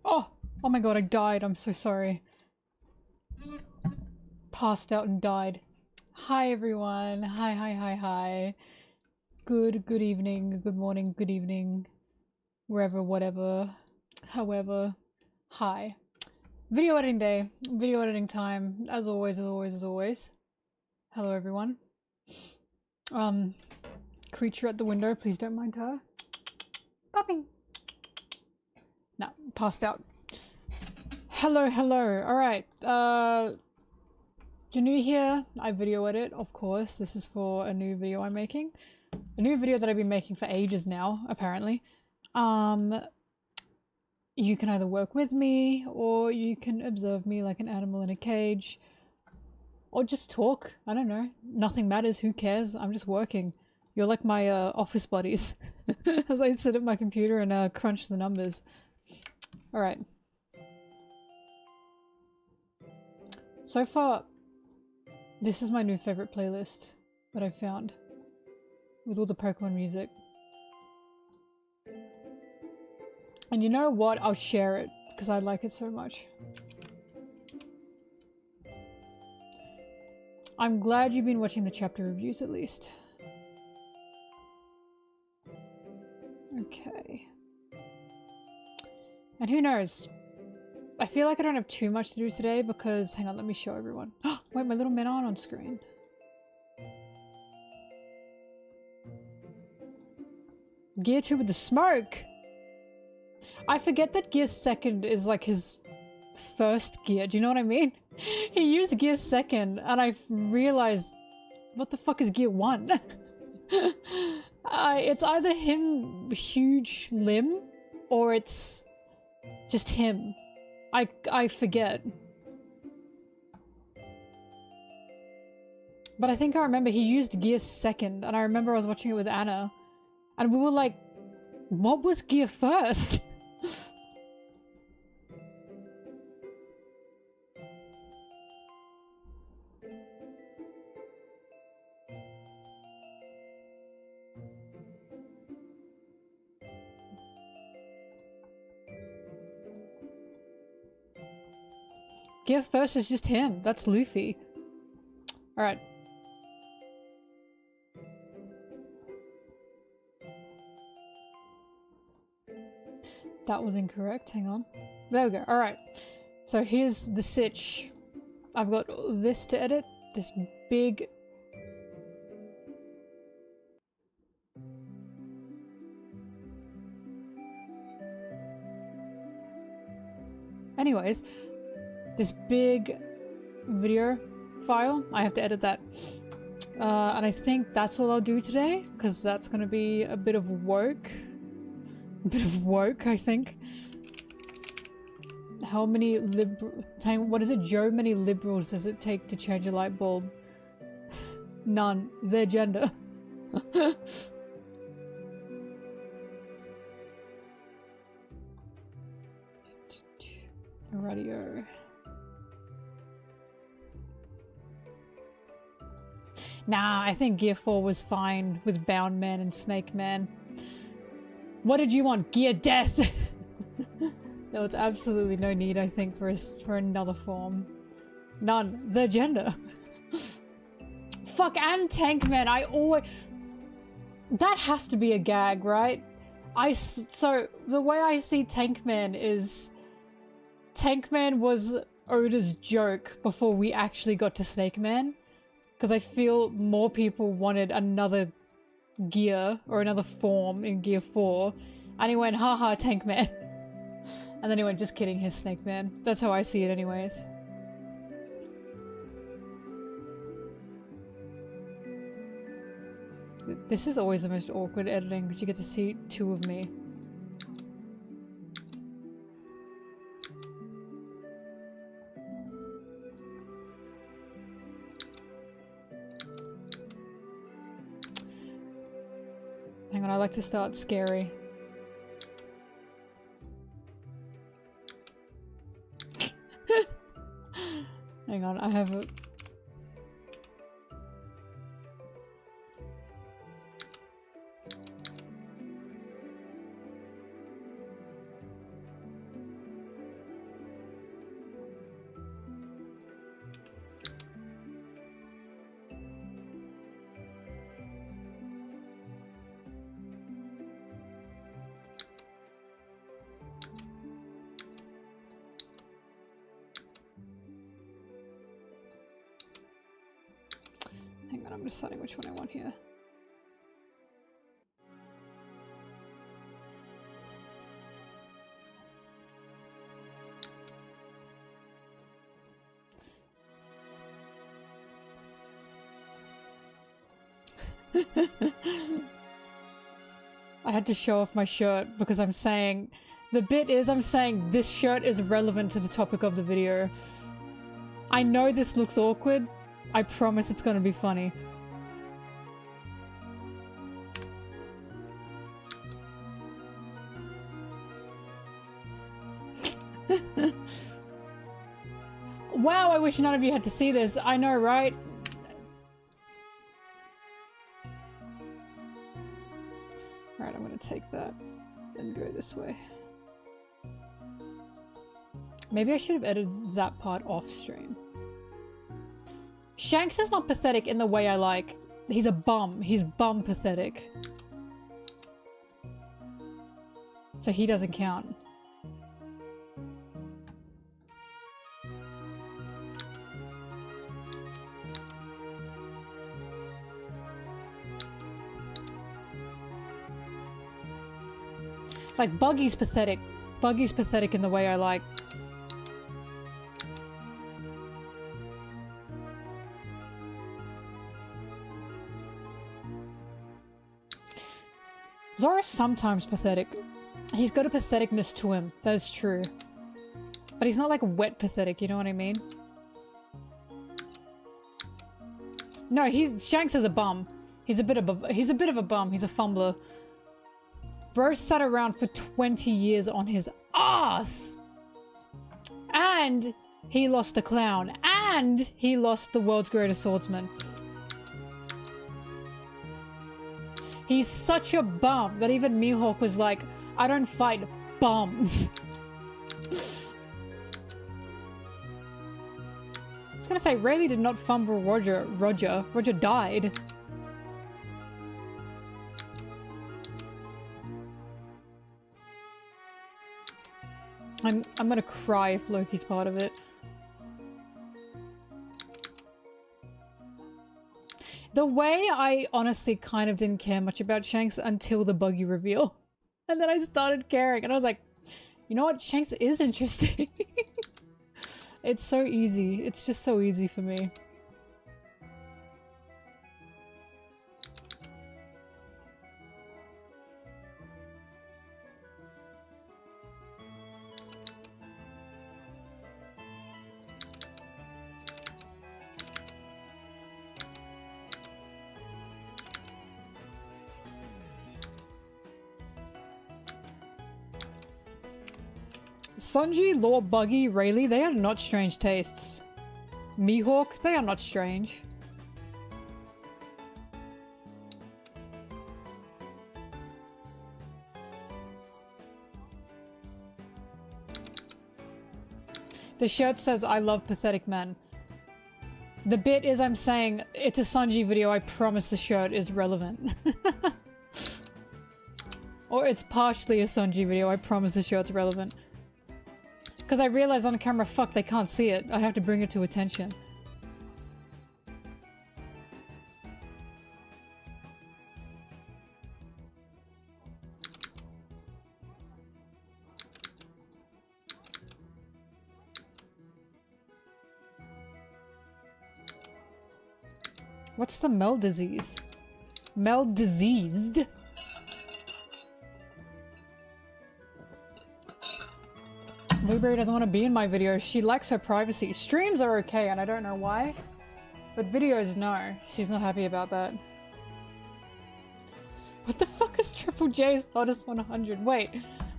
Oh! Oh my god, I died. I'm so sorry. Passed out and died. Hi everyone. Hi. Good evening, good morning, good evening. Wherever, whatever, however. Hi. Video editing day. Video editing time. As always. Hello everyone. Creature at the window, please don't mind her. Popping. No, passed out. Hello. Alright, you're new here, I video edit, of course. This is for a new video I'm making. A new video that I've been making for ages now, apparently. You can either work with me, or you can observe me like an animal in a cage. Or just talk, I don't know. Nothing matters, who cares? I'm just working. You're like my office buddies. As I sit at my computer and crunch the numbers. Alright. So far, this is my new favorite playlist that I've found. With all the Pokemon music. And you know what? I'll share it, because I like it so much. I'm glad you've been watching the chapter reviews at least. Okay. And who knows? I feel like I don't have too much to do today because... Hang on, let me show everyone. Wait, my little men aren't on screen. Gear 2 with the smoke! I forget that Gear 2nd is like his first gear, do you know what I mean? He used Gear 2nd and I realized, what the fuck is Gear 1? It's either him huge limb or it's just him. I forget. But I think I remember he used Gear 2nd and I remember I was watching it with Anna and we were like, what was Gear 1st? Gear 1st is just him. That's Luffy. Alright. That was incorrect. Hang on. There we go. Alright. So here's the sitch. I've got this to edit. This big... Anyways. This big video file. I have to edit that. And I think that's all I'll do today. Because that's going to be a bit of work. I think. How many what is it, Joe? Many liberals does it take to change a light bulb? None. Their gender. Radio. Nah, I think Gear 4 was fine with Bound Man and Snake Man. What did you want? Gear Death! There was absolutely no need, I think, for another form. None. The gender. Fuck, and Tank Man, I always... That has to be a gag, right? So, the way I see Tank Man is... Tank Man was Oda's joke before we actually got to Snake Man. Because I feel more people wanted another gear or another form in Gear 4. And he went, haha, Tank Man. And then he went, just kidding, here's Snake Man. That's how I see it anyways. This is always the most awkward editing, because you get to see two of me. Hang on, I like to start scary. Hang on, I have a... deciding which one I want here. I had to show off my shirt because I'm saying... The bit is I'm saying this shirt is relevant to the topic of the video. I know this looks awkward. I promise it's gonna be funny. Wow, I wish none of you had to see this. I know, right? Alright, I'm gonna take that and go this way. Maybe I should have edited that part off stream. Shanks is not pathetic in the way I like. He's a bum. He's bum pathetic. So he doesn't count. Like, Buggy's pathetic. Buggy's pathetic in the way I like. Zoro's sometimes pathetic. He's got a patheticness to him. That is true. But he's not like wet pathetic, you know what I mean? No, Shanks is a bum. He's a bit of a bum. He's a fumbler. Bro sat around for 20 years on his ass! And he lost a clown. And he lost the world's greatest swordsman. He's such a bum that even Mihawk was like, I don't fight bums. I was gonna say, Rayleigh did not fumble Roger. Roger died. I'm gonna cry if Loki's part of it. The way I honestly kind of didn't care much about Shanks until the Buggy reveal. And then I started caring and I was like, you know what? Shanks is interesting. It's so easy. It's just so easy for me. Sanji, Lord Buggy, Rayleigh, they are not strange tastes. Mihawk, they are not strange. The shirt says, I love pathetic men. The bit is I'm saying, it's a Sanji video, I promise the shirt is relevant. Or it's partially a Sanji video, I promise the shirt's relevant. Because I realized on camera, fuck, they can't see it. I have to bring it to attention. What's the Mel disease? Mel diseased? Blueberry doesn't want to be in my videos. She likes her privacy. Streams are okay, and I don't know why. But videos, no. She's not happy about that. What the fuck is Triple J's hottest 100? Wait,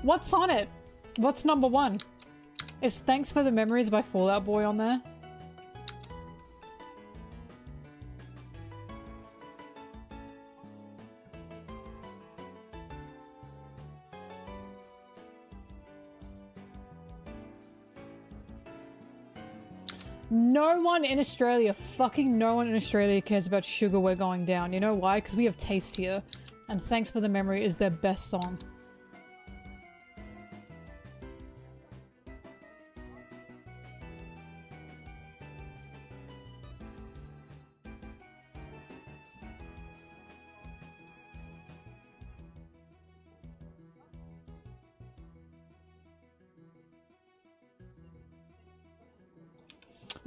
what's on it? What's number one? Is Thanks for the Memories by Fall Out Boy on there? No one in Australia, fucking no one in Australia cares about Sugar We're Going Down. You know why? Because we have taste here. And Thanks for the Memory is their best song.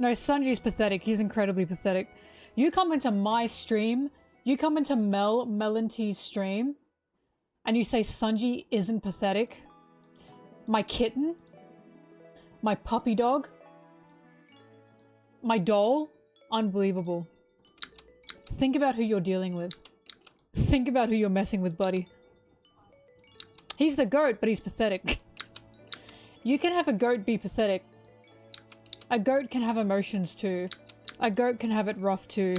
No, Sanji's pathetic. He's incredibly pathetic. You come into my stream, you come into MelonTee's stream, and you say Sanji isn't pathetic. My kitten, my puppy dog, my doll, unbelievable. Think about who you're dealing with. Think about who you're messing with, buddy. He's the goat, but he's pathetic. You can have a goat be pathetic. A goat can have emotions too. A goat can have it rough too.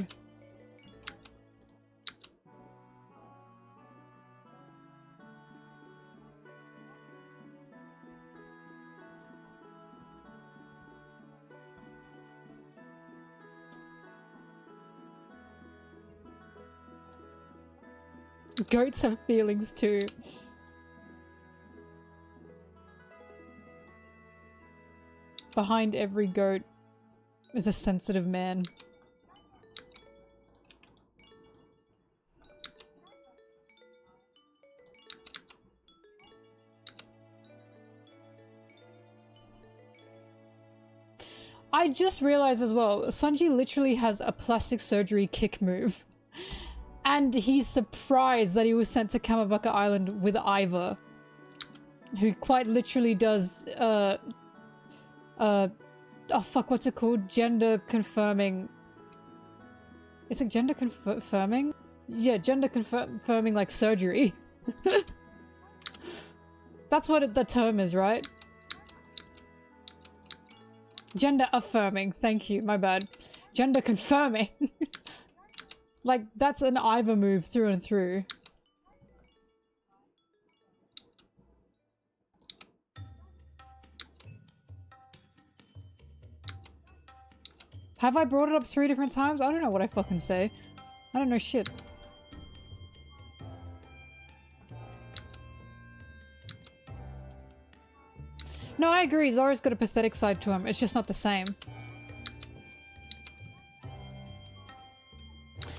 Goats have feelings too. Behind every goat is a sensitive man. I just realized as well, Sanji literally has a plastic surgery kick move. And he's surprised that he was sent to Kamabaka Island with Iva, who quite literally does, oh fuck, what's it called? Gender confirming. Is it gender confirming? Yeah, gender confirming, like, surgery. That's what the term is, right? Gender affirming, thank you, my bad. Gender confirming. Like, that's an Iva move through and through. Have I brought it up 3 different times? I don't know what I fucking say. I don't know shit. No, I agree. Zoro's got a pathetic side to him. It's just not the same.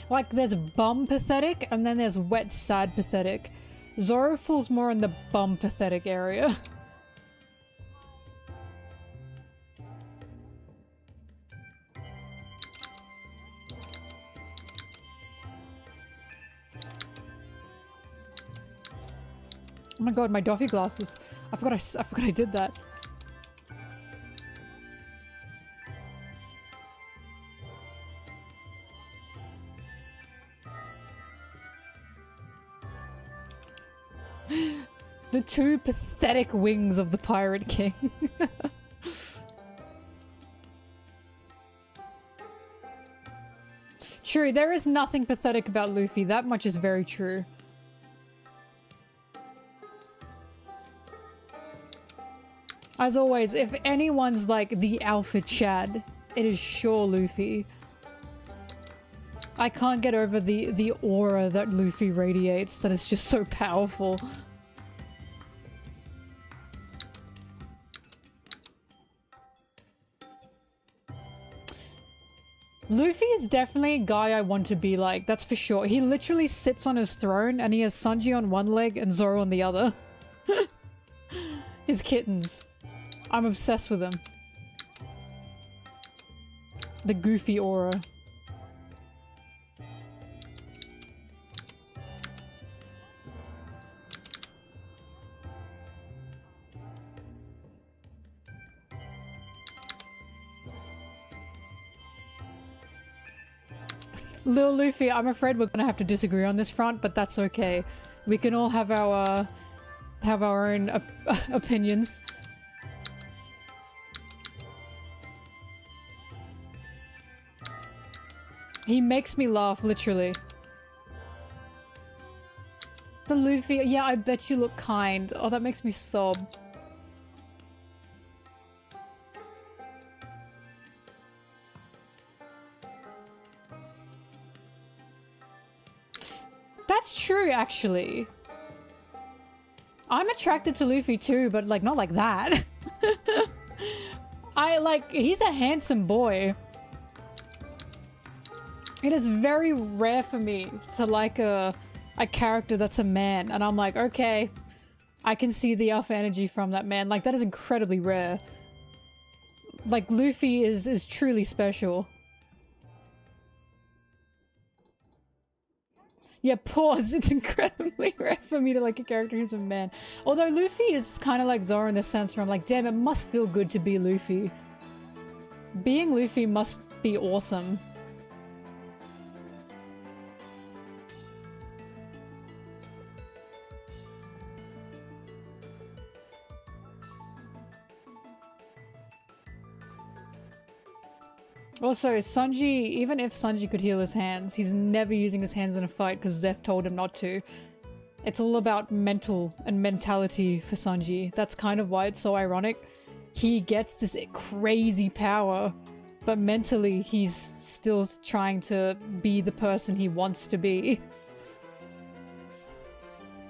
Like, there's bum pathetic, and then there's wet sad pathetic. Zoro falls more in the bum pathetic area. Oh my god, my Doffy glasses. I forgot I did that. The 2 pathetic wings of the Pirate King. True, there is nothing pathetic about Luffy. That much is very true. As always, if anyone's like the alpha Chad, it is sure Luffy. I can't get over the aura that Luffy radiates, that is just so powerful. Luffy is definitely a guy I want to be like, that's for sure. He literally sits on his throne and he has Sanji on one leg and Zoro on the other. His kittens. I'm obsessed with him. The goofy aura. Lil Luffy, I'm afraid we're gonna have to disagree on this front, but that's okay. We can all have our own opinions. He makes me laugh, literally. The Luffy, yeah, I bet you look kind. Oh, that makes me sob. That's true, actually. I'm attracted to Luffy too, but like, not like that. He's a handsome boy. It is very rare for me to like a character that's a man, and I'm like, okay, I can see the alpha energy from that man. Like, that is incredibly rare. Like, Luffy is truly special. Yeah, pause. It's incredibly rare for me to like a character who's a man. Although Luffy is kind of like Zoro in the sense where I'm like, damn, it must feel good to be Luffy. Being Luffy must be awesome. Also, Sanji, even if Sanji could heal his hands, he's never using his hands in a fight because Zeph told him not to. It's all about mental and mentality for Sanji. That's kind of why it's so ironic. He gets this crazy power, but mentally he's still trying to be the person he wants to be.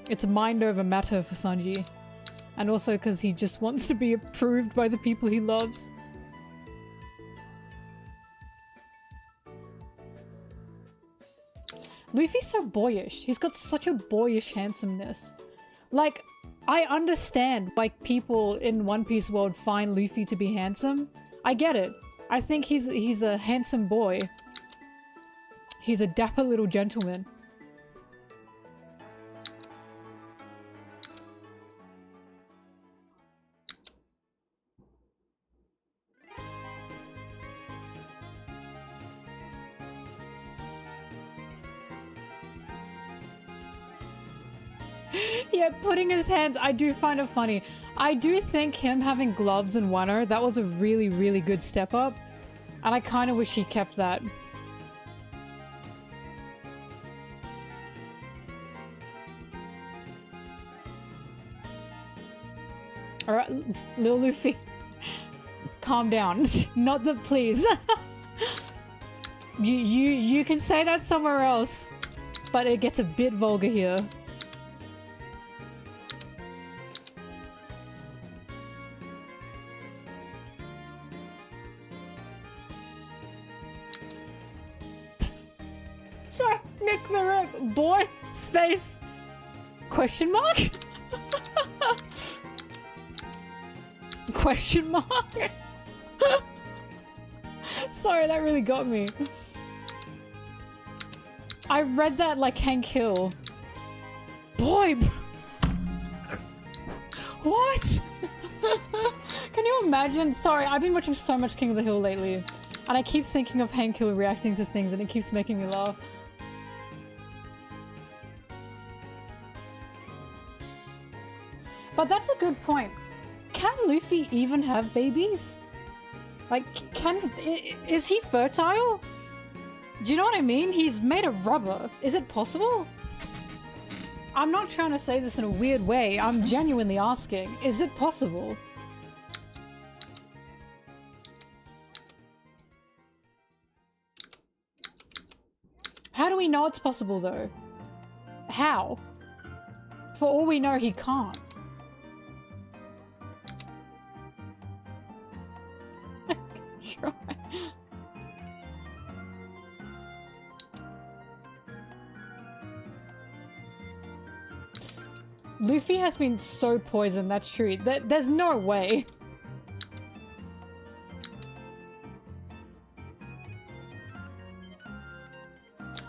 It's mind over matter for Sanji. And also because he just wants to be approved by the people he loves. Luffy's so boyish. He's got such a boyish handsomeness. Like, I understand why people in One Piece world find Luffy to be handsome. I get it. I think he's a handsome boy. He's a dapper little gentleman. Yeah, putting his hands, I do find it funny. I do think him having gloves and Wano, that was a really, really good step up. And I kind of wish he kept that. Alright, Lil Luffy. Calm down. Not the please. You can say that somewhere else. But it gets a bit vulgar here. Nick the Rip, boy, space, question mark? Question mark? Sorry, that really got me. I read that like Hank Hill. Boy! What? Can you imagine? Sorry, I've been watching so much King of the Hill lately. And I keep thinking of Hank Hill reacting to things and it keeps making me laugh. But that's a good point. Can Luffy even have babies? Like, is he fertile? Do you know what I mean? He's made of rubber. Is it possible? I'm not trying to say this in a weird way. I'm genuinely asking. Is it possible? How do we know it's possible, though? How? For all we know, he can't. I can try. Luffy has been so poisoned, that's true. There's no way.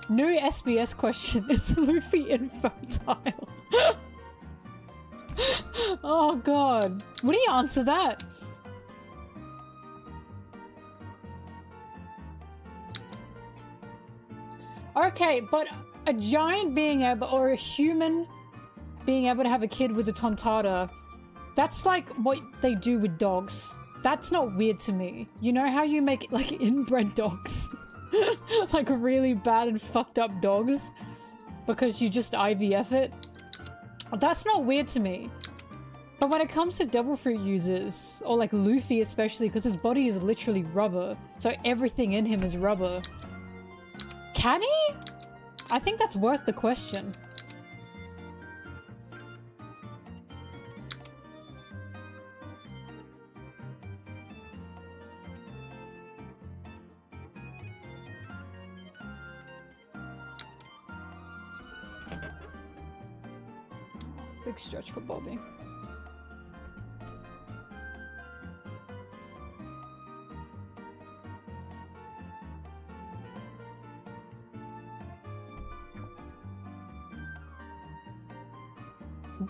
New SBS question, is Luffy infertile? Oh god. Would he answer that? Okay, but a giant being able, or a human being able to have a kid with a tontata, that's like what they do with dogs. That's not weird to me. You know how you make like inbred dogs? Like really bad and fucked up dogs? Because you just IVF it? That's not weird to me. But when it comes to devil fruit users, or like Luffy especially, because his body is literally rubber, so everything in him is rubber. Can he? I think that's worth the question. Big stretch for Bobby.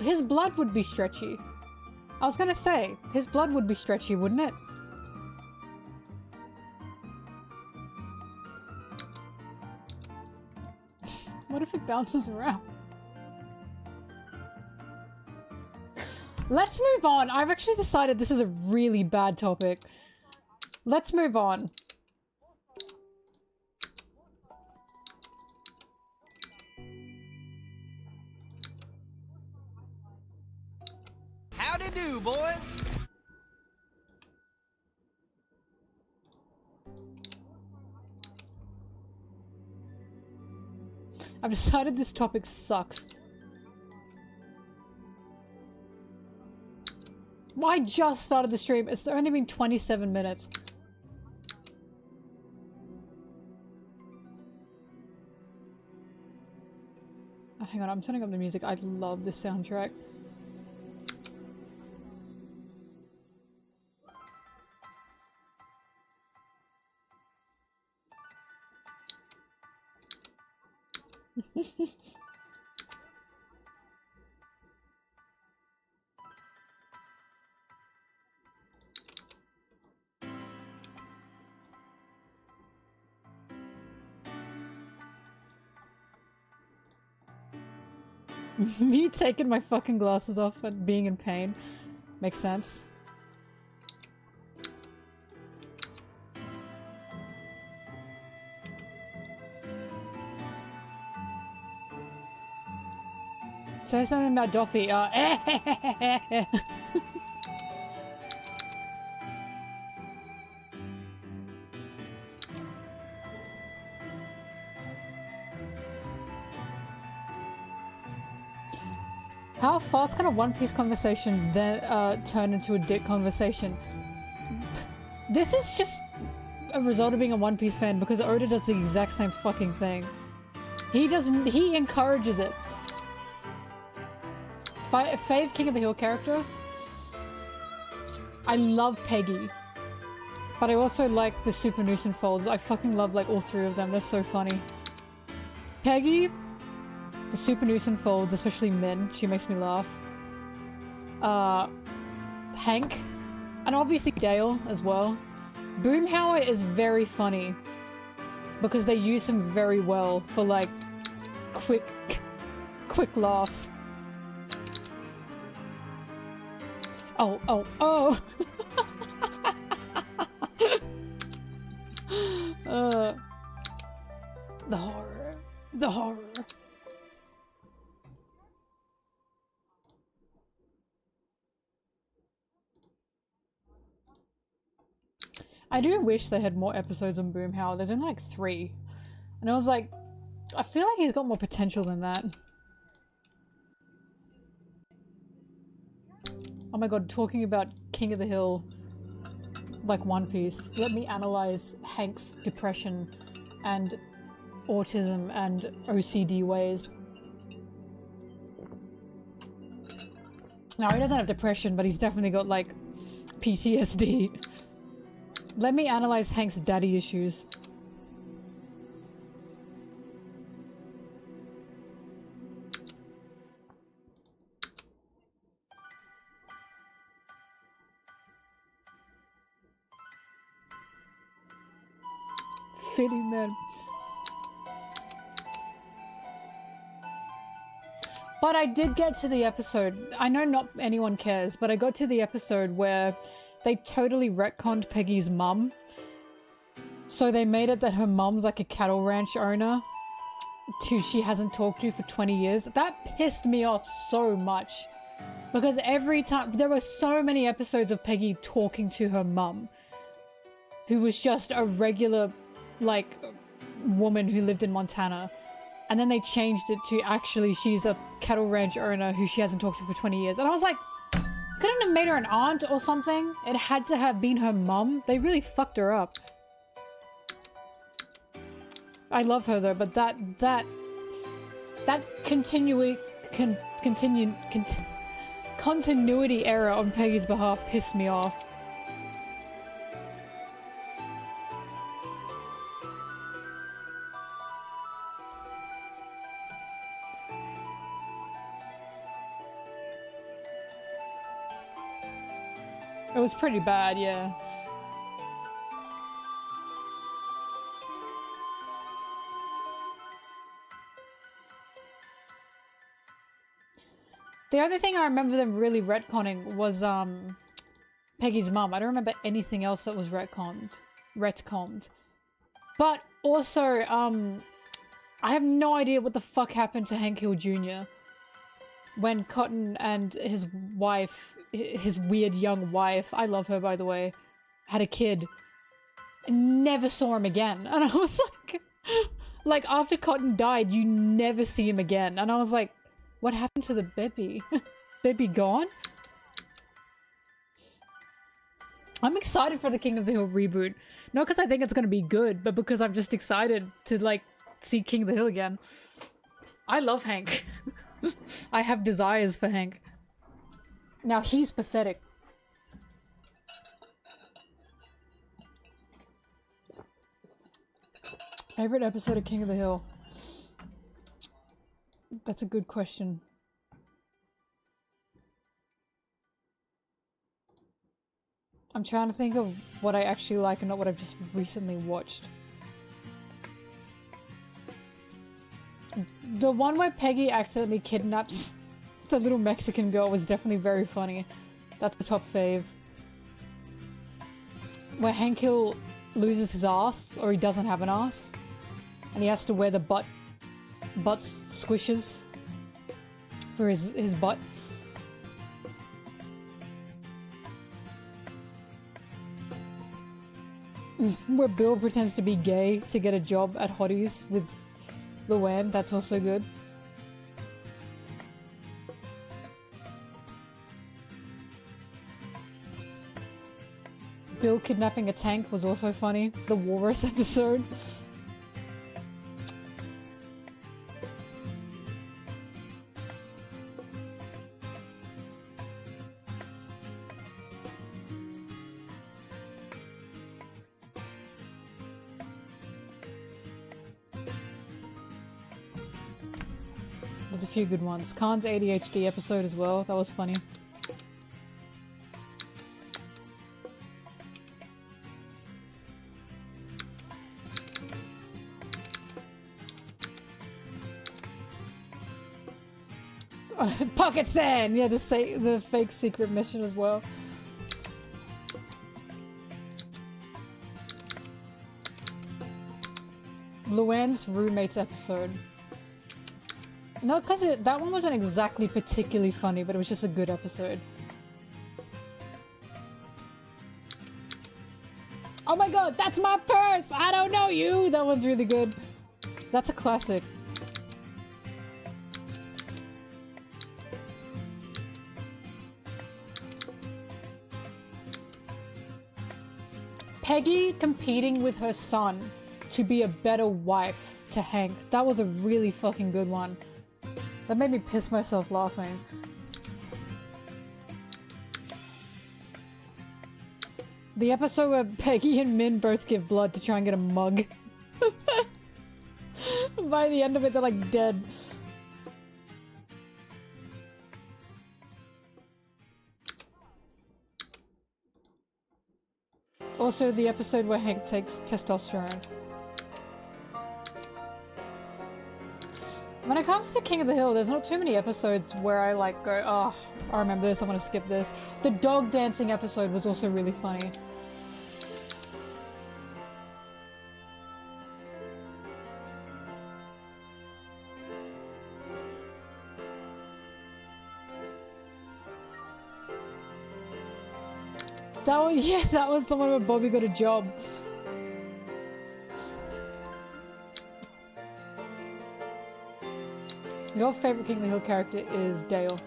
His blood would be stretchy. I was gonna say, his blood would be stretchy, wouldn't it? What if it bounces around? Let's move on. I've actually decided this is a really bad topic. Let's move on. Howdy do, boys! I've decided this topic sucks. Well, I just started the stream. It's only been 27 minutes. Oh, hang on, I'm turning up the music. I love this soundtrack. Me taking my fucking glasses off and being in pain. Makes sense. Say something about Doffy. How fast can a One Piece conversation then turn into a dick conversation? This is just a result of being a One Piece fan because Oda does the exact same fucking thing. He encourages it. By a fave King of the Hill character, I love Peggy. But I also like the Super Nuisance Folds. I fucking love like all three of them. They're so funny. Peggy, the Super Nuisance Folds, especially Min, she makes me laugh. Hank, and obviously Dale as well. Boomhauer is very funny because they use him very well for like quick laughs. Oh. The horror. I do wish they had more episodes on Boomhauer. There's only like 3. And I was like, I feel like he's got more potential than that. Oh my god, talking about King of the Hill, like One Piece. Let me analyze Hank's depression and autism and OCD ways. Now, he doesn't have depression, but he's definitely got like PTSD. Let me analyze Hank's daddy issues. Fitting man. But I did get to the episode. I know not anyone cares, but I got to the episode where they totally retconned Peggy's mum. So they made it that her mum's like a cattle ranch owner who she hasn't talked to for 20 years. That pissed me off so much. Because every time, there were so many episodes of Peggy talking to her mum, who was just a regular, like, woman who lived in Montana. And then they changed it to actually she's a cattle ranch owner who she hasn't talked to for 20 years. And I was like, couldn't have made her an aunt or something? It had to have been her mum. They really fucked her up. I love her though, but that continuity error on Peggy's behalf pissed me off. It was pretty bad, yeah. The only thing I remember them really retconning was, Peggy's mum. I don't remember anything else that was retconned. But also, I have no idea what the fuck happened to Hank Hill Jr. when Cotton and his wife, his weird young wife, I love her by the way, had a kid. Never saw him again. And I was like after Cotton died, you never see him again. And I was like, what happened to the baby? Baby gone? I'm excited for the King of the Hill reboot. Not because I think it's gonna be good, but because I'm just excited to, like, see King of the Hill again. I love Hank. I have desires for Hank. Now he's pathetic. Favorite episode of King of the Hill? That's a good question. I'm trying to think of what I actually like and not what I've just recently watched. The one where Peggy accidentally kidnaps the little Mexican girl was definitely very funny. That's the top fave. Where Hank Hill loses his ass, or he doesn't have an ass, and he has to wear the butt squishes for his butt. Where Bill pretends to be gay to get a job at Hottie's with Luann, that's also good. Bill kidnapping a tank was also funny. The Walrus episode. There's a few good ones. Khan's ADHD episode as well. That was funny. Pocket Sand! Yeah, the fake secret mission as well. Luann's roommates episode. No, because that one wasn't exactly particularly funny, but it was just a good episode. Oh my god, that's my purse! I don't know you! That one's really good. That's a classic. Peggy competing with her son to be a better wife to Hank. That was a really fucking good one. That made me piss myself laughing. The episode where Peggy and Min both give blood to try and get a mug. By the end of it, they're like dead. Also, the episode where Hank takes testosterone. When it comes to King of the Hill, there's not too many episodes where I like go, oh, I remember this, I'm gonna skip this. The dog dancing episode was also really funny. That was, yeah, that was the one where Bobby got a job. Your favorite King of the Hill character is Dale.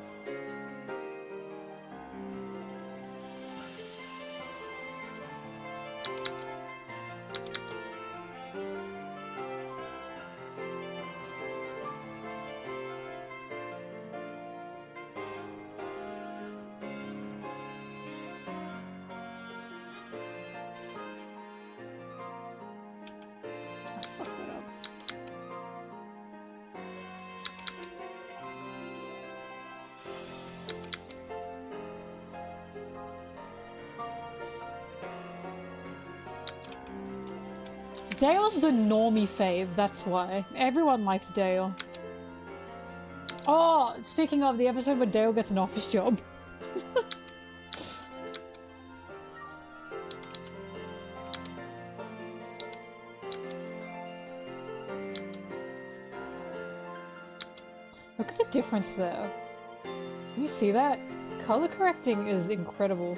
Dale's the normie fave, that's why. Everyone likes Dale. Oh, speaking of the episode where Dale gets an office job. Look at the difference there. Can you see that? Color correcting is incredible.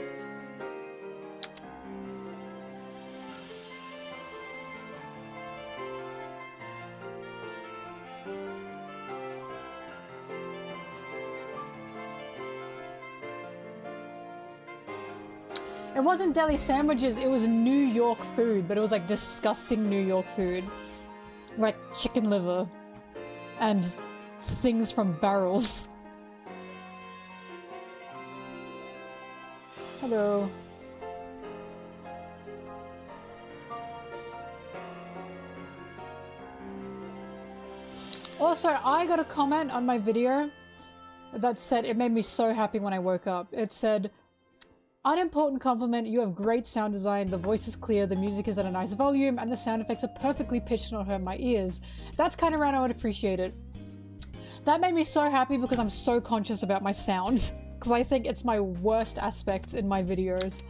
It wasn't deli sandwiches, it was New York food, but it was like disgusting New York food. Like chicken liver and things from barrels. Hello. Also, I got a comment on my video that said it made me so happy when I woke up. It said, unimportant compliment, you have great sound design, the voice is clear, the music is at a nice volume, and the sound effects are perfectly pitched and not hurt my ears. That's kind of around I would appreciate it. That made me so happy because I'm so conscious about my sound. Because I think it's my worst aspect in my videos.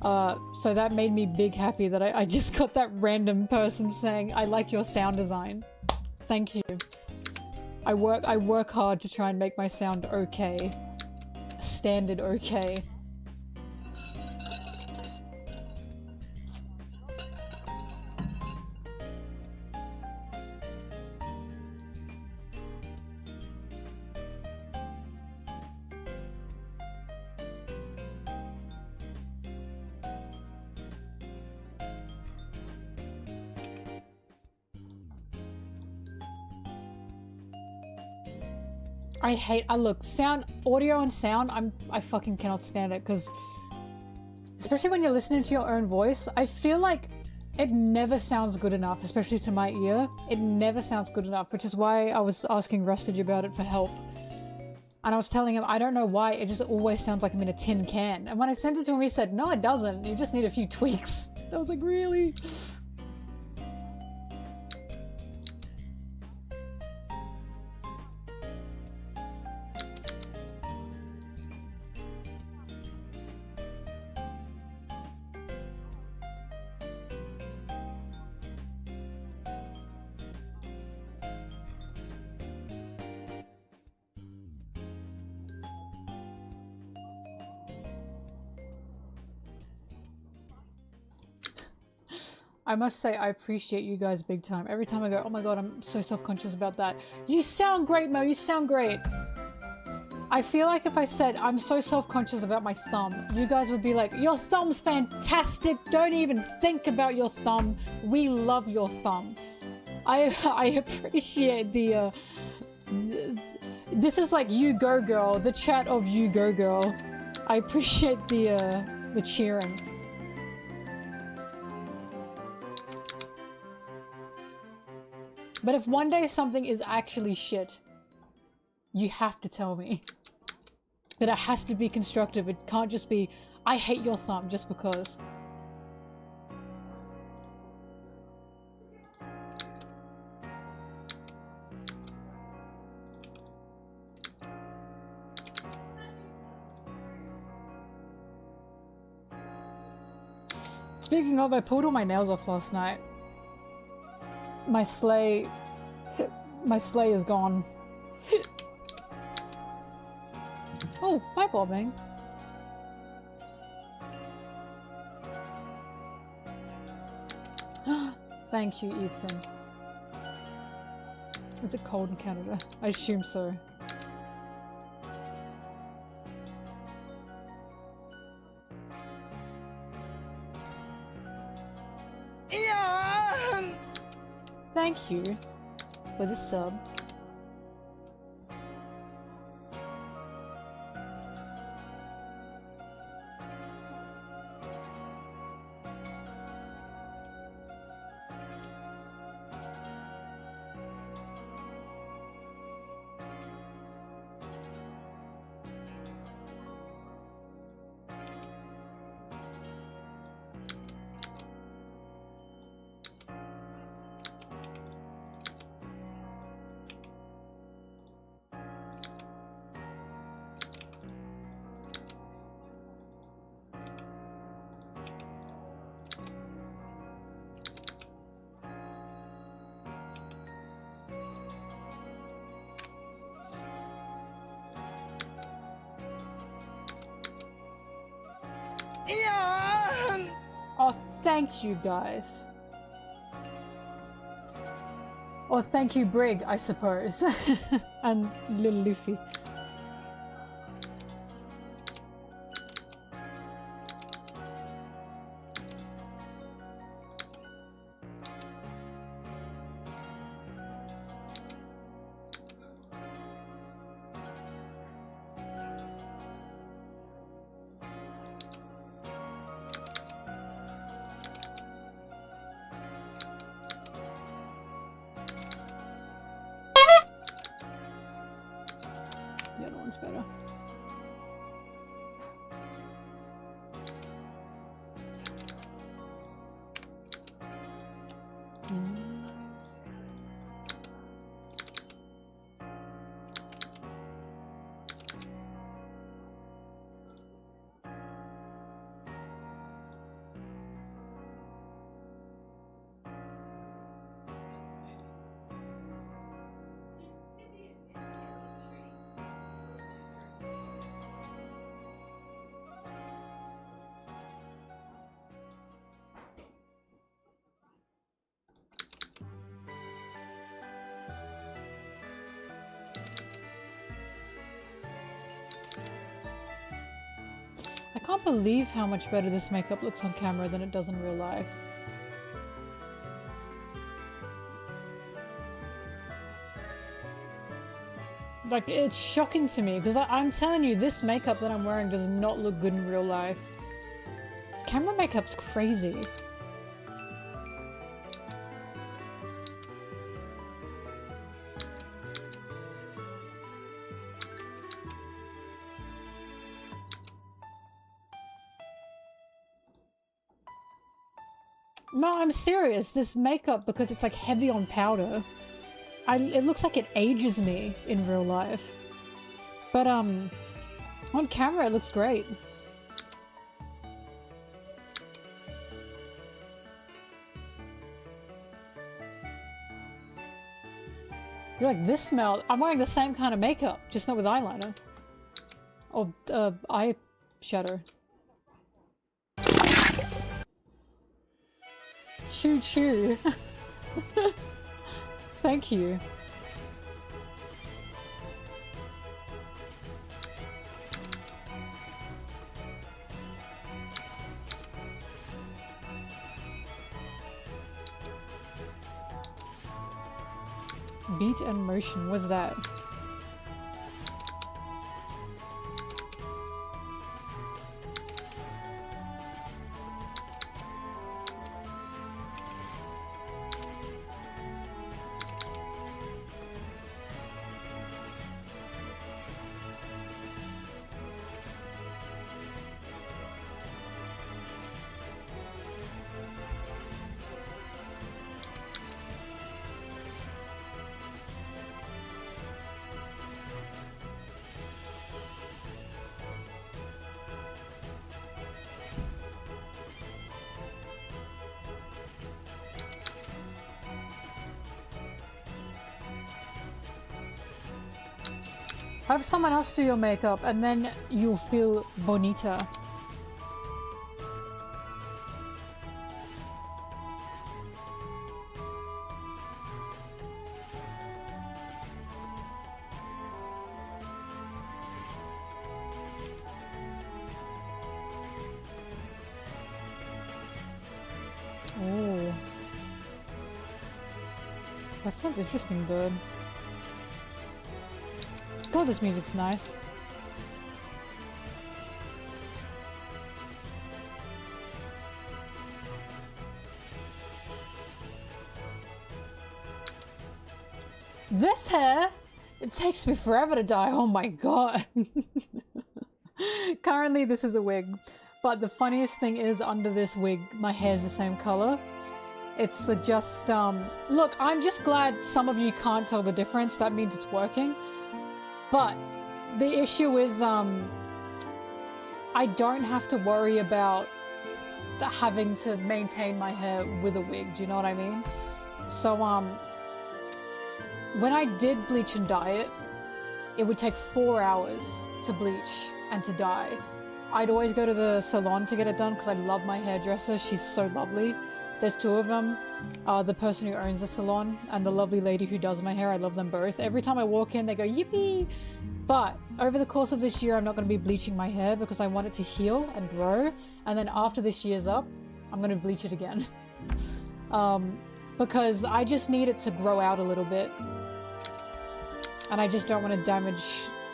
So that made me big happy that I just got that random person saying, I like your sound design. Thank you. I work hard to try and make my sound okay. Standard okay. I hate, look, sound, audio and sound, I fucking cannot stand it, because especially when you're listening to your own voice, I feel like it never sounds good enough, especially to my ear. It never sounds good enough, which is why I was asking Rustage about it for help. And I was telling him, I don't know why, it just always sounds like I'm in a tin can. And when I sent it to him, he said, no, it doesn't, you just need a few tweaks. I was like, really? I must say, I appreciate you guys big time. Every time I go, oh my god, I'm so self-conscious about that. You sound great, Mo, you sound great. I feel like if I said, I'm so self-conscious about my thumb, you guys would be like, your thumb's fantastic, don't even think about your thumb. We love your thumb. I appreciate the, this is like you go girl, the chat of you go girl. I appreciate the cheering. But if one day something is actually shit, you have to tell me. But it has to be constructive. It can't just be, I hate your thumb just because. Speaking of, I pulled all my nails off last night. My sleigh is gone. Oh, bye, bobbing. Thank you, Ethan. Is it cold in Canada? I assume so. Thank you for the sub. Oh, thank you guys. Or thank you, Brig, I suppose. And little Luffy. The other one's better. I can't believe how much better this makeup looks on camera than it does in real life. Like, it's shocking to me, because I'm telling you, this makeup that I'm wearing does not look good in real life. Camera makeup's crazy. No, I'm serious. This makeup, because it's like heavy on powder, it looks like it ages me in real life. But on camera it looks great. You're like, this smell. I'm wearing the same kind of makeup, just not with eyeliner. Or eyeshadow. Choo choo. Thank you. Beat and motion, what's that? Have someone else do your makeup and then you'll feel bonita. Oh. That sounds interesting, bird. God, this music's nice. This hair, it takes me forever to dye. Oh my god. Currently this is a wig, but the funniest thing is under this wig, my hair's the same color. It's just, look, I'm just glad some of you can't tell the difference. That means it's working. But the issue is, I don't have to worry about having to maintain my hair with a wig, do you know what I mean? So, when I did bleach and dye it, it would take 4 hours to bleach and to dye. I'd always go to the salon to get it done because I love my hairdresser. She's so lovely. There's two of them. The person who owns the salon and the lovely lady who does my hair. I love them both. Every time I walk in, they go, yippee! But over the course of this year, I'm not going to be bleaching my hair because I want it to heal and grow. And then after this year's up, I'm going to bleach it again. Because I just need it to grow out a little bit. And I just don't want to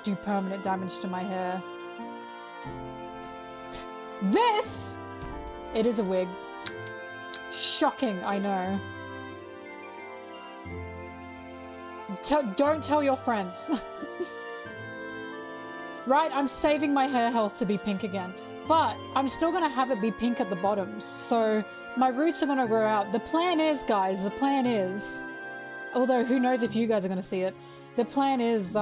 do permanent damage to my hair. This! It is a wig. Shocking, I know. Don't tell your friends. Right, I'm saving my hair health to be pink again. But I'm still gonna have it be pink at the bottoms. So my roots are gonna grow out. The plan is, guys, the plan is... Although who knows if you guys are gonna see it. The plan is,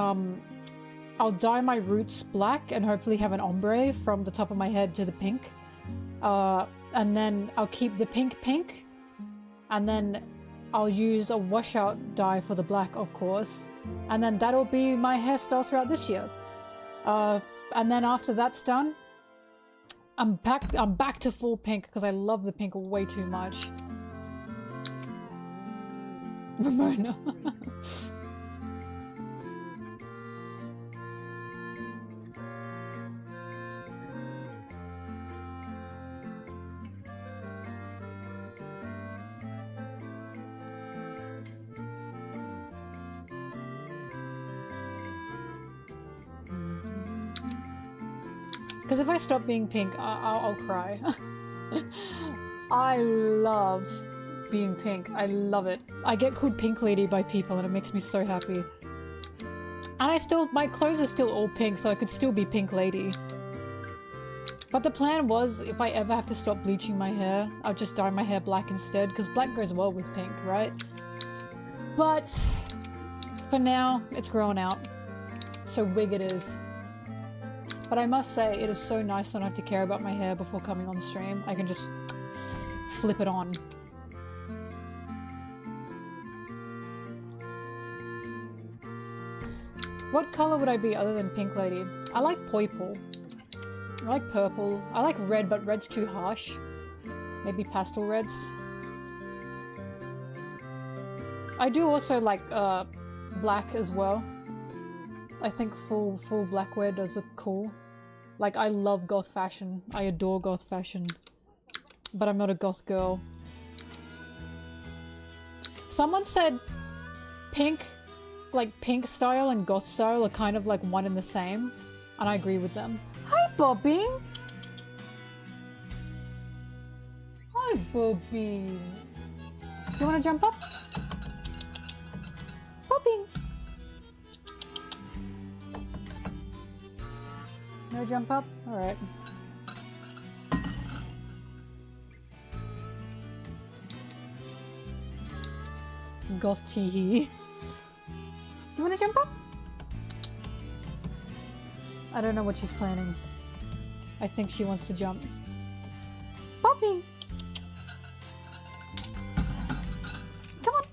I'll dye my roots black and hopefully have an ombre from the top of my head to the pink. And then I'll keep the pink pink. And then I'll use a washout dye for the black, of course. And then that'll be my hairstyle throughout this year. And then after that's done, I'm back to full pink because I love the pink way too much. Ramona. Because if I stop being pink, I'll cry. I love being pink. I love it. I get called Pink Lady by people and it makes me so happy. And my clothes are still all pink, so I could still be Pink Lady. But the plan was, if I ever have to stop bleaching my hair, I'll just dye my hair black instead, because black goes well with pink, right? But for now, it's growing out. So wig it is. But I must say, it is so nice I don't have to care about my hair before coming on stream. I can just flip it on. What color would I be other than Pink Lady? I like purple. I like purple. I like red, but red's too harsh. Maybe pastel reds. I do also like black as well. I think full black wear does look cool. Like, I love goth fashion. I adore goth fashion. But I'm not a goth girl. Someone said pink, like pink style and goth style are kind of like one and the same. And I agree with them. Hi, Bobby! Hi, Bobby! Do you want to jump up? Bobby! No jump up? Alright. Goth tee. You wanna jump up? I don't know what she's planning. I think she wants to jump. Poppy! Come on!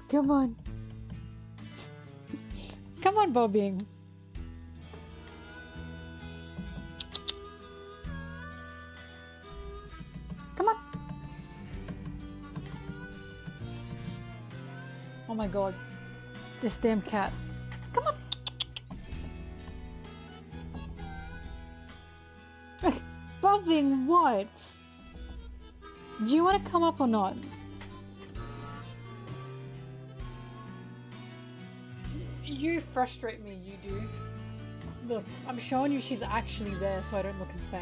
Come on! Come on, Bobbing! Come on! Oh my god. This damn cat. Come on! Bobbing, what? Do you want to come up or not? You frustrate me, you do. Look, I'm showing you she's actually there so I don't look insane.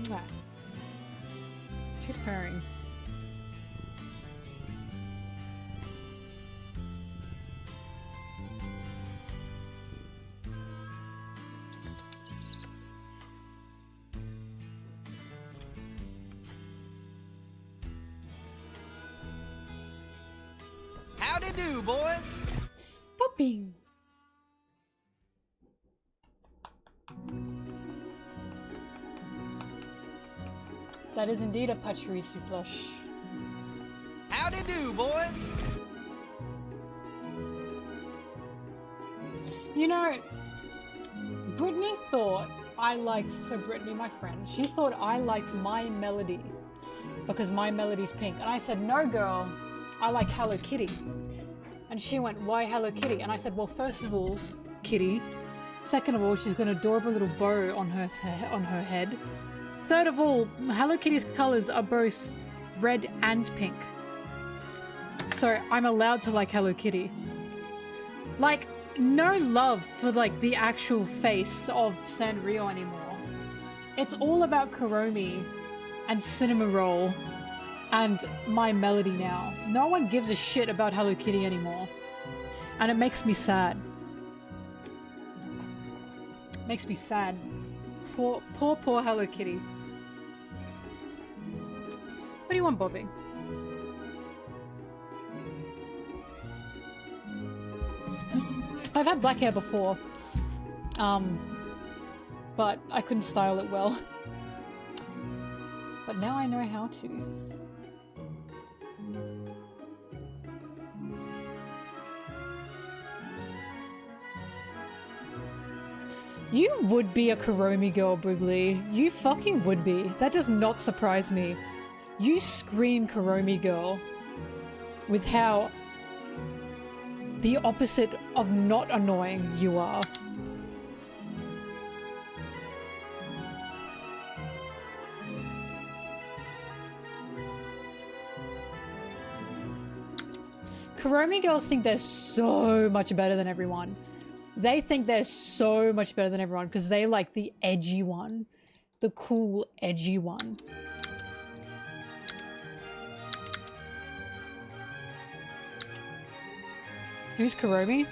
Nah. She's purring. Howdy do, boys! Popping! That is indeed a Pachirisu plush. Howdy do, boys! You know, Brittany thought I liked, so Brittany, my friend, she thought I liked My Melody because My Melody's pink. And I said, no girl, I like Hello Kitty. And she went, why Hello Kitty? And I said, well, first of all, Kitty. Second of all, she's got an adorable little bow on her head. Third of all, Hello Kitty's colors are both red and pink. So I'm allowed to like Hello Kitty. Like, no love for like the actual face of Sanrio anymore. It's all about Kuromi and Cinema Roll and My Melody now. No one gives a shit about Hello Kitty anymore. And it makes me sad. Makes me sad. Poor Hello Kitty. What do you want, Bobby? I've had black hair before, but I couldn't style it well. But now I know how to. You would be a Kuromi girl, Brigley. You fucking would be. That does not surprise me. You scream Kuromi girl with how the opposite of not annoying you are. Kuromi girls think they're so much better than everyone. They think they're so much better than everyone because they like the edgy one. The cool, edgy one. Who's Kuromi?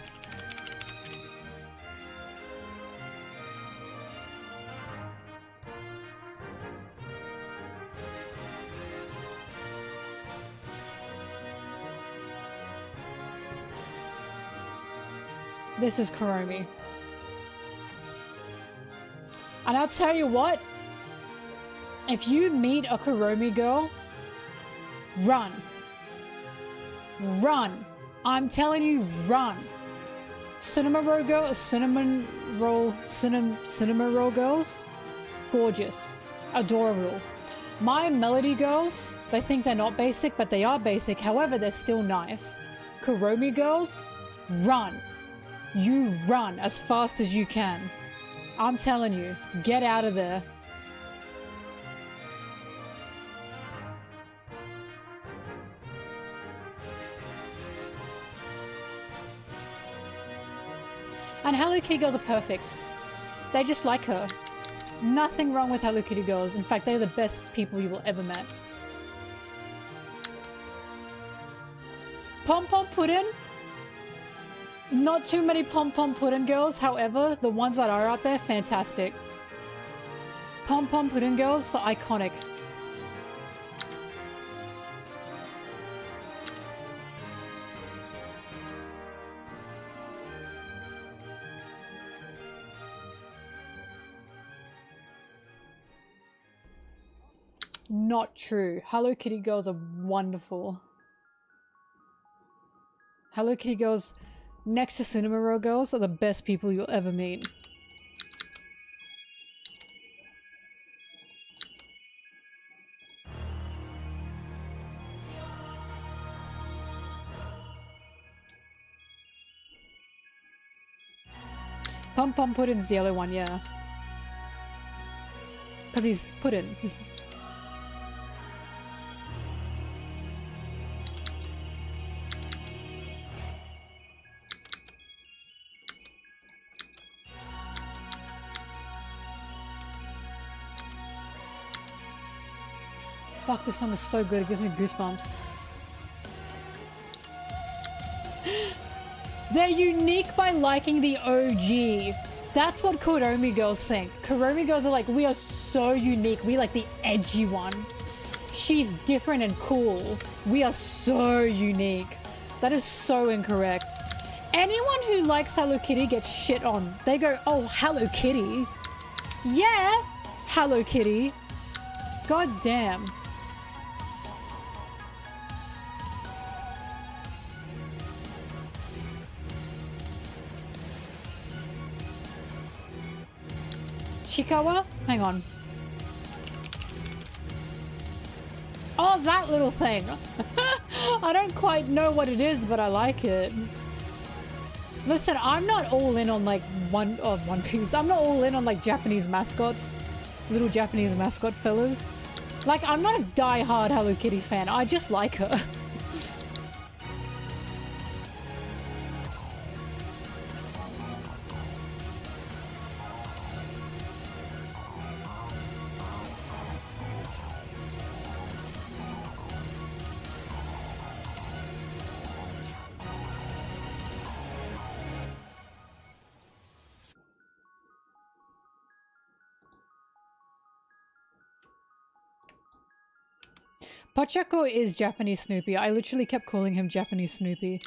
This is Kuromi. And I'll tell you what, if you meet a Kuromi girl, run. Run. I'm telling you, run. Cinema roll girls, gorgeous, adorable. My Melody girls, they think they're not basic, but they are basic. However, they're still nice. Kuromi girls, run. You run as fast as you can. I'm telling you, get out of there. And Hello Kitty girls are perfect. They just like her. Nothing wrong with Hello Kitty girls. In fact, they're the best people you will ever met. Pom Pom Puddin'? Not too many Pom Pom Puddin' girls, however, the ones that are out there, fantastic. Pom Pom Puddin' girls are iconic. Not true. Hello Kitty girls are wonderful. Hello Kitty girls, next to Cinema Roll girls, are the best people you'll ever meet. Pom Pom Puddin's the yellow one, yeah. Because he's Puddin. Fuck, this song is so good, it gives me goosebumps. They're unique by liking the OG. That's what Kuromi girls think. Kuromi girls are like, we are so unique, we like the edgy one. She's different and cool. We are so unique. That is so incorrect. Anyone who likes Hello Kitty gets shit on. They go, oh, Hello Kitty? Yeah, Hello Kitty. God damn. Shikawa? Hang on. Oh, that little thing. I don't quite know what it is, but I like it. Listen, I'm not all in on like One Piece. I'm not all in on like Japanese mascots. Little Japanese mascot fellas. Like, I'm not a die-hard Hello Kitty fan. I just like her. Pochako is Japanese Snoopy. I literally kept calling him Japanese Snoopy.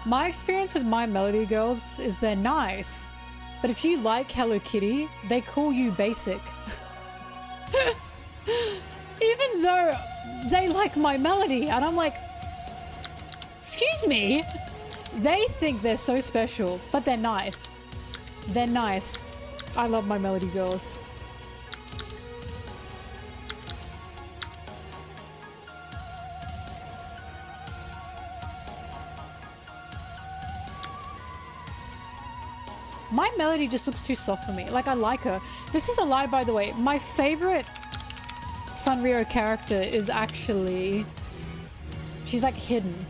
My experience with My Melody Girls is they're nice, but if you like Hello Kitty, they call you basic. Even though they like My Melody, and I'm like, excuse me? They think they're so special, but they're nice. They're nice. I love My Melody Girls. My Melody just looks too soft for me. Like, I like her. This is a lie, by the way. My favorite Sanrio character is actually... she's like hidden.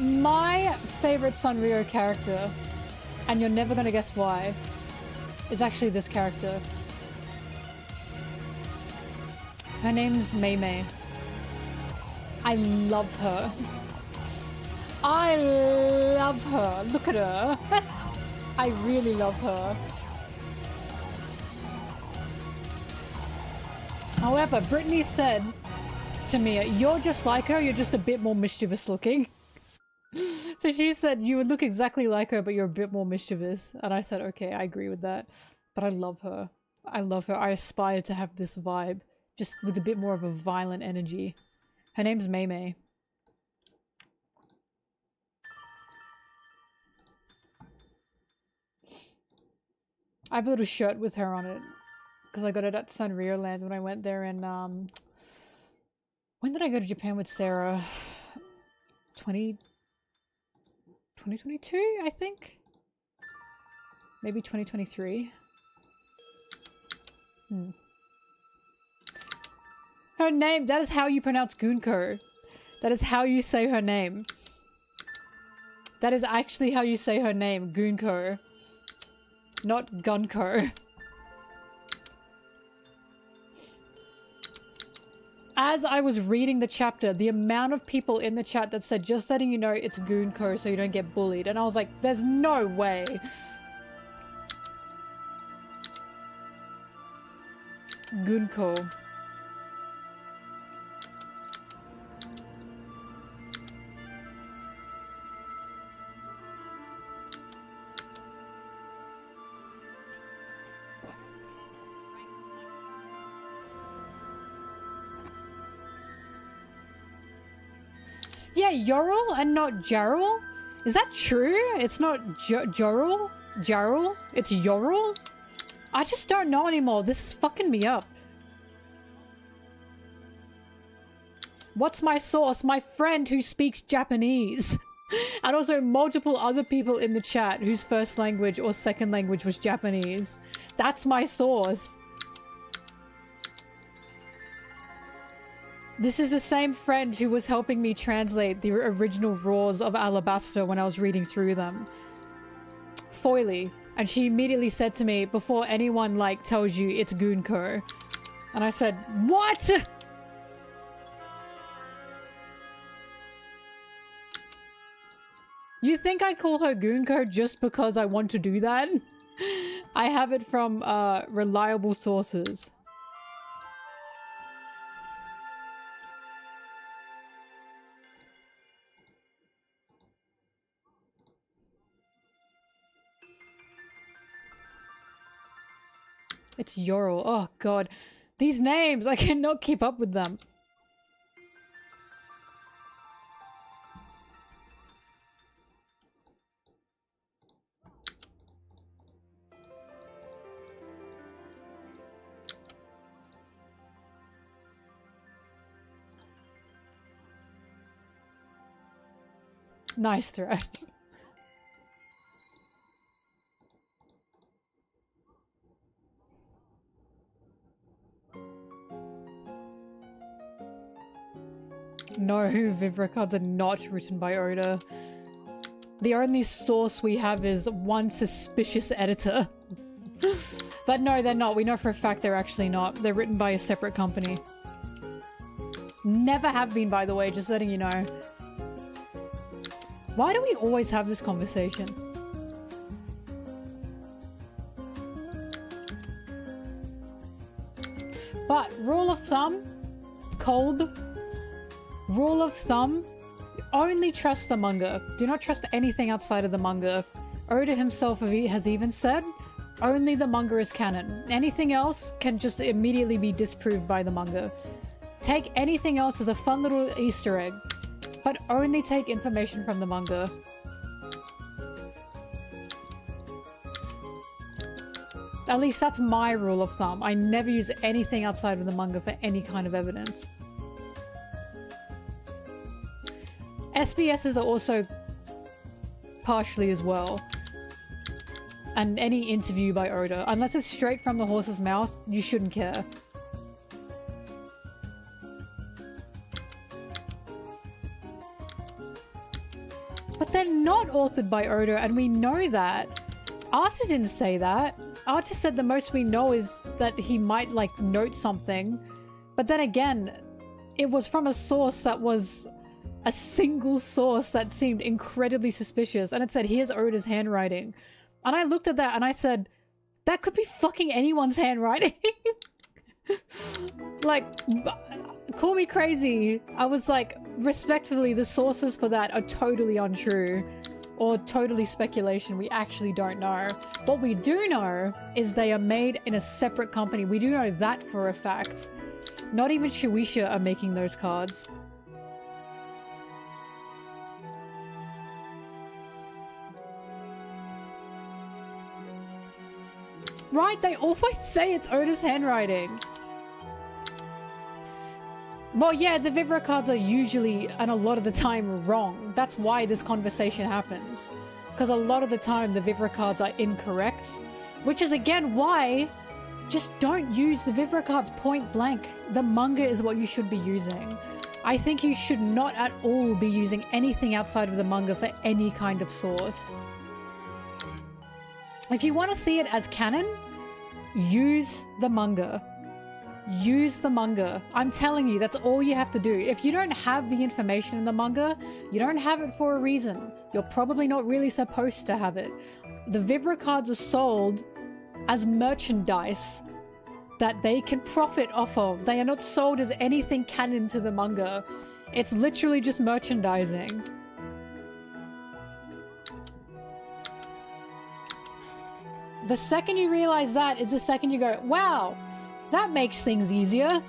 My favorite Sanrio character, and you're never gonna guess why, is actually this character. Her name's Mei. I love her. I love her. Look at her. I really love her. However, Brittany said to me, you're just like her, you're just a bit more mischievous looking. So she said, you would look exactly like her, but you're a bit more mischievous. And I said, okay, I agree with that. But I love her. I love her. I aspire to have this vibe, just with a bit more of a violent energy. Her name's Mei. I have a little shirt with her on it, because I got it at Sanrio Land when I went there in, when did I go to Japan with Sarah? 2022, I think? Maybe 2023? Her name, that is how you pronounce Gunko. That is how you say her name. That is actually how you say her name, Gunko. Not Gunko. As I was reading the chapter, the amount of people in the chat that said, just letting you know it's Gunko so you don't get bullied. And I was like, there's no way. Gunko. Yeah, Yorl and not Jarl? Is that true? It's not Jorl? Jarl? It's Yorl? I just don't know anymore. This is fucking me up. What's my source? My friend who speaks Japanese. And also multiple other people in the chat whose first language or second language was Japanese. That's my source. This is the same friend who was helping me translate the original roars of Alabasta when I was reading through them. Foily. And she immediately said to me, before anyone, like, tells you it's Gunko. And I said, what? You think I call her Goonko just because I want to do that? I have it from reliable sources. It's Yorl. Oh god. These names! I cannot keep up with them. Nice thread. No, Vibra cards are not written by Oda. The only source we have is one suspicious editor. But no, they're not. We know for a fact they're actually not. They're written by a separate company. Never have been, by the way, just letting you know. Why do we always have this conversation? But, rule of thumb, Kolb, rule of thumb, only trust the manga. Do not trust anything outside of the manga. Oda himself has even said, only the manga is canon. Anything else can just immediately be disproved by the manga. Take anything else as a fun little Easter egg, but only take information from the manga. At least that's my rule of thumb. I never use anything outside of the manga for any kind of evidence. SBSs are also partially as well. And any interview by Oda. Unless it's straight from the horse's mouth, you shouldn't care. But they're not authored by Oda, and we know that. Arta didn't say that. Arta said the most we know is that he might, like, note something. But then again, it was from a source that was a single source that seemed incredibly suspicious. And it said, here's Oda's handwriting. And I looked at that and I said, that could be fucking anyone's handwriting. Like, call me crazy. I was like, respectfully, the sources for that are totally untrue. Or totally speculation. We actually don't know. What we do know is they are made in a separate company. We do know that for a fact. Not even Shueisha are making those cards. Right? They always say it's Oda's handwriting. Well, yeah, the Vibra cards are usually, and a lot of the time, wrong. That's why this conversation happens. Because a lot of the time, the Vibra cards are incorrect. Which is, again, why just don't use the Vibra cards point blank. The manga is what you should be using. I think you should not at all be using anything outside of the manga for any kind of source. If you want to see it as canon, use the manga. Use the manga. I'm telling you, that's all you have to do. If you don't have the information in the manga, you don't have it for a reason. You're probably not really supposed to have it. The Vibra cards are sold as merchandise that they can profit off of. They are not sold as anything canon to the manga. It's literally just merchandising. The second you realize that is the second you go, wow, that makes things easier.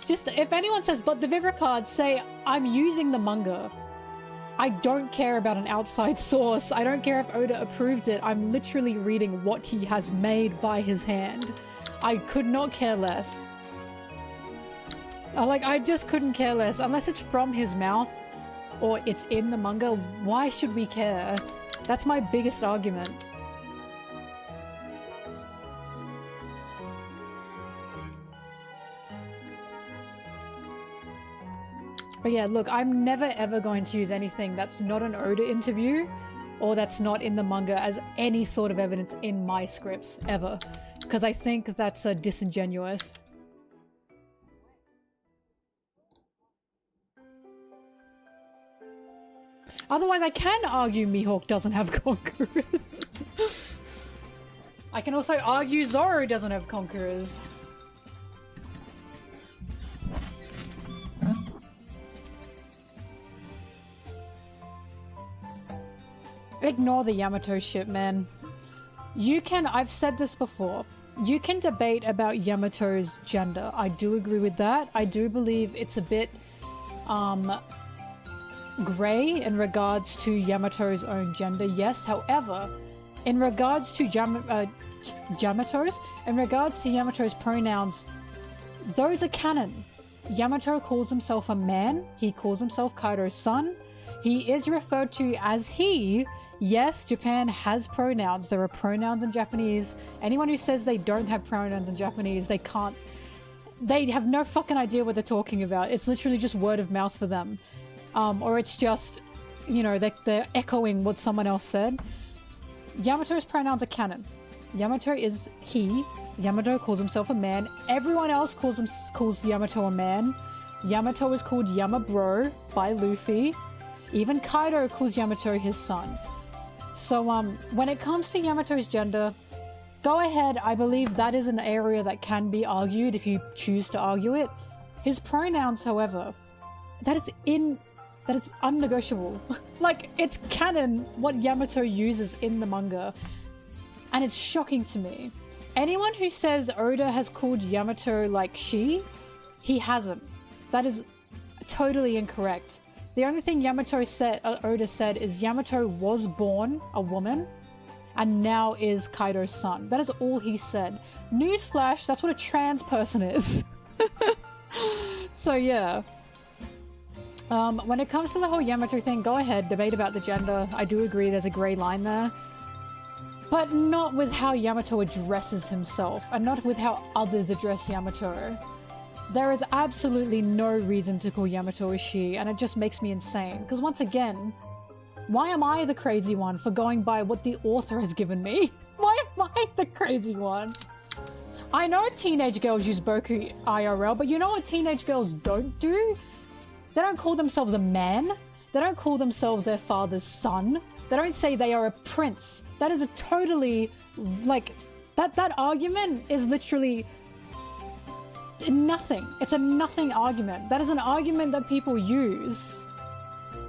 Just, if anyone says, but the Vibra cards say, I'm using the manga. I don't care about an outside source. I don't care if Oda approved it. I'm literally reading what he has made by his hand. I could not care less. I just couldn't care less. Unless it's from his mouth or it's in the manga, why should we care? That's my biggest argument. But yeah, look, I'm never ever going to use anything that's not an Oda interview or that's not in the manga as any sort of evidence in my scripts, ever. Because I think that's disingenuous. Otherwise, I can argue Mihawk doesn't have conquerors. I can also argue Zoro doesn't have conquerors. Ignore the Yamato shit, man. You can, I've said this before, you can debate about Yamato's gender. I do agree with that. I do believe it's a bit, grey in regards to Yamato's own gender, yes. However, in regards to Yamato's pronouns, those are canon. Yamato calls himself a man. He calls himself Kaido's son. He is referred to as he. Yes, Japan has pronouns. There are pronouns in Japanese. Anyone who says they don't have pronouns in Japanese, they have no fucking idea what they're talking about. It's literally just word of mouth for them. Or it's just, you know, they're echoing what someone else said. Yamato's pronouns are canon. Yamato is he. Yamato calls himself a man. Everyone else calls Yamato a man. Yamato is called Yamabro by Luffy. Even Kaido calls Yamato his son. So, when it comes to Yamato's gender, go ahead. I believe that is an area that can be argued if you choose to argue it. His pronouns, however, that is unnegotiable. Like, it's canon what Yamato uses in the manga. And it's shocking to me. Anyone who says Oda has called Yamato like she, he hasn't. That is totally incorrect. The only thing Oda said is Yamato was born a woman and now is Kaido's son. That is all he said. Newsflash, that's what a trans person is. So yeah. When it comes to the whole Yamato thing, go ahead, debate about the gender. I do agree there's a grey line there. But not with how Yamato addresses himself, and not with how others address Yamato. There is absolutely no reason to call Yamato a she, and it just makes me insane. Because once again, why am I the crazy one for going by what the author has given me? Why am I the crazy one? I know teenage girls use Boku IRL, but you know what teenage girls don't do? They don't call themselves a man. They don't call themselves their father's son. They don't say they are a prince. That is a totally, like, that argument is literally nothing. It's a nothing argument. That is an argument that people use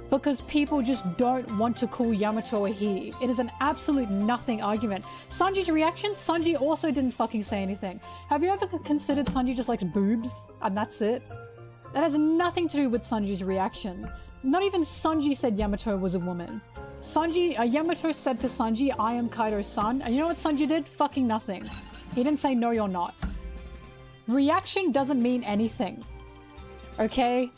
because people just don't want to call Yamato a he. It is an absolute nothing argument. Sanji's reaction? Sanji also didn't fucking say anything. Have you ever considered Sanji just likes boobs and that's it? That has nothing to do with Sanji's reaction. Not even Sanji said Yamato was a woman. Yamato said to Sanji, I am Kaido's son. And you know what Sanji did? Fucking nothing. He didn't say, no, you're not. Reaction doesn't mean anything. Okay?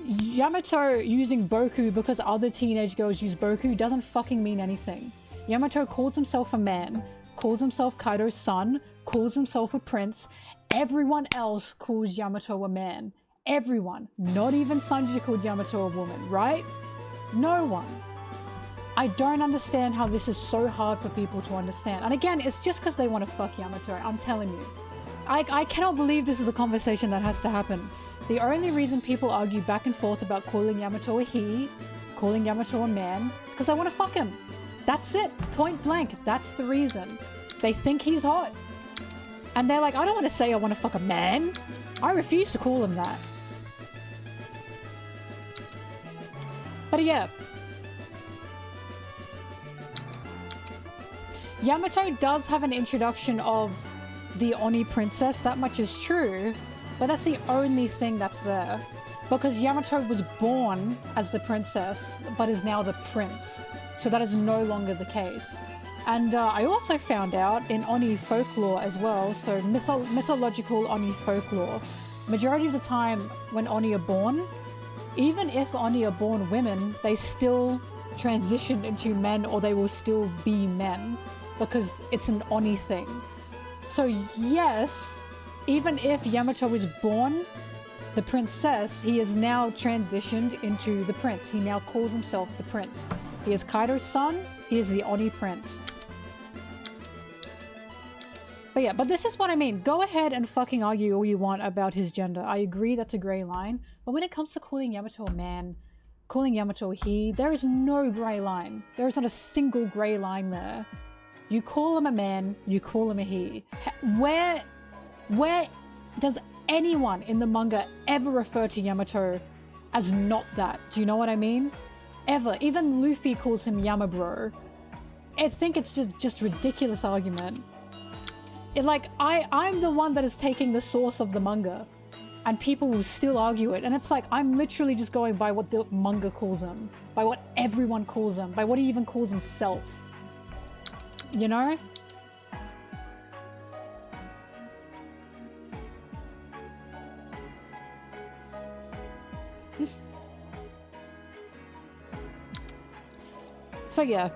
Yamato using Boku because other teenage girls use Boku doesn't fucking mean anything. Yamato calls himself a man, calls himself Kaido's son, calls himself a prince. Everyone else calls Yamato a man. Everyone. Not even Sanji called Yamato a woman, right? No one. I don't understand how this is so hard for people to understand. And again, it's just because they want to fuck Yamato, I'm telling you. I cannot believe this is a conversation that has to happen. The only reason people argue back and forth about calling Yamato a he, calling Yamato a man, is because they want to fuck him. That's it. Point blank. That's the reason. They think he's hot. And they're like, I don't want to say I want to fuck a man. I refuse to call him that. But yeah. Yamato does have an introduction of the Oni princess, that much is true, but that's the only thing that's there. Because Yamato was born as the princess, but is now the prince. So that is no longer the case. And I also found out in Oni folklore as well, so mythological Oni folklore, majority of the time when Oni are born, even if Oni are born women, they still transition into men or they will still be men. Because it's an Oni thing. So yes, even if Yamato was born the princess, he is now transitioned into the prince. He now calls himself the prince. He is Kaido's son, he is the Oni prince. But yeah, but this is what I mean. Go ahead and fucking argue all you want about his gender. I agree that's a grey line. But when it comes to calling Yamato a man, calling Yamato he, there is no grey line. There is not a single grey line there. You call him a man, you call him a he. Where does anyone in the manga ever refer to Yamato as not that? Do you know what I mean? Ever. Even Luffy calls him Yamabro. I think it's just ridiculous argument. I'm the one that is taking the source of the manga, and people will still argue it. And it's like, I'm literally just going by what the manga calls him, by what everyone calls him, by what he even calls himself. You know? So yeah.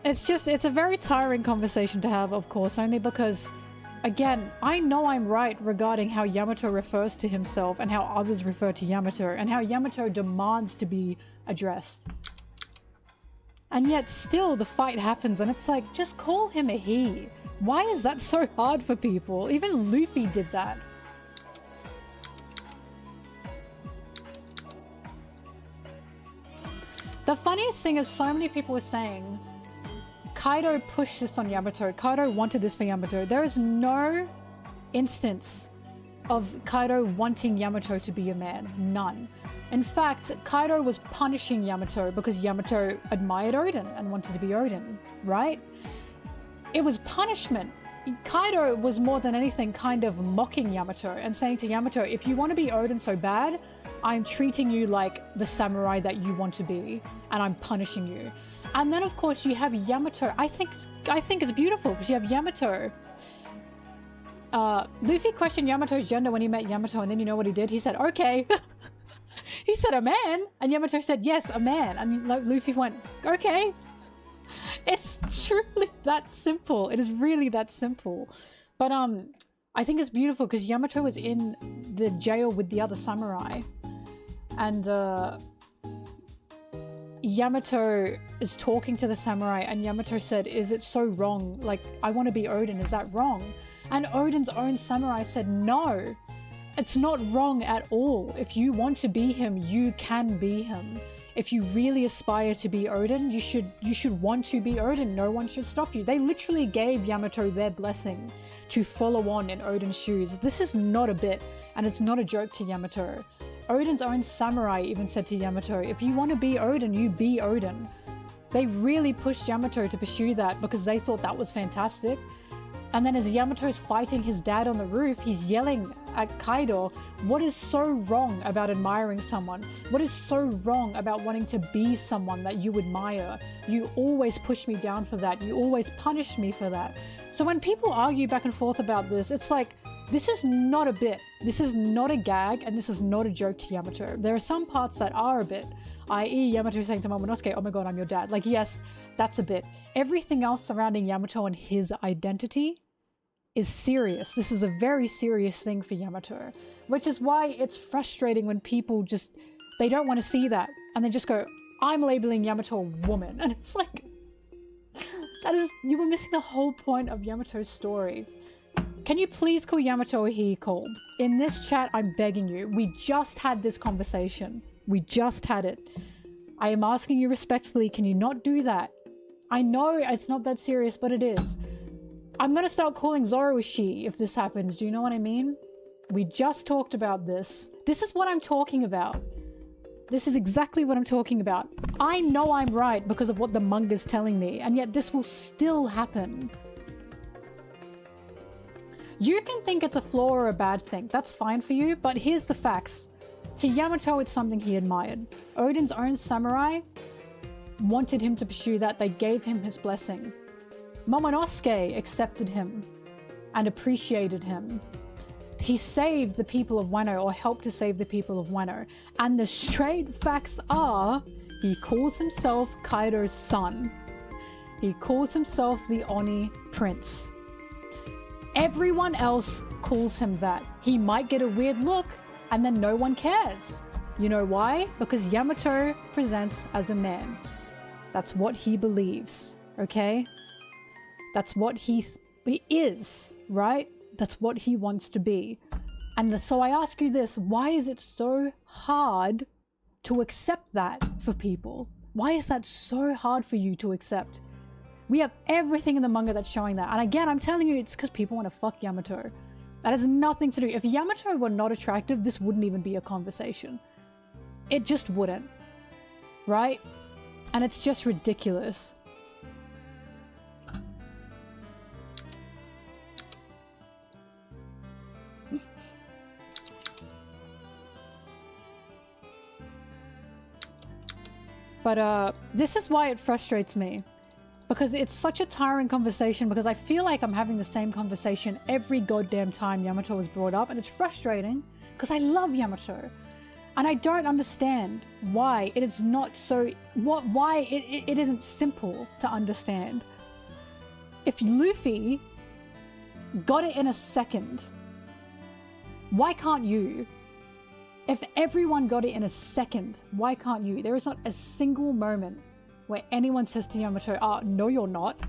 It's a very tiring conversation to have, of course, only because, again, I know I'm right regarding how Yamato refers to himself and how others refer to Yamato, and how Yamato demands to be addressed. And yet still the fight happens, and it's like, just call him a he. Why is that so hard for people? Even Luffy did that. The funniest thing is, so many people were saying Kaido pushed this on Yamato. Kaido wanted this for Yamato. There is no instance of Kaido wanting Yamato to be a man. None. In fact, Kaido was punishing Yamato because Yamato admired Oden and wanted to be Oden, right? It was punishment. Kaido was more than anything kind of mocking Yamato and saying to Yamato, if you want to be Oden so bad, I'm treating you like the samurai that you want to be, and I'm punishing you. And then of course you have Yamato. I think it's beautiful because you have Yamato. Luffy questioned Yamato's gender when he met Yamato, and then you know what he did? He said, okay. He said a man, and Yamato said, yes, a man. And Luffy went, okay. It's truly that simple. It is really that simple. But I think it's beautiful because Yamato was in the jail with the other samurai, and Yamato is talking to the samurai, and Yamato said, is it so wrong? Like, I want to be Oden, is that wrong? And Oden's own samurai said, no, it's not wrong at all. If you want to be him, you can be him. If you really aspire to be Oden, you should want to be Oden. No one should stop you. They literally gave Yamato their blessing to follow on in Oden's shoes. This is not a bit, and it's not a joke to Yamato. Oden's own samurai even said to Yamato, if you want to be Oden, you be Oden. They really pushed Yamato to pursue that because they thought that was fantastic. And then as Yamato's fighting his dad on the roof, he's yelling at Kaido, what is so wrong about admiring someone? What is so wrong about wanting to be someone that you admire? You always push me down for that. You always punish me for that. So when people argue back and forth about this, it's like, this is not a bit. This is not a gag, and this is not a joke to Yamato. There are some parts that are a bit, i.e. Yamato saying to Momonosuke, oh my god, I'm your dad. Like, yes, that's a bit. Everything else surrounding Yamato and his identity is serious. This is a very serious thing for Yamato, which is why it's frustrating when people just, they don't want to see that, and they just go, I'm labeling Yamato a woman. And it's like, that is, you were missing the whole point of Yamato's story. Can you please call Yamato a he, Cole? In this chat, I'm begging you. We just had this conversation. We just had it. I am asking you respectfully, can you not do that? I know it's not that serious, but it is. I'm gonna start calling Zoro a she if this happens. Do you know what I mean? We just talked about this. This is what I'm talking about. This is exactly what I'm talking about. I know I'm right because of what the manga's telling me, and yet this will still happen. You can think it's a flaw or a bad thing. That's fine for you, but here's the facts. To Yamato, it's something he admired. Oden's own samurai wanted him to pursue that. They gave him his blessing. Momonosuke accepted him and appreciated him. He saved the people of Wano, or helped to save the people of Wano. And the straight facts are, he calls himself Kaido's son. He calls himself the Oni Prince. Everyone else calls him that. He might get a weird look, and then no one cares. You know why? Because Yamato presents as a man. That's what he believes, okay? That's what he is, right? That's what he wants to be. And so I ask you this, why is it so hard to accept that for people? Why is that so hard for you to accept? We have everything in the manga that's showing that. And again, I'm telling you, it's because people want to fuck Yamato. That has nothing to do. If Yamato were not attractive, this wouldn't even be a conversation. It just wouldn't. Right? And it's just ridiculous. But this is why it frustrates me. Because it's such a tiring conversation, because I feel like I'm having the same conversation every goddamn time Yamato is brought up, and it's frustrating because I love Yamato. And I don't understand why it is not so... why it isn't simple to understand. If Luffy got it in a second, why can't you? If everyone got it in a second, why can't you? There is not a single moment where anyone says to Yamato, "Oh, no you're not."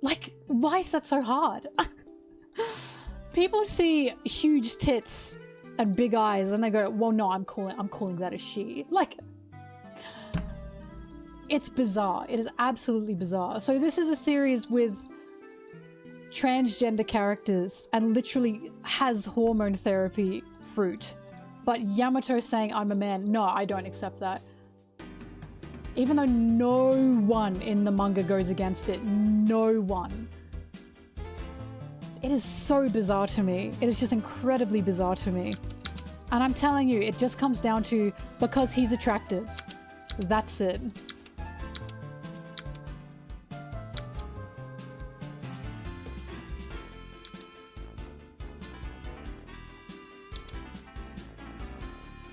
Like, why is that so hard? People see huge tits and big eyes and they go, "Well, no, I'm calling that a she." Like, it's bizarre. It is absolutely bizarre. So this is a series with transgender characters and literally has hormone therapy fruit. But Yamato saying, "I'm a man," no, I don't accept that. Even though no one in the manga goes against it. No one. It is so bizarre to me. It is just incredibly bizarre to me. And I'm telling you, it just comes down to because he's attractive. That's it.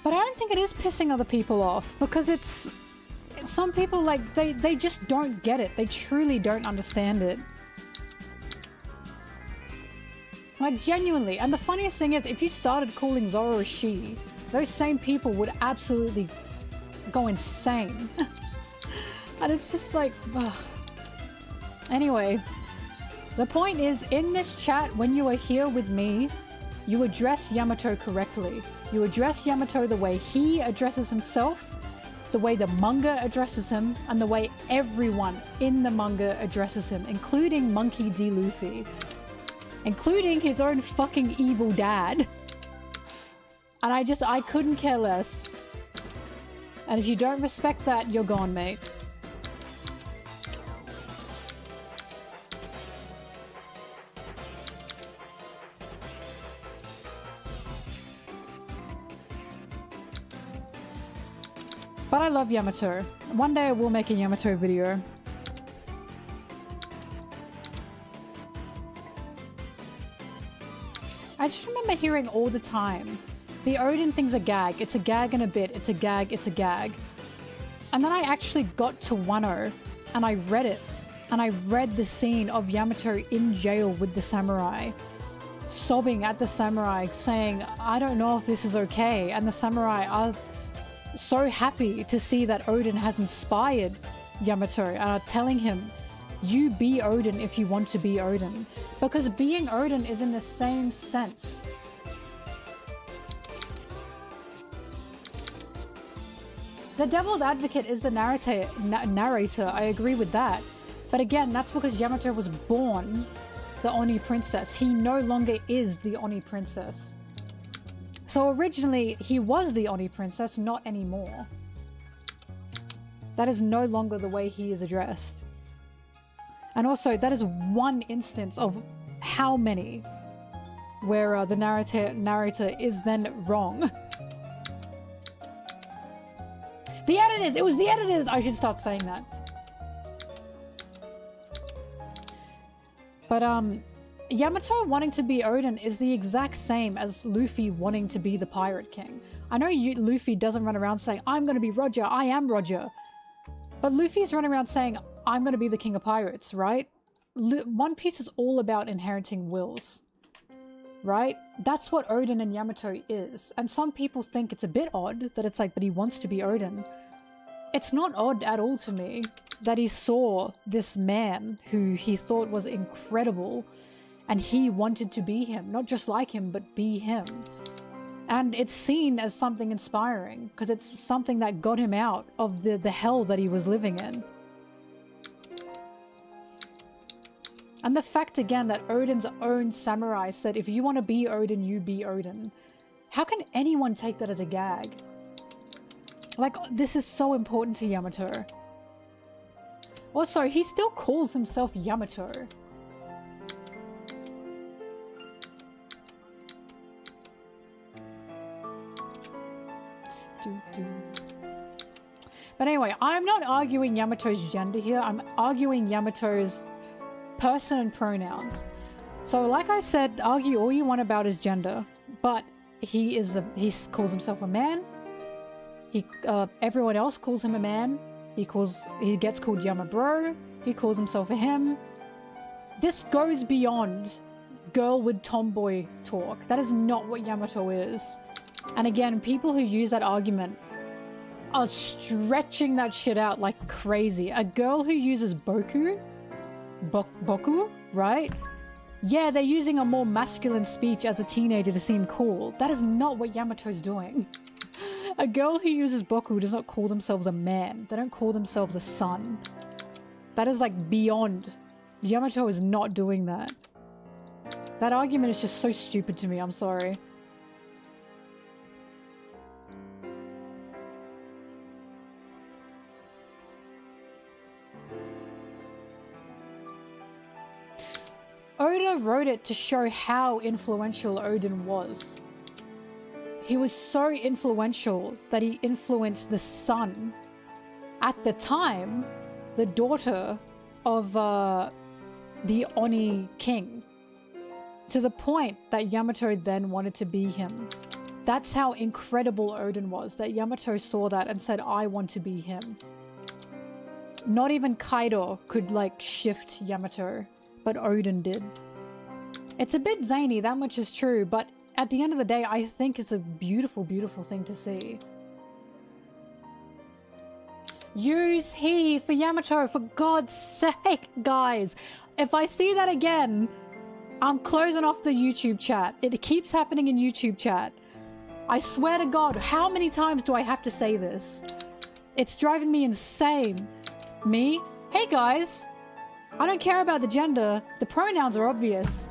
But I don't think it is pissing other people off, because it's some people, like, they just don't get it. They truly don't understand it. Like, genuinely. And the funniest thing is, if you started calling Zoro a she, those same people would absolutely go insane. And it's just like, ugh. Anyway, the point is, in this chat, when you are here with me, you address Yamato correctly. You address Yamato the way he addresses himself, the way the manga addresses him, and the way everyone in the manga addresses him, including Monkey D. Luffy. Including his own fucking evil dad. And I couldn't care less. And if you don't respect that, you're gone, mate. But I love Yamato. One day I will make a Yamato video. I just remember hearing all the time, the Oden thing's a gag, it's a gag and a bit, it's a gag, it's a gag. And then I actually got to Wano and I read it. And I read the scene of Yamato in jail with the samurai, sobbing at the samurai, saying, "I don't know if this is okay." And the samurai are so happy to see that Oden has inspired Yamato and are telling him, "You be Oden if you want to be Oden." Because being Oden is in the same sense. The devil's advocate is the narrator, I agree with that. But again, that's because Yamato was born the Oni princess. He no longer is the Oni princess. So originally, he was the Oni princess, not anymore. That is no longer the way he is addressed. And also, that is one instance of how many where the narrator is then wrong. The editors! It was the editors! I should start saying that. But, Yamato wanting to be Oden is the exact same as Luffy wanting to be the Pirate King. I know Luffy doesn't run around saying, "I'm gonna be Roger, I am Roger." But Luffy's running around saying, "I'm gonna be the King of Pirates," right? One Piece is all about inheriting wills. Right? That's what Oden and Yamato is. And some people think it's a bit odd that it's like, but he wants to be Oden. It's not odd at all to me that he saw this man who he thought was incredible And he wanted to be him. Not just like him, but be him. And it's seen as something inspiring, because it's something that got him out of the hell that he was living in. And the fact, again, that Oden's own samurai said, if you want to be Oden, you be Oden. How can anyone take that as a gag? Like, this is so important to Yamato. Also, he still calls himself Yamato. But anyway, I'm not arguing Yamato's gender here. I'm arguing Yamato's person and pronouns. So like I said, argue all you want about his gender, but he calls himself a man. Everyone else calls him a man. He gets called Yamabro. He calls himself a him. This goes beyond girl with tomboy talk. That is not what Yamato is. And again, people who use that argument are stretching that shit out like crazy. A girl who uses boku, right? Yeah, they're using a more masculine speech as a teenager to seem cool. That is not what Yamato's doing. A girl who uses boku does not call themselves a man. They don't call themselves a son. That is like beyond. Yamato is not doing that. That argument is just so stupid to me, I'm sorry. Oda wrote it to show how influential Oden was. He was so influential that he influenced the son, at the time, the daughter of the Oni king, to the point that Yamato then wanted to be him. That's how incredible Oden was, that Yamato saw that and said, I want to be him. Not even Kaido could like shift Yamato, but Oden did. It's a bit zany, that much is true, but at the end of the day, I think it's a beautiful, beautiful thing to see. Use he for Yamato, for God's sake, guys. If I see that again, I'm closing off the YouTube chat. It keeps happening in YouTube chat. I swear to God, how many times do I have to say this? It's driving me insane. Me? Hey guys, I don't care about the gender. The pronouns are obvious.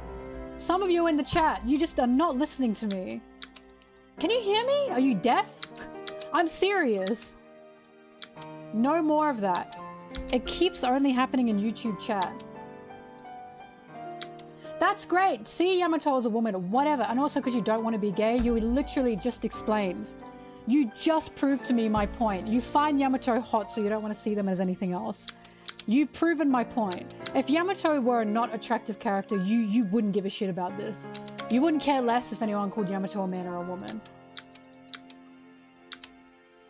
Some of you in the chat, you just are not listening to me. Can you hear me? Are you deaf? I'm serious. No more of that. It keeps only happening in YouTube chat. That's great. See Yamato as a woman or whatever. And also because you don't want to be gay, you literally just explained. You just proved to me my point. You find Yamato hot so you don't want to see them as anything else. You've proven my point. If Yamato were a not attractive character, you wouldn't give a shit about this. You wouldn't care less if anyone called Yamato a man or a woman.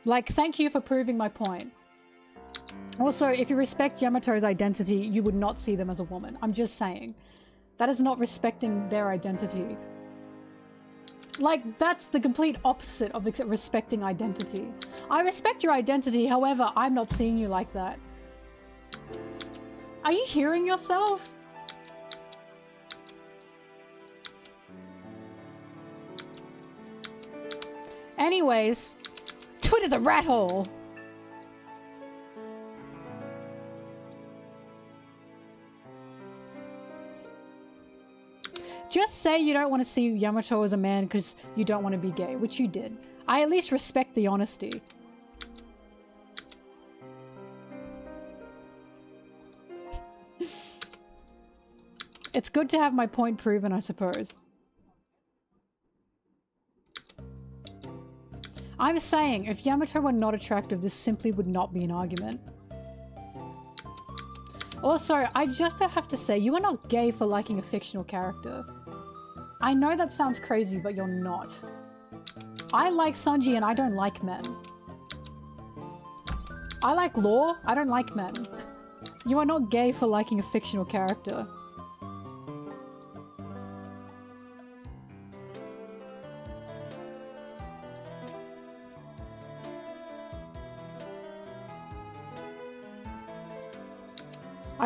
Like, thank you for proving my point. Also, if you respect Yamato's identity, you would not see them as a woman. I'm just saying. That is not respecting their identity. Like, that's the complete opposite of respecting identity. I respect your identity, however, I'm not seeing you like that. Are you hearing yourself? Anyways, Twitter's a rat hole. Just say you don't want to see Yamato as a man because you don't want to be gay, which you did. I at least respect the honesty. It's good to have my point proven, I suppose. I'm saying, if Yamato were not attractive, this simply would not be an argument. Also, I just have to say, you are not gay for liking a fictional character. I know that sounds crazy, but you're not. I like Sanji and I don't like men. I like Law, I don't like men. You are not gay for liking a fictional character.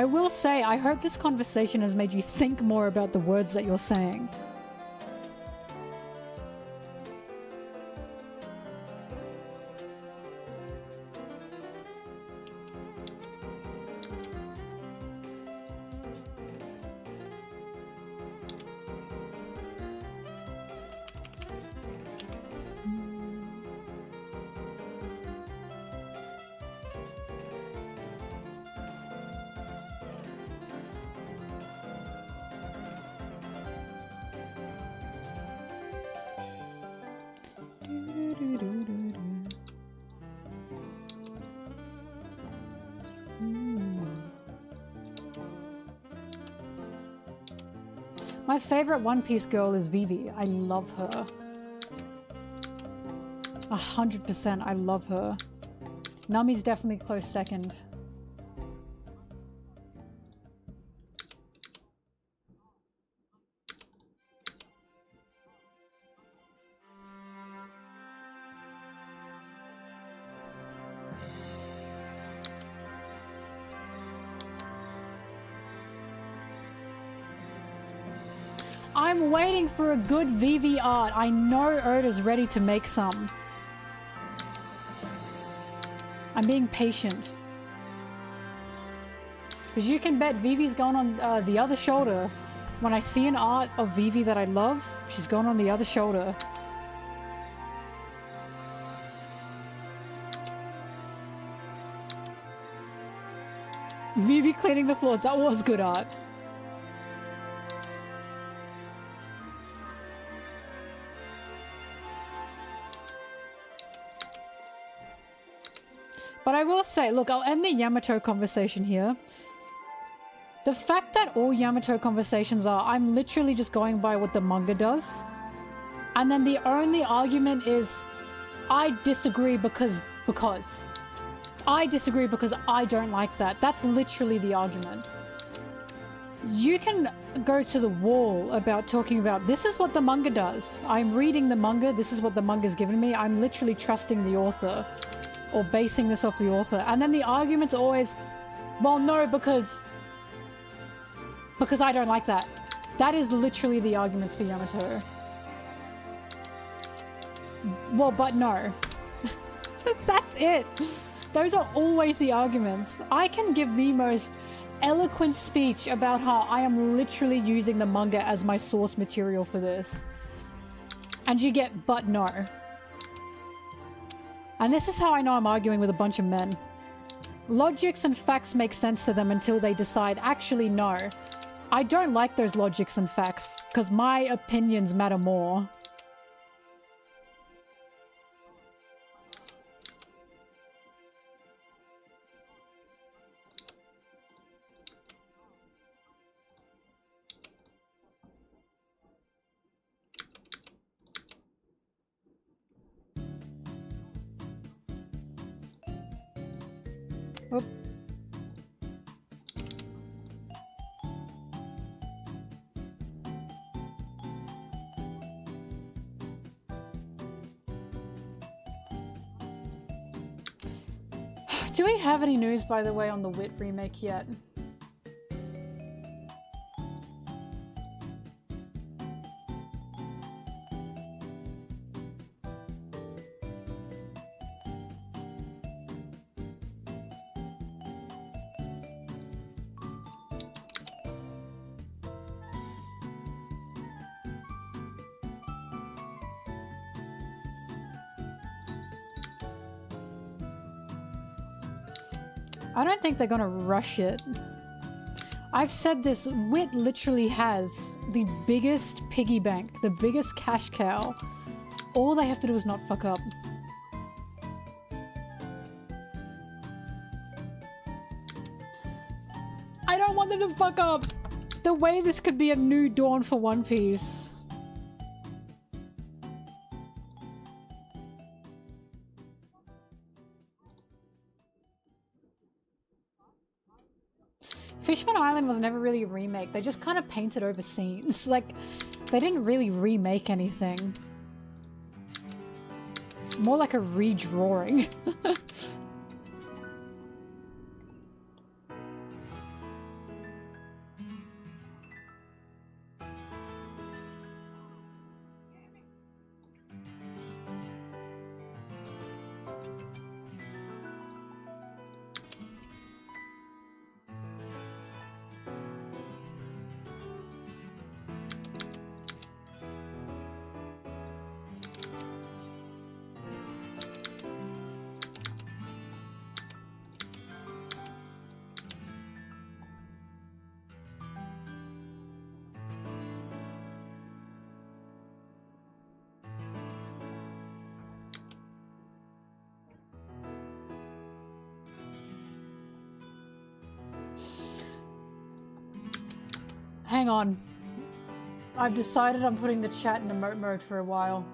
I will say, I hope this conversation has made you think more about the words that you're saying. My favorite One Piece girl is Vivi. I love her. 100%, I love her. Nami's definitely close second. I'm waiting for a good Vivi art. I know Oda's ready to make some. I'm being patient. Because you can bet Vivi's going on the other shoulder. When I see an art of Vivi that I love, she's going on the other shoulder. Vivi cleaning the floors. That was good art. But I will say, look, I'll end the Yamato conversation here. The fact that all Yamato conversations are, I'm literally just going by what the manga does. And then the only argument is, I disagree because. I disagree because I don't like that. That's literally the argument. You can go to the wall about talking about, this is what the manga does. I'm reading the manga, this is what the manga's given me. I'm literally trusting the author. Or basing this off the author. And then the argument's always, well, no, because I don't like that. That is literally the arguments for Yamato. Well, but no. That's it. Those are always the arguments. I can give the most eloquent speech about how I am literally using the manga as my source material for this. And you get, but no. And this is how I know I'm arguing with a bunch of men. Logics and facts make sense to them until they decide, actually, no. I don't like those logics and facts, because my opinions matter more. Oop. Do we have any news, by the way, on the Wit remake yet? I don't think they're gonna rush it. I've said this, Wit literally has the biggest piggy bank, the biggest cash cow. All they have to do is not fuck up. I don't want them to fuck up! The way this could be a new dawn for One Piece. Fishman Island was never really a remake. They just kind of painted over scenes. Like, they didn't really remake anything. More like a redrawing. Hang on. I've decided I'm putting the chat in emote mode for a while.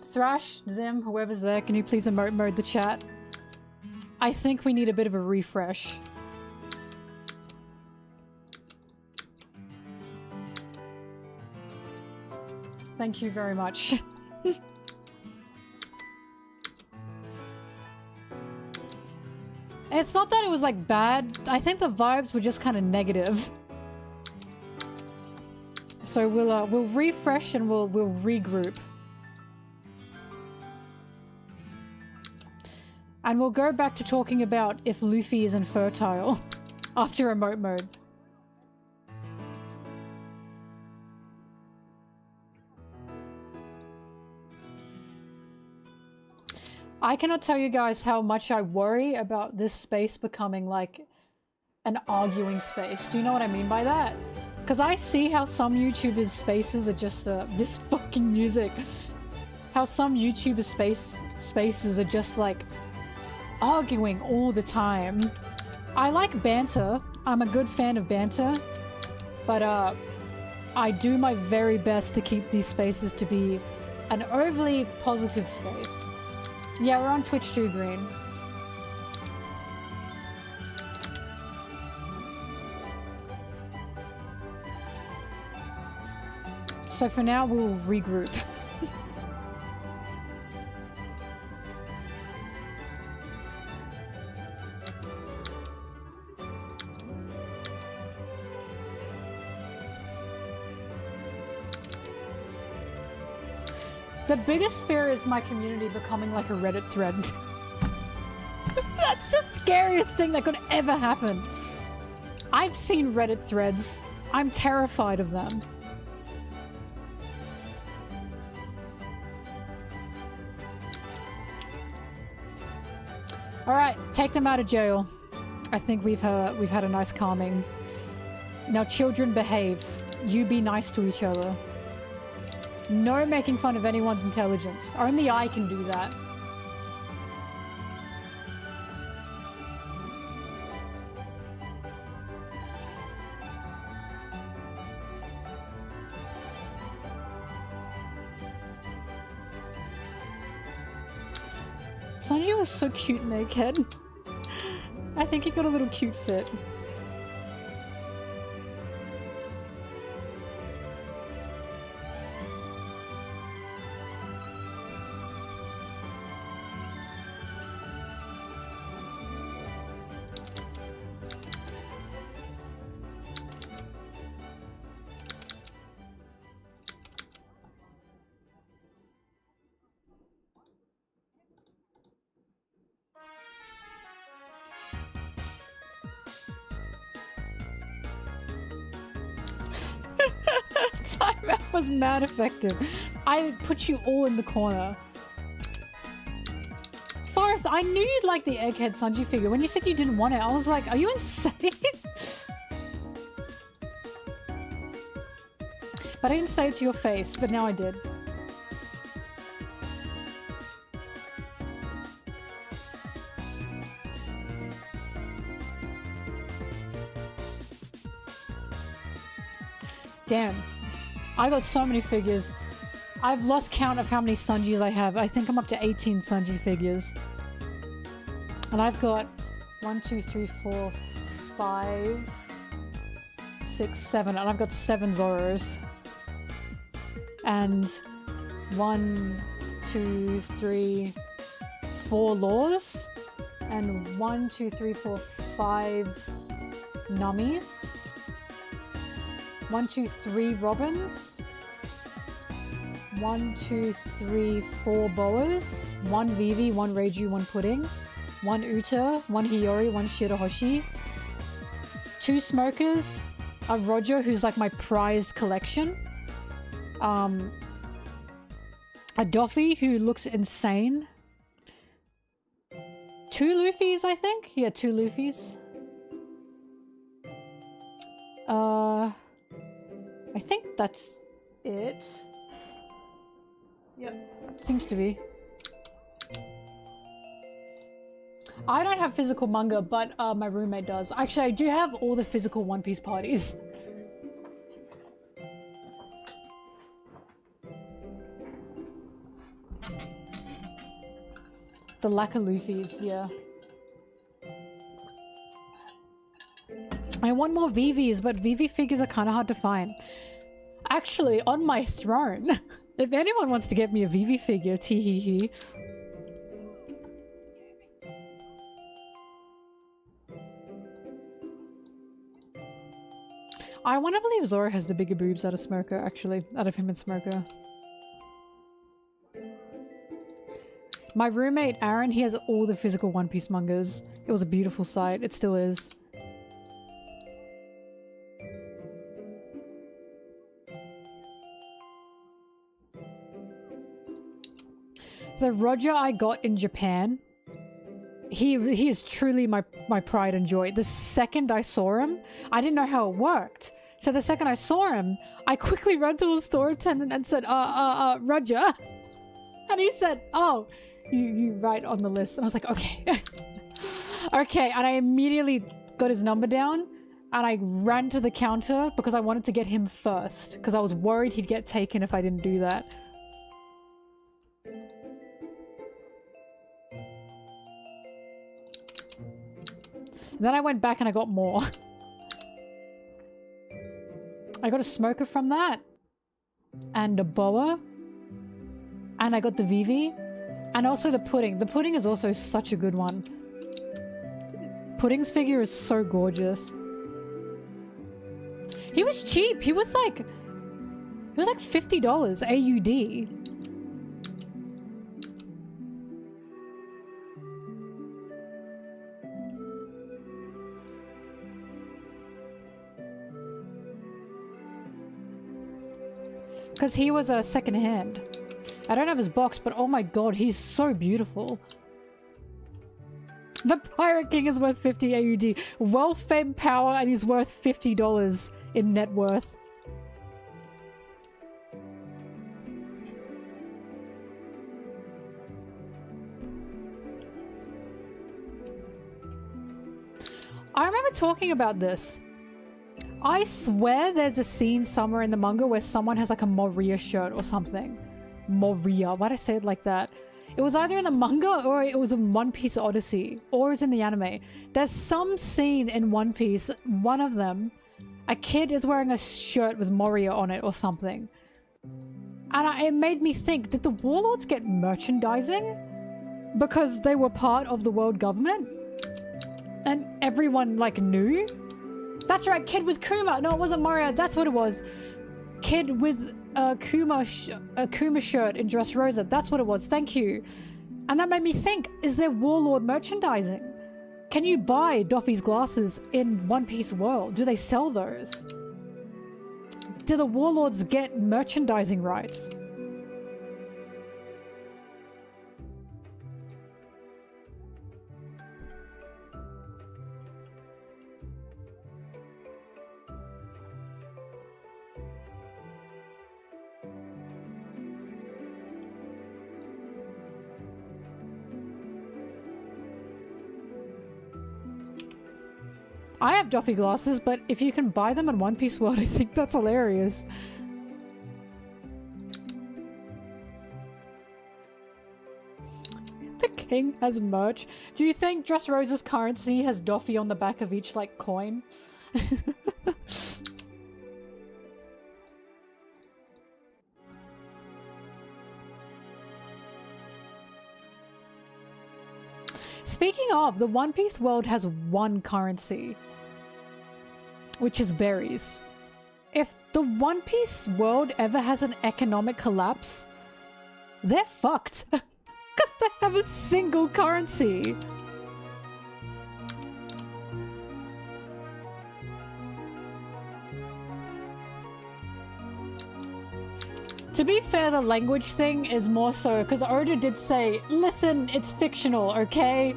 Thrash, Zim, whoever's there, can you please emote mode the chat? I think we need a bit of a refresh. Thank you very much. It's not that it was like bad. I think the vibes were just kind of negative. So we'll refresh and we'll regroup. And we'll go back to talking about if Luffy is infertile after emote mode. I cannot tell you guys how much I worry about this space becoming like an arguing space. Do you know what I mean by that? Because I see how some YouTubers' spaces are just this fucking music. How some YouTubers' spaces are just like arguing all the time. I like banter. I'm a good fan of banter. But I do my very best to keep these spaces to be an overly positive space. Yeah, we're on Twitch too, Green. So for now, we'll regroup. The biggest fear is my community becoming like a Reddit thread. That's the scariest thing that could ever happen. I've seen Reddit threads. I'm terrified of them. Alright, take them out of jail. I think we've had a nice calming. Now children behave. You be nice to each other. No making fun of anyone's intelligence. Only I can do that. Sanji was so cute naked. I think he got a little cute fit. Timeout was mad effective. I put you all in the corner. Forrest, I knew you'd like the Egghead Sanji figure. When you said you didn't want it, I was like, are you insane? But I didn't say it to your face, but now I did. Damn. I got so many figures. I've lost count of how many Sanjis I have. I think I'm up to 18 Sanji figures. And I've got 1, 2, 3, 4, 5, 6, 7. And I've got 7 Zoros. And 1, 2, 3, 4 Laws. And 1, 2, 3, 4, 5 Nummies. 1, 2, 3 Robins. 1, 2, 3, 4 Boas. 1 Vivi, 1 Reiju, 1 Pudding. 1 Uta, 1 Hiyori, 1 Shirahoshi. 2 Smokers. A Roger, who's like my prized collection. A Doffy, who looks insane. 2 Luffys, I think? Yeah, 2 Luffys. I think that's it. Yep, seems to be. I don't have physical manga, but my roommate does. Actually, I do have all the physical One Piece parties. the lack of Luffy's, yeah. I want more VVs, but VV figures are kind of hard to find. Actually, on my throne, if anyone wants to get me a VV figure, tee-hee-hee. I want to believe Zoro has the bigger boobs out of Smoker, actually. Out of him and Smoker. My roommate, Aaron, he has all the physical One Piece mangas. It was a beautiful sight. It still is. So Roger I got in Japan. He is truly my pride and joy. The second I saw him, I didn't know how it worked. So the second I saw him, I quickly ran to the store attendant and said, Roger. And he said, oh, you write on the list. And I was like, okay. Okay, and I immediately got his number down and I ran to the counter because I wanted to get him first because I was worried he'd get taken if I didn't do that. Then I went back and I got more. I got a Smoker from that. And a Boa. And I got the Vivi. And also the Pudding. The Pudding is also such a good one. Pudding's figure is so gorgeous. He was cheap. He was like $50 AUD. Because he was a second hand. I don't have his box, but oh my god, he's so beautiful. The Pirate King is worth 50 AUD. Wealth, fame, power, and he's worth $50 in net worth. I remember talking about this. I swear there's a scene somewhere in the manga where someone has like a Moria shirt or something. Moria, why'd I say it like that? It was either in the manga or it was in One Piece Odyssey or it's in the anime. There's some scene in One Piece, one of them, a kid is wearing a shirt with Moria on it or something. And it made me think, did the Warlords get merchandising? Because they were part of the world government? And everyone like knew? That's right, kid with Kuma. No, it wasn't Moria. That's what it was. Kid with a Kuma shirt in Dressrosa. That's what it was. Thank you. And that made me think, is there Warlord merchandising? Can you buy Doffy's glasses in One Piece World? Do they sell those? Do the Warlords get merchandising rights? I have Doffy glasses, but if you can buy them in One Piece World, I think that's hilarious. The king has merch. Do you think Dressrosa's currency has Doffy on the back of each, like, coin? Speaking of, the One Piece world has one currency, which is berries. If the One Piece world ever has an economic collapse, they're fucked. Because they have a single currency. To be fair, the language thing is more so because Oda did say, listen, it's fictional, okay?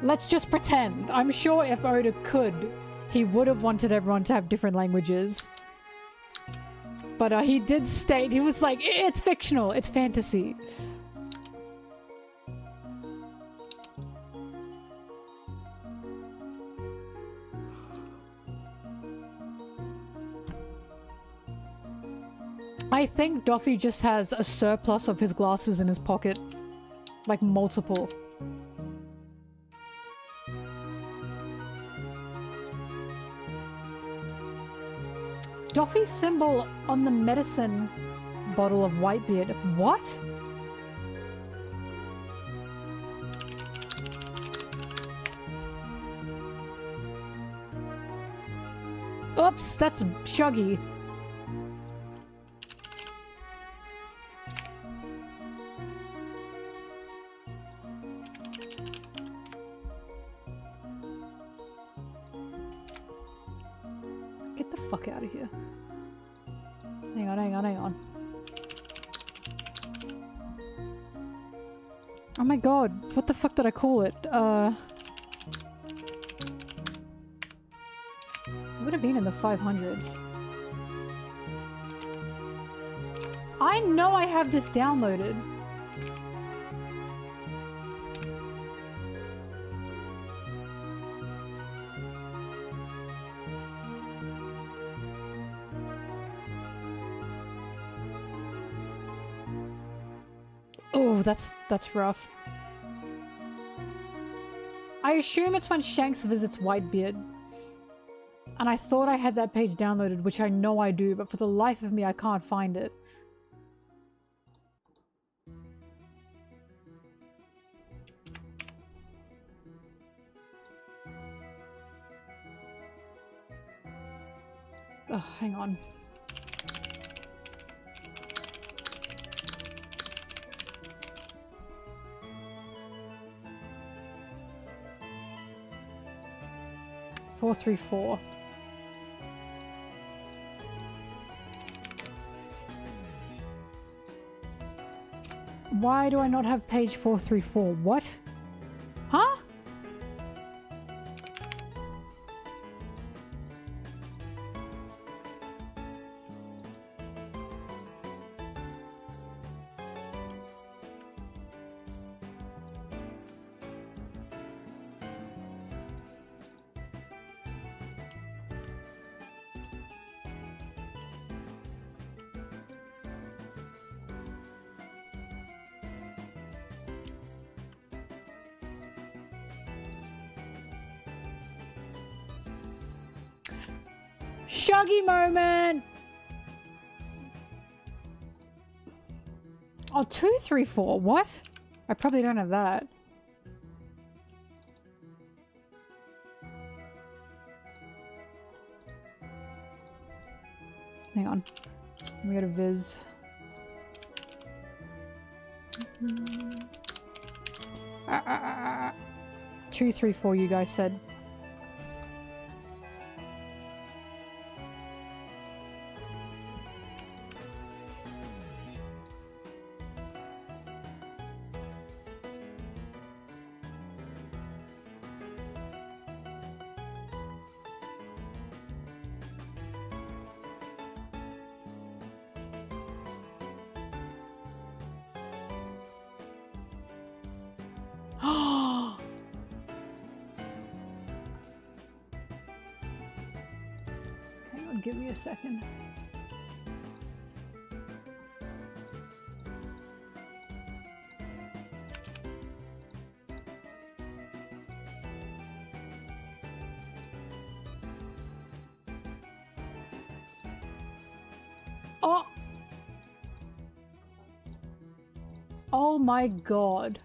Let's just pretend. I'm sure if Oda could, he would have wanted everyone to have different languages. But he did state, he was like, it's fictional, it's fantasy. I think Doffy just has a surplus of his glasses in his pocket. Like multiple. Doffy symbol on the medicine bottle of Whitebeard. What? Oops, that's Shuggy. Get the fuck out of here. Hang on, hang on, hang on. Oh my god, what the fuck did I call it? It would have been in the 500s. I know I have this downloaded. Oh, that's rough. I assume it's when Shanks visits Whitebeard. And I thought I had that page downloaded, which I know I do, but for the life of me I can't find it. Oh, hang on. Four, 3, 4. Why do I not have page 434? What? Huh? Shuggy moment! Oh, 2, 3, 4. What? I probably don't have that. Hang on. Let me go to Viz. 2, 3, 4, you guys said. Give me a second. Oh! Oh my god.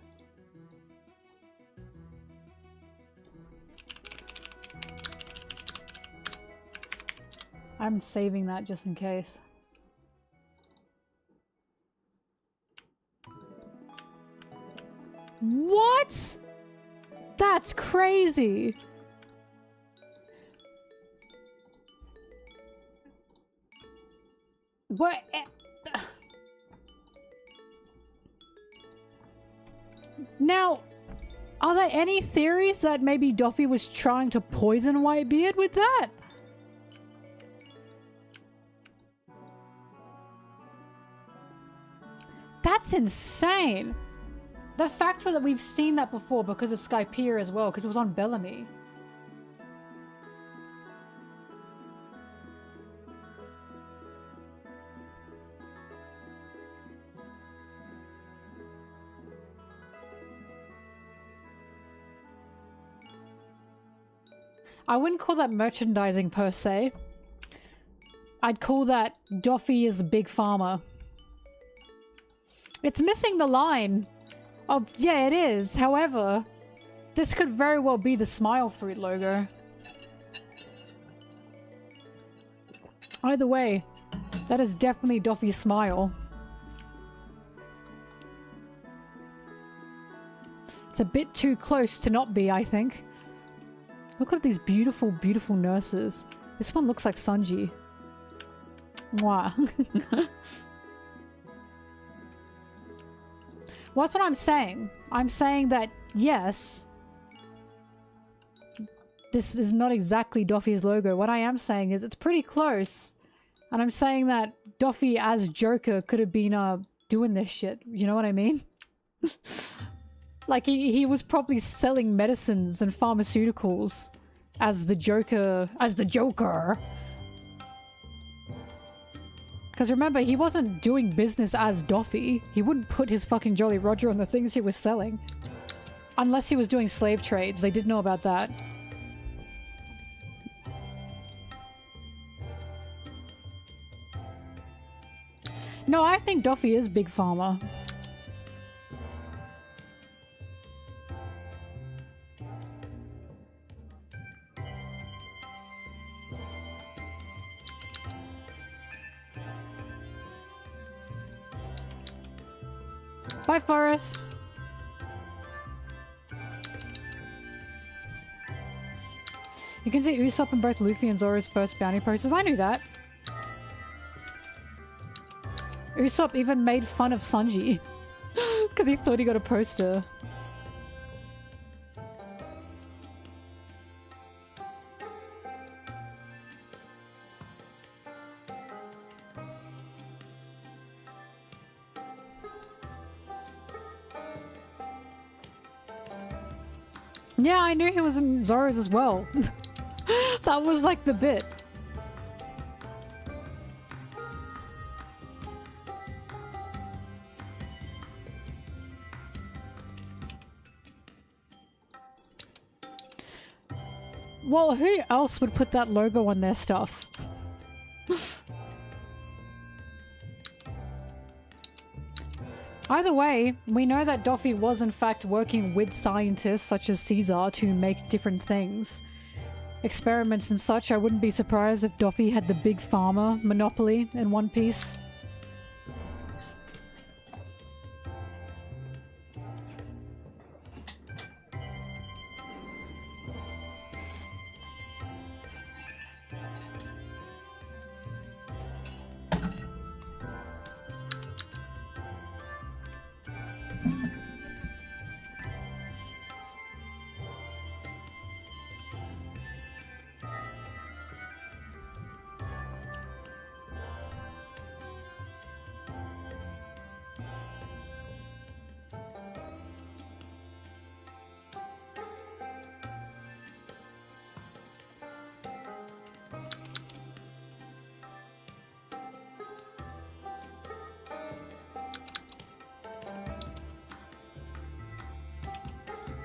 I'm saving that just in case. What? That's crazy. What? Now, are there any theories that maybe Doffy was trying to poison Whitebeard with that? That's insane. The fact that we've seen that before because of Skypiea as well, because it was on Bellamy. I wouldn't call that merchandising per se. I'd call that Doffy is a big farmer. It's missing the line of, yeah, it is. However, this could very well be the Smile Fruit logo. Either way, that is definitely Doffy's smile. It's a bit too close to not be, I think. Look at these beautiful, beautiful nurses. This one looks like Sanji. Mwah. Well, that's what I'm saying. I'm saying that, yes, this is not exactly Doffy's logo. What I am saying is it's pretty close. And I'm saying that Doffy as Joker could have been doing this shit. You know what I mean? Like, he was probably selling medicines and pharmaceuticals as the Joker. Because remember, he wasn't doing business as Doffy. He wouldn't put his fucking Jolly Roger on the things he was selling. Unless he was doing slave trades. They did know about that. No, I think Doffy is Big Pharma. Bye, Forrest. You can see Usopp in both Luffy and Zoro's first bounty posters. I knew that. Usopp even made fun of Sanji because he thought he got a poster. Yeah, I knew he was in Zoro's as well. That was like the bit. Well, who else would put that logo on their stuff? Either way, we know that Doffy was in fact working with scientists such as Caesar to make different things. Experiments and such. I wouldn't be surprised if Doffy had the big pharma monopoly in One Piece.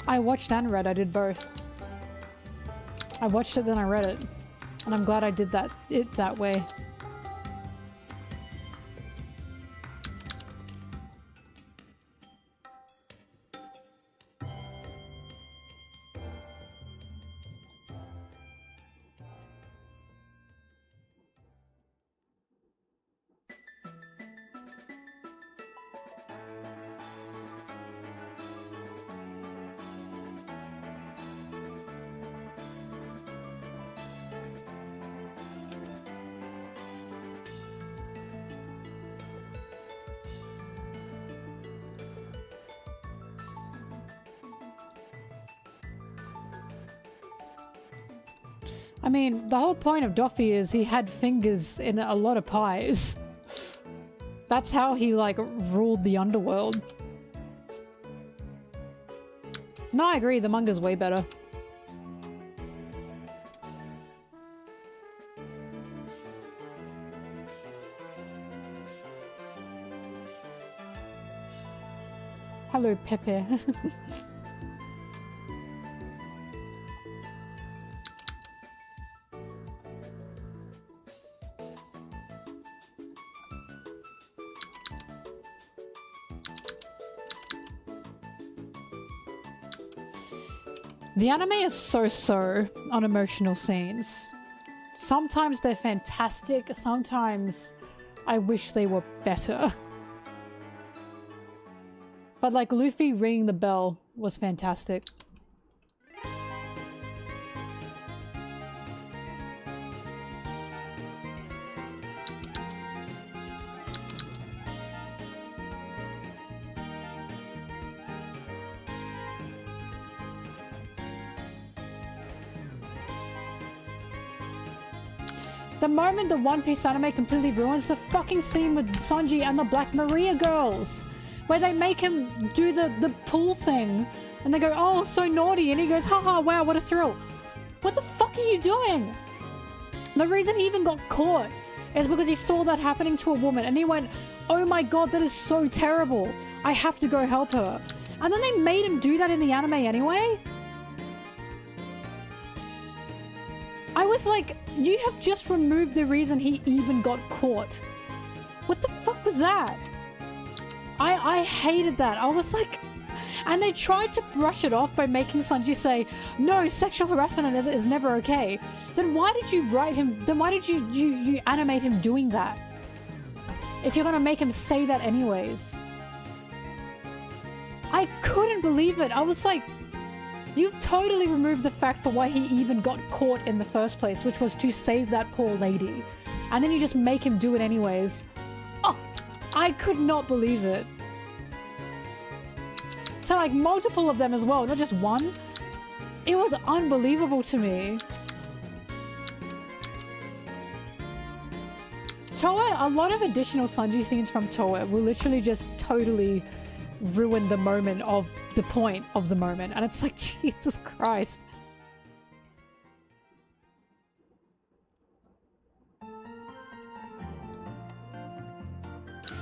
I watched and read. I did both. I watched it, then I read it. And I'm glad I did that way. I mean, the whole point of Doffy is he had fingers in a lot of pies. That's how he, like, ruled the underworld. No, I agree, the manga's way better. Hello, Pepe. The anime is so-so on emotional scenes. Sometimes they're fantastic, sometimes I wish they were better. But like Luffy ringing the bell was fantastic. The moment the One Piece anime completely ruins the fucking scene with Sanji and the Black Maria girls, where they make him do the pool thing, and they go, oh, so naughty, and he goes, haha, wow, what a thrill. What the fuck are you doing? The reason he even got caught is because he saw that happening to a woman, and he went, oh my god, that is so terrible. I have to go help her. And then they made him do that in the anime anyway? I was like, you have just removed the reason he even got caught. What the fuck was that? I hated that. I was like... And they tried to brush it off by making Sanji say, no, sexual harassment is never okay. Then why did you write him... Then why did you animate him doing that? If you're gonna make him say that anyways. I couldn't believe it. I was like... You've totally removed the fact for why he even got caught in the first place, which was to save that poor lady. And then you just make him do it anyways. Oh, I could not believe it. So like multiple of them as well, not just one. It was unbelievable to me. Toa, a lot of additional Sanji scenes from Toa will literally just totally ruin the moment of the point of the moment, and it's like, Jesus Christ.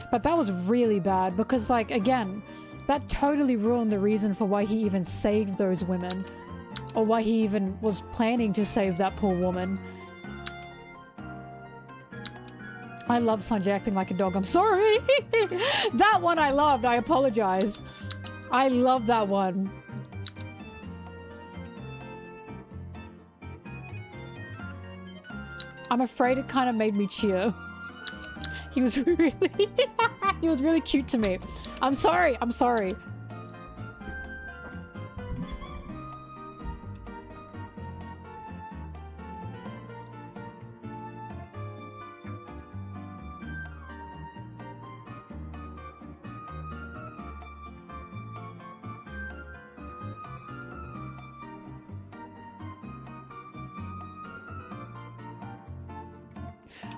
But that was really bad because, like, again, that totally ruined the reason for why he even saved those women, or why he even was planning to save that poor woman. I love Sanji acting like a dog. I'm sorry. That one I loved. I apologize. I love that one. I'm afraid it kind of made me cheer. He was really... he was really cute to me. I'm sorry. I'm sorry.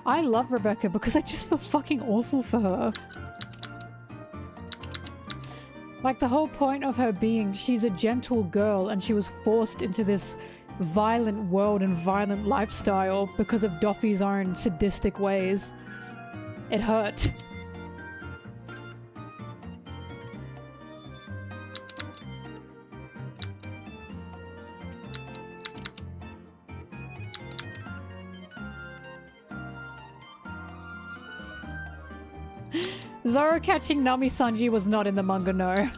I love Rebecca because I just feel fucking awful for her. Like, the whole point of her being, she's a gentle girl and she was forced into this violent world and violent lifestyle because of Doffy's own sadistic ways. It hurt. Zoro catching Nami Sanji was not in the manga, no.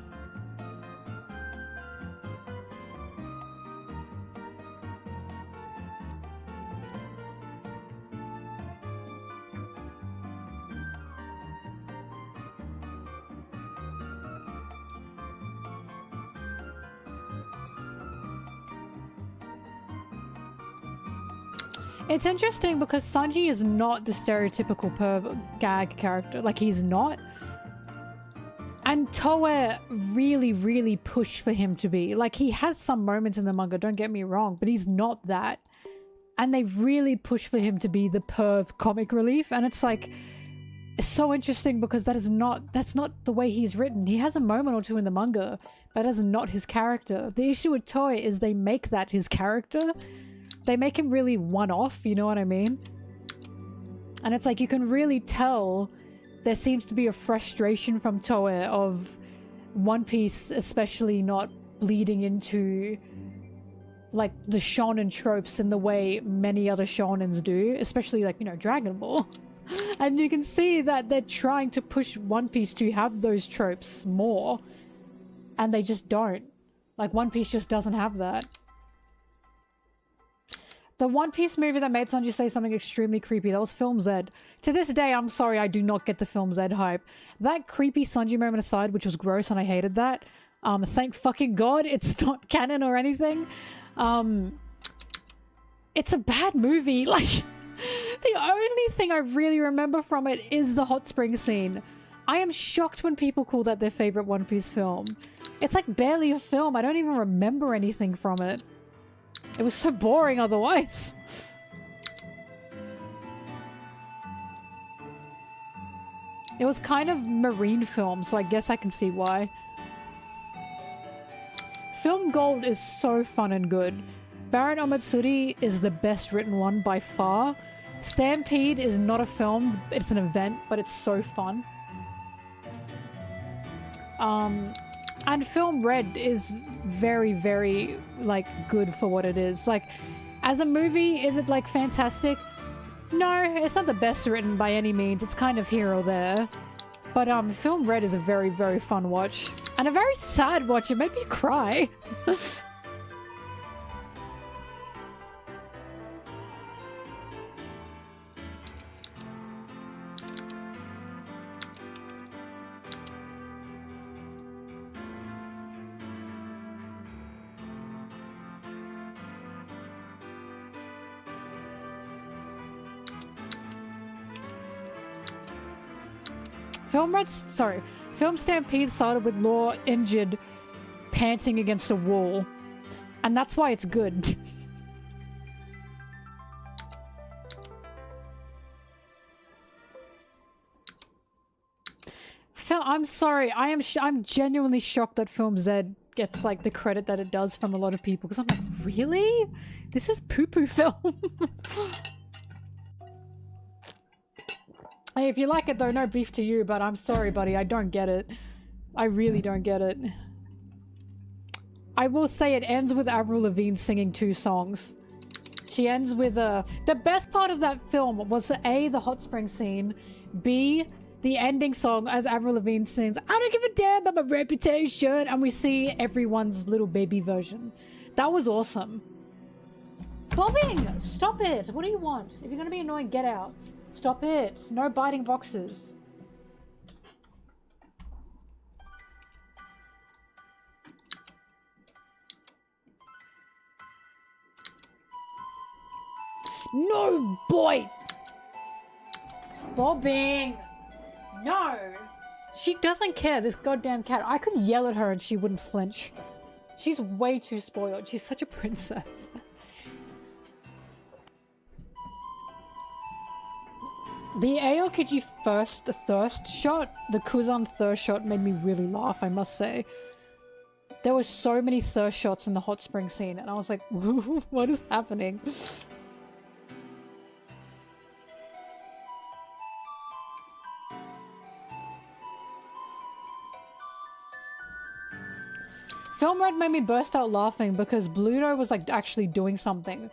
It's interesting because Sanji is not the stereotypical gag character. Like, he's not. And Toa really, really pushed for him to be. Like, he has some moments in the manga, don't get me wrong, but he's not that. And they really push for him to be the perv comic relief. And it's like, it's so interesting because that's not the way he's written. He has a moment or two in the manga, but that is not his character. The issue with Toa is they make that his character. They make him really one-off, you know what I mean? And it's like, you can really tell there seems to be a frustration from Toa of One Piece especially not bleeding into, like, the shonen tropes in the way many other shonens do, especially, like, you know, Dragon Ball. And you can see that they're trying to push One Piece to have those tropes more, and they just don't. Like, One Piece just doesn't have that. The One Piece movie that made Sanji say something extremely creepy, that was Film Z. To this day, I'm sorry, I do not get the Film Z hype. That creepy Sanji moment aside, which was gross and I hated that. Thank fucking God it's not canon or anything. It's a bad movie. Like, the only thing I really remember from it is the hot spring scene. I am shocked when people call that their favorite One Piece film. It's like barely a film. I don't even remember anything from it. It was so boring otherwise. It was kind of marine film, so I guess I can see why. Film Gold is so fun and good. Baron Omatsuri is the best written one by far. Stampede is not a film, it's an event, but it's so fun. And Film Red is very, very, like, good for what it is. Like, as a movie, is it, like, fantastic? No, it's not the best written by any means. It's kind of here or there. But, Film Red is a very, very fun watch. And a very sad watch. It made me cry. Film Stampede started with Law injured, panting against a wall. And that's why it's good. I'm sorry, I'm genuinely shocked that Film Z gets, like, the credit that it does from a lot of people. Because I'm like, really? This is poo-poo film. Hey, if you like it though, no beef to you, but I'm sorry, buddy, I don't get it. I really don't get it. I will say it ends with Avril Lavigne singing 2 songs. She ends with the best part of that film was A, the hot spring scene, B, the ending song as Avril Lavigne sings, I don't give a damn about my reputation, and we see everyone's little baby version. That was awesome. Bobbing! Stop it! What do you want? If you're gonna be annoying, get out. Stop it! No biting boxes. No, boy! Bobbing! No! She doesn't care, this goddamn cat. I could yell at her and she wouldn't flinch. She's way too spoiled. She's such a princess. The Aokiji thirst shot, the Kuzan thirst shot made me really laugh, I must say. There were so many thirst shots in the hot spring scene, and I was like, what is happening? Film Red made me burst out laughing because Bluto was, like, actually doing something.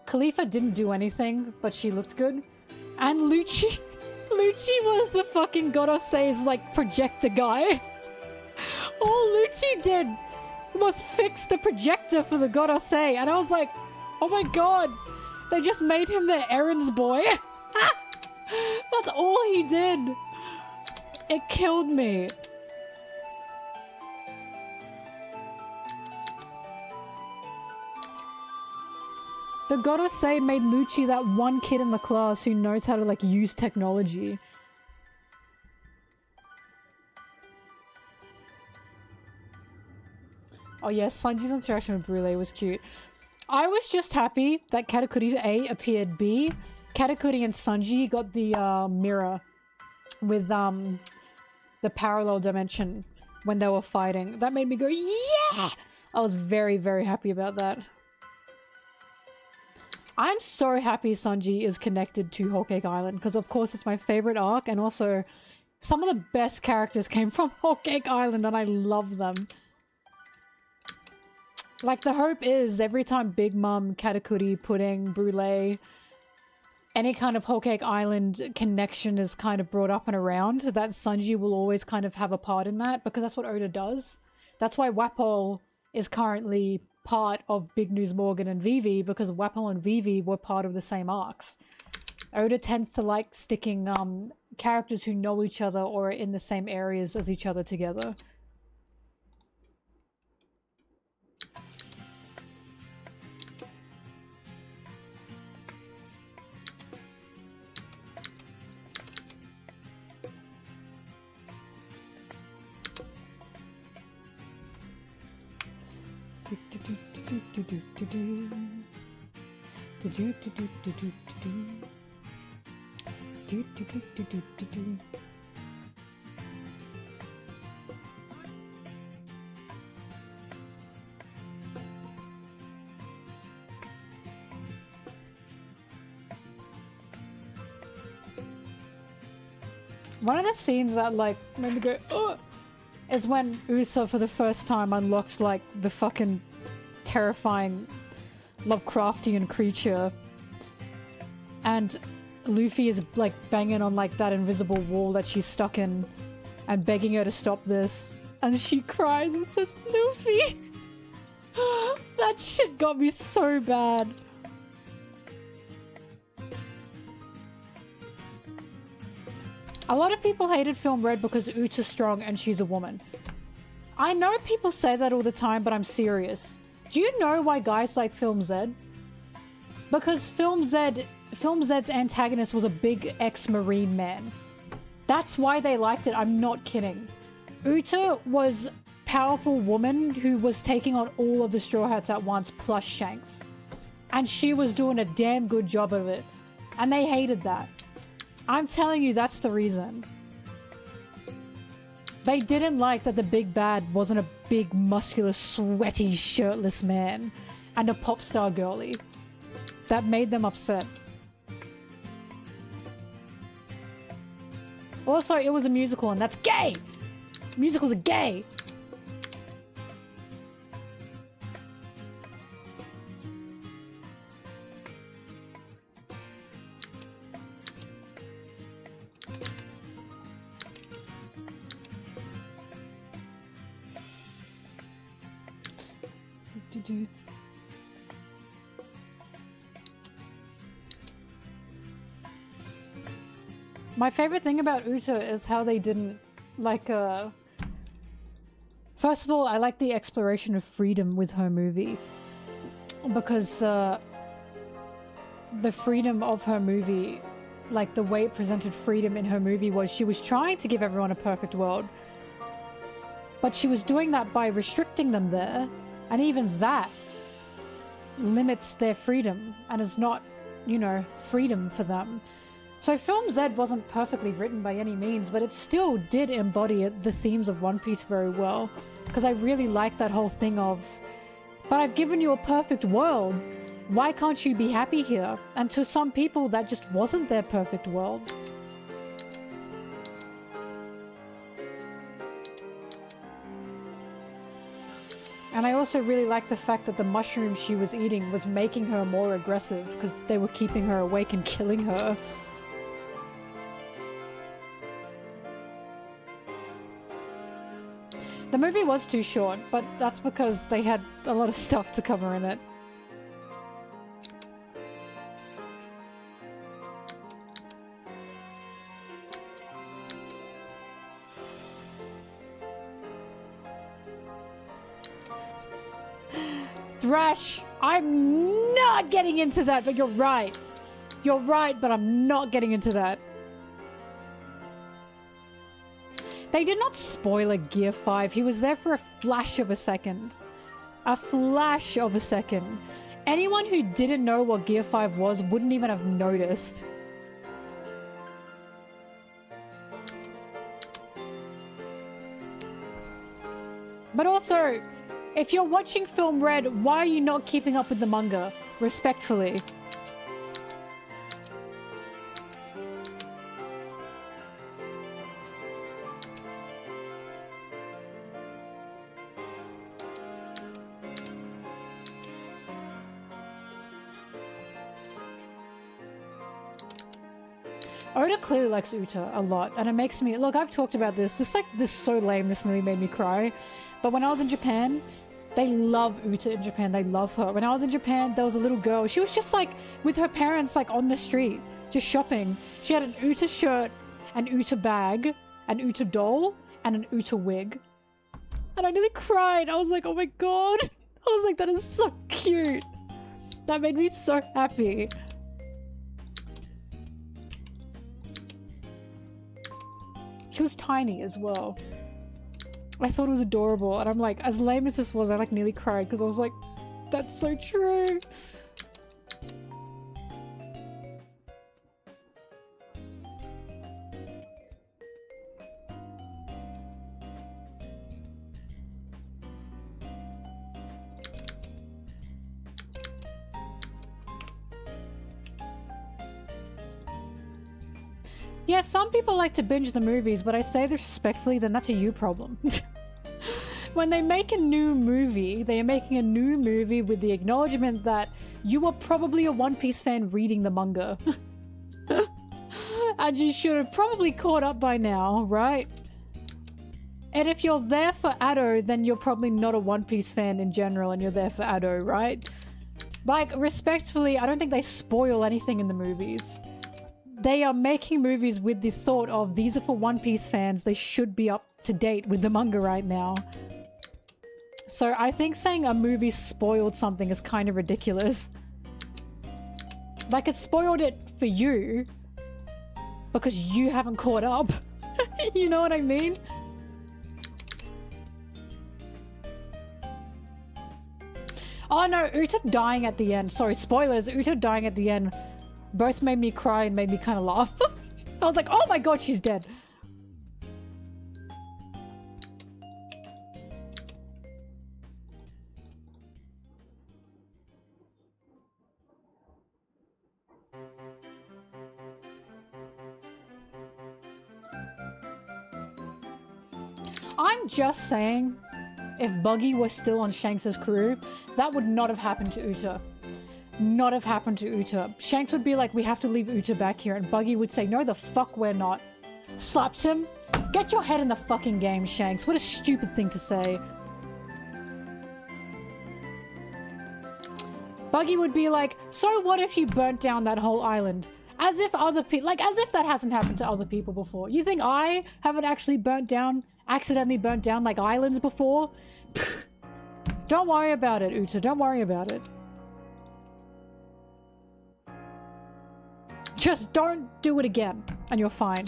Khalifa didn't do anything, but she looked good. And Lucci was the fucking Godosei's, like, projector guy. All Lucci did was fix the projector for the Godosei, and I was like, oh my god, they just made him their errands boy. That's all he did. It killed me. The Godosei made Lucci that one kid in the class who knows how to, like, use technology. Oh yes, Sanji's interaction with Brule was cute. I was just happy that Katakuri A appeared B. Katakuri and Sanji got the mirror with the parallel dimension when they were fighting. That made me go, yeah! I was very, very happy about that. I'm so happy Sanji is connected to Whole Cake Island, because of course it's my favorite arc, and also some of the best characters came from Whole Cake Island, and I love them. Like, the hope is every time Big Mom, Katakuri, Pudding, Brule, any kind of Whole Cake Island connection is kind of brought up and around, that Sanji will always kind of have a part in that, because that's what Oda does. That's why Wapol is currently part of Big News Morgan and Vivi because Wapol and Vivi were part of the same arcs. Oda tends to like sticking characters who know each other or are in the same areas as each other together. One of the scenes that like made me go, oh, is when Usopp for the first time unlocks like the fucking terrifying Lovecraftian creature, and Luffy is like banging on like that invisible wall that she's stuck in and begging her to stop this, and she cries and says, Luffy! That shit got me so bad. A lot of people hated Film Red because Utah's strong and she's a woman. I know people say that all the time, but I'm serious. Do you know why guys like Film Z? Because Film Z's antagonist was a big ex-Marine man. That's why they liked it, I'm not kidding. Uta was a powerful woman who was taking on all of the Straw Hats at once, plus Shanks. And she was doing a damn good job of it. And they hated that. I'm telling you, that's the reason. They didn't like that the big bad wasn't a big, muscular, sweaty, shirtless man and a pop star girly. That made them upset. Also, it was a musical and that's gay! Musicals are gay! My favorite thing about Uta is how they didn't like first of all, I like the exploration of freedom with her movie because the freedom of her movie, like the way it presented freedom in her movie, was she was trying to give everyone a perfect world, but she was doing that by restricting them there, and even that limits their freedom and is not, you know, freedom for them. So Film Z wasn't perfectly written by any means, but it still did embody the themes of One Piece very well, because I really like that whole thing of, but I've given you a perfect world, why can't you be happy here? And to some people that just wasn't their perfect world. And I also really like the fact that the mushroom she was eating was making her more aggressive because they were keeping her awake and killing her. The movie was too short, but that's because they had a lot of stuff to cover in it. Thrash! I'm not getting into that, but you're right. You're right, but I'm not getting into that. They did not spoil a Gear 5. He was there for a flash of a second. A flash of a second. Anyone who didn't know what Gear 5 was wouldn't even have noticed. But also, if you're watching Film Red, why are you not keeping up with the manga? Respectfully. Oda clearly likes Uta a lot, and it makes me... Look, I've talked about this. This is so lame, this nearly made me cry. But when I was in Japan, They love Uta in Japan. They love her. When I was in Japan, there was a little girl. She was just like with her parents like on the street, just shopping. She had an Uta shirt, an Uta bag, an Uta doll, and an Uta wig. And I nearly cried. I was like, oh my god. I was like, that is so cute. That made me so happy. She was tiny as well. I thought it was adorable, and I'm like, as lame as this was, I like nearly cried because I was like, that's so true. Yeah, some people like to binge the movies, but I say this respectfully, then that's a you problem. When they make a new movie, they are making a new movie with the acknowledgement that you are probably a One Piece fan reading the manga. And you should have probably caught up by now, right? And if you're there for Ado, then you're probably not a One Piece fan in general and you're there for Ado, right? Like, respectfully, I don't think they spoil anything in the movies. They are making movies with the thought of, these are for One Piece fans, they should be up to date with the manga right now. So I think saying a movie spoiled something is kind of ridiculous. Like, it spoiled it for you because you haven't caught up. You know what I mean? Oh no, Uta dying at the end. Sorry, spoilers. Uta dying at the end both made me cry and made me kind of laugh. I was like, oh my god, she's dead. I'm just saying, if Buggy was still on Shanks' crew, that would not have happened to Uta. Not have happened to Uta. Shanks would be like, we have to leave Uta back here, and Buggy would say, no the fuck we're not. Slaps him. Get your head in the fucking game, Shanks. What a stupid thing to say. Buggy would be like, so what if you burnt down that whole island? As if other people, like, as if that hasn't happened to other people before. You think I haven't actually accidentally burnt down, like, islands before? Don't worry about it, Uta. Don't worry about it. Just don't do it again, and you're fine.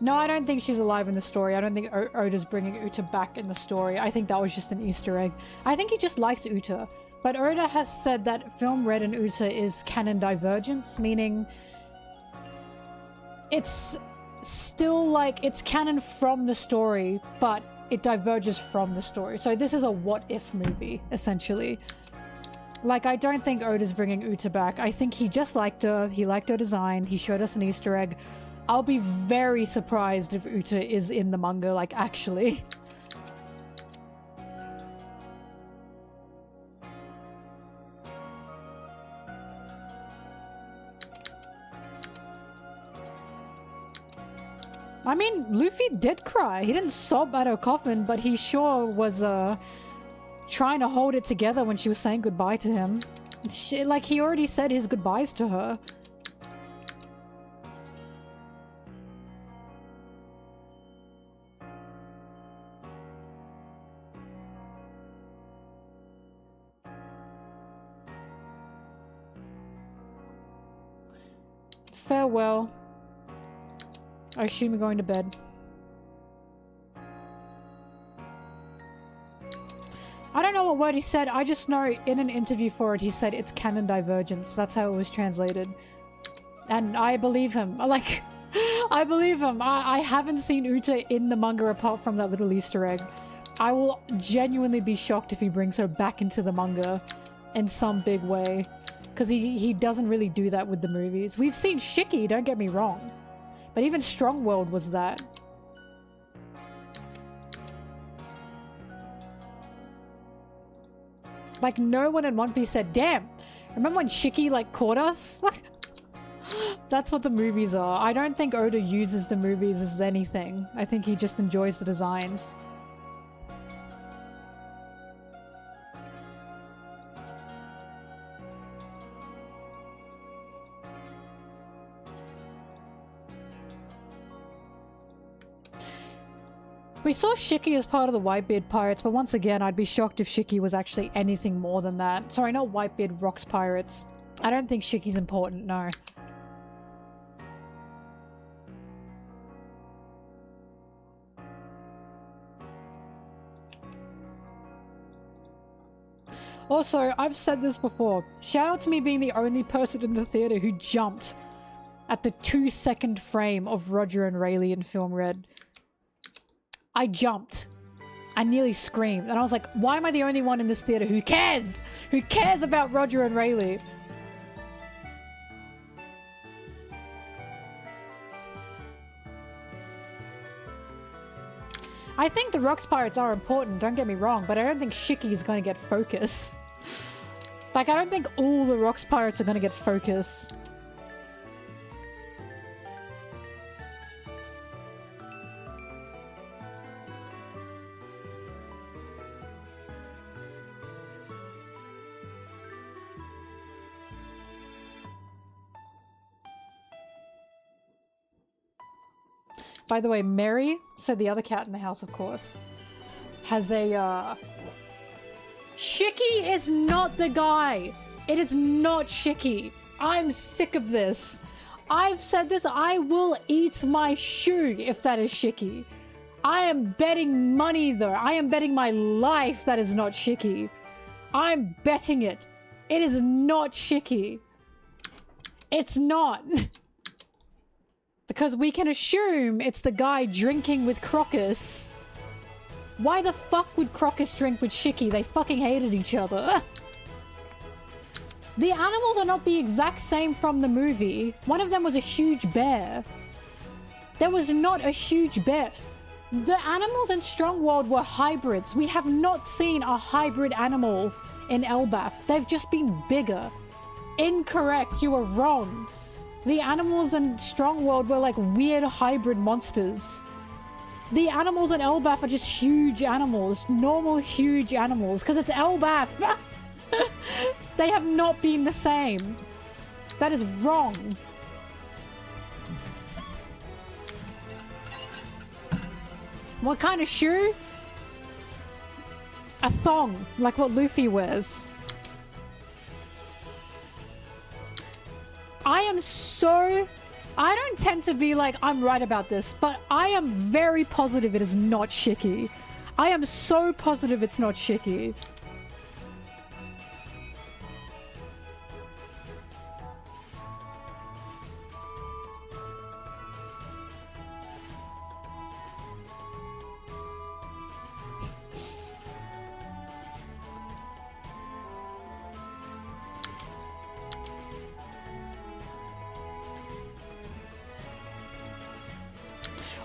No, I don't think she's alive in the story. I don't think Oda's bringing Uta back in the story. I think that was just an Easter egg. I think he just likes Uta. But Oda has said that Film Red and Uta is canon divergence, meaning it's still like, it's canon from the story, but it diverges from the story. So this is a what-if movie, essentially. Like, I don't think Oda's bringing Uta back. I think he just liked her. He liked her design. He showed us an Easter egg. I'll be very surprised if Uta is in the manga, like, actually. I mean, Luffy did cry. He didn't sob at her coffin, but he sure was, trying to hold it together when she was saying goodbye to him. Like, he already said his goodbyes to her. Farewell. I assume you're going to bed. I don't know what word he said. I just know in an interview for it, he said it's canon divergence. That's how it was translated. And I believe him. Like, I believe him. I haven't seen Uta in the manga apart from that little Easter egg. I will genuinely be shocked if he brings her back into the manga in some big way. Because he doesn't really do that with the movies. We've seen Shiki, don't get me wrong. But even Strong World was that. Like, no one in One Piece said, damn, remember when Shiki, like, caught us? That's what the movies are. I don't think Oda uses the movies as anything. I think he just enjoys the designs. We saw Shiki as part of the Whitebeard Pirates, but once again, I'd be shocked if Shiki was actually anything more than that. Sorry, not Whitebeard, Rocks Pirates. I don't think Shiki's important, no. Also, I've said this before. Shout out to me being the only person in the theater who jumped at the 2-second frame of Roger and Rayleigh in Film Red. I jumped. I nearly screamed. And I was like, why am I the only one in this theater who cares? Who cares about Roger and Rayleigh? I think the Rocks Pirates are important, don't get me wrong, but I don't think Shiki is going to get focus. Like, I don't think all the Rocks Pirates are going to get focus. By the way, Mary, so the other cat in the house, of course, has a, Shiki is not the guy! It is not Shiki. I'm sick of this. I've said this, I will eat my shoe if that is Shiki. I am betting money, though. I am betting my life that is not Shiki. I'm betting it. It is not Shiki. It's not. Because we can assume it's the guy drinking with Crocus. Why the fuck would Crocus drink with Shiki? They fucking hated each other. The animals are not the exact same from the movie. One of them was a huge bear. There was not a huge bear. The animals in Strong World were hybrids. We have not seen a hybrid animal in Elbaf. They've just been bigger. Incorrect. You were wrong. The animals in Strong World were like weird hybrid monsters. The animals in Elbaf are just huge animals. Normal huge animals. Because it's Elbaf. They have not been the same. That is wrong. What kind of shoe? A thong. Like what Luffy wears. I don't tend to be like, I'm right about this, but I am very positive it is not Shiki. I am so positive it's not Shiki.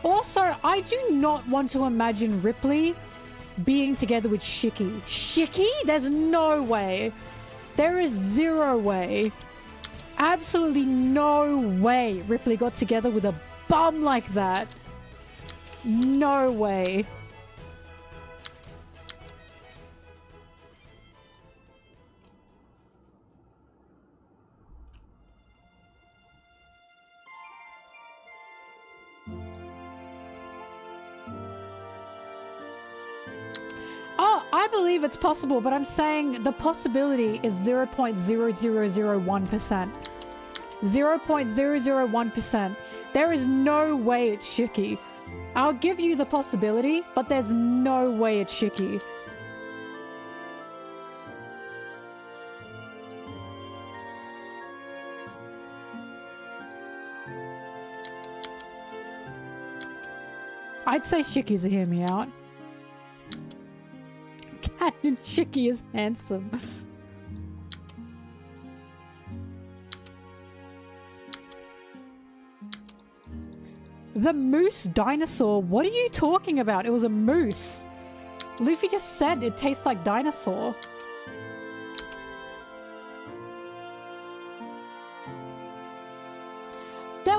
Also, I do not want to imagine Ripley being together with Shiki. Shiki? There's no way. There is zero way. Absolutely no way Ripley got together with a bum like that. No way. Oh, I believe it's possible, but I'm saying the possibility is 0.0001%. 0.001%. There is no way it's Shiki. I'll give you the possibility, but there's no way it's Shiki. I'd say Shiki's a hear me out. And Shiki is handsome. The moose dinosaur? What are you talking about? It was a moose. Luffy just said it tastes like dinosaur.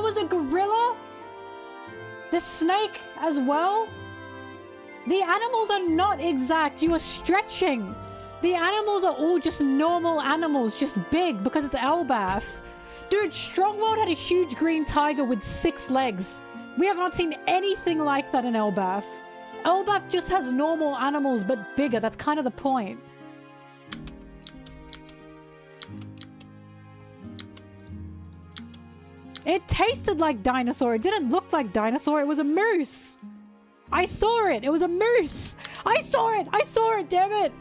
was a gorilla? The snake as well? The animals are not exact. You are stretching. The animals are all just normal animals, just big because it's Elbaf. Dude, Strongworld had a huge green tiger with 6 legs. We have not seen anything like that in Elbaf. Elbaf just has normal animals but bigger. That's kind of the point. It tasted like dinosaur. It didn't look like dinosaur. It was a moose. I saw it. It was a moose. I saw it. I saw it. Damn it.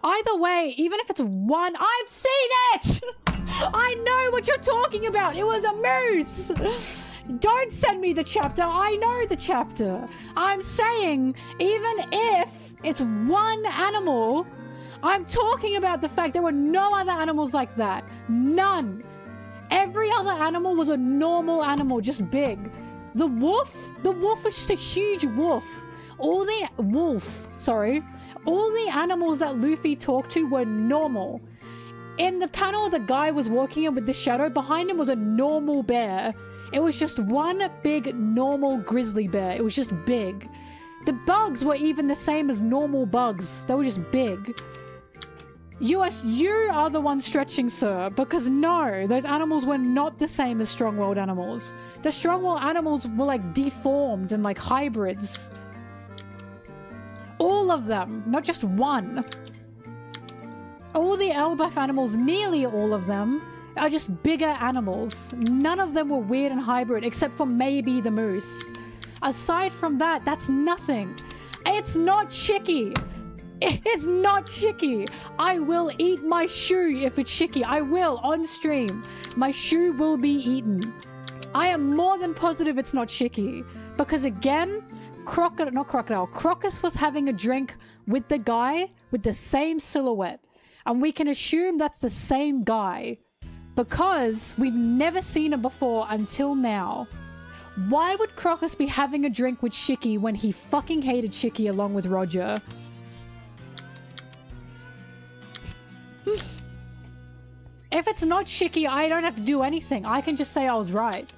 Either way, even if it's one, I've seen it. I know what you're talking about. It was a moose. Don't send me the chapter. I know the chapter. I'm saying even if it's one animal, I'm talking about the fact there were no other animals like that. None. Every other animal was a normal animal, just big. The wolf was just a huge wolf. All the animals that Luffy talked to were normal. In the panel the guy was walking in with the shadow, behind him was a normal bear. It was just one big normal grizzly bear. It was just big. The bugs were even the same as normal bugs. They were just big. You are the one stretching, sir, because no, those animals were not the same as Strongworld animals. The Strongworld animals were like deformed and like hybrids. All of them, not just one. All the Elbaf animals, nearly all of them, are just bigger animals. None of them were weird and hybrid, except for maybe the moose. Aside from that, that's nothing. It's not Shiki. It's not Shiki. I will eat my shoe if it's Shiki. I will, on stream. My shoe will be eaten. I am more than positive it's not Shiki. Because again, Crocus was having a drink with the guy with the same silhouette. And we can assume that's the same guy. Because we've never seen him before until now. Why would Crocus be having a drink with Shiki when he fucking hated Shiki along with Roger? If it's not Shiki, I don't have to do anything. I can just say I was right.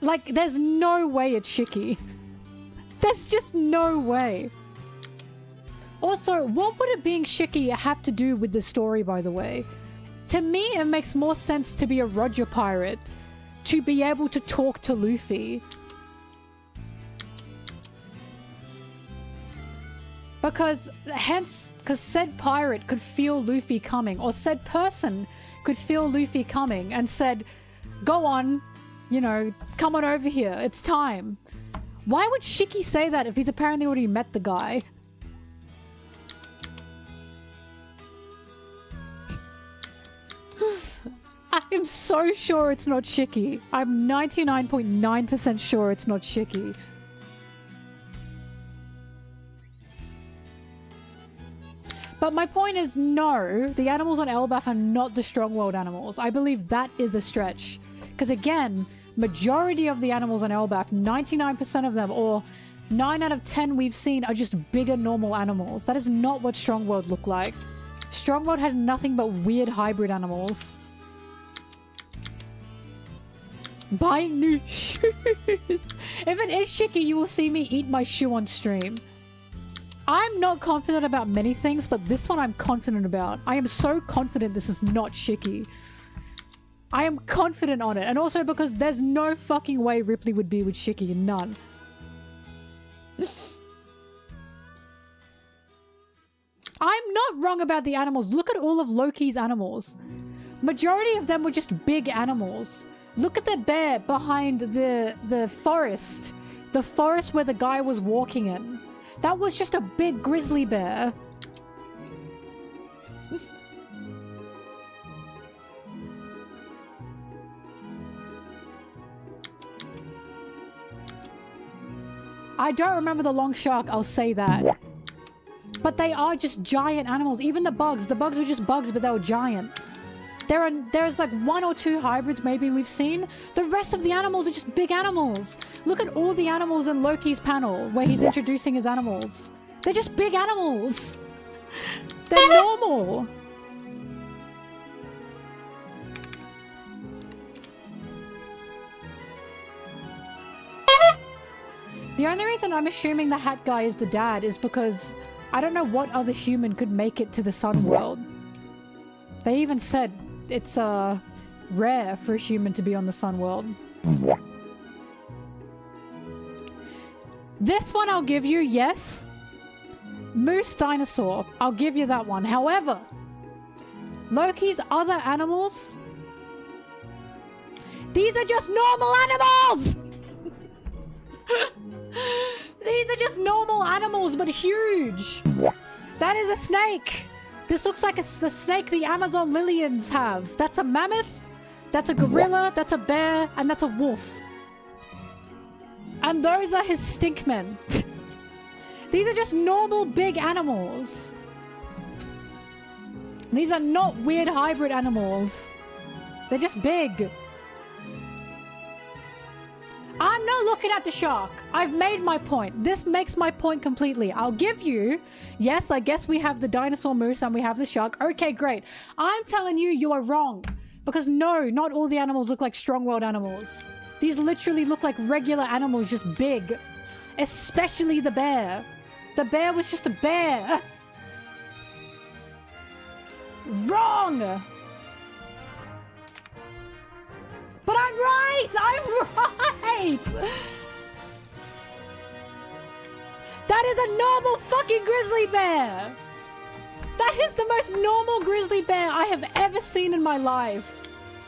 Like, there's no way it's Shiki. There's just no way. Also, what would it being Shiki have to do with the story, by the way? To me, it makes more sense to be a Roger pirate. To be able to talk to Luffy. Because said pirate could feel Luffy coming, or said person could feel Luffy coming and said, go on, you know, come on over here, it's time. Why would Shiki say that if he's apparently already met the guy? I'm so sure it's not Shiki. I'm 99.9% sure it's not Shiki. But my point is, no, the animals on Elbaf are not the Strongworld animals. I believe that is a stretch. Because again, majority of the animals on Elbaf, 99% of them, or 9 out of 10 we've seen, are just bigger normal animals. That is not what Strongworld looked like. Strongworld had nothing but weird hybrid animals. Buying new shoes. If it is Shiki, you will see me eat my shoe on stream. I'm not confident about many things, but this one I'm confident about. I am so confident this is not Shiki. I am confident on it. And also because there's no fucking way Ripley would be with Shiki. None. I'm not wrong about the animals. Look at all of Loki's animals. Majority of them were just big animals. Look at the bear behind the forest. The forest where the guy was walking in. That was just a big grizzly bear. I don't remember the long shark, I'll say that. But they are just giant animals. Even the bugs were just bugs, but they were giant. There's like 1 or 2 hybrids maybe we've seen. The rest of the animals are just big animals. Look at all the animals in Loki's panel where he's introducing his animals. They're just big animals. They're normal. The only reason I'm assuming the hat guy is the dad is because I don't know what other human could make it to the sun world. They even said it's rare for a human to be on the sun world. This one I'll give you, yes. Moose dinosaur, I'll give you that one. However, Loki's other animals, these are just normal animals! These are just normal animals, but huge. That is a snake. This looks like the snake the Amazon Lilians have. That's a mammoth, that's a gorilla, that's a bear, and that's a wolf. And those are his stinkmen. These are just normal big animals. These are not weird hybrid animals. They're just big. I'm not looking at the shark. I've made my point. This makes my point completely. I'll give you, yes, I guess we have the dinosaur moose and we have the shark. Okay, great. I'm telling you, you are wrong. Because no, not all the animals look like strong-willed animals. These literally look like regular animals, just big. Especially the bear. The bear was just a bear. Wrong! But I'm right! I'm right! That is a normal fucking grizzly bear! That is the most normal grizzly bear I have ever seen in my life.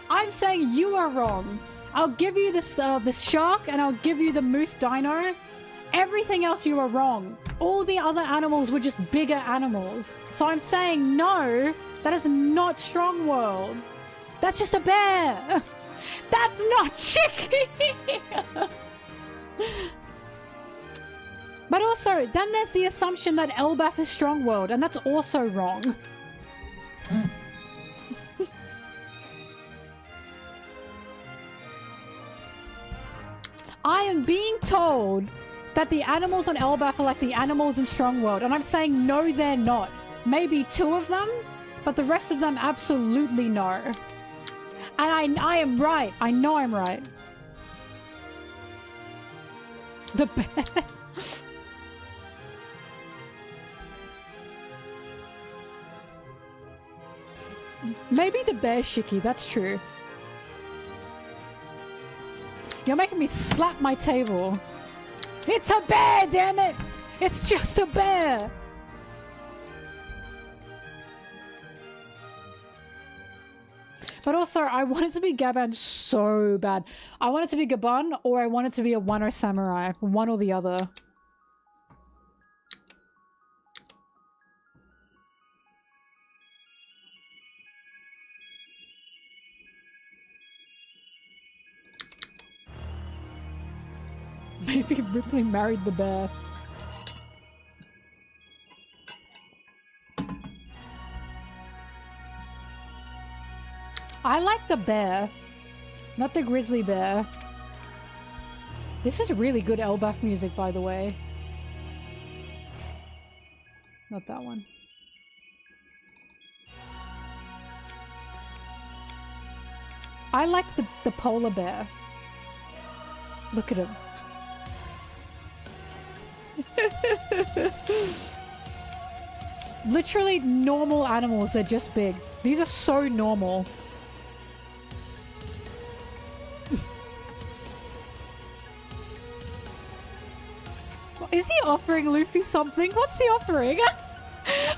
I'm saying you are wrong. I'll give you this shark and I'll give you the moose dino. Everything else you are wrong. All the other animals were just bigger animals. So I'm saying no, that is not strong world. That's just a bear. That's not chicky! But also, then there's the assumption that Elbaf is strong world, and that's also wrong. I am being told that the animals on Elbaf are like the animals in strong world, and I'm saying no, they're not. Maybe 2 of them, but the rest of them absolutely no. And I am right. I know I'm right. The bear. Maybe the bear's shicky. That's true. You're making me slap my table. It's a bear, damn it! It's just a bear! But also, I want it to be Gaban so bad. I want it to be Gaban, or I want it to be a Wano Samurai. One or the other. Maybe Ripley married the bear. I like the bear, not the grizzly bear. This is really good Elbaf music, by the way. Not that one. I like the polar bear. Look at him. Literally normal animals, they're just big. These are so normal. Is he offering Luffy something? What's he offering?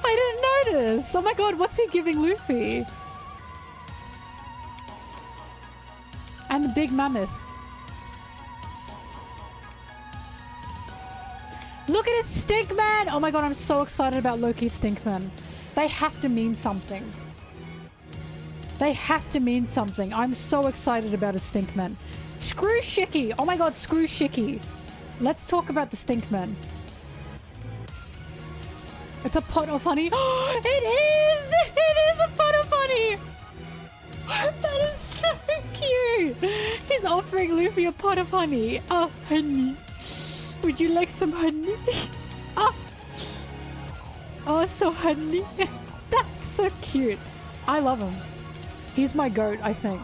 I didn't notice. Oh my god, what's he giving Luffy? And the big mammoth. Look at his Stinkman! Oh my god, I'm so excited about Loki's Stinkman. They have to mean something. They have to mean something. I'm so excited about his Stinkman. Screw Shiki! Oh my god, screw Shiki. Let's talk about the Stinkman. It's a pot of honey. Oh, it is! It is a pot of honey! That is so cute! He's offering Luffy a pot of honey. Oh, honey. Would you like some honey? Oh, oh so honey. That's so cute. I love him. He's my goat, I think.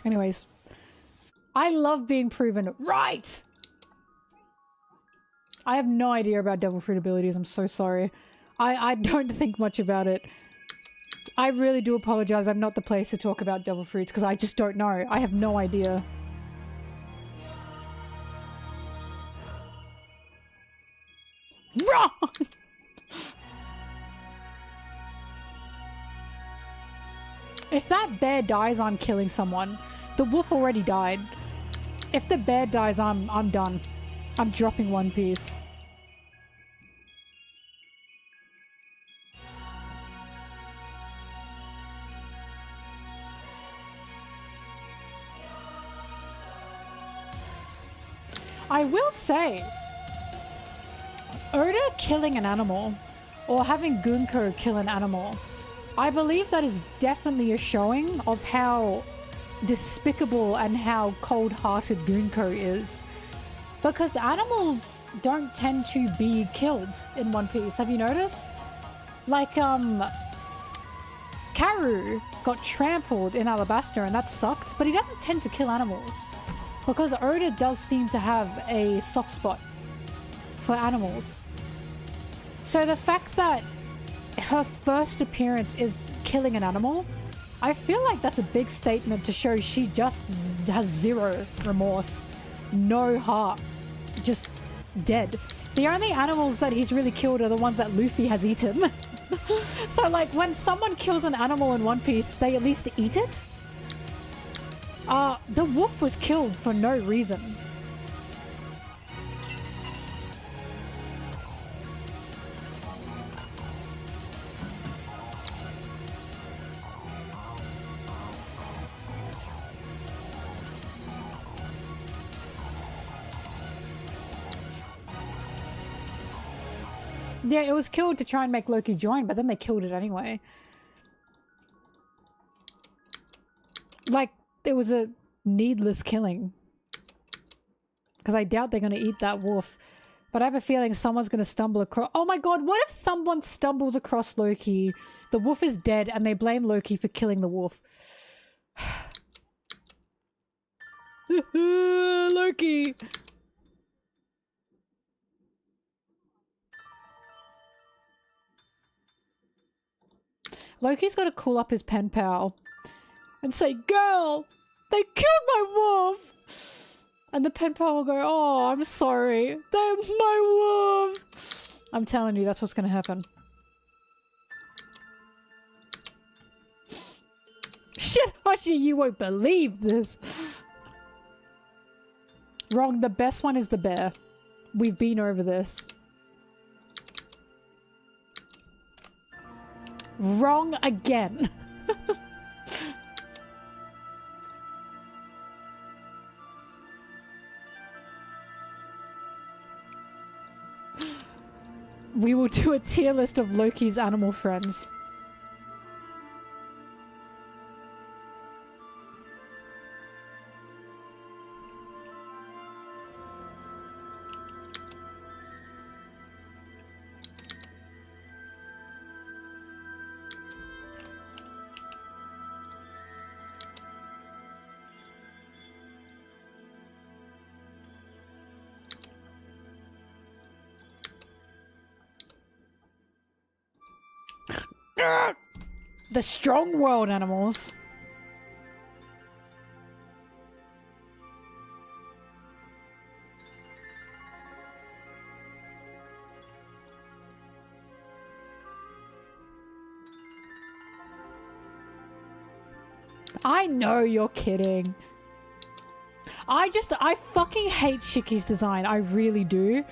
Anyways, I love being proven right. I have no idea about devil fruit abilities. I'm so sorry. I don't think much about it. I really do apologize. I'm not the place to talk about devil fruits because I just don't know. I have no idea. Wrong! If that bear dies, I'm killing someone. The wolf already died. If the bear dies, I'm done. I'm dropping One Piece. I will say, Oda killing an animal, or having Gunko kill an animal, I believe that is definitely a showing of how despicable and how cold-hearted Gunko is. Because animals don't tend to be killed in One Piece. Have you noticed? Like, Karu got trampled in Alabasta and that sucked, but he doesn't tend to kill animals. Because Oda does seem to have a soft spot for animals. So the fact that her first appearance is killing an animal, I feel like that's a big statement to show she just has zero remorse. No heart. Just dead. The only animals that he's really killed are the ones that Luffy has eaten. So like when someone kills an animal in One Piece, they at least eat it. The wolf was killed for no reason. Yeah, it was killed to try and make Loki join, but then they killed it anyway. Like, it was a needless killing. Because I doubt they're going to eat that wolf. But I have a feeling someone's going to stumble across... Oh my god, what if someone stumbles across Loki, the wolf is dead, and they blame Loki for killing the wolf? Loki! Loki's got to call up his pen pal and say, "Girl, they killed my wolf!" And the pen pal will go, "Oh, I'm sorry. They're my wolf." I'm telling you, that's what's going to happen. Shit, Hachi, you won't believe this. Wrong, the best one is the bear. We've been over this. Wrong again. We will do a tier list of Loki's animal friends. The strong world animals. I know you're kidding. I fucking hate Shiki's design. I really do.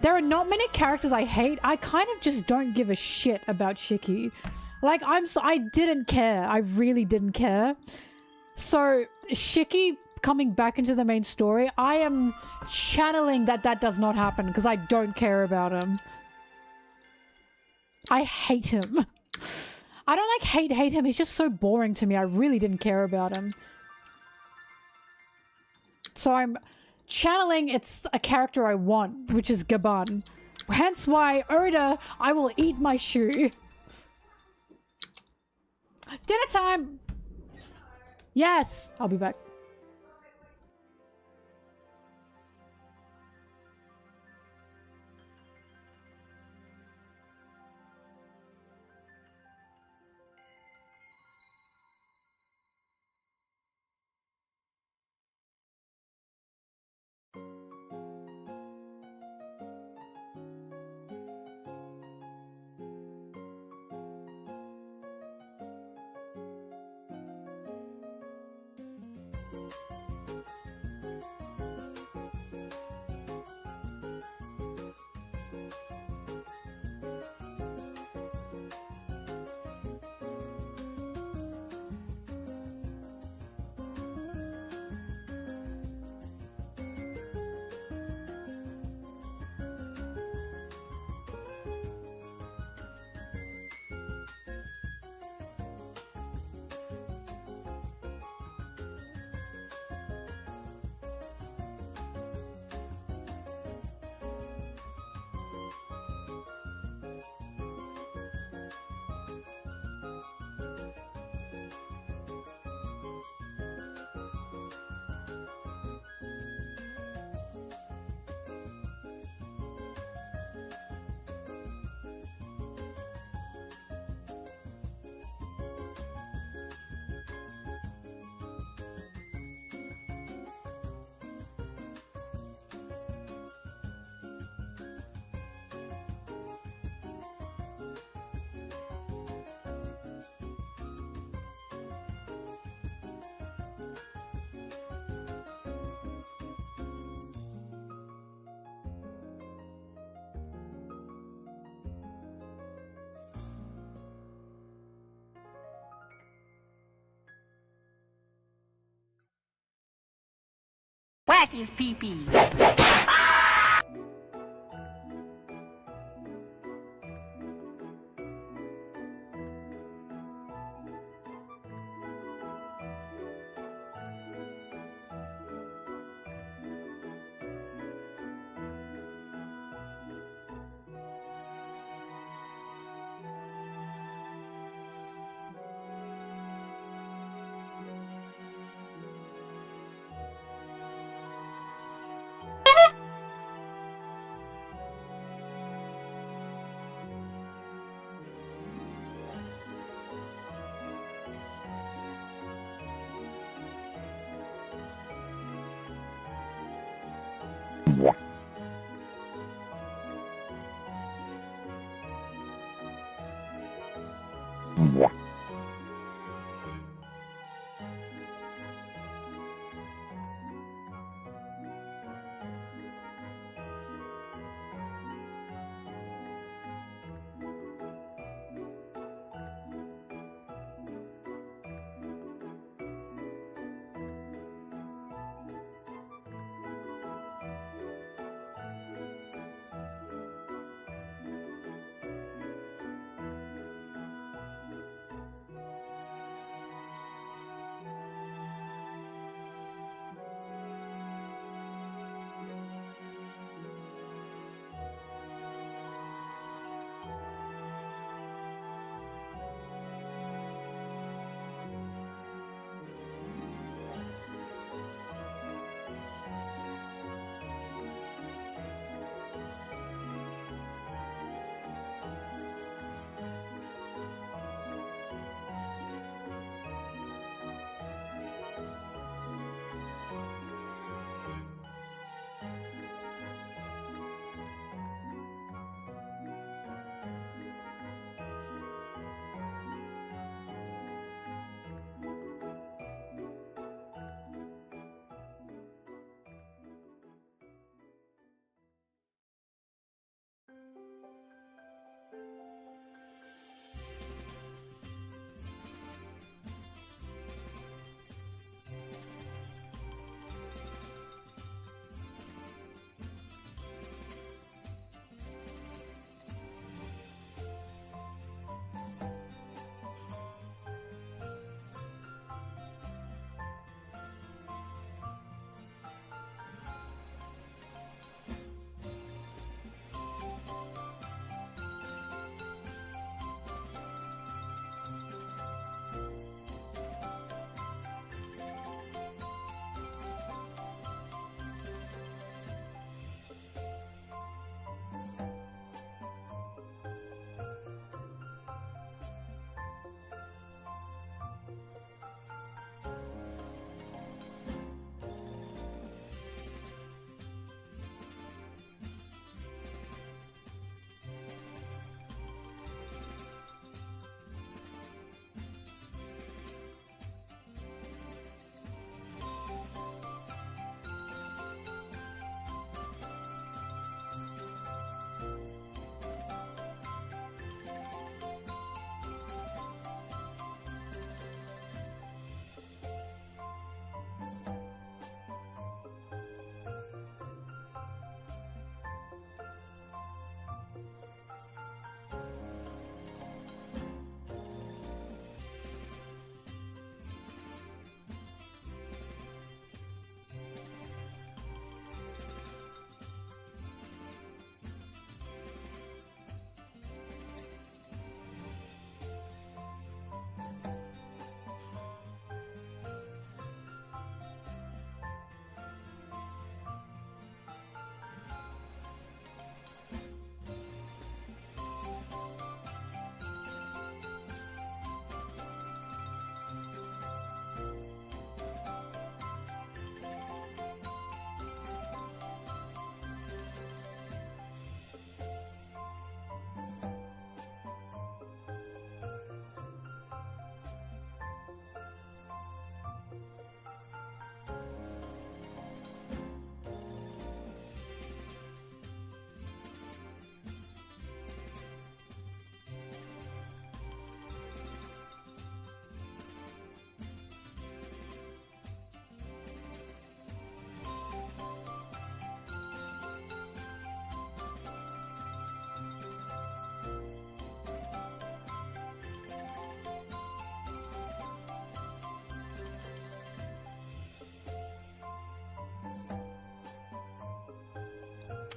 There are not many characters I hate. I kind of just don't give a shit about Shiki. Like, I didn't care. I really didn't care. So, Shiki coming back into the main story, I am channeling that does not happen because I don't care about him. I hate him. I don't like hate him. He's just so boring to me. I really didn't care about him. So I'm channeling it's a character I want, which is Gaban. Hence why, Oda, I will eat my shoe. Dinner time! Yes! I'll be back. Whack his pee-pee.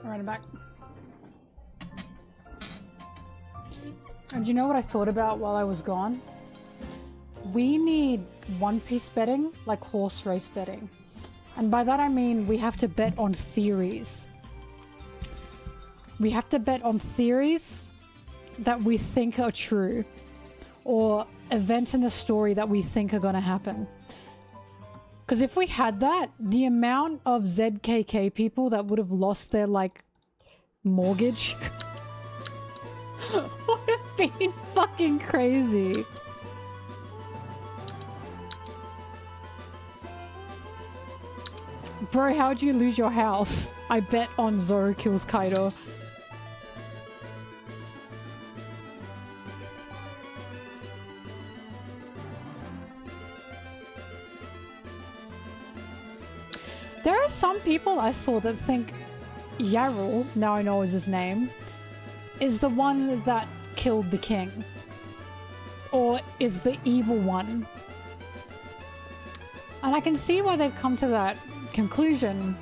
Alright, I'm back. And you know what I thought about while I was gone? We need One Piece betting, like horse race betting. And by that I mean we have to bet on theories. We have to bet on theories that we think are true, or events in the story that we think are going to happen. Because if we had that, the amount of ZKK people that would have lost their, like, mortgage would have been fucking crazy. Bro, how'd you lose your house? I bet on Zoro kills Kaido. There are some people I saw that think Yarl, now I know is his name, is the one that killed the king. Or is the evil one. And I can see why they've come to that conclusion,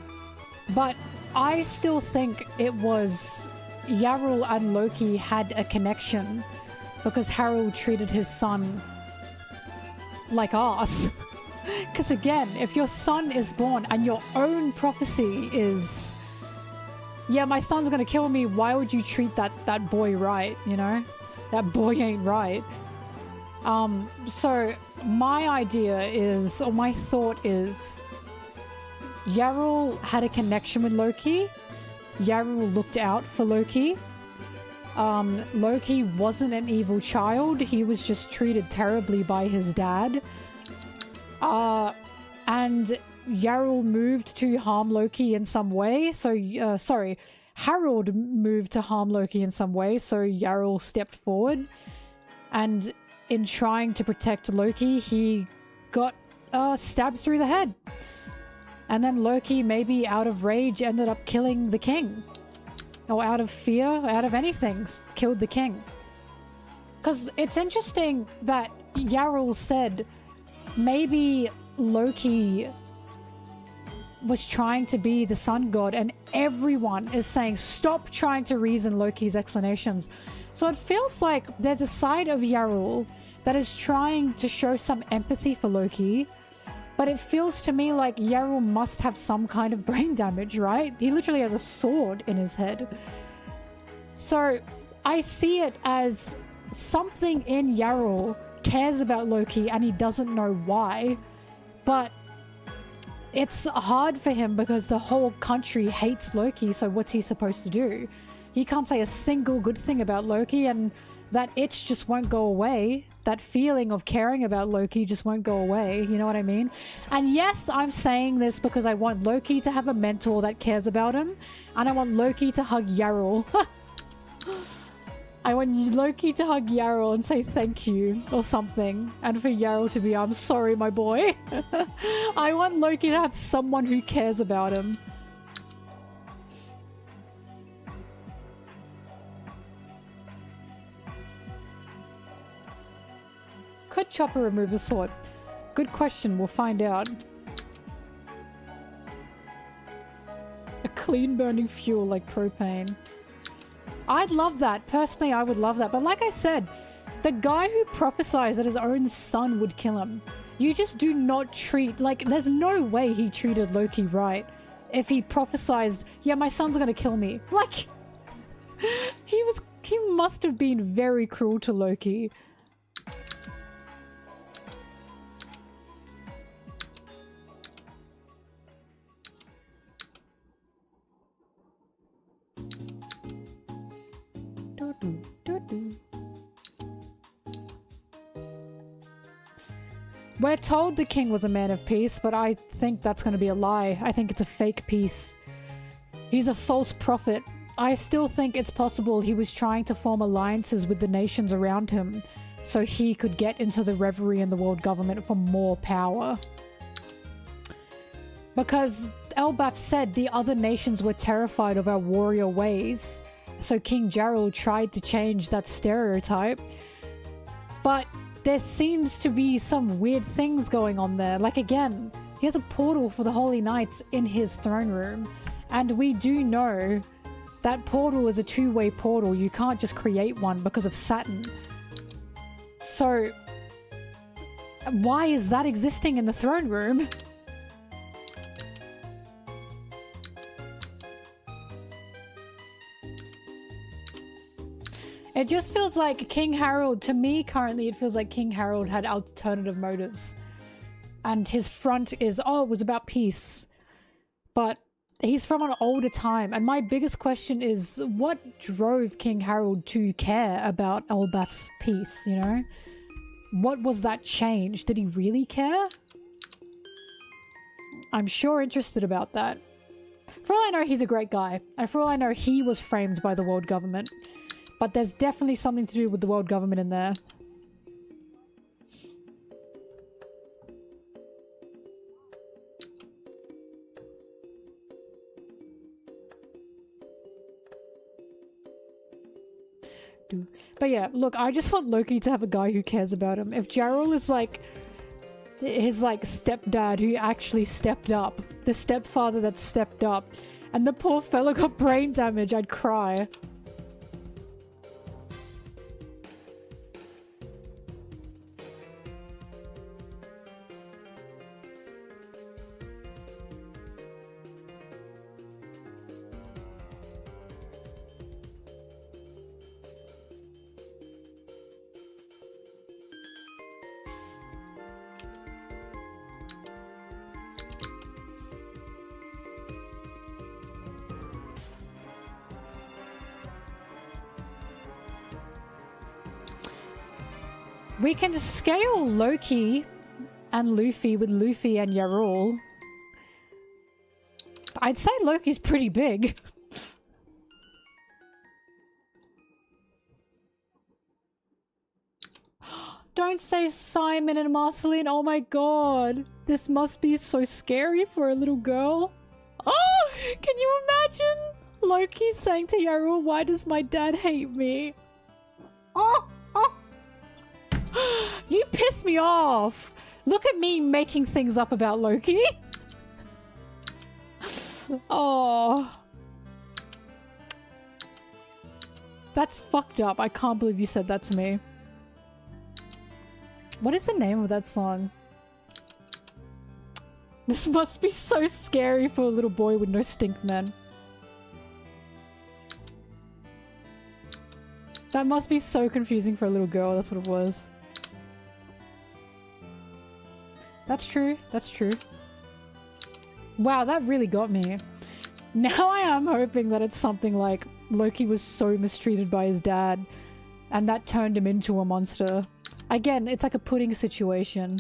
but I still think it was Yarl and Loki had a connection because Harold treated his son like ass. Because again, if your son is born and your own prophecy is, yeah, my son's gonna kill me, why would you treat that boy right, you know? That boy ain't right. So my idea is, or my thought is, Yarl had a connection with Loki. Yarl looked out for Loki. Loki wasn't an evil child. He was just treated terribly by his dad. And Yarl moved to harm Loki in some way. So, sorry, Harold moved to harm Loki in some way. So Yarl stepped forward. And in trying to protect Loki, he got stabbed through the head. And then Loki, maybe out of rage, ended up killing the king. Or out of fear, out of anything, killed the king. Because it's interesting that Yarl said maybe Loki was trying to be the sun god, and everyone is saying, stop trying to reason Loki's explanations. So it feels like there's a side of Yarl that is trying to show some empathy for Loki, but it feels to me like Yarl must have some kind of brain damage, right? He literally has a sword in his head. So I see it as something in Yarl cares about Loki and he doesn't know why, but it's hard for him because the whole country hates Loki, so what's he supposed to do? He can't say a single good thing about Loki, and that itch just won't go away. That feeling of caring about Loki just won't go away, you know what I mean? And yes, I'm saying this because I want Loki to have a mentor that cares about him, and I want Loki to hug Yarl. I want Loki to hug Yarl and say thank you or something, and for Yarl to be, I'm sorry, my boy. I want Loki to have someone who cares about him. Could Chopper remove a sword? Good question, we'll find out. A clean burning fuel like propane. I'd love that. Personally, I would love that. But like I said, the guy who prophesied that his own son would kill him, you just do not treat, like, there's no way he treated Loki right if he prophesied, yeah, my son's gonna kill me. Like, he must have been very cruel to Loki. We're told the king was a man of peace, but I think that's going to be a lie. I think it's a fake peace. He's a false prophet. I still think it's possible he was trying to form alliances with the nations around him so he could get into the reverie in the world government for more power. Because Elbaf said the other nations were terrified of our warrior ways, so King Jarl tried to change that stereotype. But there seems to be some weird things going on there. Like, again, he has a portal for the Holy Knights in his throne room. And we do know That portal is a two-way portal. You can't just create one because of Saturn. So, why is that existing in the throne room? It just feels like King Harold, to me currently, it feels like King Harold had alternative motives. And his front is, oh, it was about peace. But he's from an older time. And my biggest question is, what drove King Harold to care about Elbaf's peace, you know? What was that change? Did he really care? I'm sure interested about that. For all I know, he's a great guy. And for all I know, he was framed by the world government. But there's definitely something to do with the world government in there. But yeah, look, I just want Loki to have a guy who cares about him. If Jarl is like his like stepdad who actually stepped up, the stepfather that stepped up, and the poor fella got brain damage, I'd cry. We can scale Loki and Luffy with Luffy and Yarul. I'd say Loki's pretty big. Don't say Simon and Marceline. Oh my god. This must be so scary for a little girl. Oh! Can you imagine? Loki saying to Yarul, why does my dad hate me? Oh! Oh! You piss me off! Look at me making things up about Loki. Oh. That's fucked up. I can't believe you said that to me. What is the name of that song? This must be so scary for a little boy with no stink man. That must be so confusing for a little girl. That's what it was. That's true. That's true. Wow, that really got me. Now I am hoping that it's something like Loki was so mistreated by his dad and that turned him into a monster. Again, it's like a pudding situation.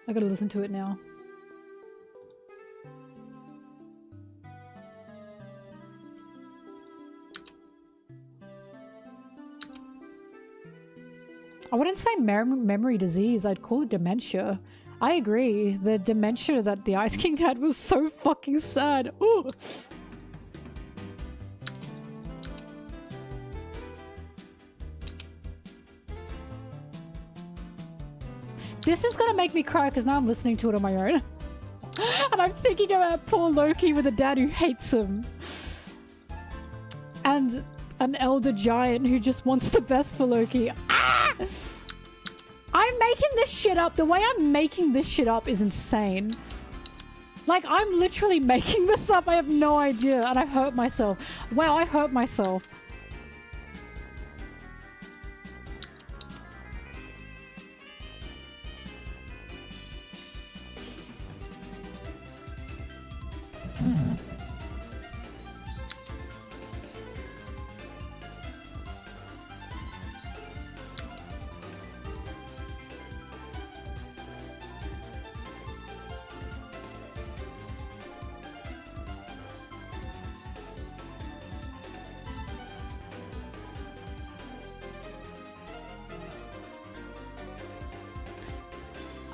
I gotta listen to it now. I wouldn't say memory disease, I'd call it dementia. I agree, the dementia that the Ice King had was so fucking sad. Ooh! This is gonna make me cry because now I'm listening to it on my own. And I'm thinking about poor Loki with a dad who hates him. And an elder giant who just wants the best for Loki. Ah! I'm making this shit up. The way I'm making this shit up is insane. Like, I'm literally making this up. I have no idea. And I hurt myself. Wow, I hurt myself.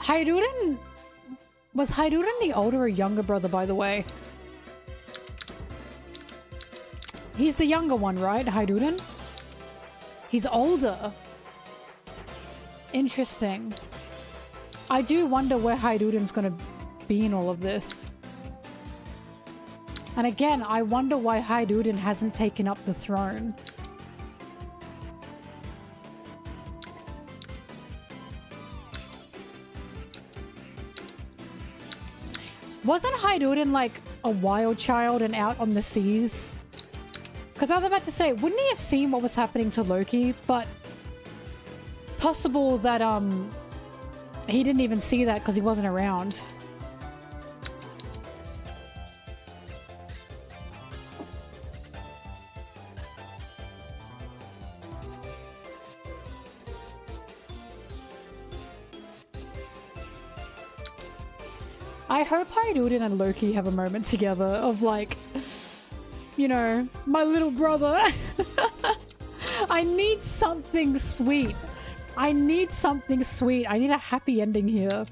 Hairuren... Was Hairuren the older or younger brother, by the way? He's the younger one, right? Hairuren? He's older. Interesting. I do wonder where Haiduden's gonna be in all of this. And again, I wonder why Haiduden hasn't taken up the throne. Wasn't Haiduden like a wild child and out on the seas? Because I was about to say, wouldn't he have seen what was happening to Loki? But possible that he didn't even see that because he wasn't around. I hope Haiduden and Loki have a moment together of like, you know, my little brother. I need something sweet. I need something sweet. I need a happy ending here.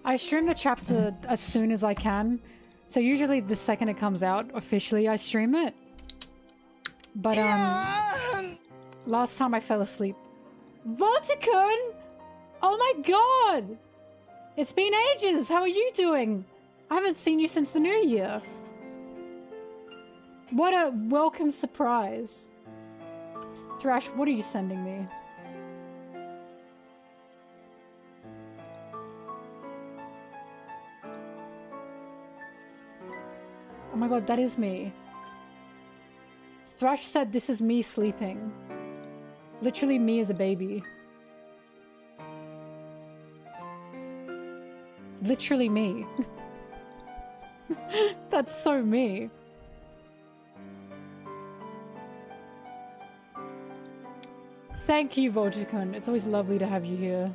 I stream the chapter as soon as I can. So usually the second it comes out, officially I stream it. But last time I fell asleep. Volticone! Oh my god! It's been ages! How are you doing? I haven't seen you since the new year. What a welcome surprise. Thrash, what are you sending me? Oh my god, that is me. Thrash said this is me sleeping. Literally me as a baby. Literally me. That's so me. Thank you, Volticon. It's always lovely to have you here.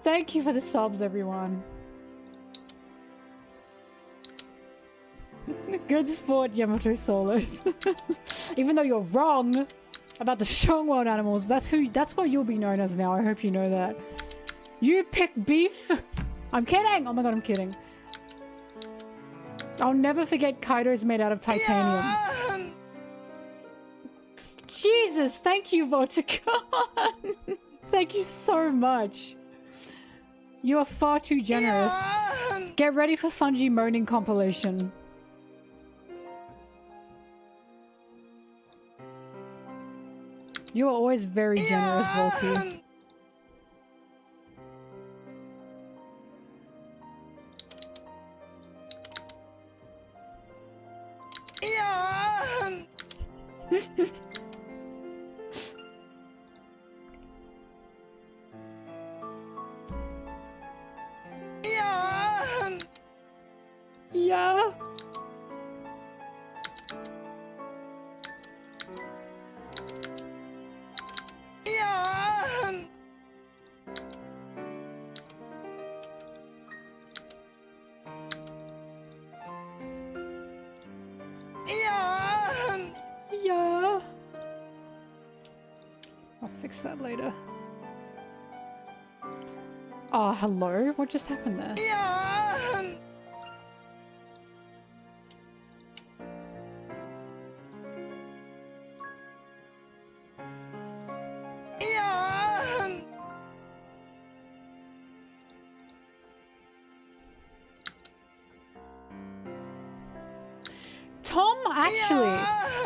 Thank you for the subs, everyone. Good sport, Yamato Solos. Even though you're wrong about the strong world animals, that's what you'll be known as now. I hope you know that. You pick beef? I'm kidding! Oh my god, I'm kidding. I'll never forget Kaido's made out of titanium. Yeah! Jesus, thank you, Volticon! Thank you so much. You are far too generous. Yeah! Get ready for Sanji moaning compilation. You are always very generous, Volty. Yeah! Yeah. Yeah. fix that later. Oh, hello? What just happened there? Yeah. Yeah. Tom, actually,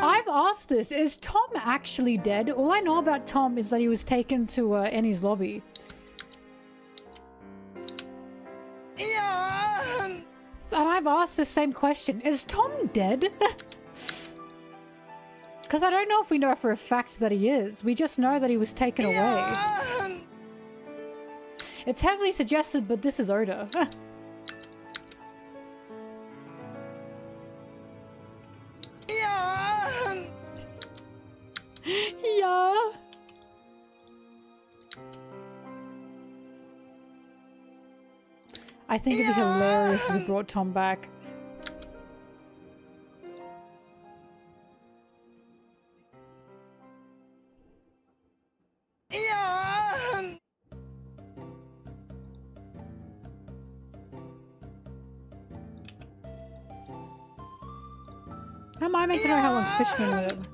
I've asked this. Is Tom actually dead? All I know about Tom is that he was taken to Annie's lobby. Yeah. And I've asked the same question. Is Tom dead? Because I don't know if we know for a fact that he is. We just know that he was taken away. It's heavily suggested, but this is Oda. Yeah. I think it'd be hilarious if we brought Tom back. How am I meant to know how long fishmen live?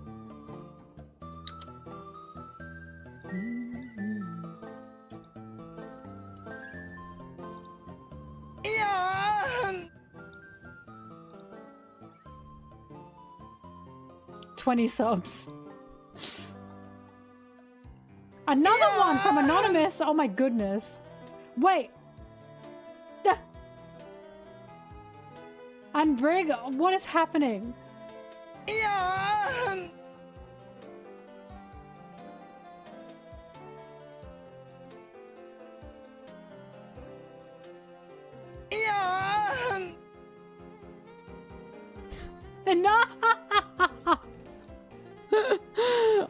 Yeah. 20 subs. Another one from Anonymous! Oh my goodness. Wait. And Brig, what is happening? Yeah. Yeah. No!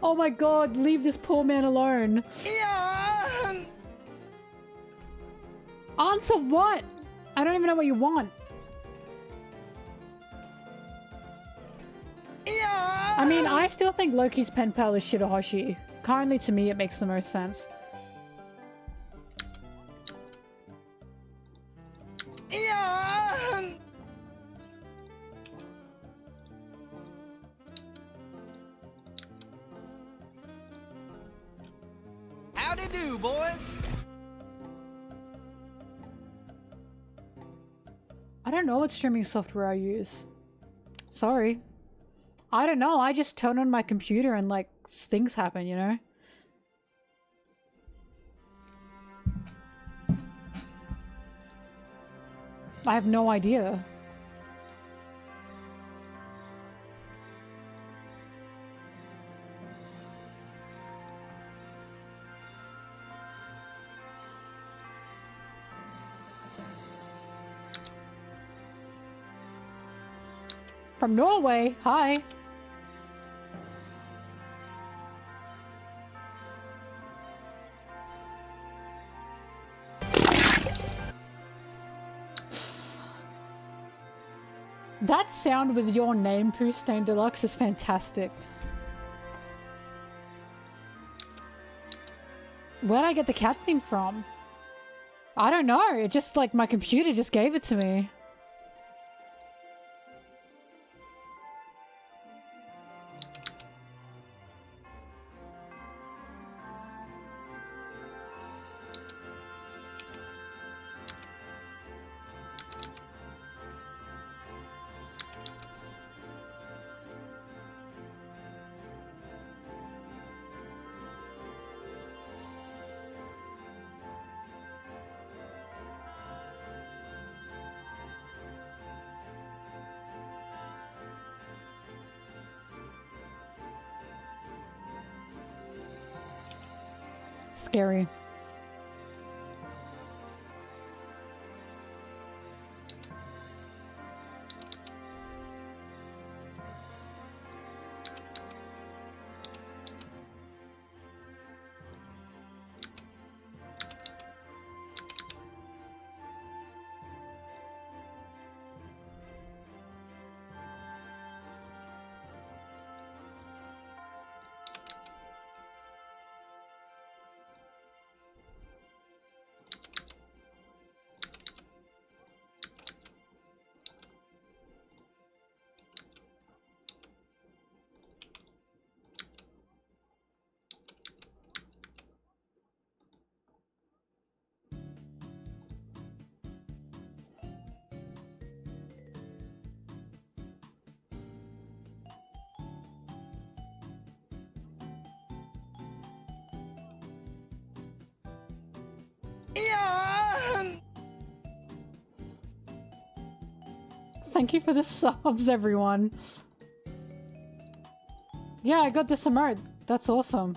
Oh my god, leave this poor man alone. Yeah. Answer what? I don't even know what you want. Yeah. I mean, I still think Loki's pen pal is Shirahoshi. Currently, to me, it makes the most sense. Yeah. Howdy do, boys. I don't know what streaming software I use. Sorry. I don't know, I just turn on my computer and like things happen, you know? I have no idea. From Norway, hi. That sound with your name, Pooh Stain Deluxe, is fantastic. Where'd I get the cat theme from? I don't know, it just like my computer just gave it to me. Scary. Thank you for the subs, everyone. Yeah, I got this emote. That's awesome.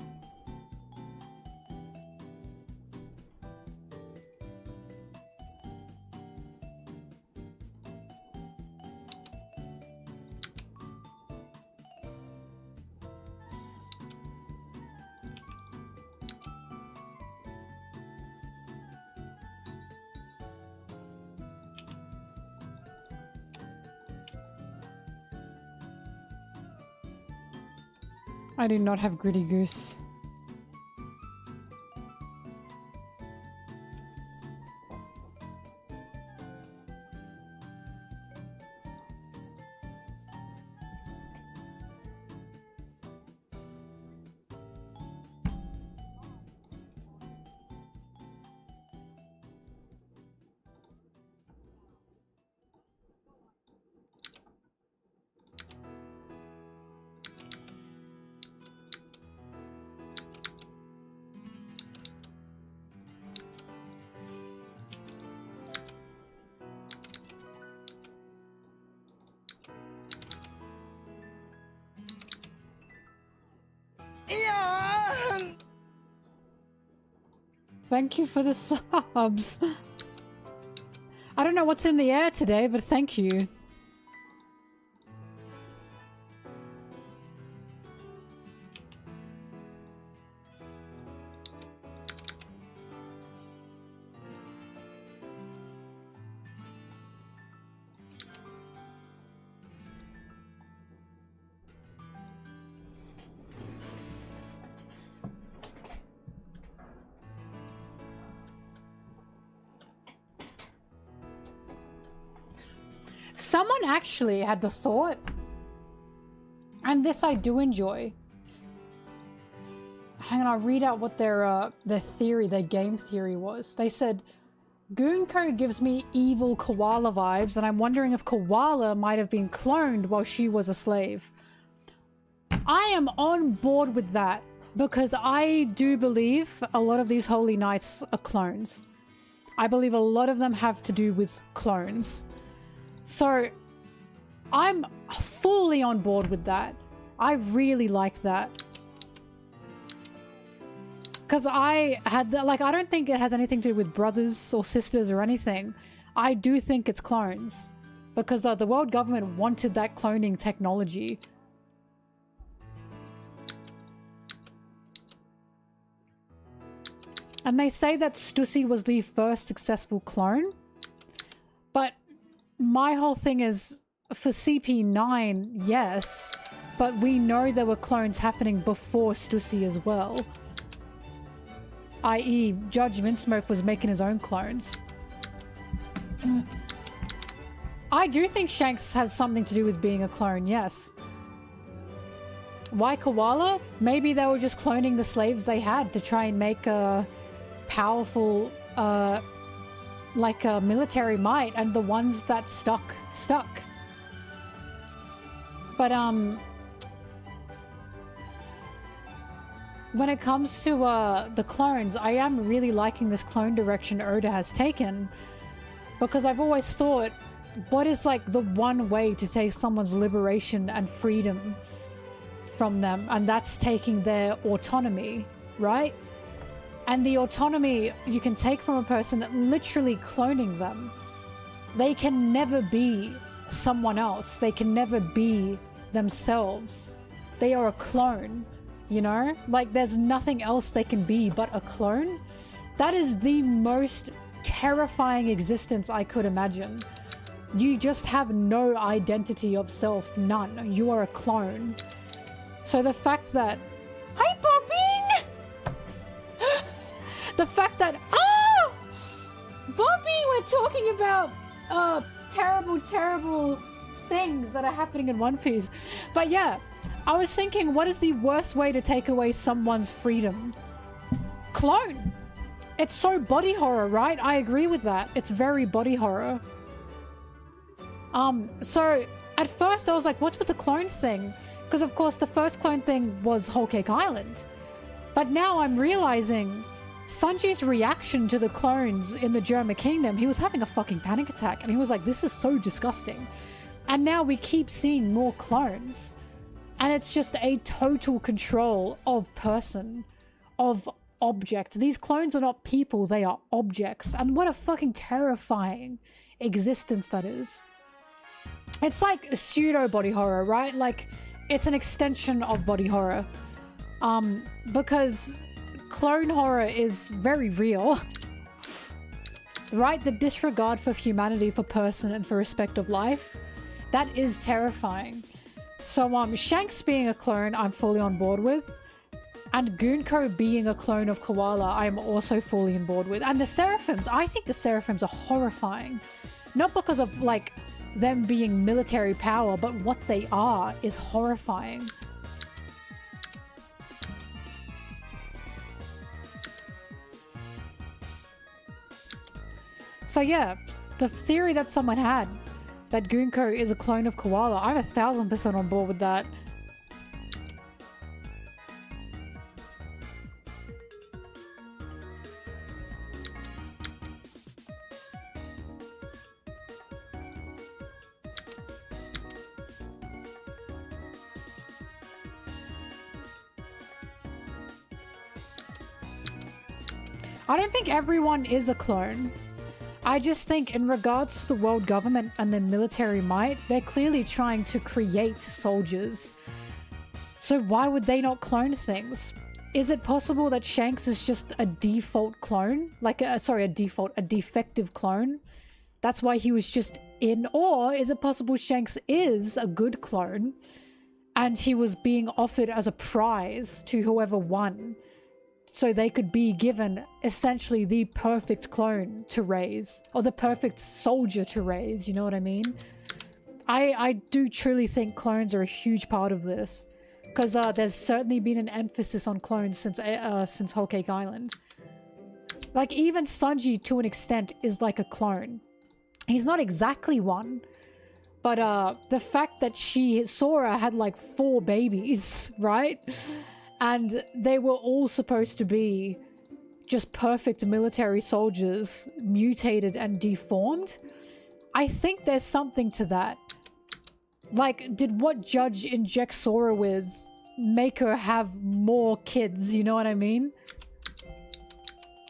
I do not have Gritty Goose. Thank you for the subs. I don't know what's in the air today, but thank you. Someone actually had the thought, and this I do enjoy. Hang on, I'll read out what their theory, their game theory was. They said, Goonko gives me evil koala vibes, and I'm wondering if Koala might have been cloned while she was a slave. I am on board with that, because I do believe a lot of these holy knights are clones. I believe a lot of them have to do with clones. So, I'm fully on board with that. I really like that. Because I had that, like, I don't think it has anything to do with brothers or sisters or anything. I do think it's clones. Because the world government wanted that cloning technology. And they say that Stussy was the first successful clone. But my whole thing is, for CP9, yes, but we know there were clones happening before Stussy as well. I.e., Judge Mintsmoke was making his own clones. I do think Shanks has something to do with being a clone, yes. Why Koala? Maybe they were just cloning the slaves they had to try and make a powerful, like a military might, and the ones that stuck. But when it comes to the clones, I am really liking this clone direction Oda has taken, because I've always thought, what is like the one way to take someone's liberation and freedom from them? And that's taking their autonomy, right? And the autonomy you can take from a person, literally cloning them. They can never be someone else. They can never be themselves. They are a clone, you know? Like, there's nothing else they can be but a clone. That is the most terrifying existence I could imagine. You just have no identity of self, none. You are a clone. So the fact that... Hi, Popping! The fact that... Oh! Bobby, we're talking about terrible things that are happening in One Piece. But yeah, I was thinking, what is the worst way to take away someone's freedom? Clone. It's so body horror, right? I agree with that. It's very body horror. So at first I was like, what's with the clone thing? Because of course the first clone thing was Whole Cake Island. But now I'm realizing Sanji's reaction to the clones in the Germa Kingdom, he was having a fucking panic attack, and he was like, this is so disgusting. And now we keep seeing more clones. And it's just a total control of person, of object. These clones are not people, they are objects. And what a fucking terrifying existence that is. It's like a pseudo body horror, right? Like, it's an extension of body horror. Because clone horror is very real. Right? The disregard for humanity, for person, and for respect of life. That is terrifying. So, Shanks being a clone, I'm fully on board with. And Goonko being a clone of Koala, I'm also fully on board with. And the Seraphims, I think the Seraphims are horrifying. Not because of, like, them being military power, but what they are is horrifying. So yeah, the theory that someone had, that Goonko is a clone of Koala, I'm 1000% on board with that. I don't think everyone is a clone. I just think in regards to the world government and their military might, they're clearly trying to create soldiers. So why would they not clone things? Is it possible that Shanks is just a default clone? Like, a defective clone? That's why he was just in? Or is it possible Shanks is a good clone and he was being offered as a prize to whoever won? So they could be given essentially the perfect clone to raise, or the perfect soldier to raise, you know what I mean? I do truly think clones are a huge part of this, because there's certainly been an emphasis on clones since Whole Cake Island. Like, even Sanji to an extent is like a clone. He's not exactly one, but the fact that Sora had like 4 babies, right? And they were all supposed to be just perfect military soldiers, mutated and deformed. I think there's something to that. Like, did what Judge inject Sora with make her have more kids, you know what I mean?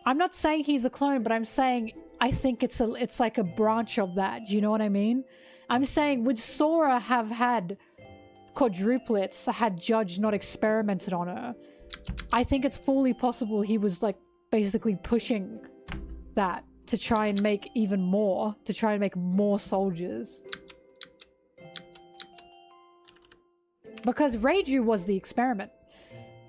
I'm not saying he's a clone, but I'm saying I think it's like a branch of that, you know what I mean? I'm saying, would Sora have had quadruplets had Judge not experimented on her? I think it's fully possible he was like basically pushing that to try and make even more, to try and make more soldiers. Because Reiju was the experiment.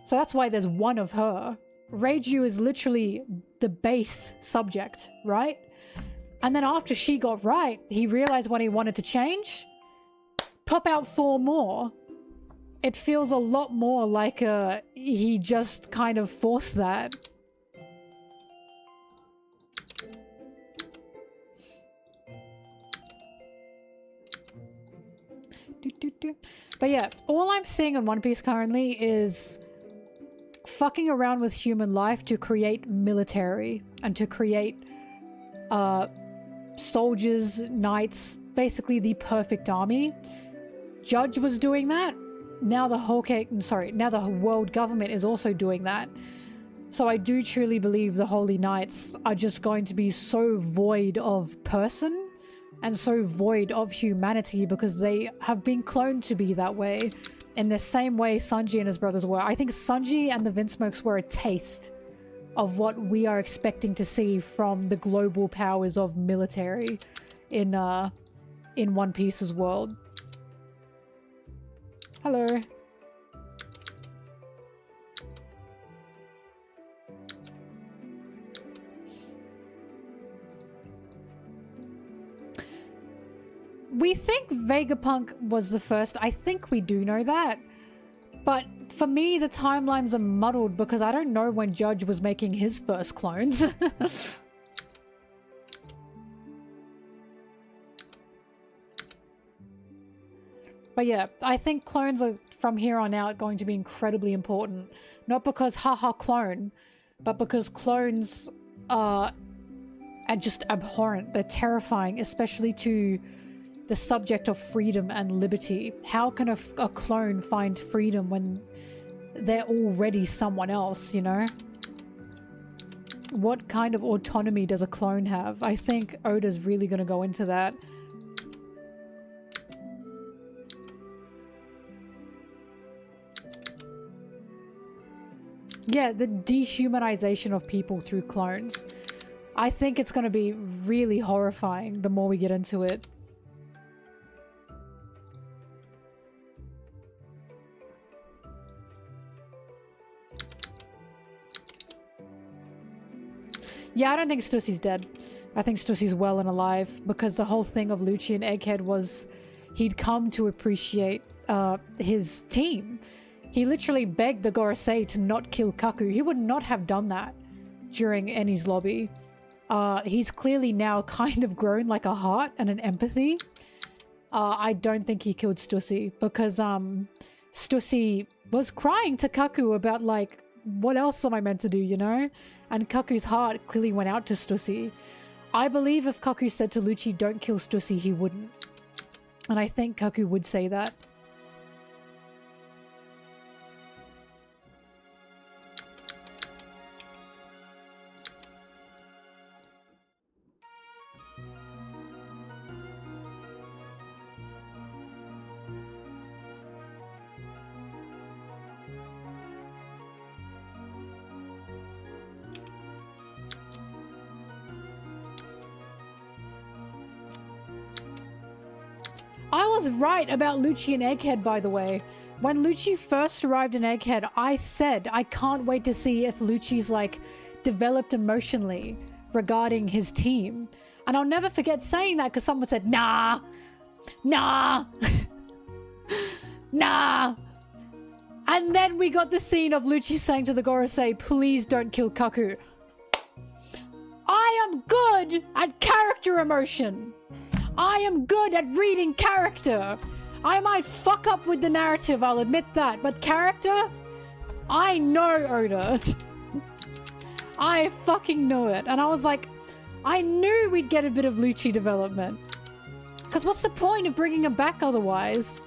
So that's why there's one of her. Reiju is literally the base subject, right? And then after she got right, he realized what he wanted to change. Pop out 4 more. It feels a lot more like he just kind of forced that. But yeah, all I'm seeing in One Piece currently is fucking around with human life to create military and to create soldiers, knights, basically the perfect army. Judge was doing that. Now the now the world government is also doing that. So I do truly believe the Holy Knights are just going to be so void of person and so void of humanity because they have been cloned to be that way in the same way Sanji and his brothers were. I think Sanji and the Vinsmokes were a taste of what we are expecting to see from the global powers of military in One Piece's world. Hello. We think Vegapunk was the first. I think we do know that. But for me, the timelines are muddled because I don't know when Judge was making his first clones. But yeah, I think clones are from here on out going to be incredibly important. Not because haha clone, but because clones are just abhorrent. They're terrifying, especially to the subject of freedom and liberty. How can a clone find freedom when they're already someone else, you know? What kind of autonomy does a clone have? I think Oda's really going to go into that. Yeah, the dehumanization of people through clones. I think it's going to be really horrifying the more we get into it. Yeah, I don't think Stussy's dead. I think Stussy's well and alive, because the whole thing of Lucci and Egghead was he'd come to appreciate his team. He literally begged the Gorosei to not kill Kaku. He would not have done that during Eni's lobby. He's clearly now kind of grown like a heart and an empathy. I don't think he killed Stussy, because Stussy was crying to Kaku about, like, what else am I meant to do, you know? And Kaku's heart clearly went out to Stussy. I believe if Kaku said to Lucci, don't kill Stussy, he wouldn't. And I think Kaku would say that. I was right about Lucci and Egghead, by the way. When Lucci first arrived in Egghead, I said I can't wait to see if Lucci's, like, developed emotionally regarding his team. And I'll never forget saying that, because someone said, nah, nah, nah. And then we got the scene of Lucci saying to the Gorosei, please don't kill Kaku. I am good at character emotion. I am good at reading character. I might fuck up with the narrative, I'll admit that. But character? I know Oda. I fucking know it. And I was like, I knew we'd get a bit of Lucci development. Because what's the point of bringing him back otherwise?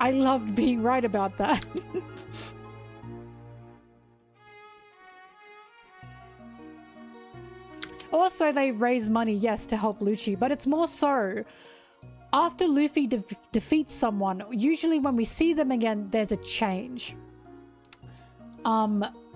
I loved being right about that. Also, they raise money, yes, to help Lucci, but it's more so after Luffy defeats someone, usually when we see them again, there's a change.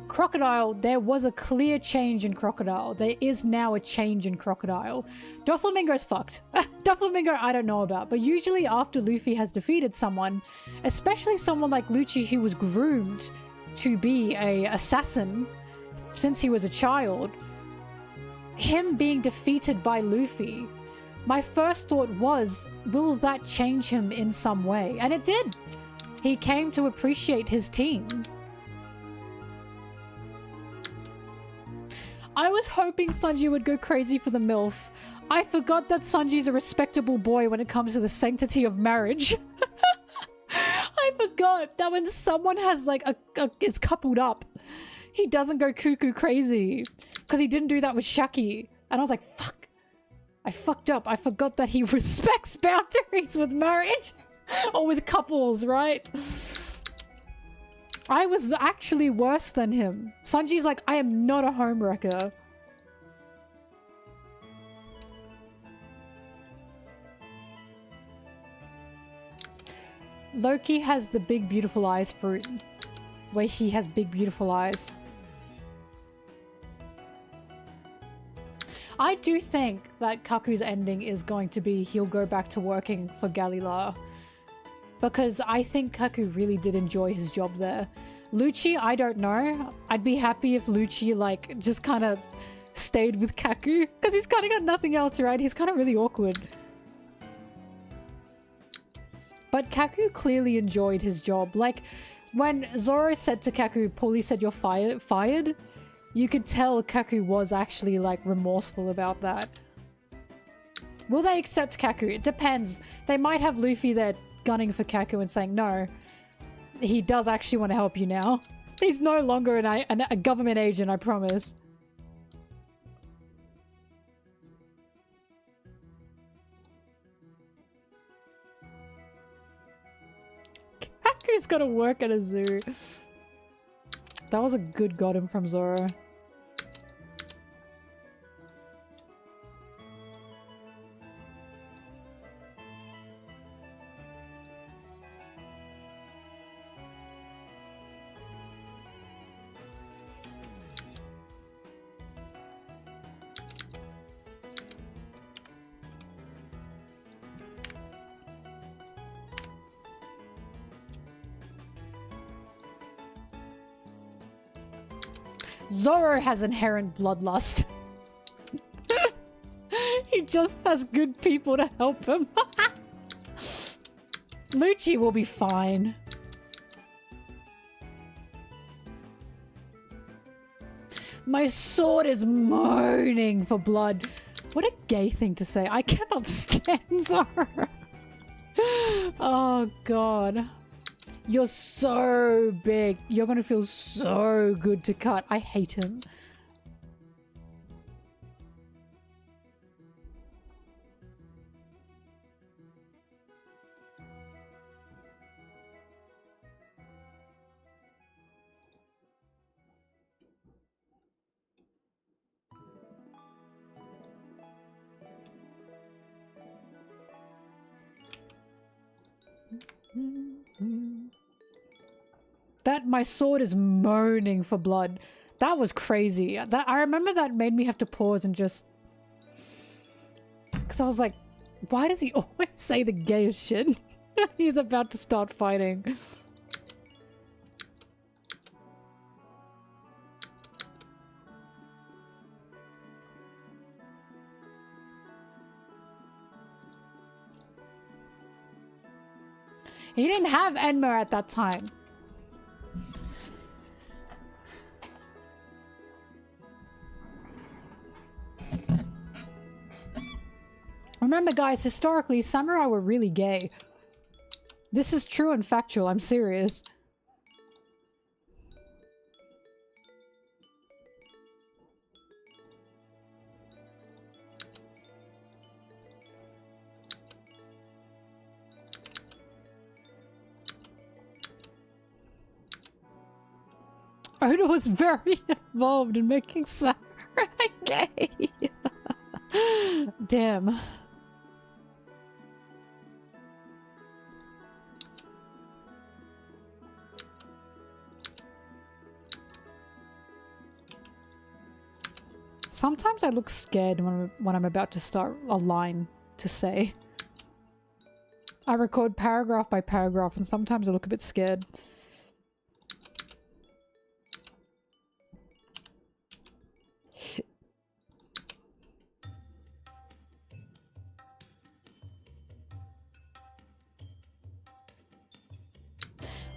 Crocodile, there was a clear change in Crocodile. There is now a change in Crocodile. Doflamingo's fucked. Doflamingo I don't know about, but usually after Luffy has defeated someone, especially someone like Lucci who was groomed to be an assassin since he was a child, him being defeated by Luffy, my first thought was, will that change him in some way? And it did. He came to appreciate his team. I was hoping Sanji would go crazy for the MILF. I forgot that Sanji's a respectable boy when it comes to the sanctity of marriage. I forgot that when someone has, like, is coupled up, he doesn't go cuckoo crazy. Because he didn't do that with Shaki. And I was like, fuck. I fucked up. I forgot that he respects boundaries with marriage. Or with couples, right? I was actually worse than him. Sanji's like, I am not a homewrecker. Loki has the big beautiful eyes fruit. Where he has big beautiful eyes. I do think that Kaku's ending is going to be he'll go back to working for Galila. Because I think Kaku really did enjoy his job there. Lucci, I don't know. I'd be happy if Lucci, like, just kind of stayed with Kaku. Because he's kind of got nothing else, right? He's kind of really awkward. But Kaku clearly enjoyed his job. Like, when Zoro said to Kaku, Paulie said you're fired, you could tell Kaku was actually, like, remorseful about that. Will they accept Kaku? It depends. They might have Luffy there gunning for Kaku and saying, no, he does actually want to help you now. He's no longer a government agent, I promise. Who's gonna work at a zoo? That was a good got him from Zoro. Zoro has inherent bloodlust. He just has good people to help him. Lucci will be fine. My sword is moaning for blood. What a gay thing to say. I cannot stand Zoro. Oh god. You're so big. You're gonna feel so good to cut. I hate him. That my sword is moaning for blood. That was crazy. That I remember that made me have to pause and just... Because I was like, why does he always say the gayest shit? He's about to start fighting. He didn't have Enma at that time. Remember guys, historically, samurai were really gay. This is true and factual, I'm serious. Oda was very involved in making samurai gay. Damn. Sometimes I look scared when I'm about to start a line to say. I record paragraph by paragraph and sometimes I look a bit scared.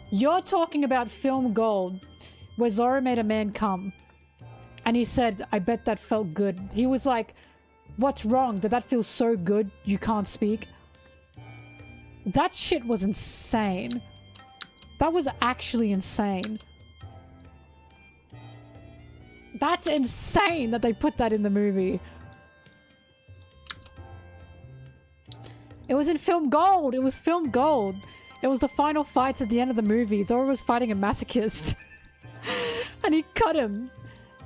You're talking about Film Gold, where Zoro made a man come. And he said, I bet that felt good. He was like, what's wrong? Did that feel so good you can't speak? That shit was insane. That was actually insane. That's insane that they put that in the movie. It was in Film Gold. It was Film Gold. It was the final fights at the end of the movie. Zoro was fighting a masochist. And he cut him.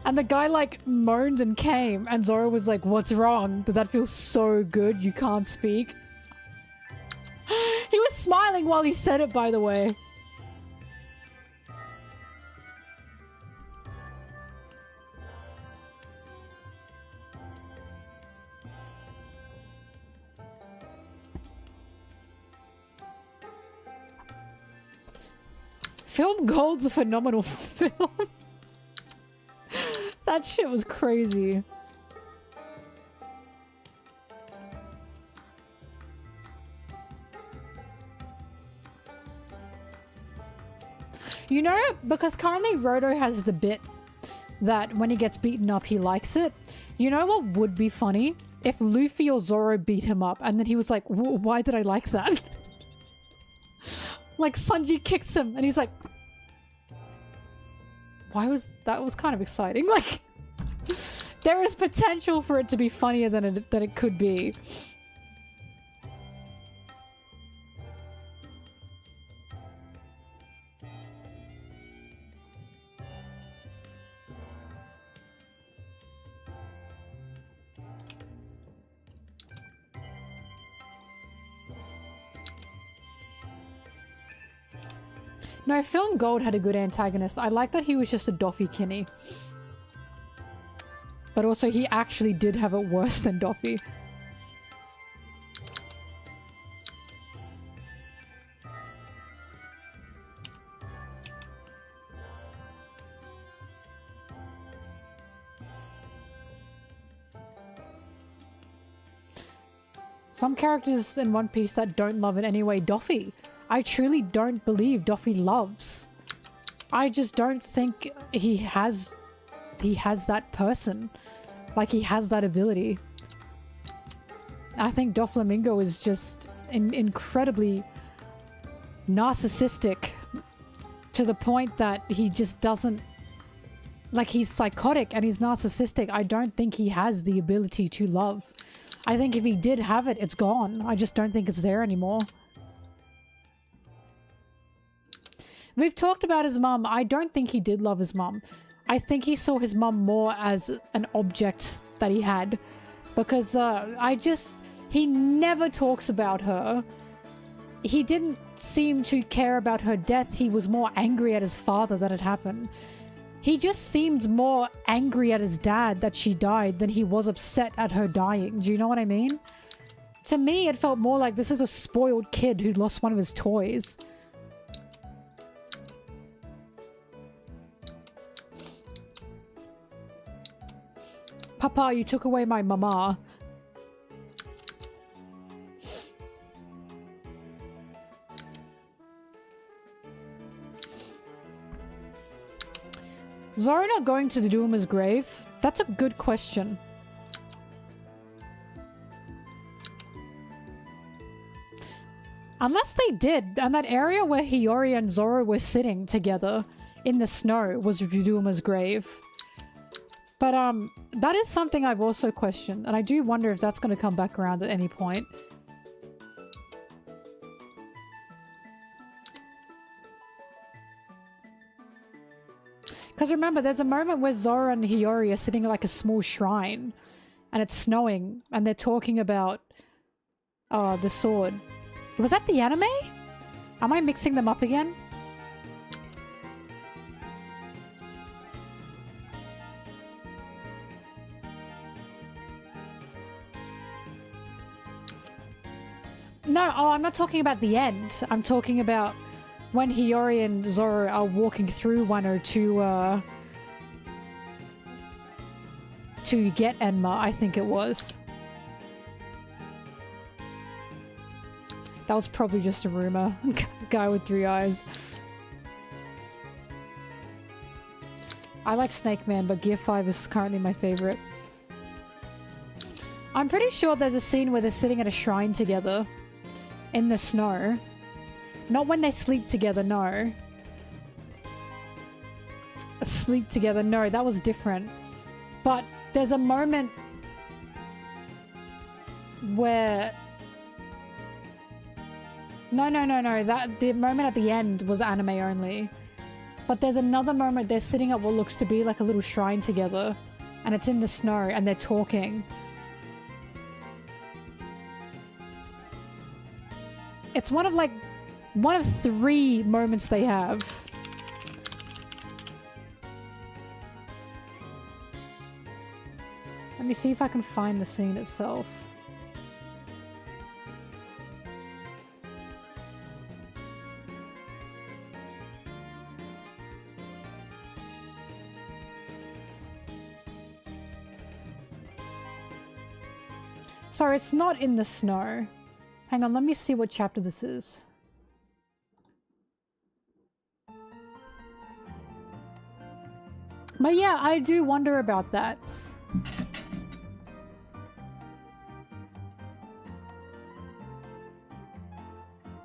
And the guy like moaned and came. And Zoro was like, what's wrong? Did that feel so good you can't speak? He was smiling while he said it, by the way. Film Gold's a phenomenal film. That shit was crazy. You know, because currently Roto has the bit that when he gets beaten up, he likes it. You know what would be funny? If Luffy or Zoro beat him up and then he was like, why did I like that? Like Sanji kicks him and he's like, that was kind of exciting. Like, there is potential for it to be funnier than it could be. No, Film Gold had a good antagonist. I like that he was just a Doffy Kinney. But also he actually did have it worse than Doffy. Some characters in One Piece that don't love in any way Doffy. I truly don't believe Doffy loves. I just don't think he has that person. Like he has that ability. I think Doflamingo is just incredibly narcissistic to the point that he just doesn't... Like he's psychotic and he's narcissistic. I don't think he has the ability to love. I think if he did have it, it's gone. I just don't think it's there anymore. We've talked about his mum. I don't think he did love his mum. I think he saw his mum more as an object that he had. Because he never talks about her. He didn't seem to care about her death. He was more angry at his father that it happened. He just seemed more angry at his dad that she died than he was upset at her dying. Do you know what I mean? To me, it felt more like this is a spoiled kid who lost one of his toys. Papa, you took away my mama. Zoro not going to the Doomer's grave? That's a good question. Unless they did, and that area where Hiyori and Zoro were sitting together in the snow was Ryuduma's grave. But that is something I've also questioned, and I do wonder if that's going to come back around at any point. Because remember, there's a moment where Zoro and Hiyori are sitting at like a small shrine, and it's snowing, and they're talking about the sword. Was that the anime? Am I mixing them up again? No, oh, I'm not talking about the end. I'm talking about when Hiyori and Zoro are walking through Wano to get Enma, I think it was. That was probably just a rumor. Guy with 3 eyes. I like Snake Man, but Gear 5 is currently my favorite. I'm pretty sure there's a scene where they're sitting at a shrine together in the snow. Not when they sleep together, no. Sleep together, no, that was different. But there's a moment where... No, the moment at the end was anime only. But there's another moment they're sitting at what looks to be like a little shrine together. And it's in the snow and they're talking. It's one of 3 moments they have. Let me see if I can find the scene itself. Sorry, it's not in the snow. Hang on, let me see what chapter this is. But yeah, I do wonder about that.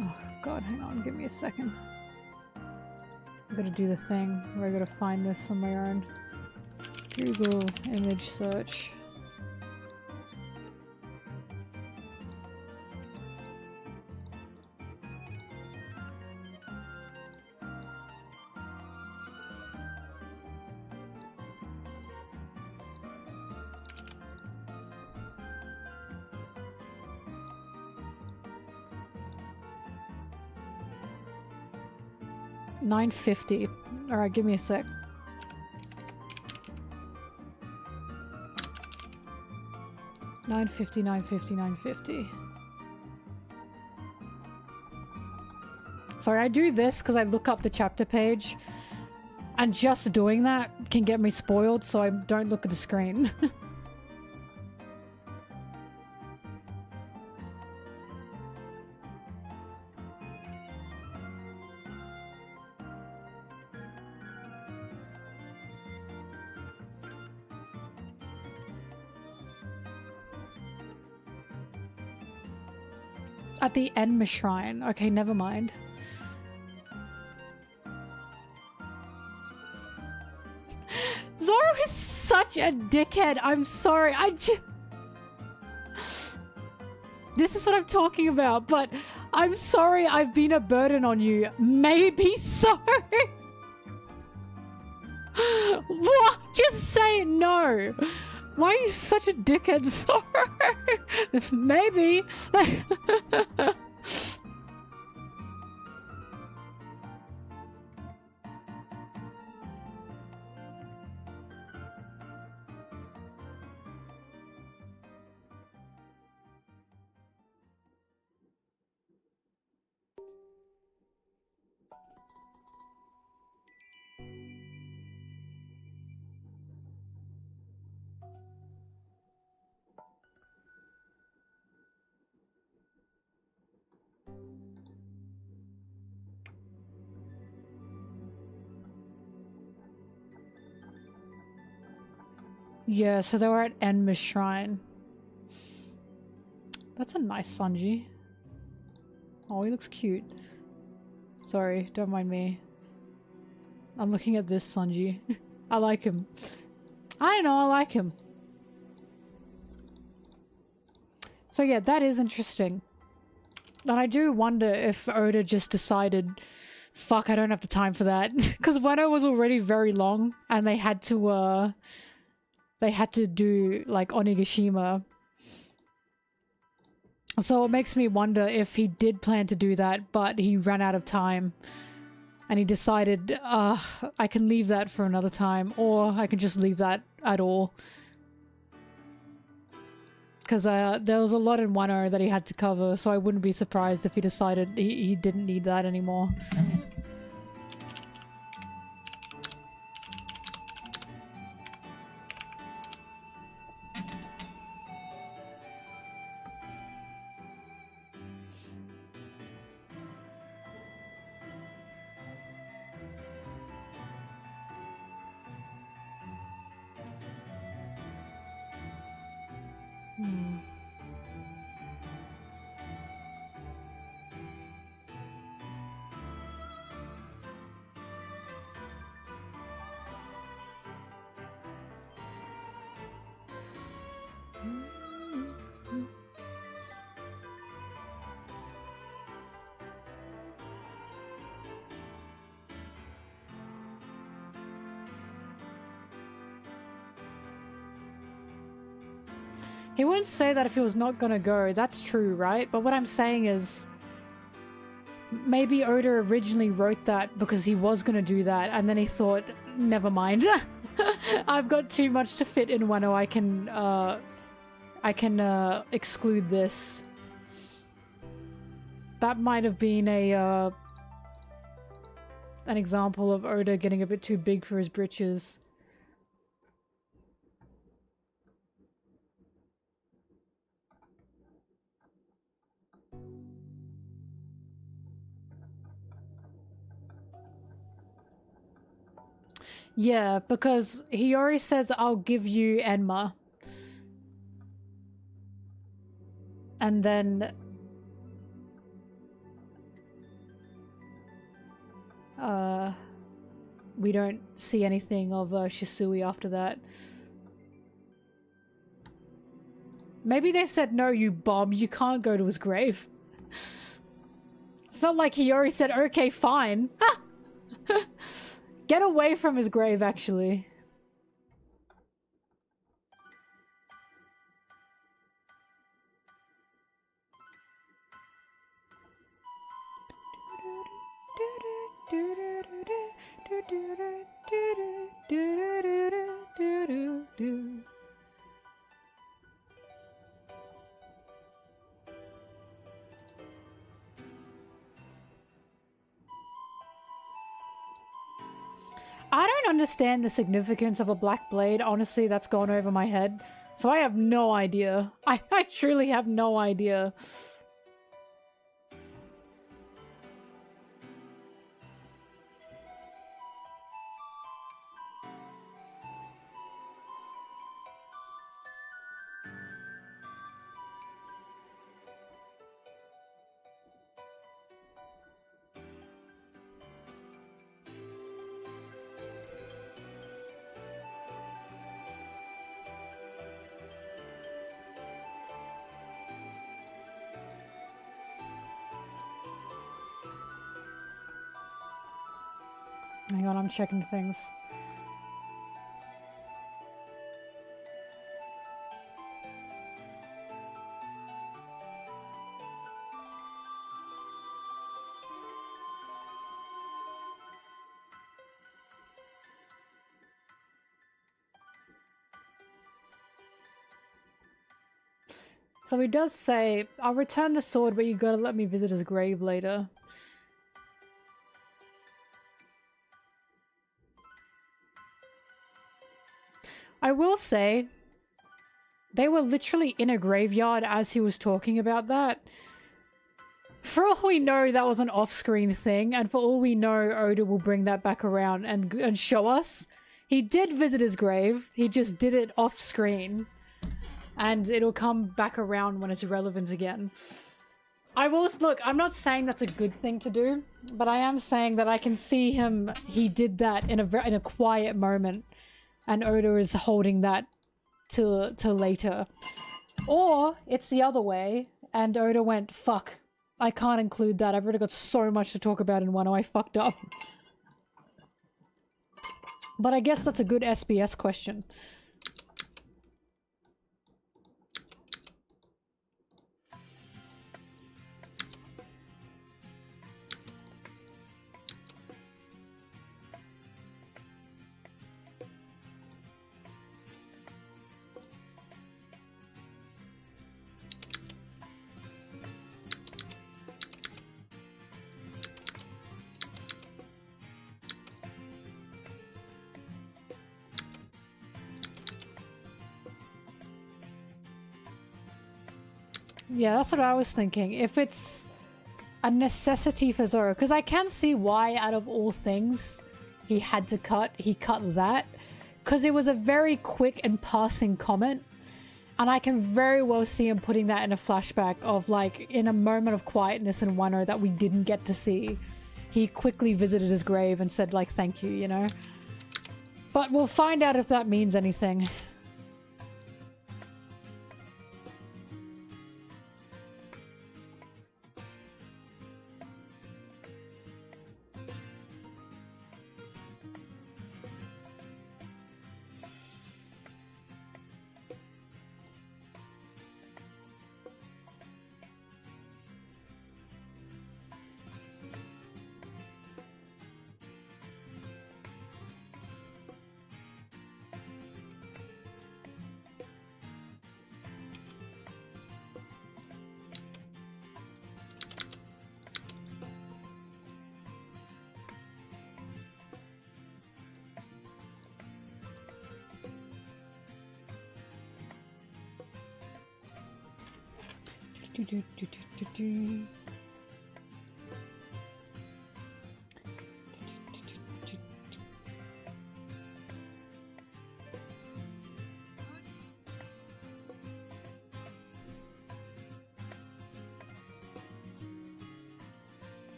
Oh god, hang on, give me a second. I gotta do the thing where I gotta find this on my own. Google image search. 950. Alright, give me a sec. $950. Sorry, I do this because I look up the chapter page, and just doing that can get me spoiled, so I don't look at the screen. At the Enma Shrine. Okay, never mind. Zoro is such a dickhead. I'm sorry. This is what I'm talking about, but I'm sorry I've been a burden on you. Maybe so. What? Just say no. Why are you such a dickhead, Zoro? Maybe. Yeah, so they were at Enma's Shrine. That's a nice Sanji. Oh, he looks cute. Sorry, don't mind me. I'm looking at this Sanji. I like him. I don't know, I like him. So yeah, that is interesting. And I do wonder if Oda just decided, fuck, I don't have the time for that. Because Wano was already very long, and they had to do, like, Onigashima. So it makes me wonder if he did plan to do that, but he ran out of time. And he decided, I can leave that for another time, or I can just leave that at all. Because there was a lot in Wano that he had to cover, so I wouldn't be surprised if he decided he didn't need that anymore. He wouldn't say that if he was not gonna go. That's true, right? But what I'm saying is, maybe Oda originally wrote that because he was gonna do that, and then he thought, never mind. I've got too much to fit in Wano. I can exclude this. That might have been an example of Oda getting a bit too big for his britches. Yeah, because Hiyori says, I'll give you Enma. And then... we don't see anything of Shisui after that. Maybe they said, no, you bum, you can't go to his grave. It's not like Hiyori said, okay, fine. Get away from his grave, actually. I don't understand the significance of a black blade. Honestly, that's gone over my head. So I have no idea. I truly have no idea. Hang on, I'm checking things. So he does say, I'll return the sword, but you gotta let me visit his grave later. I will say, they were literally in a graveyard as he was talking about that. For all we know, that was an off-screen thing, and for all we know, Oda will bring that back around and show us. He did visit his grave, he just did it off-screen. And it'll come back around when it's relevant again. I will look, I'm not saying that's a good thing to do, but I am saying that I can see him, he did that in a quiet moment, and Oda is holding that to later. Or it's the other way, and Oda went, fuck, I can't include that, I've already got so much to talk about in Wano, I fucked up. But I guess that's a good SBS question. Yeah, that's what I was thinking. If it's a necessity for Zoro, because I can see why out of all things he had to cut, he cut that. Because it was a very quick and passing comment. And I can very well see him putting that in a flashback of like, in a moment of quietness in Wano that we didn't get to see. He quickly visited his grave and said like, thank you, you know? But we'll find out if that means anything.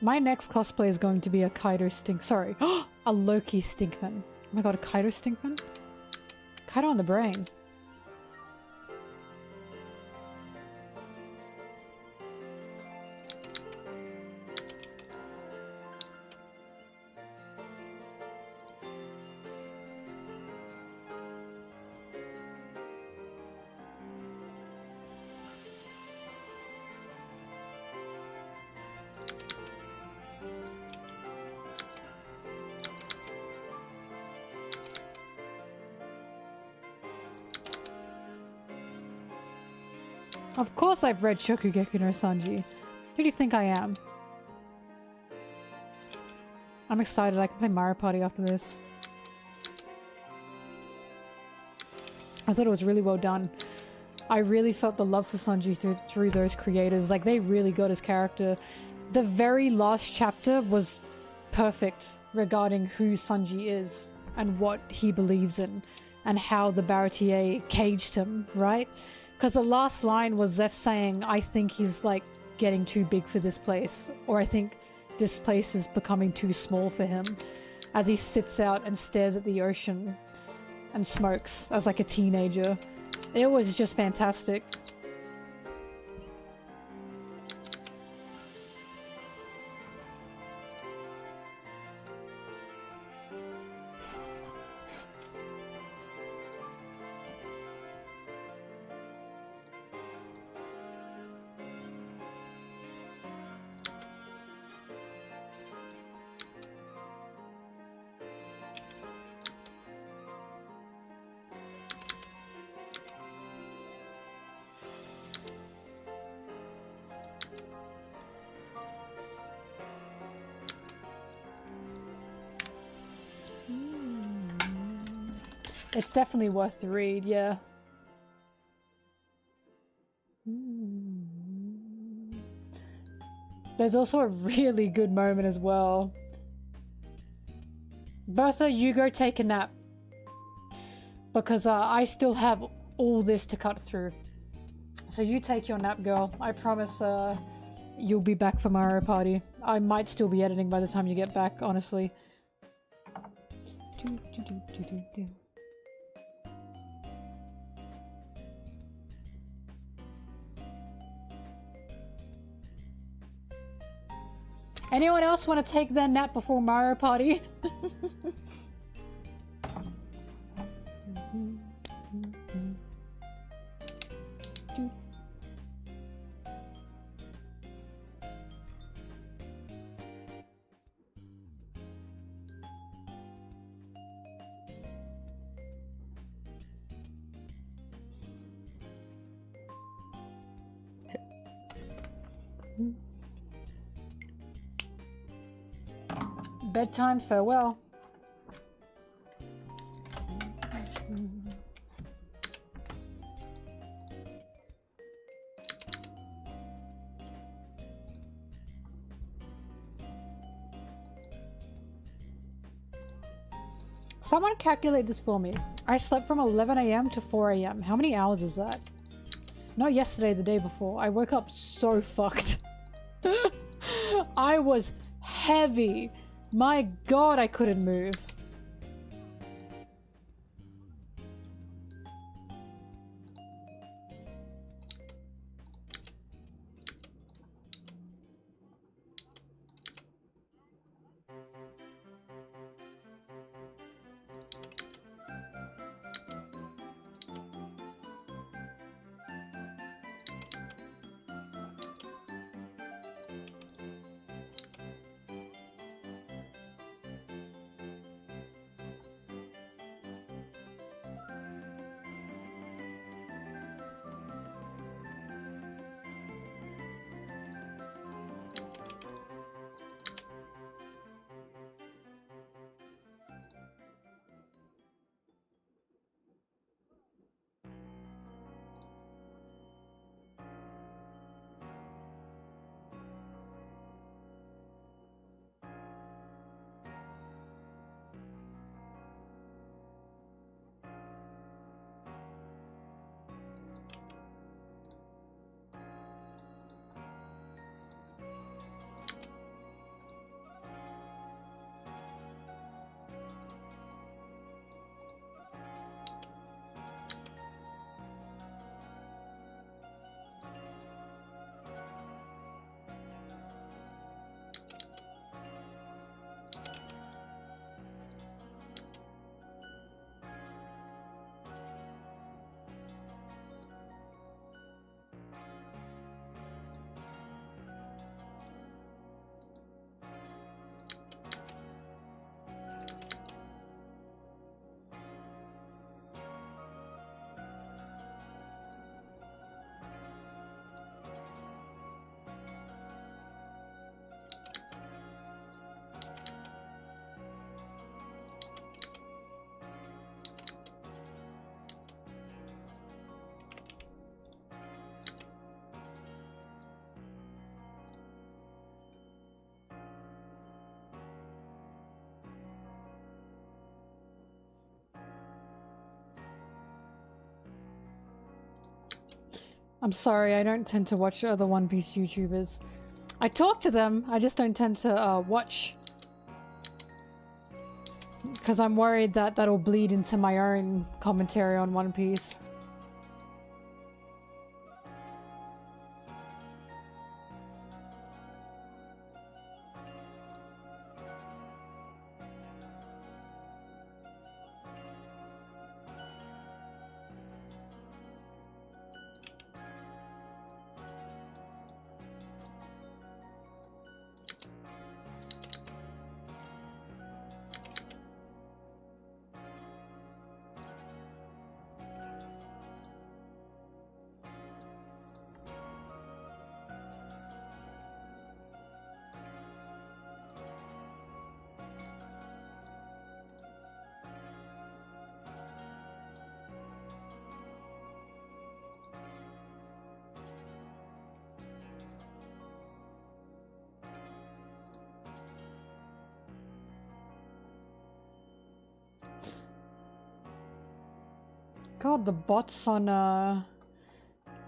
My next cosplay is going to be a Kaido stink. Sorry, a Loki Stinkman. my god, a Kaido Stinkman? Kaido on the brain. Of course I've read Shokugeki no Sanji. Who do you think I am? I'm excited, I can play Mario Party after this. I thought it was really well done. I really felt the love for Sanji through those creators. Like, they really got his character. The very last chapter was perfect regarding who Sanji is and what he believes in and how the Baratier caged him, right? Because the last line was Zeph saying, I think he's like getting too big for this place, or I think this place is becoming too small for him, as he sits out and stares at the ocean and smokes as like a teenager. It was just fantastic. It's definitely worth the read, yeah. There's also a really good moment as well. Bertha, you go take a nap. Because I still have all this to cut through. So you take your nap, girl. I promise you'll be back for Mario Party. I might still be editing by the time you get back, honestly. Anyone else want to take their nap before Mario Party? Bedtime farewell. Someone calculate this for me. I slept from 11 AM to 4 AM. How many hours is that? Not yesterday, the day before. I woke up so fucked. I was heavy. My god, I couldn't move. I'm sorry, I don't tend to watch other One Piece YouTubers. I talk to them, I just don't tend to watch. Because I'm worried that that'll bleed into my own commentary on One Piece. God, the bots on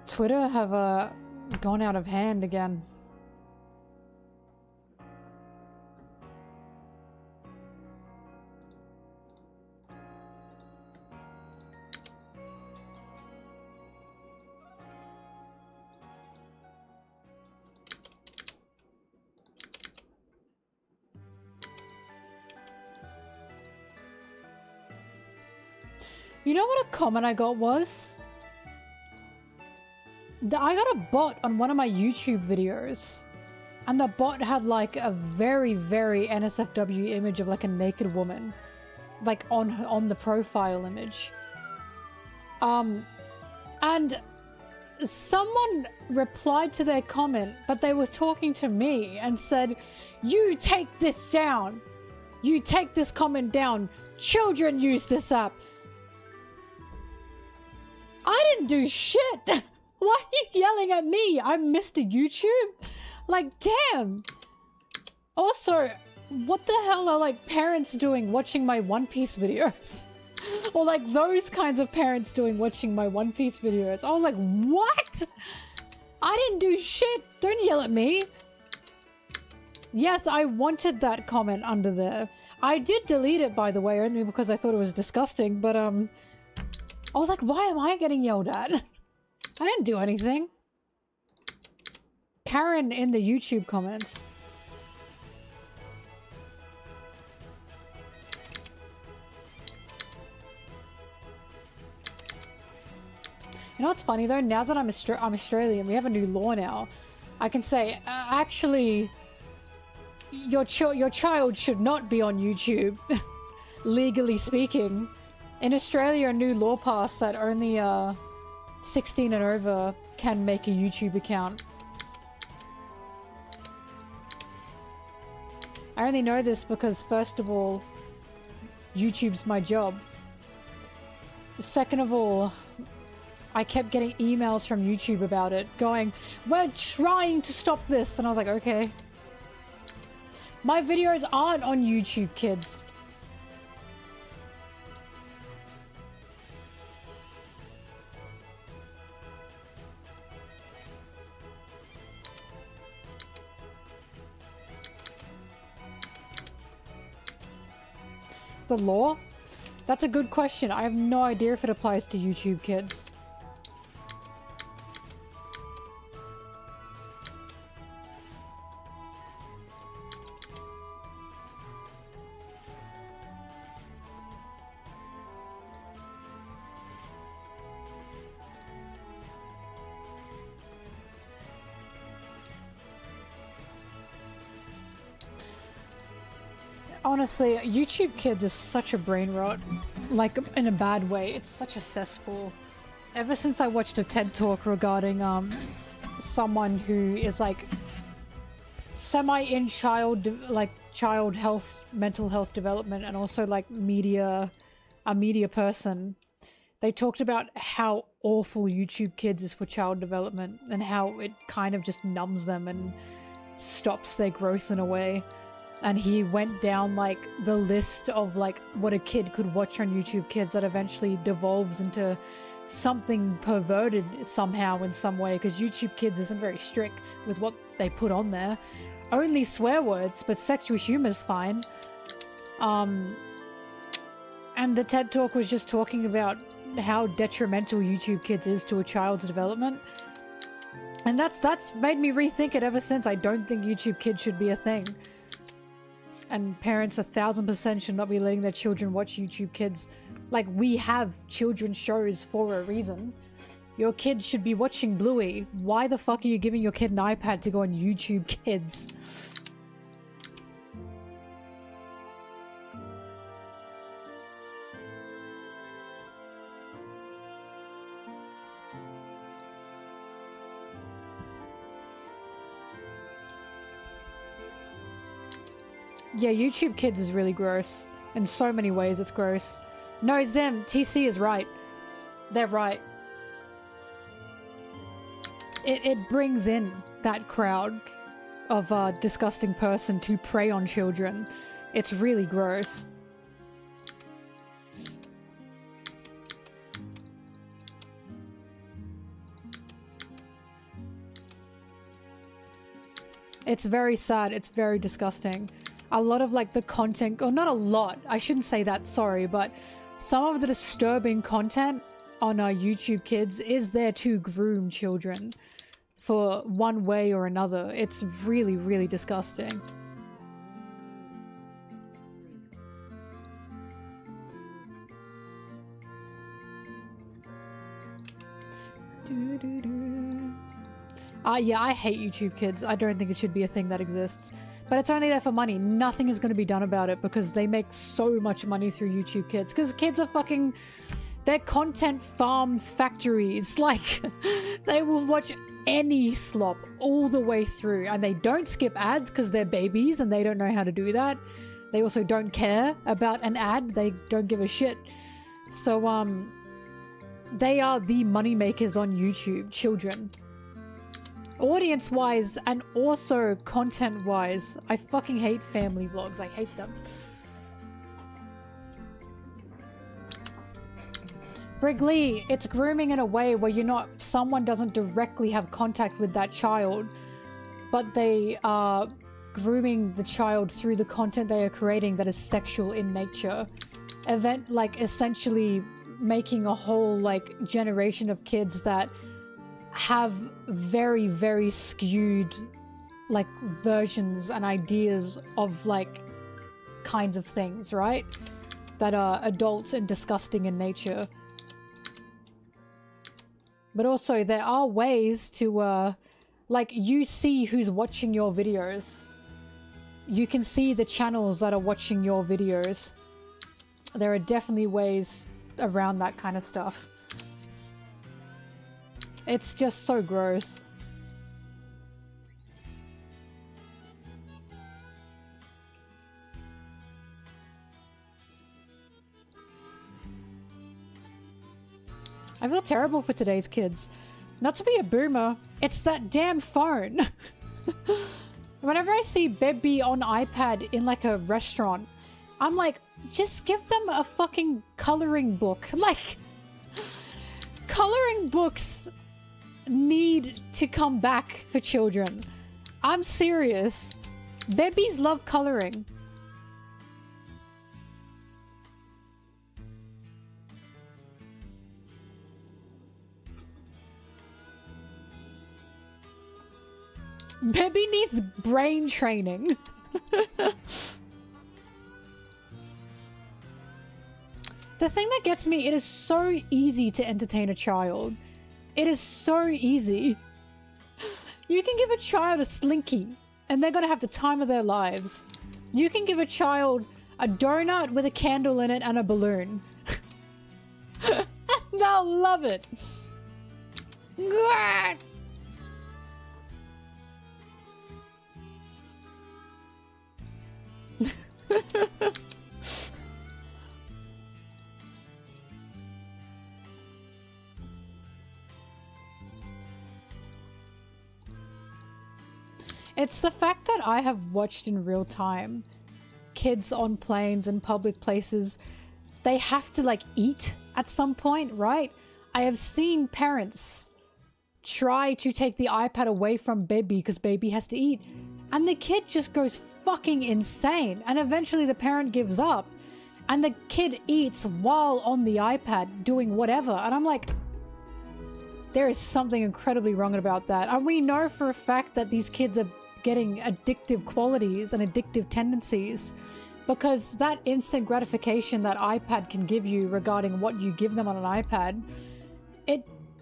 Twitter have gone out of hand again. You know what a comment I got was? I got a bot on one of my YouTube videos. And the bot had like a very, very NSFW image of like a naked woman. Like on the profile image. And someone replied to their comment, but they were talking to me and said, "You take this down. You take this comment down. Children use this app." I didn't do shit! Why are you yelling at me? I'm Mr. YouTube? Like, damn! Also, what the hell are, like, parents doing watching my One Piece videos? Or, like, those kinds of parents doing watching my One Piece videos. I was like, what? I didn't do shit! Don't yell at me! Yes, I wanted that comment under there. I did delete it, by the way, only because I thought it was disgusting, but, I was like, why am I getting yelled at? I didn't do anything. Karen in the YouTube comments. You know what's funny though? Now that I'm Australian, we have a new law now. I can say, actually, your child should not be on YouTube, legally speaking. In Australia, a new law passed that only 16 and over can make a YouTube account. I only know this because, first of all, YouTube's my job. Second of all, I kept getting emails from YouTube about it, going, "We're trying to stop this," and I was like, okay. My videos aren't on YouTube, kids. The law? That's a good question. I have no idea if it applies to YouTube kids. Honestly, YouTube Kids is such a brain rot. Like, in a bad way. It's such a cesspool. Ever since I watched a TED Talk regarding, someone who is, like, semi-in child health, mental health development, and also, like, a media person, they talked about how awful YouTube Kids is for child development, and how it kind of just numbs them and stops their growth in a way. And he went down, like, the list of, like, what a kid could watch on YouTube Kids that eventually devolves into something perverted somehow in some way, because YouTube Kids isn't very strict with what they put on there. Only swear words, but sexual humor's fine. And the TED Talk was just talking about how detrimental YouTube Kids is to a child's development. And that's made me rethink it ever since. I don't think YouTube Kids should be a thing. And parents 1000% should not be letting their children watch YouTube Kids. Like, we have children's shows for a reason. Your kids should be watching Bluey. Why the fuck are you giving your kid an iPad to go on YouTube Kids? Yeah, YouTube Kids is really gross. In so many ways, it's gross. No, Zem, TC is right. They're right. It brings in that crowd of disgusting person to prey on children. It's really gross. It's very sad. It's very disgusting. A lot of like the content, or not a lot, I shouldn't say that, sorry, but some of the disturbing content on YouTube Kids is there to groom children for one way or another. It's really, really disgusting. Yeah, I hate YouTube Kids. I don't think it should be a thing that exists. But it's only there for money. Nothing is going to be done about it because they make so much money through YouTube Kids. Because kids are fucking... They're content farm factories. Like, they will watch any slop all the way through. And they don't skip ads because they're babies and they don't know how to do that. They also don't care about an ad. They don't give a shit. So, they are the money makers on YouTube. Children. Audience-wise and also content-wise, I fucking hate family vlogs. I hate them. Brigley, it's grooming in a way where someone doesn't directly have contact with that child, but they are grooming the child through the content they are creating that is sexual in nature. Essentially making a whole, like, generation of kids that have very, very skewed, like, versions and ideas of, like, kinds of things, right? That are adult and disgusting in nature. But also, there are ways to, like, you see who's watching your videos. You can see the channels that are watching your videos. There are definitely ways around that kind of stuff. It's just so gross. I feel terrible for today's kids. Not to be a boomer, it's that damn phone. Whenever I see Bebby on iPad in like a restaurant, I'm like, just give them a fucking coloring book. Like, coloring books need to come back for children. I'm serious. Babies love coloring. Baby needs brain training. The thing that gets me, it is so easy to entertain a child. It is so easy. You can give a child a Slinky, and they're gonna have the time of their lives. You can give a child a donut with a candle in it and a balloon. They'll love it. It's the fact that I have watched in real time kids on planes and public places, they have to like eat at some point, right? I have seen parents try to take the iPad away from baby because baby has to eat, and the kid just goes fucking insane, and eventually the parent gives up and the kid eats while on the iPad doing whatever, and I'm like, there is something incredibly wrong about that. And we know for a fact that these kids are getting addictive qualities and addictive tendencies because that instant gratification that iPad can give you regarding what you give them on an iPad,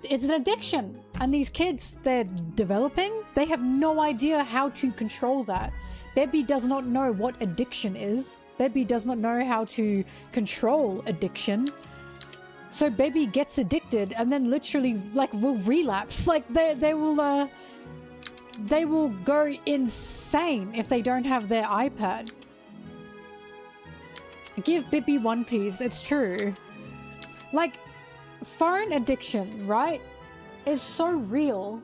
it's an addiction. And these kids, they're developing, they have no idea how to control that. Baby does not know what addiction is. Baby does not know how to control addiction. So baby gets addicted and then literally like will relapse. Like they will go insane if they don't have their iPad. Give Bibby One Piece, it's true. Like, phone addiction, right, is so real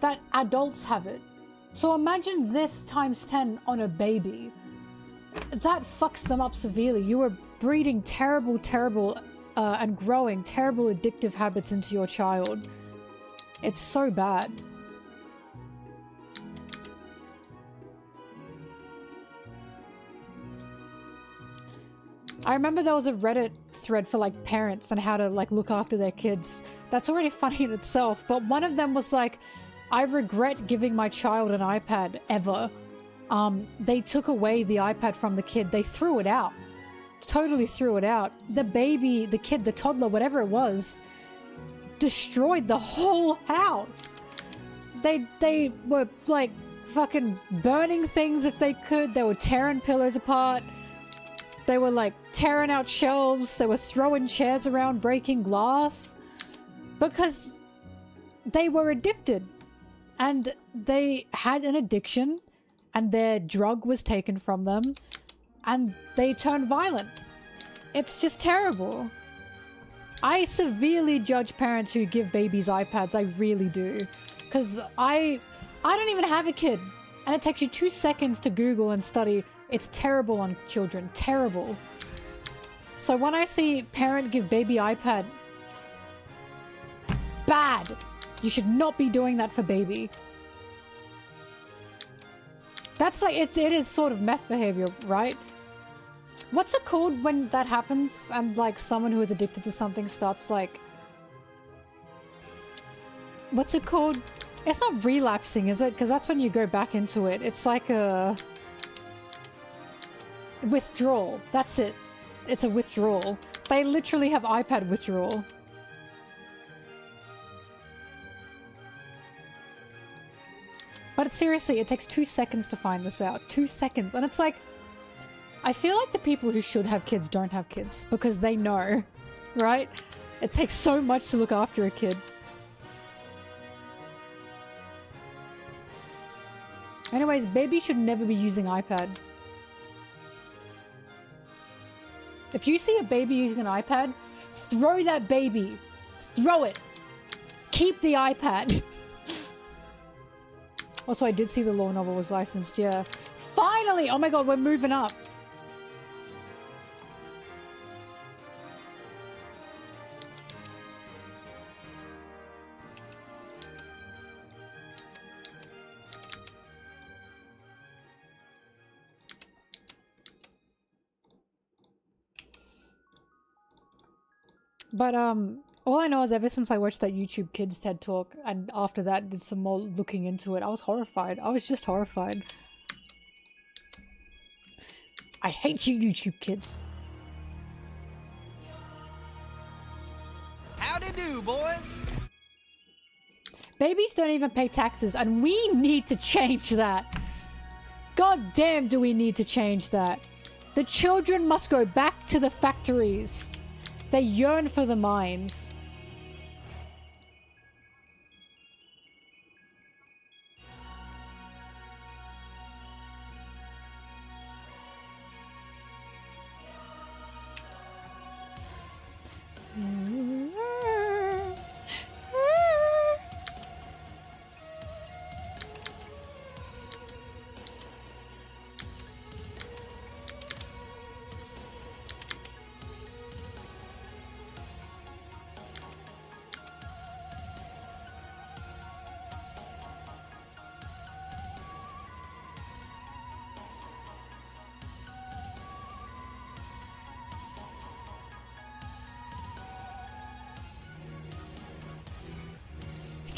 that adults have it. So imagine this times 10 on a baby. That fucks them up severely. You are breeding terrible and growing terrible addictive habits into your child. It's so bad. I remember there was a Reddit thread for like parents and how to like look after their kids. That's already funny in itself, but one of them was like, I regret giving my child an iPad ever. They took away the iPad from the kid. They threw it out. Totally threw it out. The baby, the kid, the toddler, whatever it was, destroyed the whole house. They were like fucking burning things if they could. They were tearing pillows apart. They were like tearing out shelves. They were throwing chairs around, breaking glass. Because they were addicted. And they had an addiction. And their drug was taken from them. And they turned violent. It's just terrible. I severely judge parents who give babies iPads. I really do. Because I don't even have a kid. And it takes you 2 seconds to Google and study. It's terrible on children. Terrible. So when I see parent give baby iPad, bad. You should not be doing that for baby. That's like, it is sort of meth behavior, right? What's it called when that happens and like someone who is addicted to something starts like... What's it called? It's not relapsing, is it? Because that's when you go back into it. It's like a... withdrawal. That's it. It's a withdrawal. They literally have iPad withdrawal. But seriously, it takes 2 seconds to find this out. 2 seconds. And it's like... I feel like the people who should have kids don't have kids. Because they know. Right? It takes so much to look after a kid. Anyways, baby should never be using iPad. If you see a baby using an iPad, throw that baby. Throw it. Keep the iPad. Also, I did see the law novel was licensed, yeah. Finally! Oh my god, we're moving up. But, all I know is ever since I watched that YouTube Kids TED Talk, and after that did some more looking into it, I was horrified. I was just horrified. I hate you, YouTube Kids. Howdy do, boys. Babies don't even pay taxes, and we need to change that. God damn, do we need to change that. The children must go back to the factories. They yearn for the mines.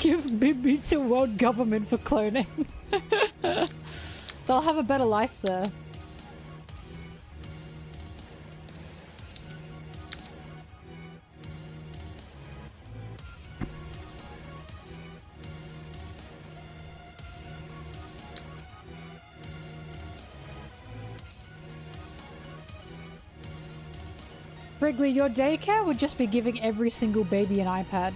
Give Bibi to world government for cloning. They'll have a better life there. Wrigley, your daycare would just be giving every single baby an iPad.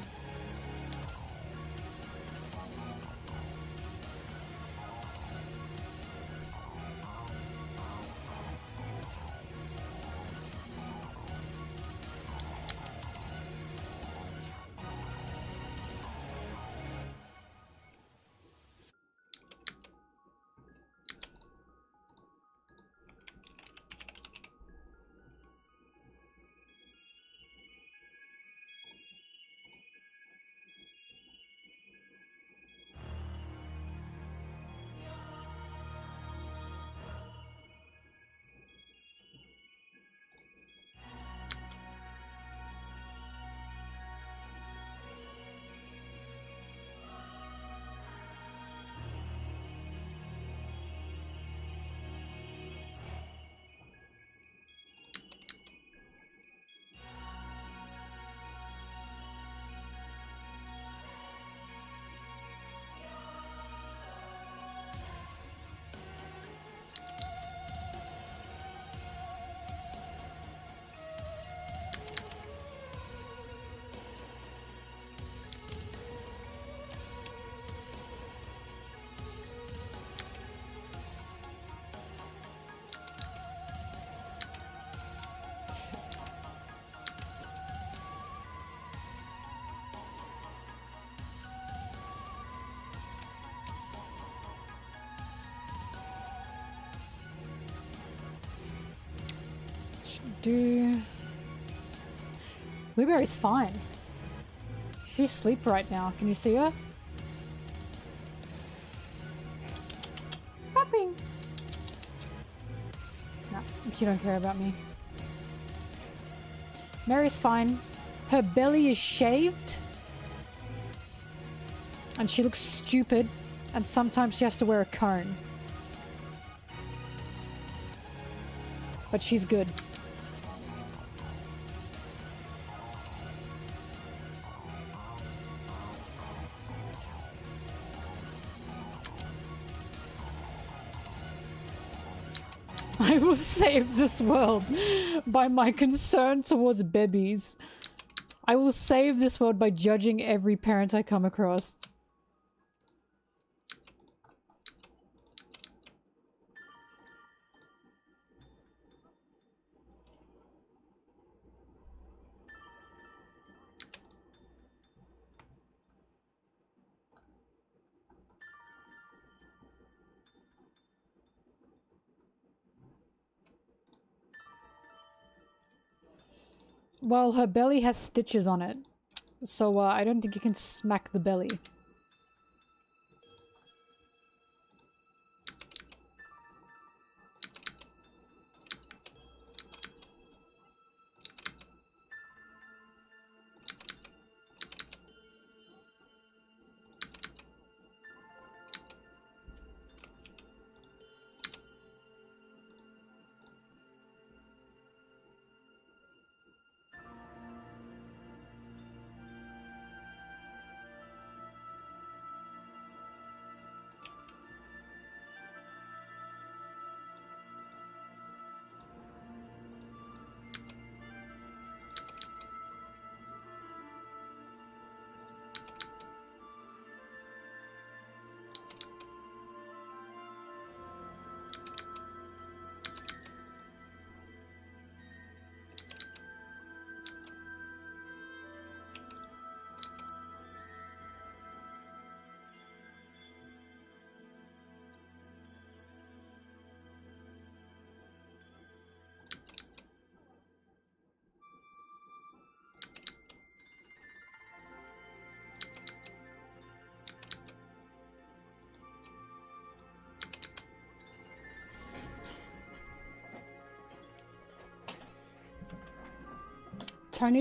Blueberry's fine. She's asleep right now. Can you see her? Popping. No, you don't care about me. Mary's fine. Her belly is shaved. And she looks stupid. And sometimes she has to wear a cone. But she's good. I will save this world by my concern towards babies. I will save this world by judging every parent I come across. Well, her belly has stitches on it, so I don't think you can smack the belly.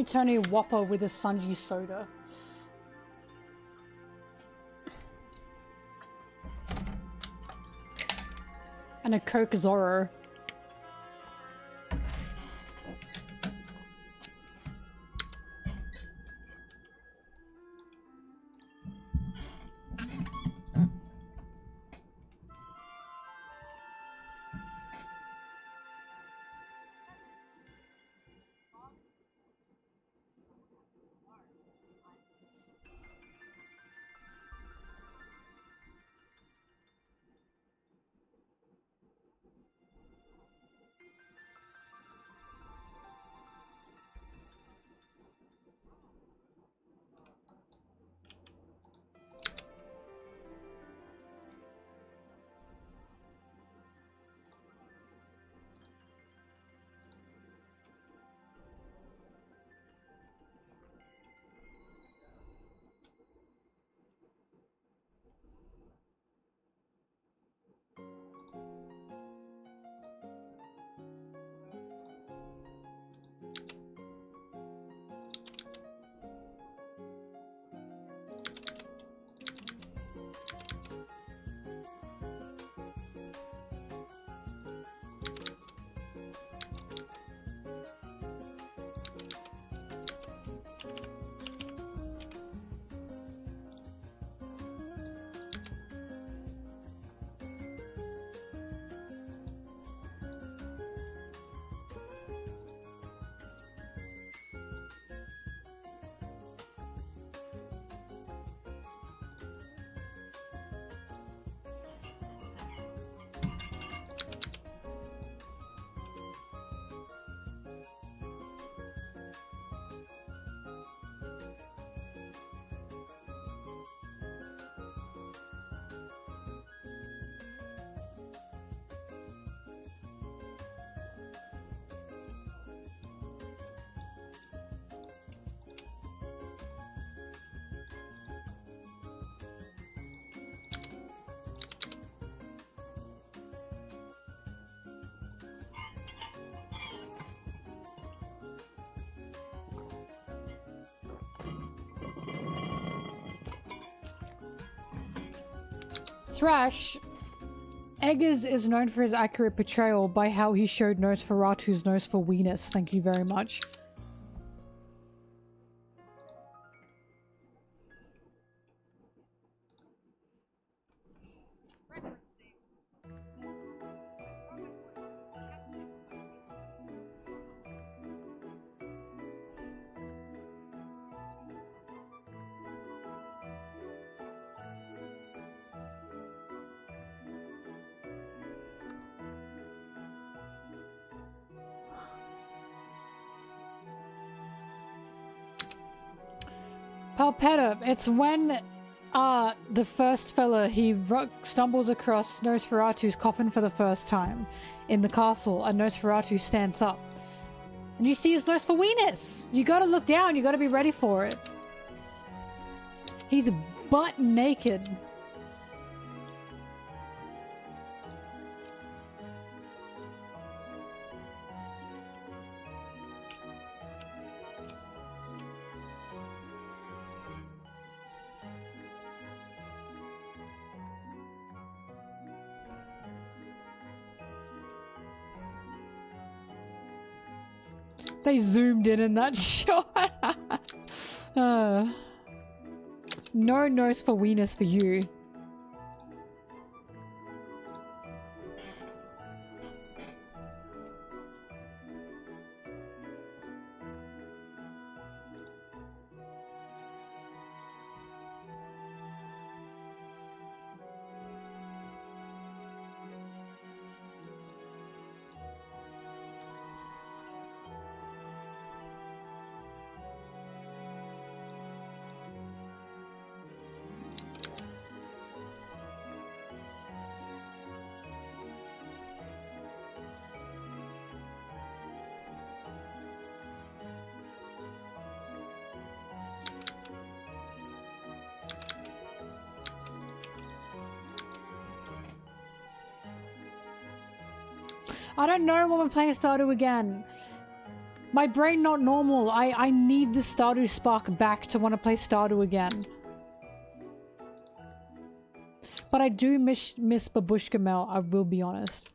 Tony Whopper with a Sanji soda. And a Coke Zoro. Thrash, Eggers is known for his accurate portrayal by how he showed Nosferatu's nose for weenus. Thank you very much. Palpetta, it's when the first fella, he stumbles across Nosferatu's coffin for the first time in the castle, and Nosferatu stands up. And you see his nose for weenus! You gotta look down, you gotta be ready for it. He's butt naked. They zoomed in that shot. No nose for weenus for you. I don't know when we're playing Stardew again. My brain not normal. I need the Stardew spark back to want to play Stardew again. But I do miss Babushka Mel, I will be honest.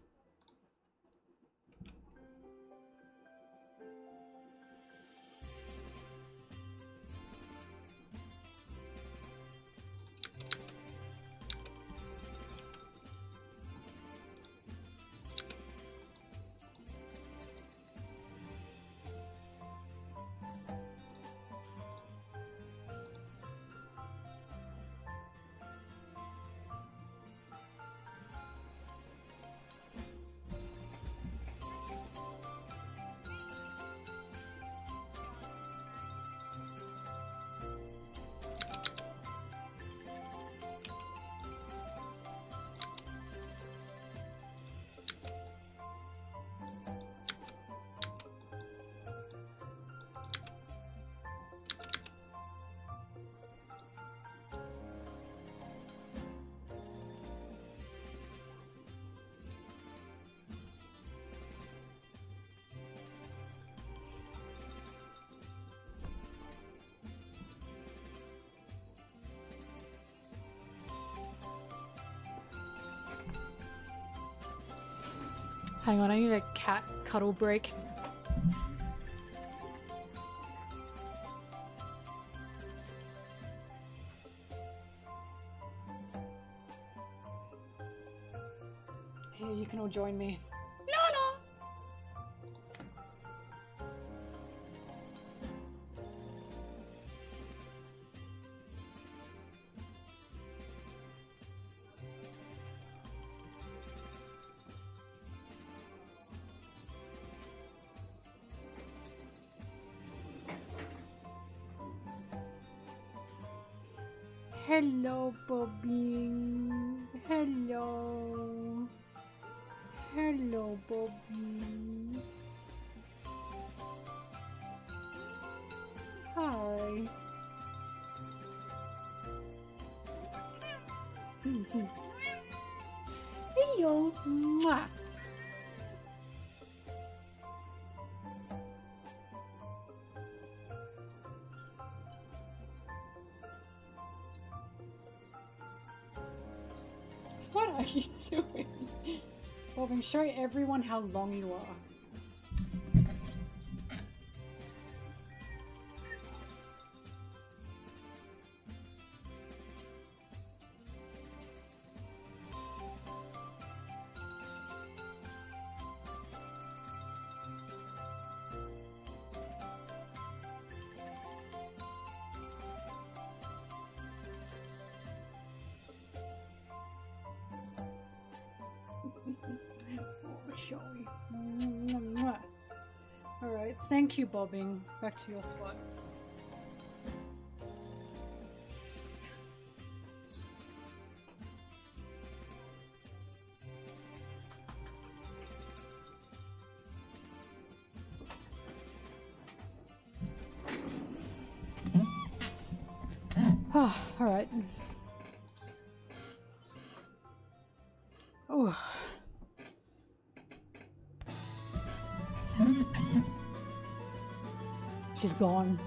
Hang on, I need a cat cuddle break. Here, you can all join me. No, no! Hello, Bobby. Hello. Hello, Bobby. Hi. Hello. Mwah. What are you doing? Bobbing, show everyone how long you are. Alright, thank you, Bobbing. Back to your spot. Alright. Oh. She's gone.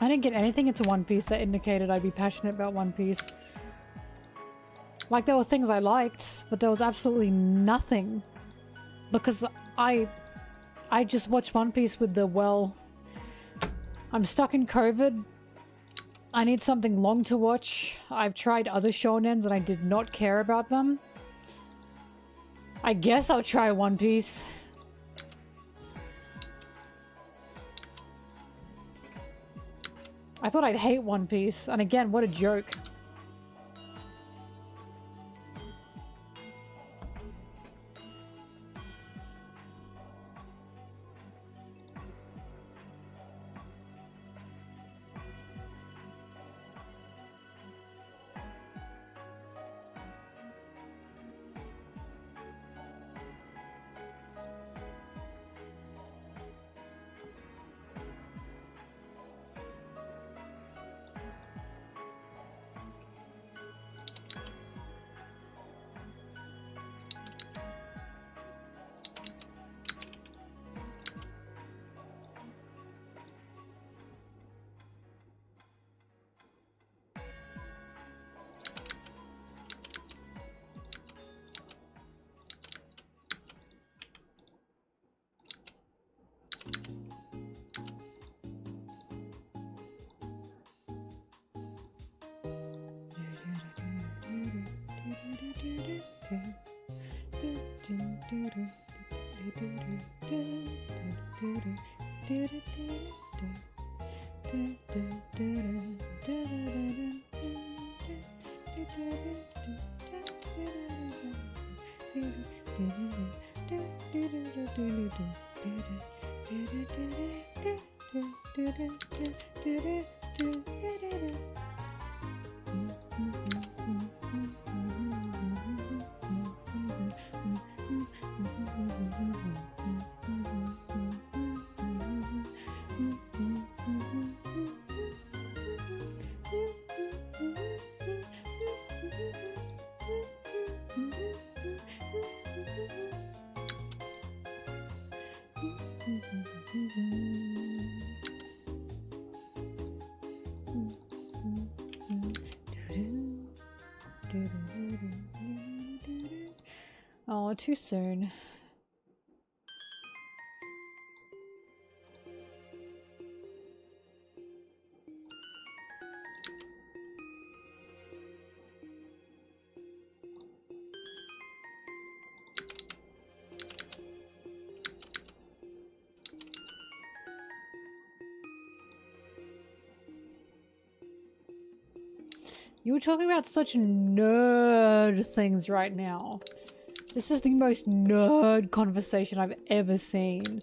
I didn't get anything into One Piece that indicated I'd be passionate about One Piece. Like, there were things I liked, but there was absolutely nothing. Because I just watched One Piece with the, well, I'm stuck in COVID. I need something long to watch. I've tried other shonens and I did not care about them. I guess I'll try One Piece. I thought I'd hate One Piece, and again, what a joke. Oh, too soon. You were talking about such nerd things right now. This is the most nerd conversation I've ever seen.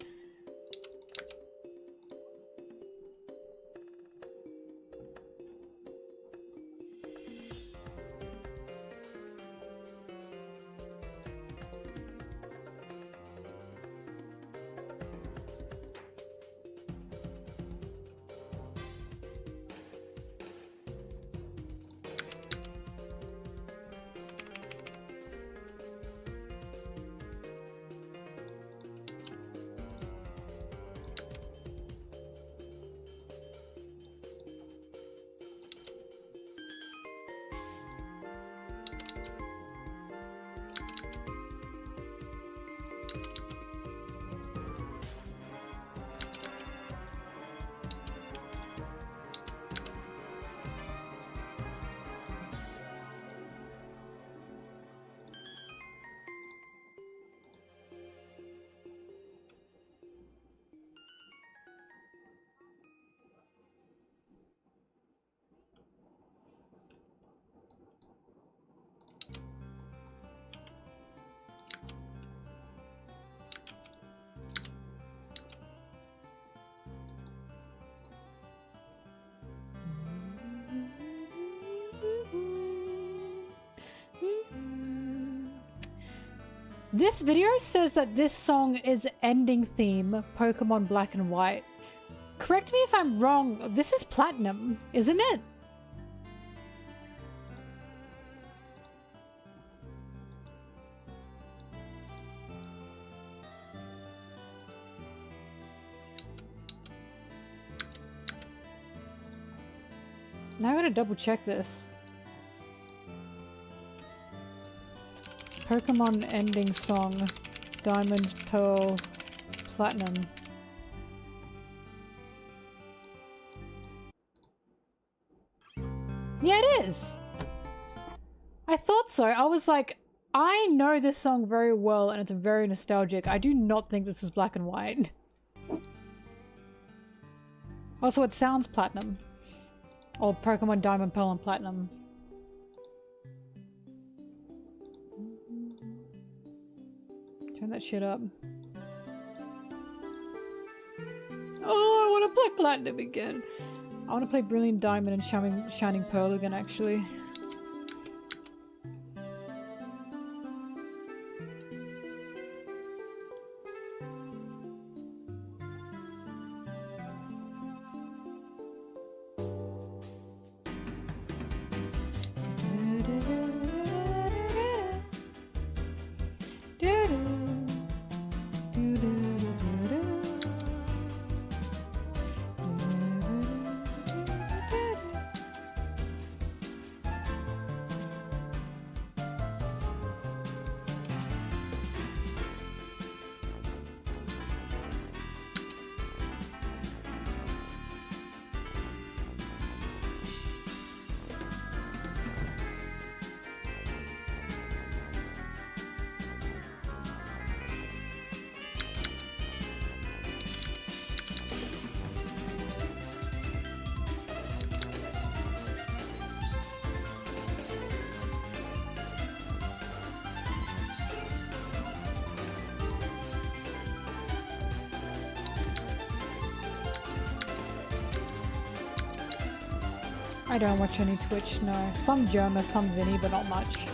This video says that this song is ending theme Pokemon Black and White. Correct me if I'm wrong, this is Platinum, isn't it? Now I gotta double check this. Pokemon ending song, Diamond, Pearl, Platinum. Yeah, it is! I thought so. I was like, I know this song very well and it's very nostalgic. I do not think this is Black and White. Also, it sounds Platinum. Or Pokemon Diamond, Pearl, and Platinum. Turn that shit up. Oh, I want to play Platinum again. I want to play Brilliant Diamond and Shining Pearl again, actually. I don't watch any Twitch, no. Some Germa, some Vinny, but not much.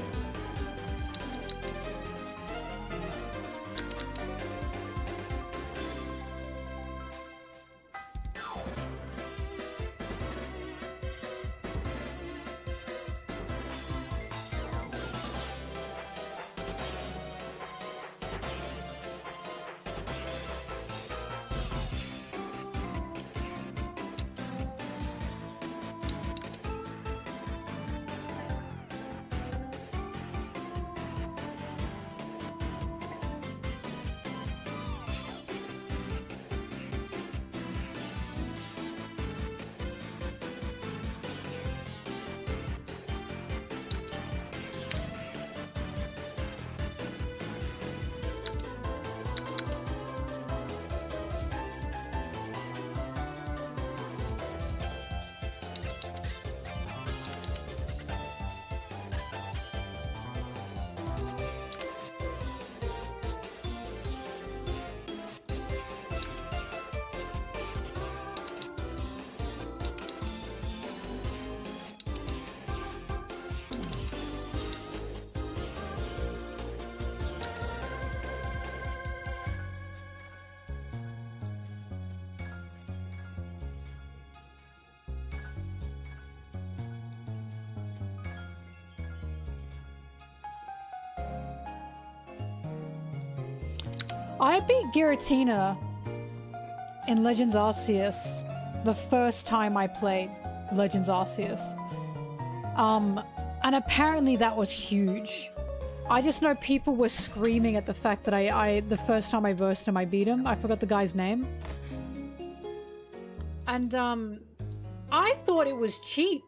I beat Giratina in Legends Arceus the first time I played Legends Arceus. And apparently that was huge. I just know people were screaming at the fact that the first time I versed him, I beat him. I forgot the guy's name. And, I thought it was cheap,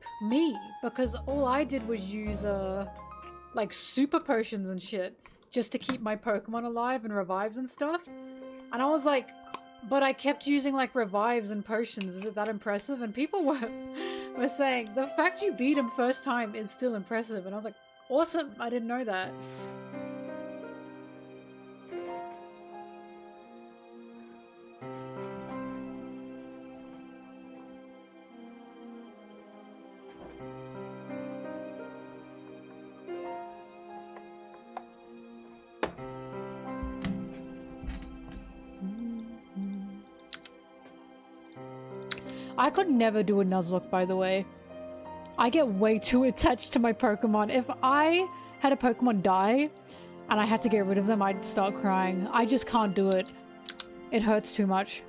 because all I did was use, like, super potions and shit just to keep my Pokemon alive and revives and stuff. And I was like, but I kept using, like, revives and potions. Is it that impressive? And people were saying, the fact you beat him first time is still impressive. And I was like, awesome, I didn't know that. I could never do a Nuzlocke, by the way. I get way too attached to my Pokemon. If I had a Pokemon die and I had to get rid of them, I'd start crying. I just can't do it. It hurts too much.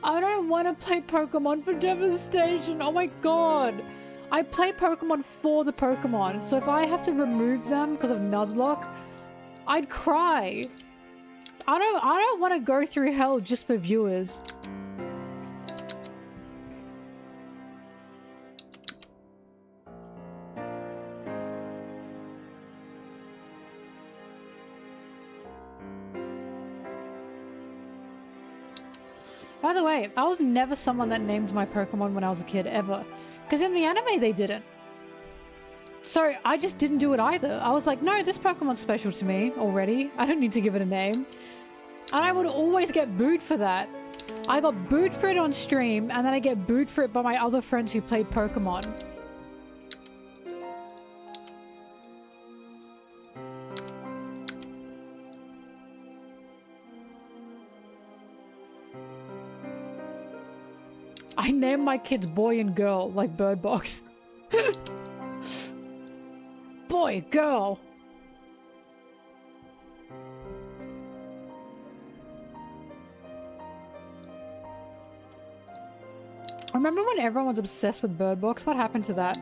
I don't want to play Pokemon for devastation. Oh my god. I play Pokemon for the Pokemon. So if I have to remove them because of Nuzlocke, I'd cry. I don't want to go through hell just for viewers. By the way, I was never someone that named my Pokemon when I was a kid, ever. Because in the anime, they didn't. So I just didn't do it either. I was like, no, this Pokemon's special to me already. I don't need to give it a name. And I would always get booed for that. I got booed for it on stream, and then I get booed for it by my other friends who played Pokemon. I named my kids boy and girl, like Bird Box. Boy, girl. Remember when everyone was obsessed with Bird Box? What happened to that?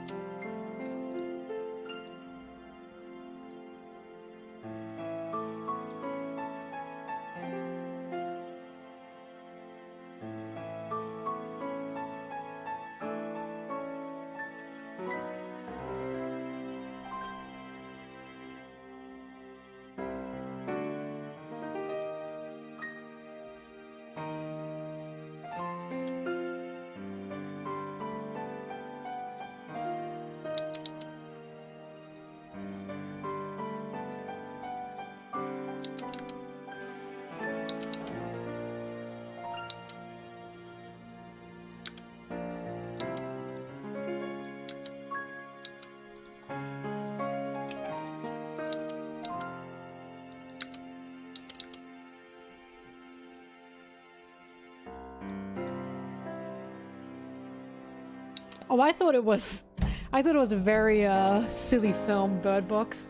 Oh, I thought it was a very silly film, Bird Box.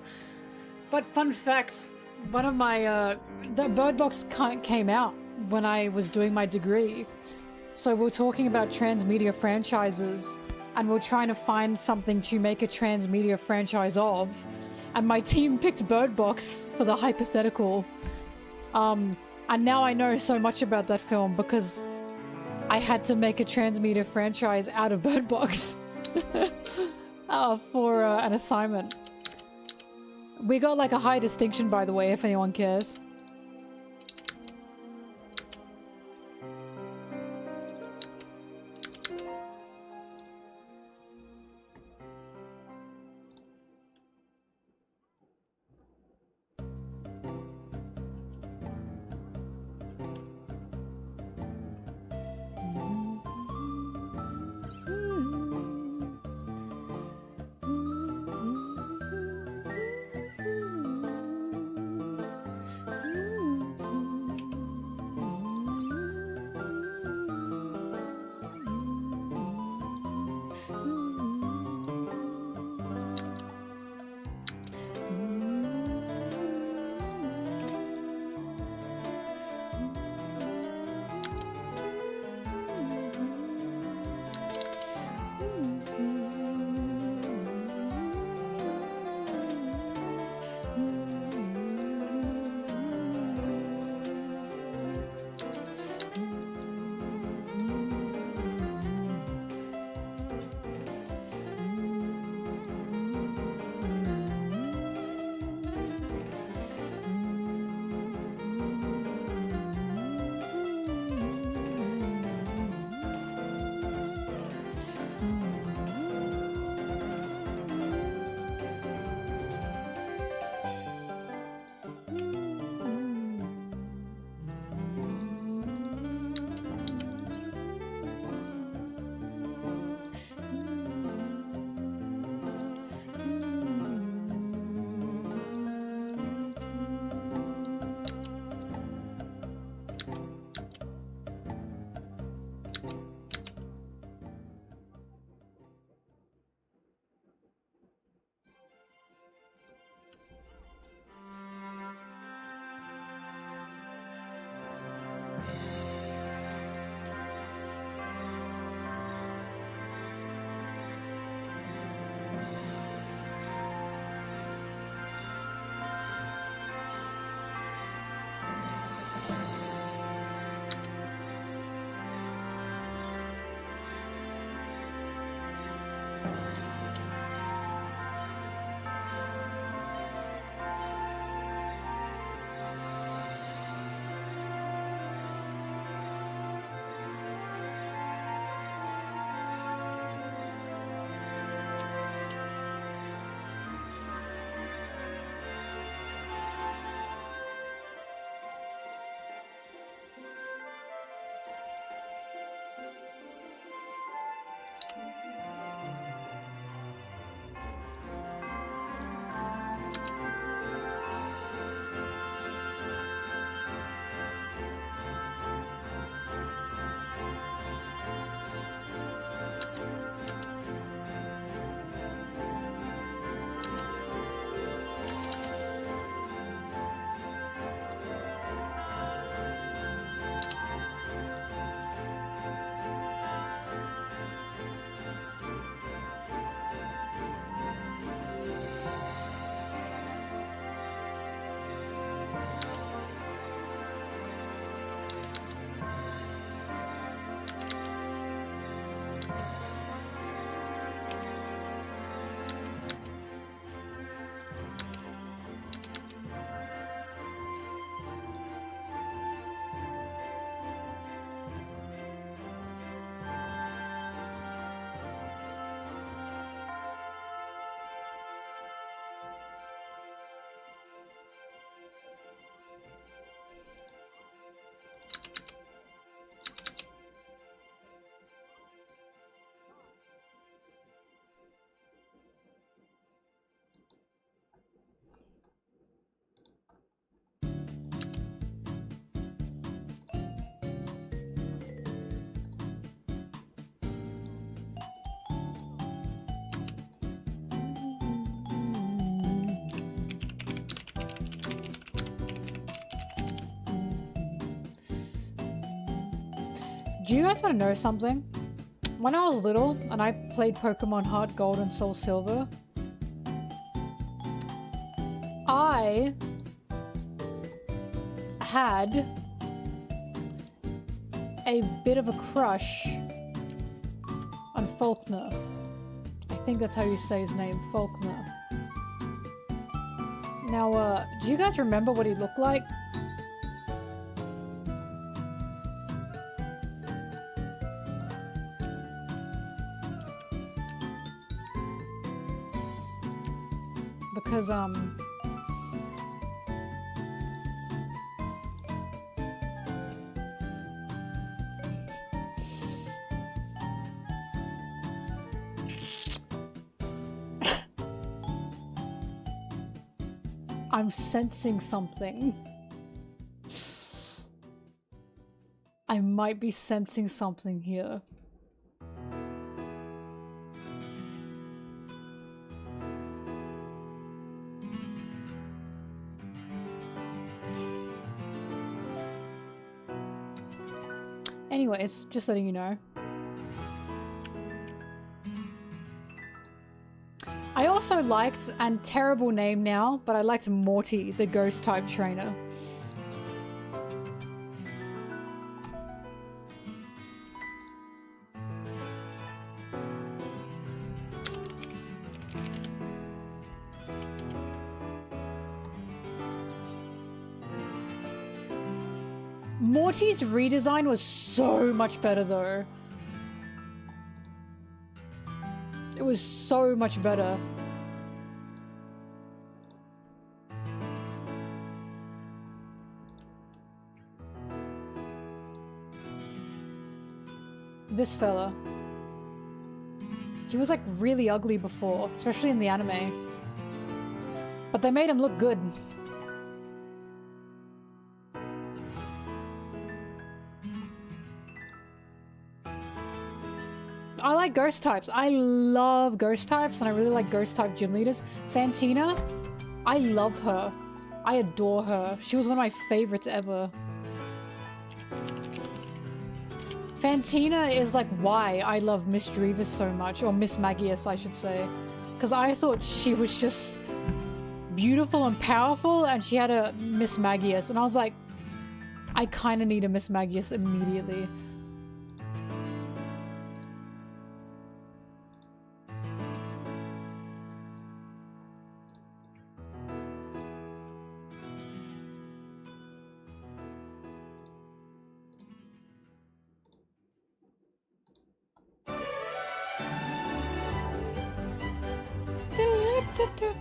But fun facts, one of my the Bird Box came out when I was doing my degree. So we're talking about transmedia franchises, and we're trying to find something to make a transmedia franchise of. And my team picked Bird Box for the hypothetical. And now I know so much about that film because I had to make a transmedia franchise out of Bird Box for an assignment. We got like a high distinction, by the way, if anyone cares. Do you guys want to know something? When I was little and I played Pokemon Heart Gold and Soul Silver, I had a bit of a crush on Faulkner. I think that's how you say his name, Faulkner. Now, do you guys remember what he looked like? Because, I'm sensing something. I might be sensing something here. Anyways, just letting you know. I also liked, and terrible name now, but I liked Morty, the ghost type trainer. Morty's redesign was so much better though. It was so much better. This fella. He was like really ugly before, especially in the anime. But they made him look good. I like ghost types. I love ghost types, and I really like ghost type gym leaders. Fantina, I love her. I adore her. She was one of my favorites ever. Fantina is like why I love Miss Drevis so much, or Miss Magius I should say. Because I thought she was just beautiful and powerful, and she had a Miss Magius, and I was like, I kind of need a Miss Magius immediately.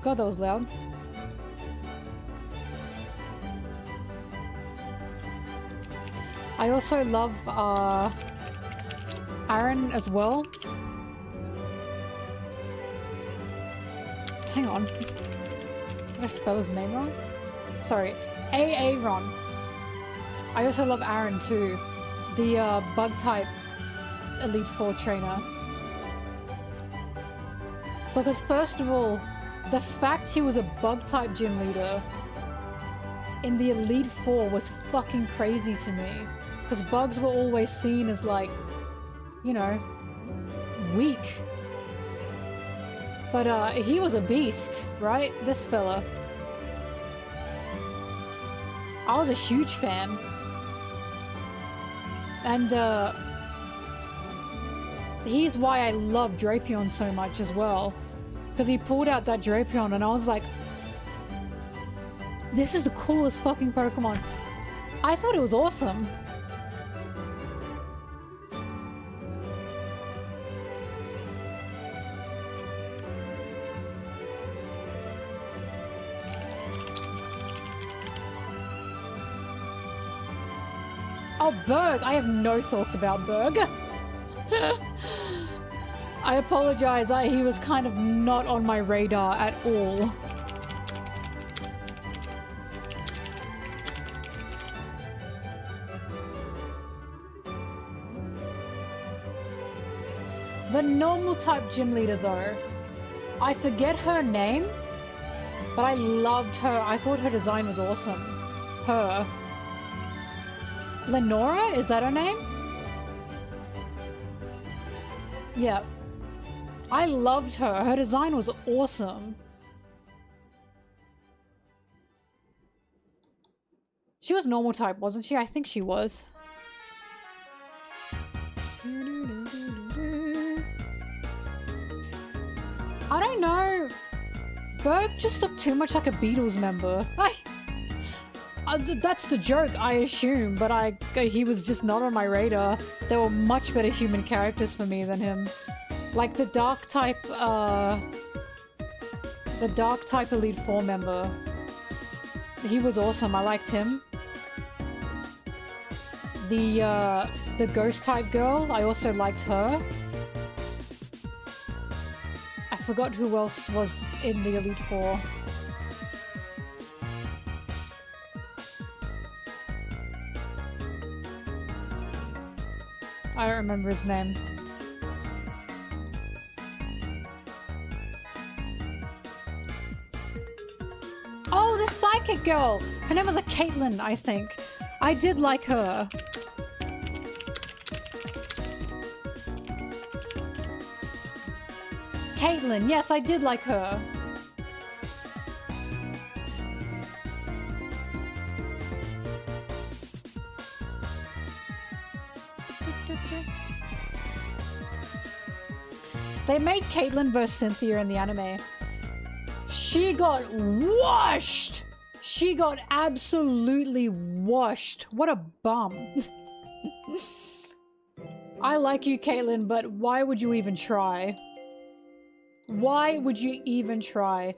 God, that was loud. I also love Aaron as well. Hang on. Did I spell his name wrong? Sorry. Aaron. I also love Aaron too. The bug type Elite Four trainer. Because first of all, the fact he was a bug-type gym leader in the Elite Four was fucking crazy to me. Because bugs were always seen as like, you know, weak. But he was a beast, right? This fella. I was a huge fan. And he's why I love Drapion so much as well. Because he pulled out that Drapion and I was like, this is the coolest fucking Pokemon. I thought it was awesome. Oh, Berg! I have no thoughts about Berg. I apologize, he was kind of not on my radar at all. The normal type gym leader though, I forget her name, but I loved her. I thought her design was awesome. Her. Lenora? Is that her name? Yeah. I loved her. Her design was awesome. She was normal type, wasn't she? I think she was. I don't know. Berg just looked too much like a Beatles member. That's the joke, I assume, but he was just not on my radar. There were much better human characters for me than him. Like the dark type Elite Four member. He was awesome. I liked him. The ghost type girl, I also liked her. I forgot who else was in the Elite Four. I don't remember his name. Oh, the psychic girl! Her name was like Caitlin, I think. I did like her. Caitlin, yes, I did like her. They made Caitlin versus Cynthia in the anime. She got washed! She got absolutely washed. What a bum. I like you, Caitlin, but why would you even try? Why would you even try?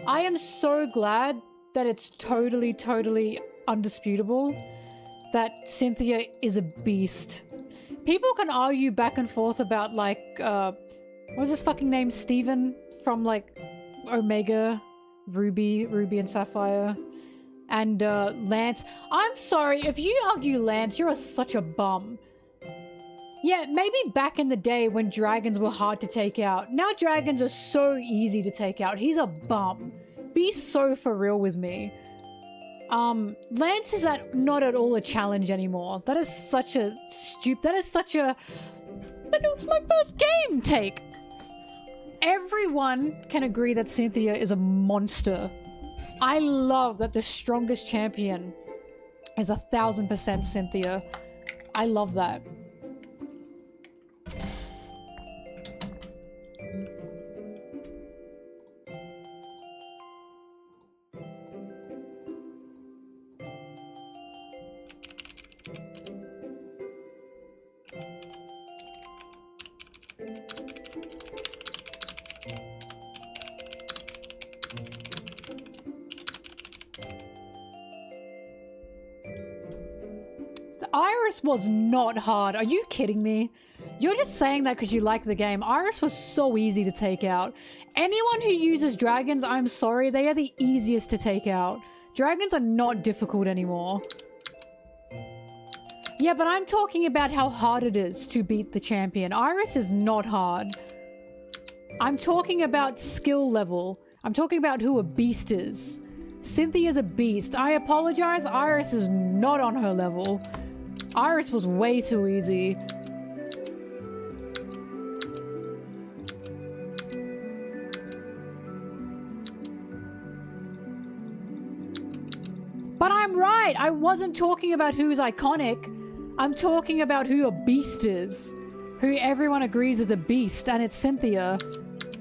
I am so glad that it's totally undisputable that Cynthia is a beast. People can argue back and forth about, like, what's his fucking name? Steven from, like, Omega, Ruby and Sapphire, and Lance. I'm sorry, if you argue Lance, you're such a bum. Yeah, maybe back in the day when dragons were hard to take out. Now dragons are so easy to take out. He's a bum. Be so for real with me. Lance is not at all a challenge anymore. That is such a but it was my first game take. Everyone can agree that Cynthia is a monster. I love that the strongest champion is 1000% Cynthia. I love that. Iris was not hard. Are you kidding me? You're just saying that because you like the game. Iris was so easy to take out. Anyone who uses dragons, I'm sorry, they are the easiest to take out. Dragons are not difficult anymore. Yeah, but I'm talking about how hard it is to beat the champion. Iris is not hard. I'm talking about skill level. I'm talking about who a beast is. Cynthia's a beast. I apologize, Iris is not on her level. Iris was way too easy. But I'm right! I wasn't talking about who's iconic. I'm talking about who a beast is. Who everyone agrees is a beast, and it's Cynthia.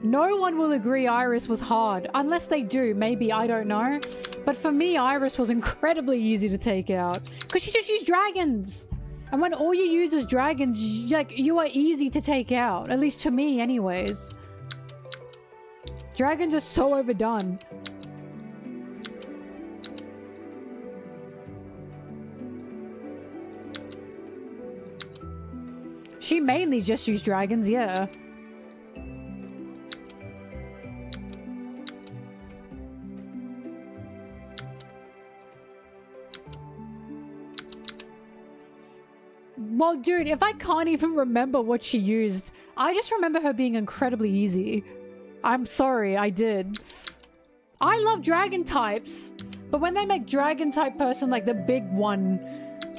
No one will agree Iris was hard. Unless they do, maybe, I don't know. But for me, Iris was incredibly easy to take out. Because she just used dragons! And when all you use is dragons, you are easy to take out. At least to me, anyways. Dragons are so overdone. She mainly just used dragons, yeah. Well, dude, if I can't even remember what she used, I just remember her being incredibly easy. I'm sorry, I did. I love dragon types, but when they make dragon type person like the big one,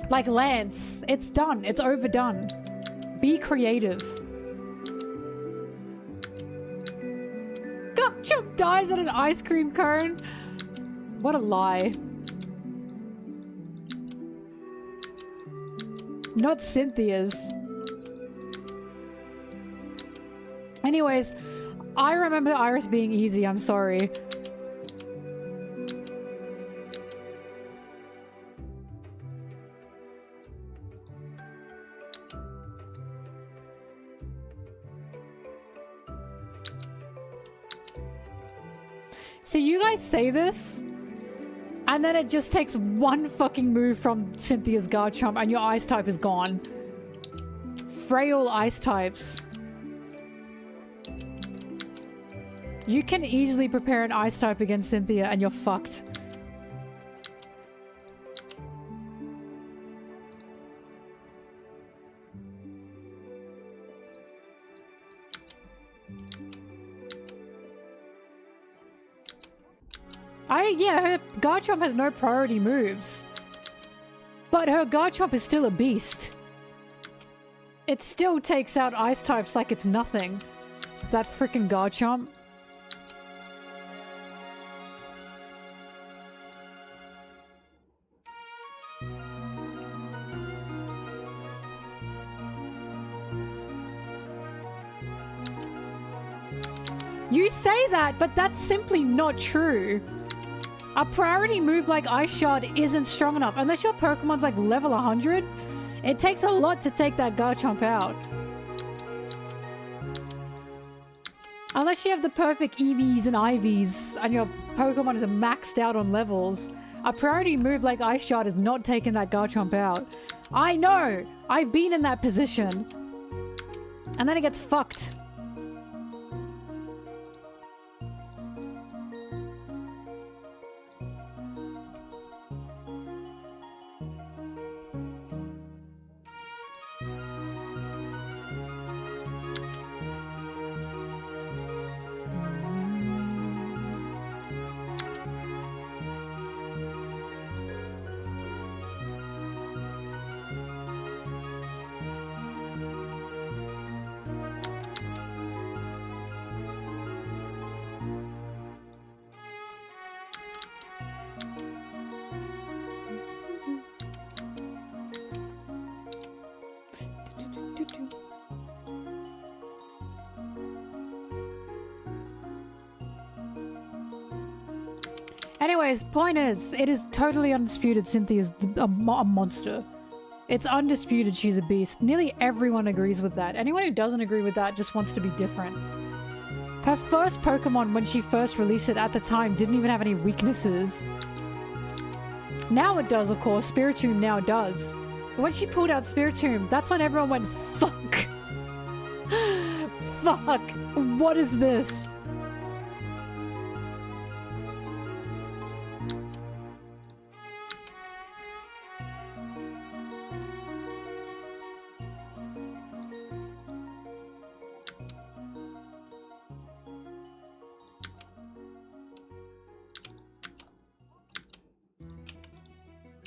like Lance, it's done. It's overdone. Be creative. eyes on an ice cream cone? What a lie. Not Cynthia's. Anyways, I remember Iris being easy, I'm sorry. So you guys say this, and then it just takes one fucking move from Cynthia's Garchomp and your ice type is gone. Frail ice types. You can easily prepare an ice type against Cynthia and you're fucked. Yeah, her Garchomp has no priority moves. But her Garchomp is still a beast. It still takes out ice types like it's nothing. That frickin' Garchomp. You say that, but that's simply not true. A priority move like Ice Shard isn't strong enough. Unless your Pokemon's like level 100, it takes a lot to take that Garchomp out. Unless you have the perfect EVs and IVs and your Pokemon is maxed out on levels, a priority move like Ice Shard is not taking that Garchomp out. I know! I've been in that position. And then it gets fucked. Anyways, point is, it is totally undisputed Cynthia's a monster. It's undisputed she's a beast. Nearly everyone agrees with that. Anyone who doesn't agree with that just wants to be different. Her first Pokemon, when she first released it at the time, didn't even have any weaknesses. Now it does, of course. Spiritomb now does. But when she pulled out Spiritomb, that's when everyone went, fuck! Fuck! What is this?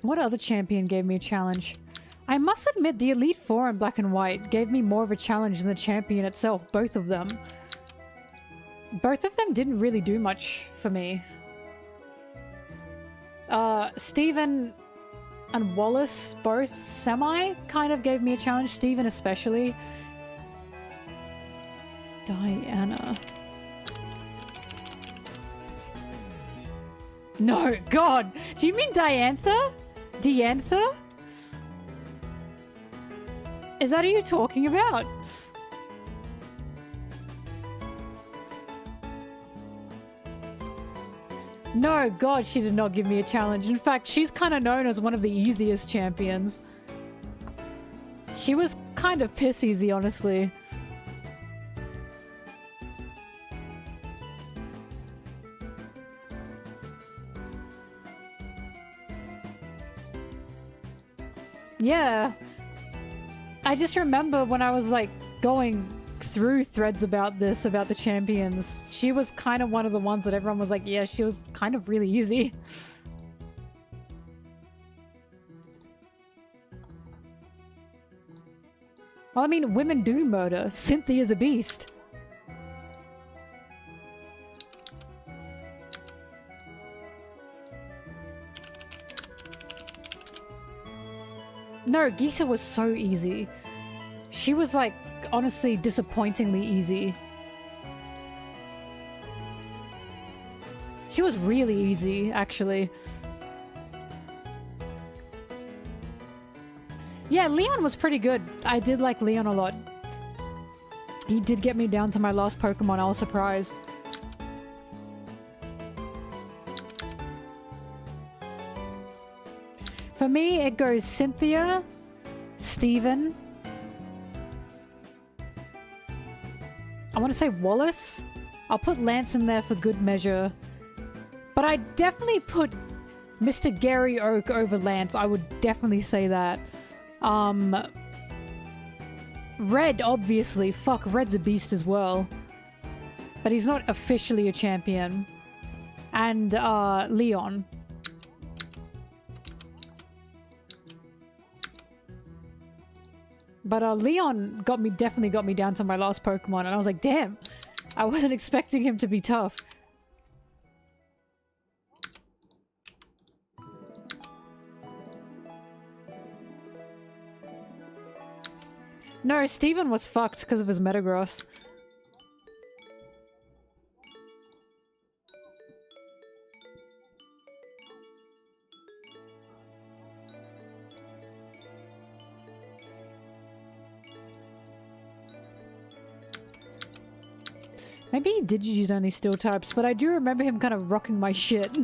What other champion gave me a challenge? I must admit the Elite Four in Black and White gave me more of a challenge than the champion itself, both of them. Both of them didn't really do much for me. Steven and Wallace both semi kind of gave me a challenge, Steven especially. Diana. No, God! Do you mean Diantha? Diantha? Is that who you're talking about? No, God, she did not give me a challenge. In fact, she's kind of known as one of the easiest champions. She was kind of piss easy, honestly. Yeah. I just remember when I was like going through threads about this, about the champions, she was kind of one of the ones that everyone was like, yeah, she was kind of really easy. Well, I mean, women do murder. Cynthia's a beast. No, Geeta was so easy. She was like, honestly, disappointingly easy. She was really easy, actually. Yeah, Leon was pretty good. I did like Leon a lot. He did get me down to my last Pokemon. I was surprised. For me, it goes Cynthia, Steven. I want to say Wallace. I'll put Lance in there for good measure. But I definitely put Mr. Gary Oak over Lance. I would definitely say that. Red, obviously. Fuck, Red's a beast as well. But he's not officially a champion. And, Leon. But, Leon definitely got me down to my last Pokemon. And I was like, damn. I wasn't expecting him to be tough. No, Steven was fucked because of his Metagross. Maybe he did use only steel types, but I do remember him kind of rocking my shit.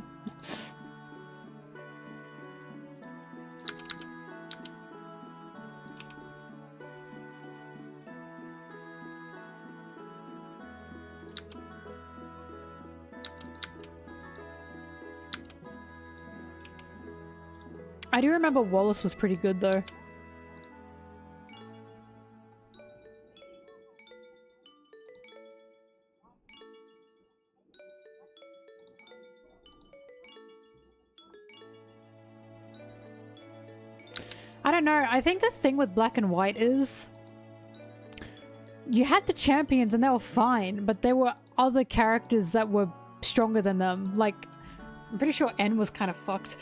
I do remember Wallace was pretty good though. I don't know, I think the thing with Black and White is you had the champions and they were fine, but there were other characters that were stronger than them. Like, I'm pretty sure N was kind of fucked.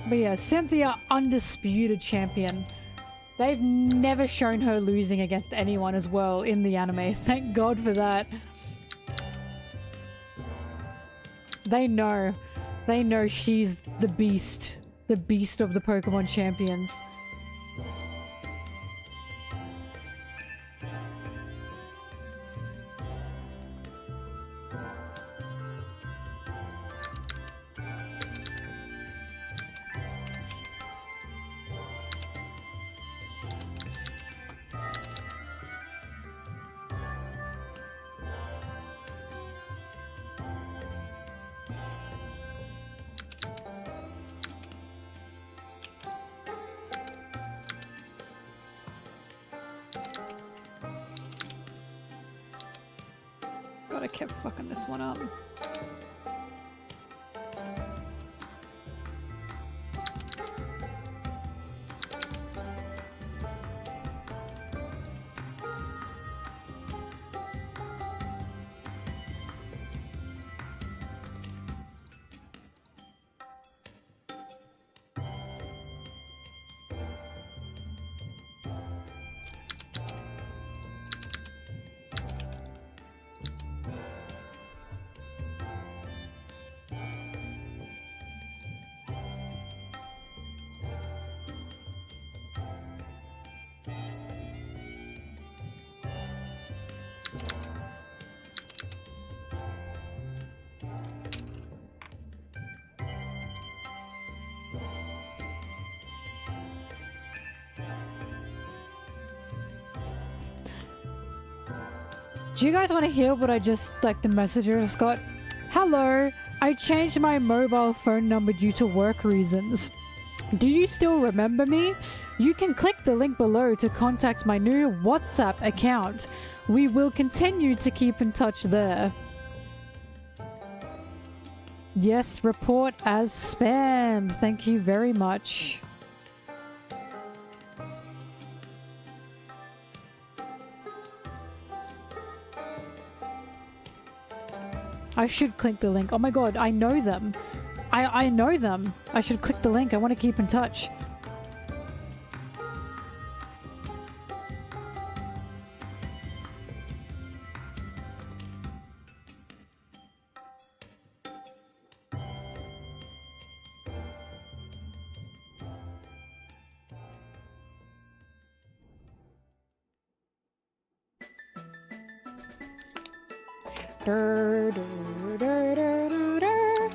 But yeah, Cynthia, undisputed champion. They've never shown her losing against anyone as well in the anime. Thank God for that. They know. They know she's the beast. The beast of the Pokemon champions. God, I kept fucking this one up. Do you guys want to hear what I just, like, the message I just got? Hello, I changed my mobile phone number due to work reasons. Do you still remember me? You can click the link below to contact my new WhatsApp account. We will continue to keep in touch there. Yes, report as spam. Thank you very much. I should click the link. Oh my god, I know them. I know them. I should click the link. I want to keep in touch. Dur, dur, dur, dur, dur, dur.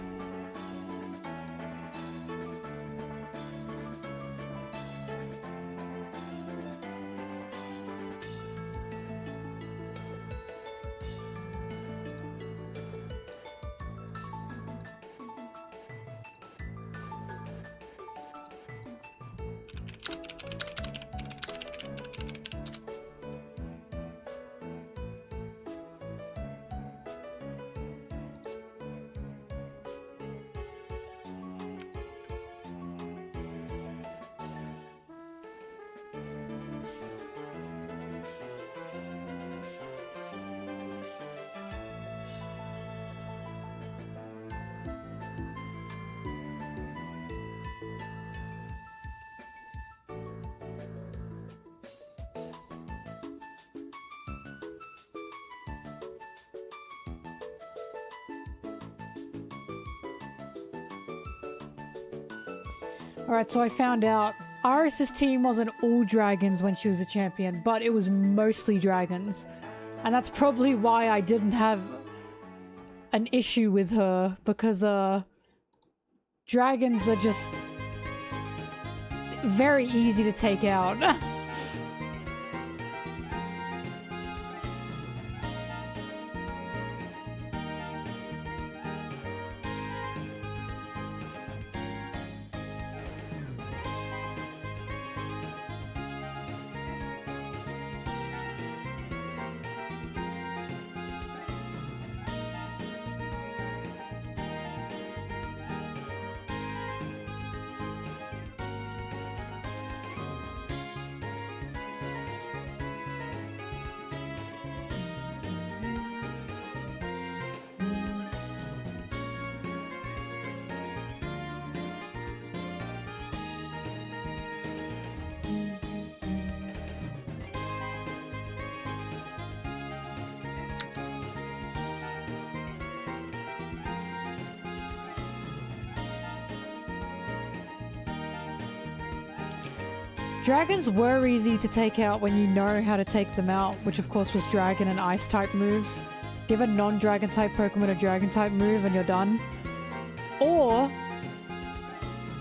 Alright, so I found out Iris's team wasn't all dragons when she was a champion, but it was mostly dragons. And that's probably why I didn't have an issue with her, because dragons are just very easy to take out. Dragons were easy to take out when you know how to take them out, which of course was dragon and ice type moves. Give a non-dragon type Pokemon a dragon type move and you're done. Or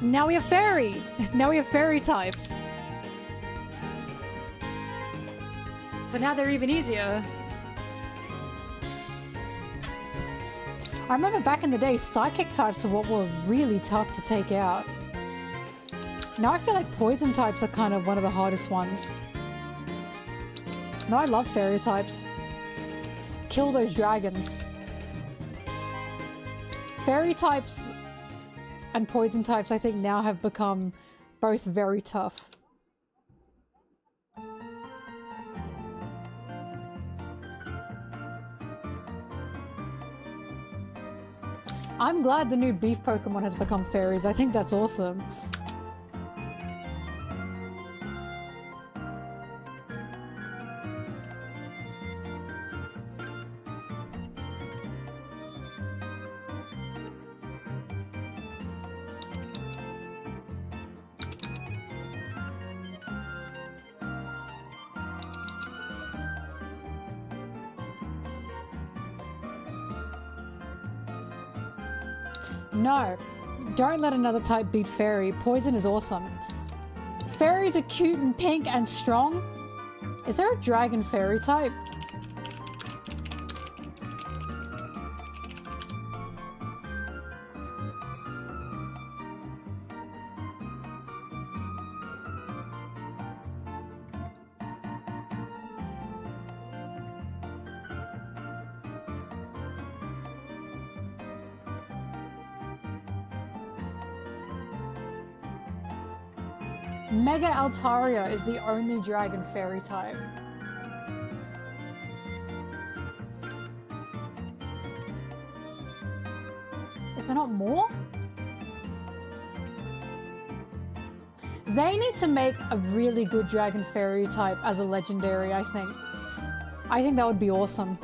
now we have fairy! Now we have fairy types. So now they're even easier. I remember back in the day, psychic types are what were really tough to take out. Now I feel like poison types are kind of one of the hardest ones. No, I love fairy types. Kill those dragons. Fairy types and poison types I think now have become both very tough. I'm glad the new beef Pokemon has become fairies. I think that's awesome. No, don't let another type beat Fairy. Poison is awesome. Fairies are cute and pink and strong. Is there a dragon fairy type? Mega Altaria is the only dragon fairy type. Is there not more? They need to make a really good dragon fairy type as a legendary, I think. I think that would be awesome.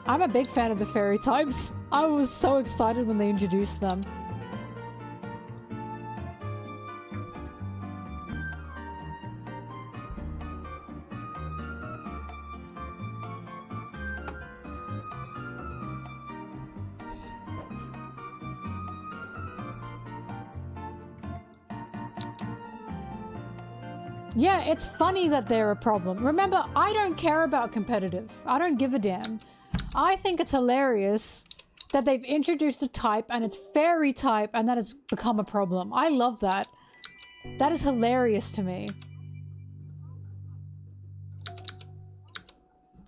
I'm a big fan of the fairy types. I was so excited when they introduced them. Yeah, it's funny that they're a problem. Remember, I don't care about competitive. I don't give a damn. I think it's hilarious that they've introduced a type and it's fairy type and that has become a problem. I love that. That is hilarious to me.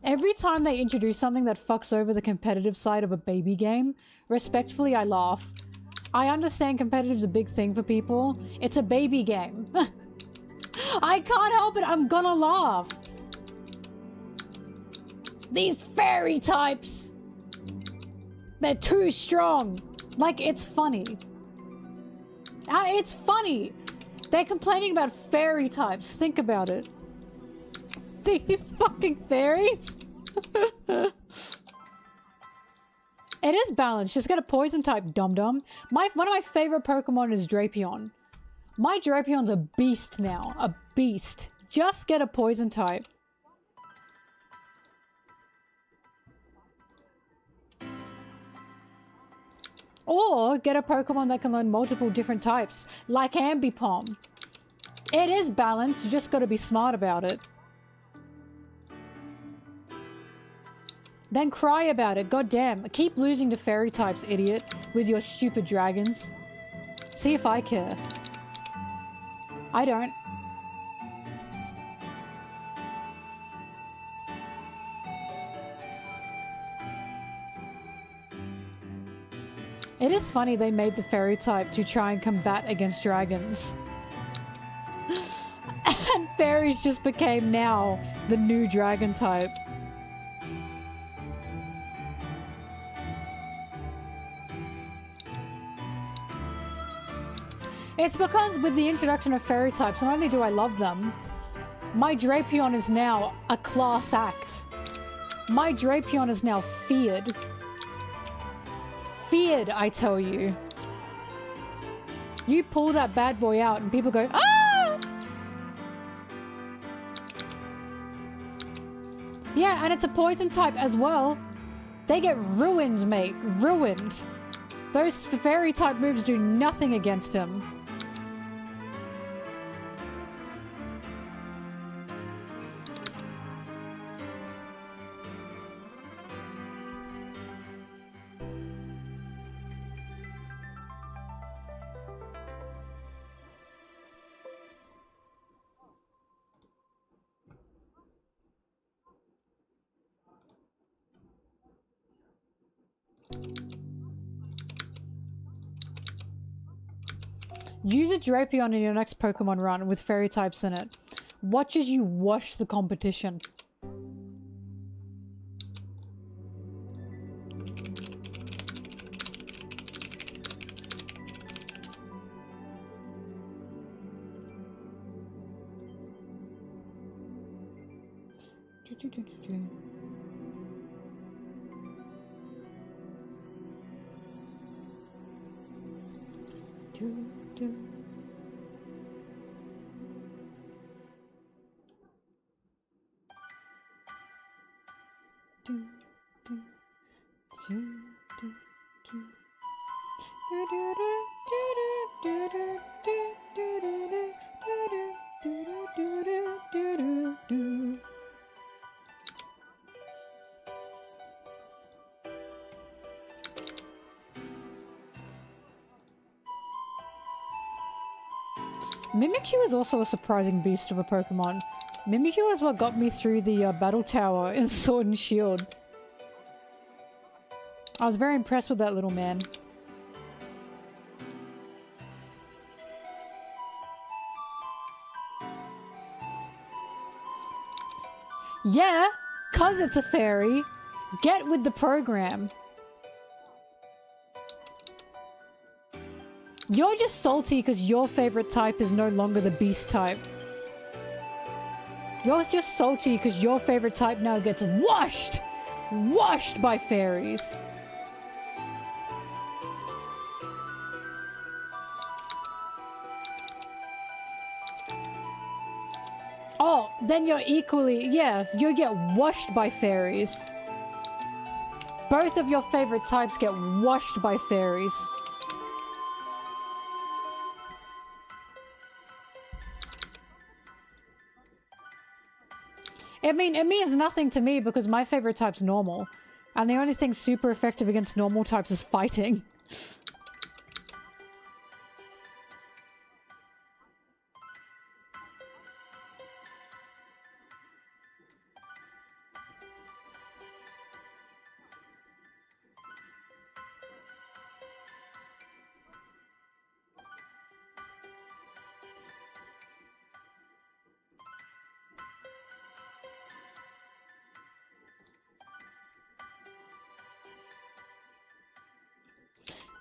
Every time they introduce something that fucks over the competitive side of a baby game, respectfully, I laugh. I understand competitive's a big thing for people. It's a baby game. I can't help it, I'm gonna laugh. These fairy types! They're too strong. Like, it's funny. It's funny. They're complaining about fairy types. Think about it. These fucking fairies. It is balanced. Just get a poison type, dum-dum. One of my favorite Pokemon is Drapion. My Drapion's a beast now. A beast. Just get a poison type. Or get a Pokemon that can learn multiple different types, like Ambipom. It is balanced, you just gotta be smart about it. Then cry about it, goddamn. Keep losing to fairy types, idiot, with your stupid dragons. See if I care. I don't. It is funny they made the fairy type to try and combat against dragons. And fairies just became now the new dragon type. It's because with the introduction of fairy types, not only do I love them, my Drapion is now a class act. My Drapion is now feared. Feared, I tell you. You pull that bad boy out and people go, ah! Yeah, and it's a poison type as well. They get ruined, mate. Ruined. Those fairy type moves do nothing against him. Use a Drapion in your next Pokemon run with fairy types in it. Watch as you wash the competition. Mimikyu is also a surprising beast of a Pokemon. Mimikyu is what got me through the battle tower in Sword and Shield. I was very impressed with that little man. Yeah, 'cause it's a fairy. Get with the program. You're just salty because your favorite type is no longer the beast type. You're just salty because your favorite type now gets washed by fairies. Oh, then you're equally, yeah, you get washed by fairies. Both of your favorite types get washed by fairies. I mean, it means nothing to me because my favorite type's normal. And the only thing super effective against normal types is fighting.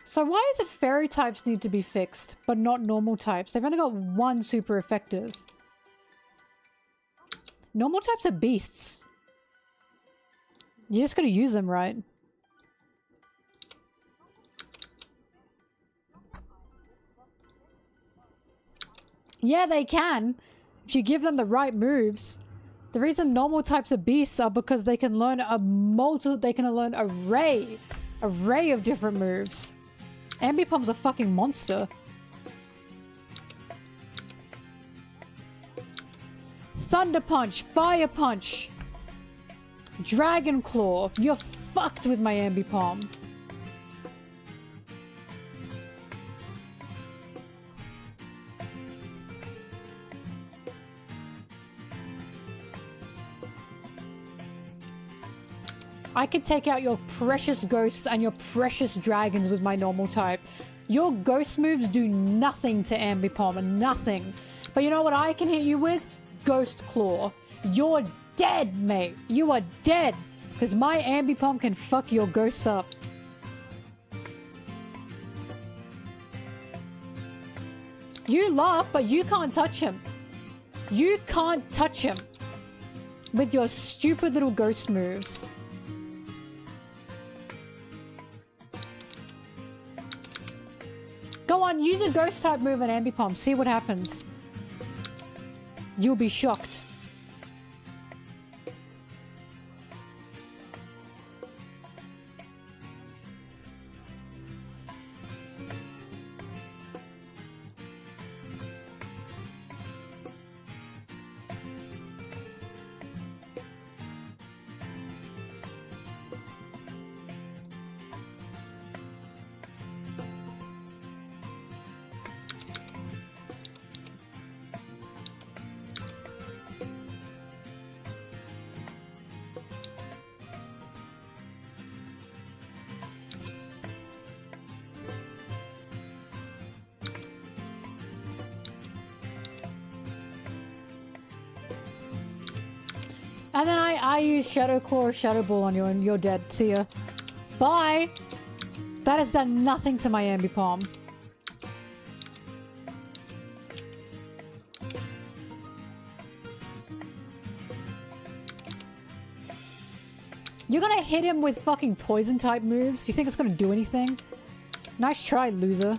So why is it fairy types need to be fixed, but not normal types? They've only got one super effective. Normal types are beasts. You just gotta use them right. Yeah, they can, if you give them the right moves. The reason normal types are beasts are because they can learn an array of different moves. Ambipom's a fucking monster. Thunder Punch, Fire Punch, Dragon Claw. You're fucked with my Ambipom. I could take out your precious ghosts and your precious dragons with my normal type. Your ghost moves do nothing to Ambipom, nothing. But you know what I can hit you with? Ghost Claw. You're dead, mate. You are dead. Because my Ambipom can fuck your ghosts up. You laugh, but you can't touch him. You can't touch him. With your stupid little ghost moves. Go on, use a ghost type move on Ambipom. See what happens. You'll be shocked. And then I use Shadow Claw or Shadow Ball on you and you're dead. See ya. Bye! That has done nothing to my Ambipom. You're gonna hit him with fucking poison type moves? Do you think it's gonna do anything? Nice try, loser.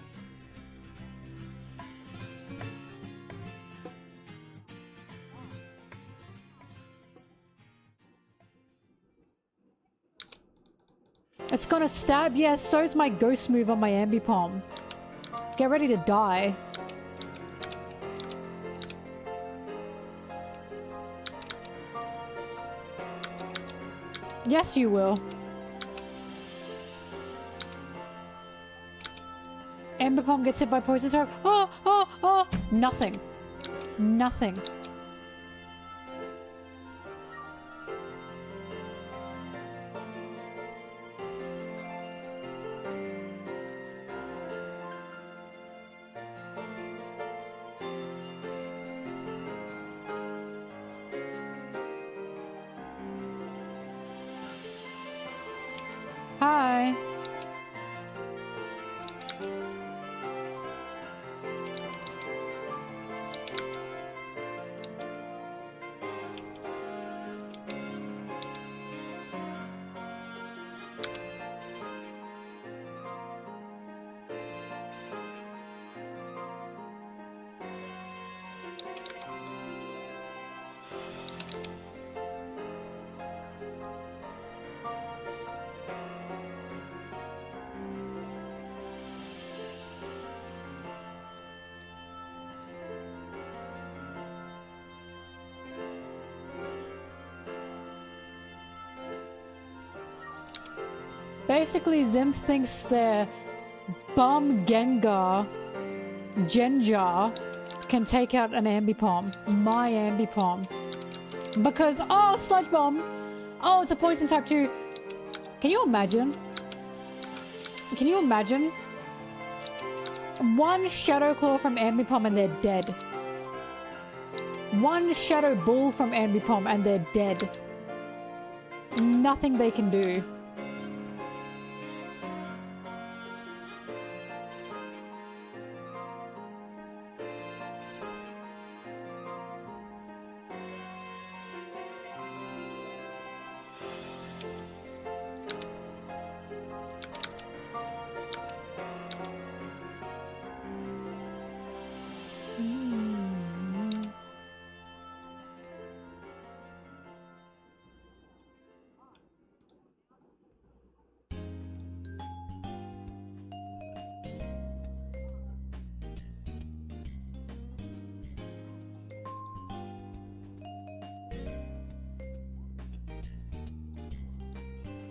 It's gonna stab? Yeah, so's my ghost move on my Ambipom. Get ready to die. Yes, you will. Ambipom gets hit by poison type. Oh, oh, oh! Nothing. Nothing. Hi. Basically, Zims thinks their bum Gengar can take out an Ambipom. My Ambipom. Because, oh, Sludge Bomb! Oh, it's a poison type too. Can you imagine? Can you imagine? One Shadow Claw from Ambipom and they're dead. One Shadow Bull from Ambipom and they're dead. Nothing they can do.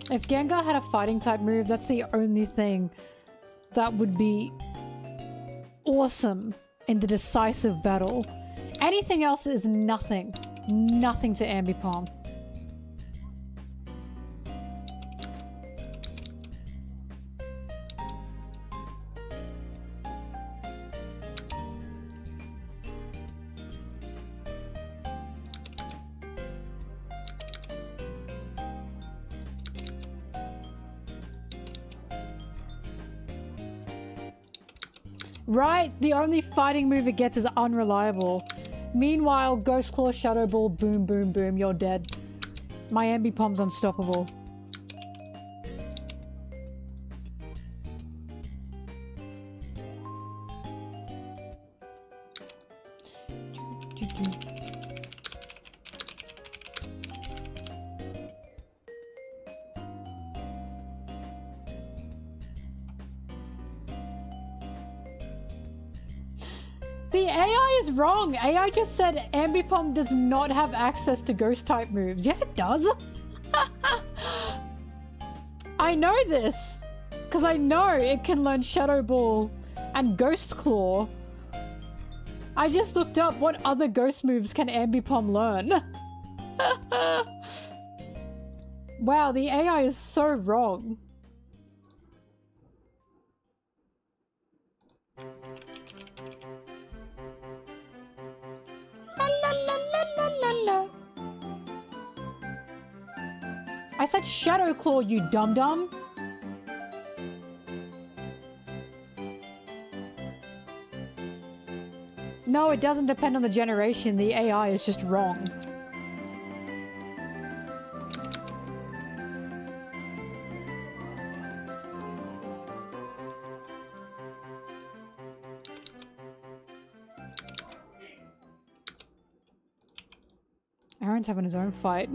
If Gengar had a fighting type move, that's the only thing that would be awesome in the decisive battle. Anything else is nothing. Nothing to Ambipom. Right? The only fighting move it gets is unreliable. Meanwhile, Ghost Claw, Shadow Ball, boom, boom, boom, you're dead. My Ambipom's unstoppable. The AI is wrong. AI just said Ambipom does not have access to ghost type moves. Yes, it does. I know this because I know it can learn Shadow Ball and Ghost Claw. I just looked up what other ghost moves can Ambipom learn. Wow, the AI is so wrong. I said Shadow Claw, you dum-dum. No, it doesn't depend on the generation. The AI is just wrong. Aaron's having his own fight.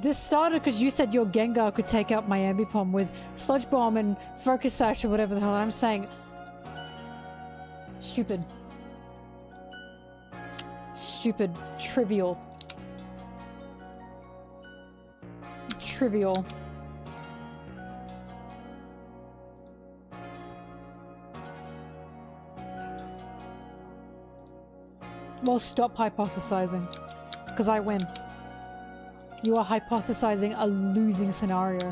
This started because you said your Gengar could take out my Ambipom with Sludge Bomb and Focus Sash or whatever the hell. I'm saying... Stupid. Stupid. Trivial. Trivial. Well, stop hypothesizing. Because I win. You are hypothesizing a losing scenario.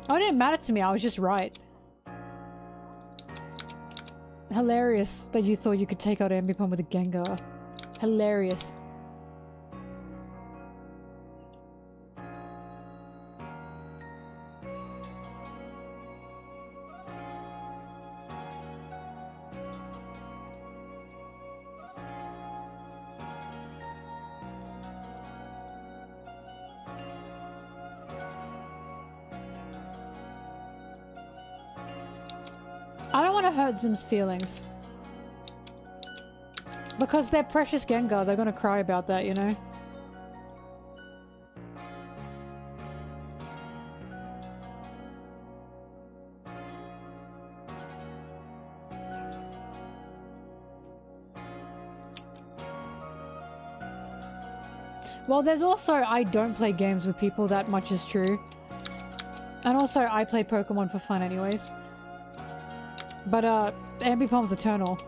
Oh, it didn't matter to me, I was just right. Hilarious that you thought you could take out Ambipom with a Gengar. Hilarious. I don't want to hurt Zim's feelings. Because they're precious Gengar, they're gonna cry about that, you know? Well, there's also I don't play games with people that much is true. And also I play Pokemon for fun anyways. But, Ambipom's eternal.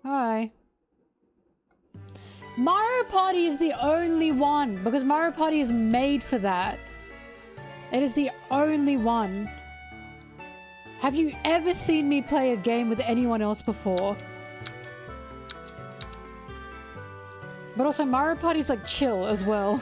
Hi. Mario Party is the only one, because Mario Party is made for that. It is the only one. Have you ever seen me play a game with anyone else before? But also Mario Party's like chill as well.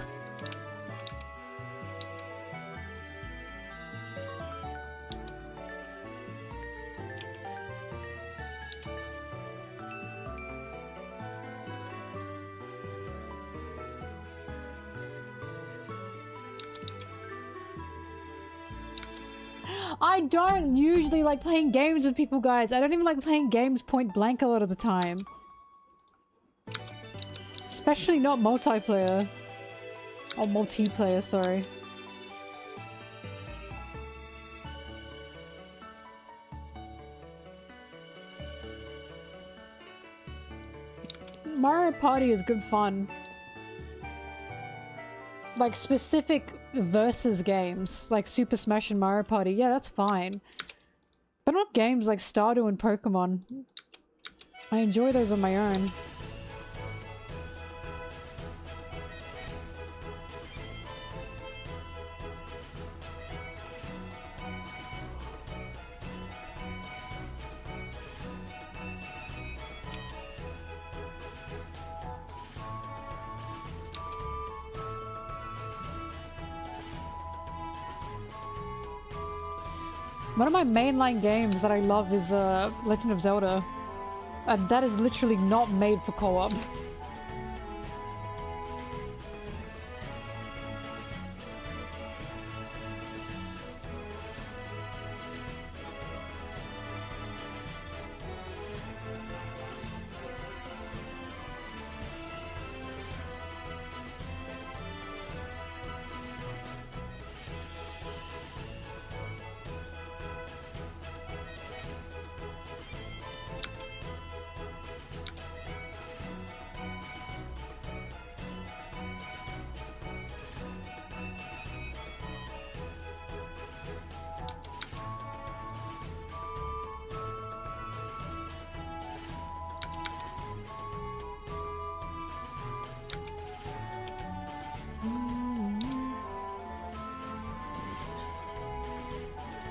I don't usually like playing games with people, guys. I don't even like playing games point blank a lot of the time. Especially not multiplayer. Or multiplayer, sorry. Mario Party is good fun. Like specific versus games, like Super Smash and Mario Party, yeah, that's fine. But not games like Stardew and Pokemon. I enjoy those on my own. One of my mainline games that I love is Legend of Zelda. And that is literally not made for co-op.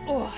Oh.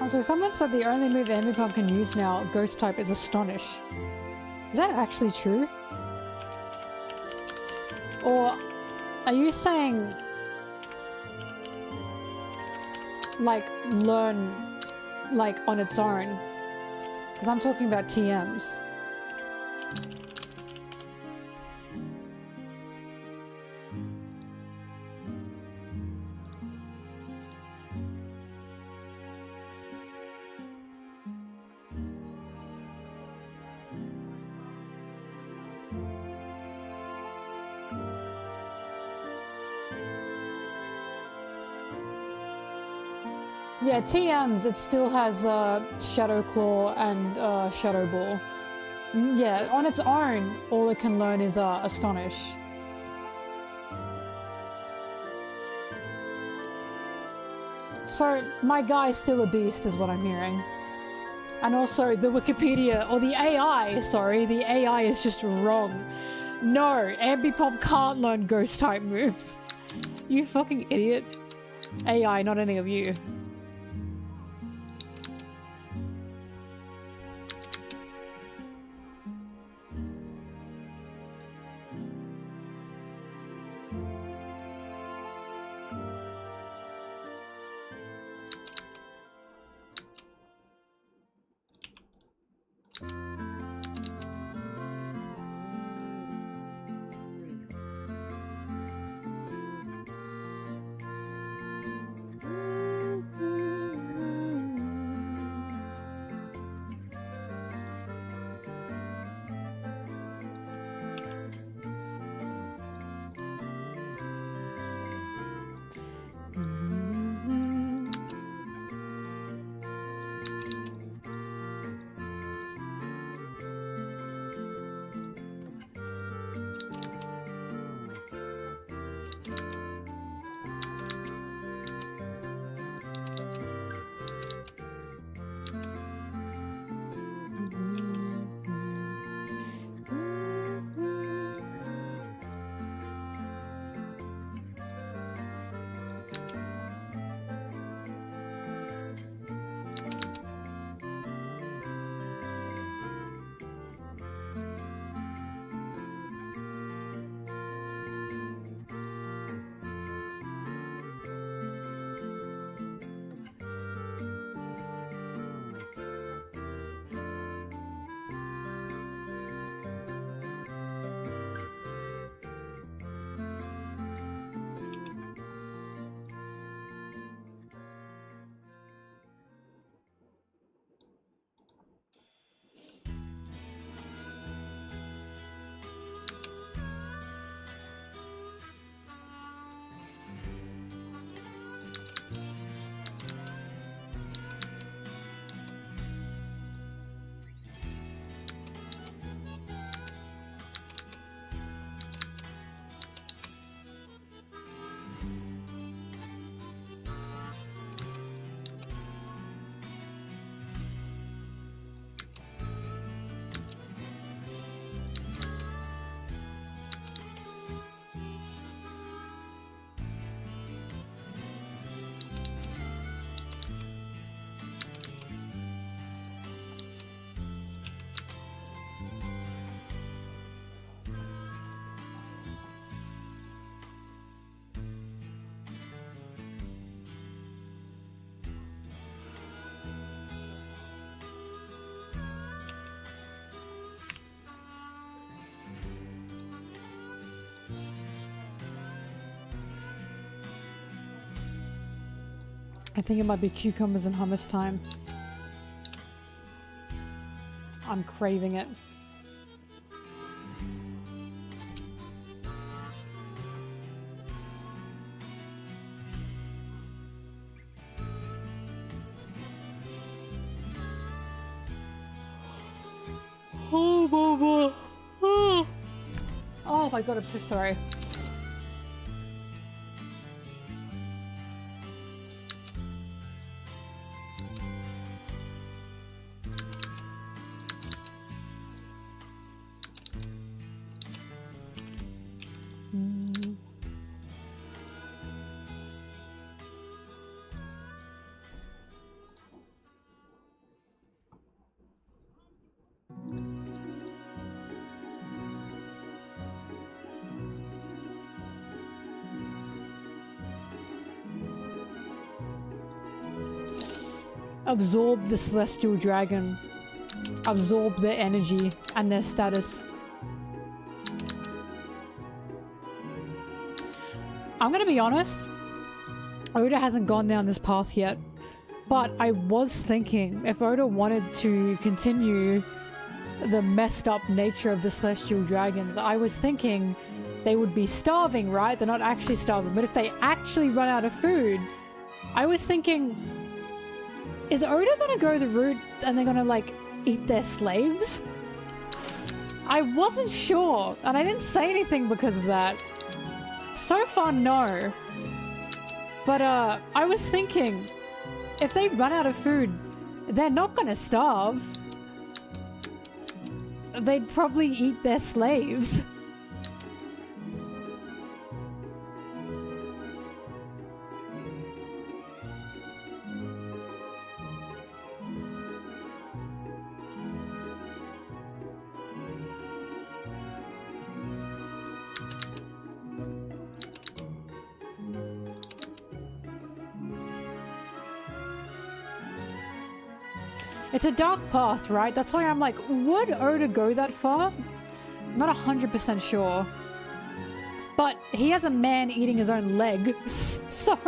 Also, someone said the only move Ambipom can use now, Ghost type, is Astonish. Is that actually true? Or are you saying, like, learn, like, on its own? Because I'm talking about TMs. Yeah, TMs, it still has Shadow Claw and Shadow Ball. Yeah, on its own, all it can learn is Astonish. So, my guy's still a beast is what I'm hearing. And also, the Wikipedia, or the AI, sorry, the AI is just wrong. No, Ambipom can't learn Ghost-type moves. You fucking idiot. AI, not any of you. I think it might be cucumbers and hummus time. I'm craving it. Oh, Mama. Oh my god, I'm so sorry. absorb the celestial dragon, absorb their energy and their status. I'm gonna be honest, Oda hasn't gone down this path yet, but I was thinking if Oda wanted to continue the messed up nature of the celestial dragons, I was thinking they would be starving, right? They're not actually starving, but if they actually run out of food, I was thinking, is Oda gonna go the route and they're gonna like eat their slaves? I wasn't sure, and I didn't say anything because of that. So far, no. But I was thinking, if they run out of food, they're not gonna starve. They'd probably eat their slaves. It's a dark path, right? That's why I'm like, would Oda go that far? Not 100% sure. But he has a man eating his own leg, so...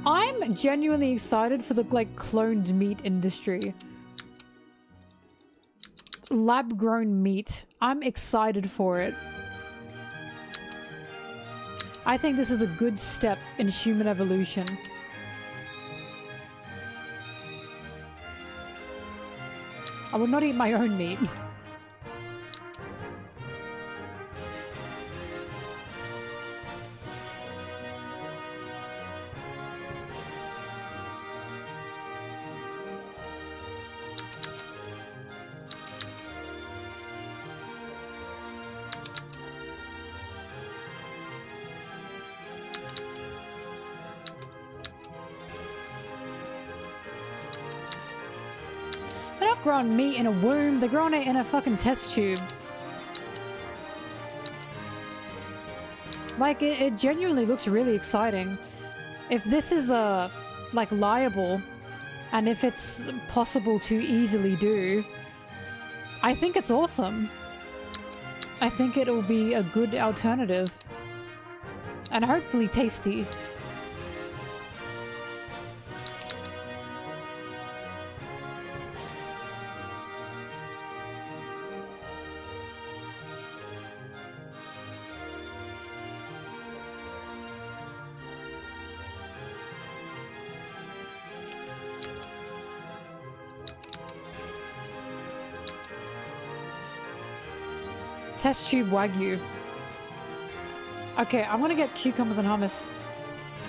I'm genuinely excited for the, like, cloned meat industry. Lab-grown meat. I'm excited for it. I think this is a good step in human evolution. I would not eat my own meat. They're not growing meat in a womb, they're growing it in a fucking test tube. Like, it genuinely looks really exciting. If this is, like, liable, and if it's possible to easily do, I think it's awesome. I think it'll be a good alternative. And hopefully tasty. Test tube Wagyu. Okay, I'm gonna get cucumbers and hummus.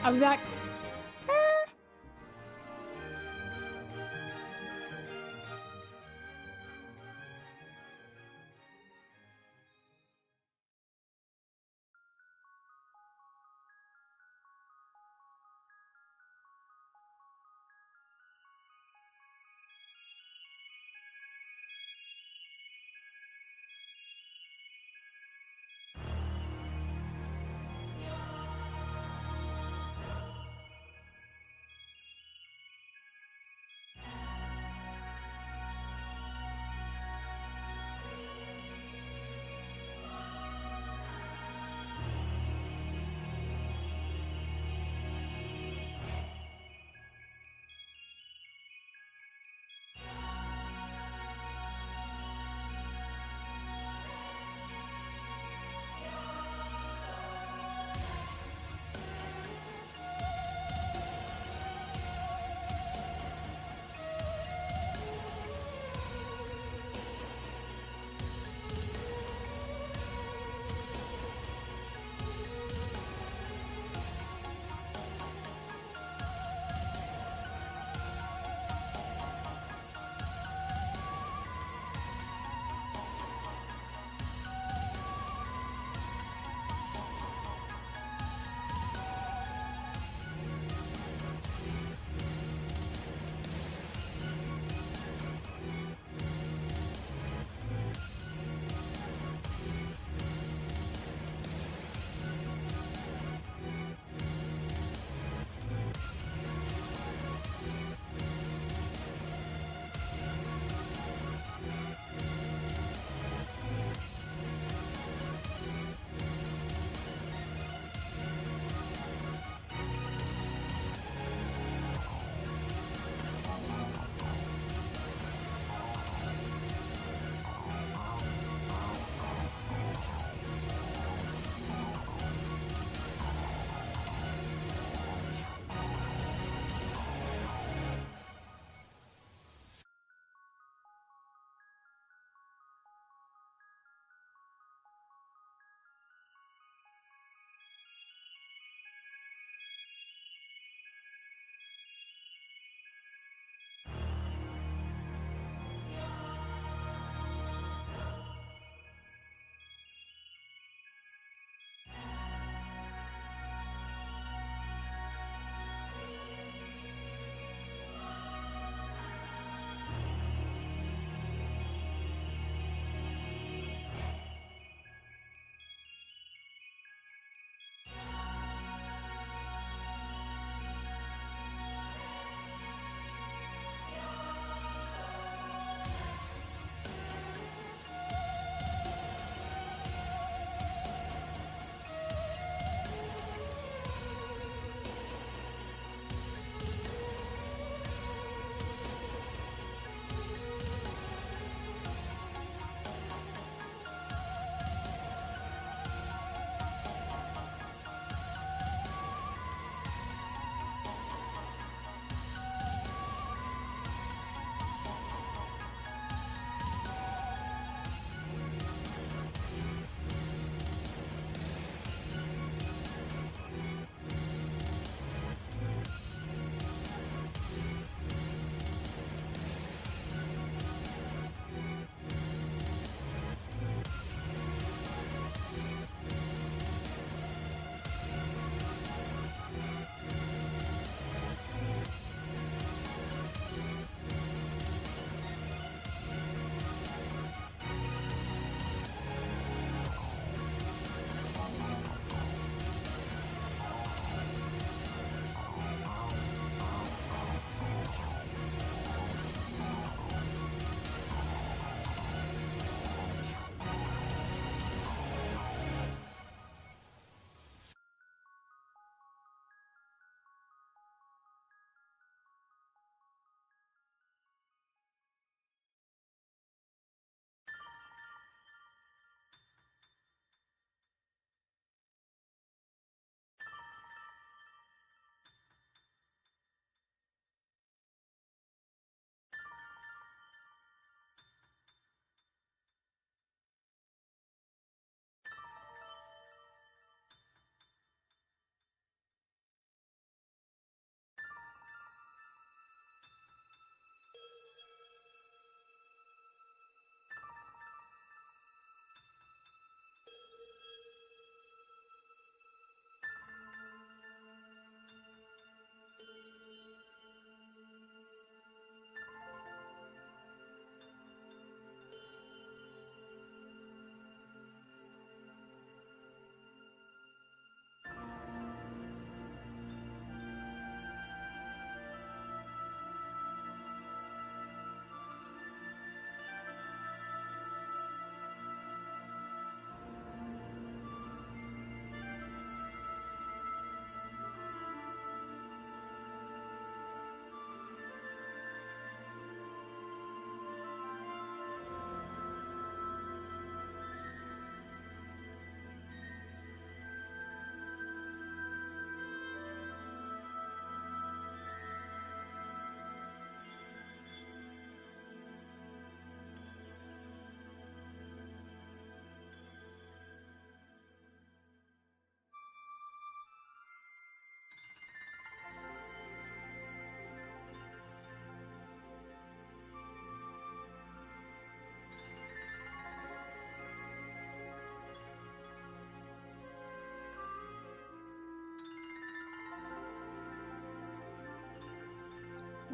I'll be back.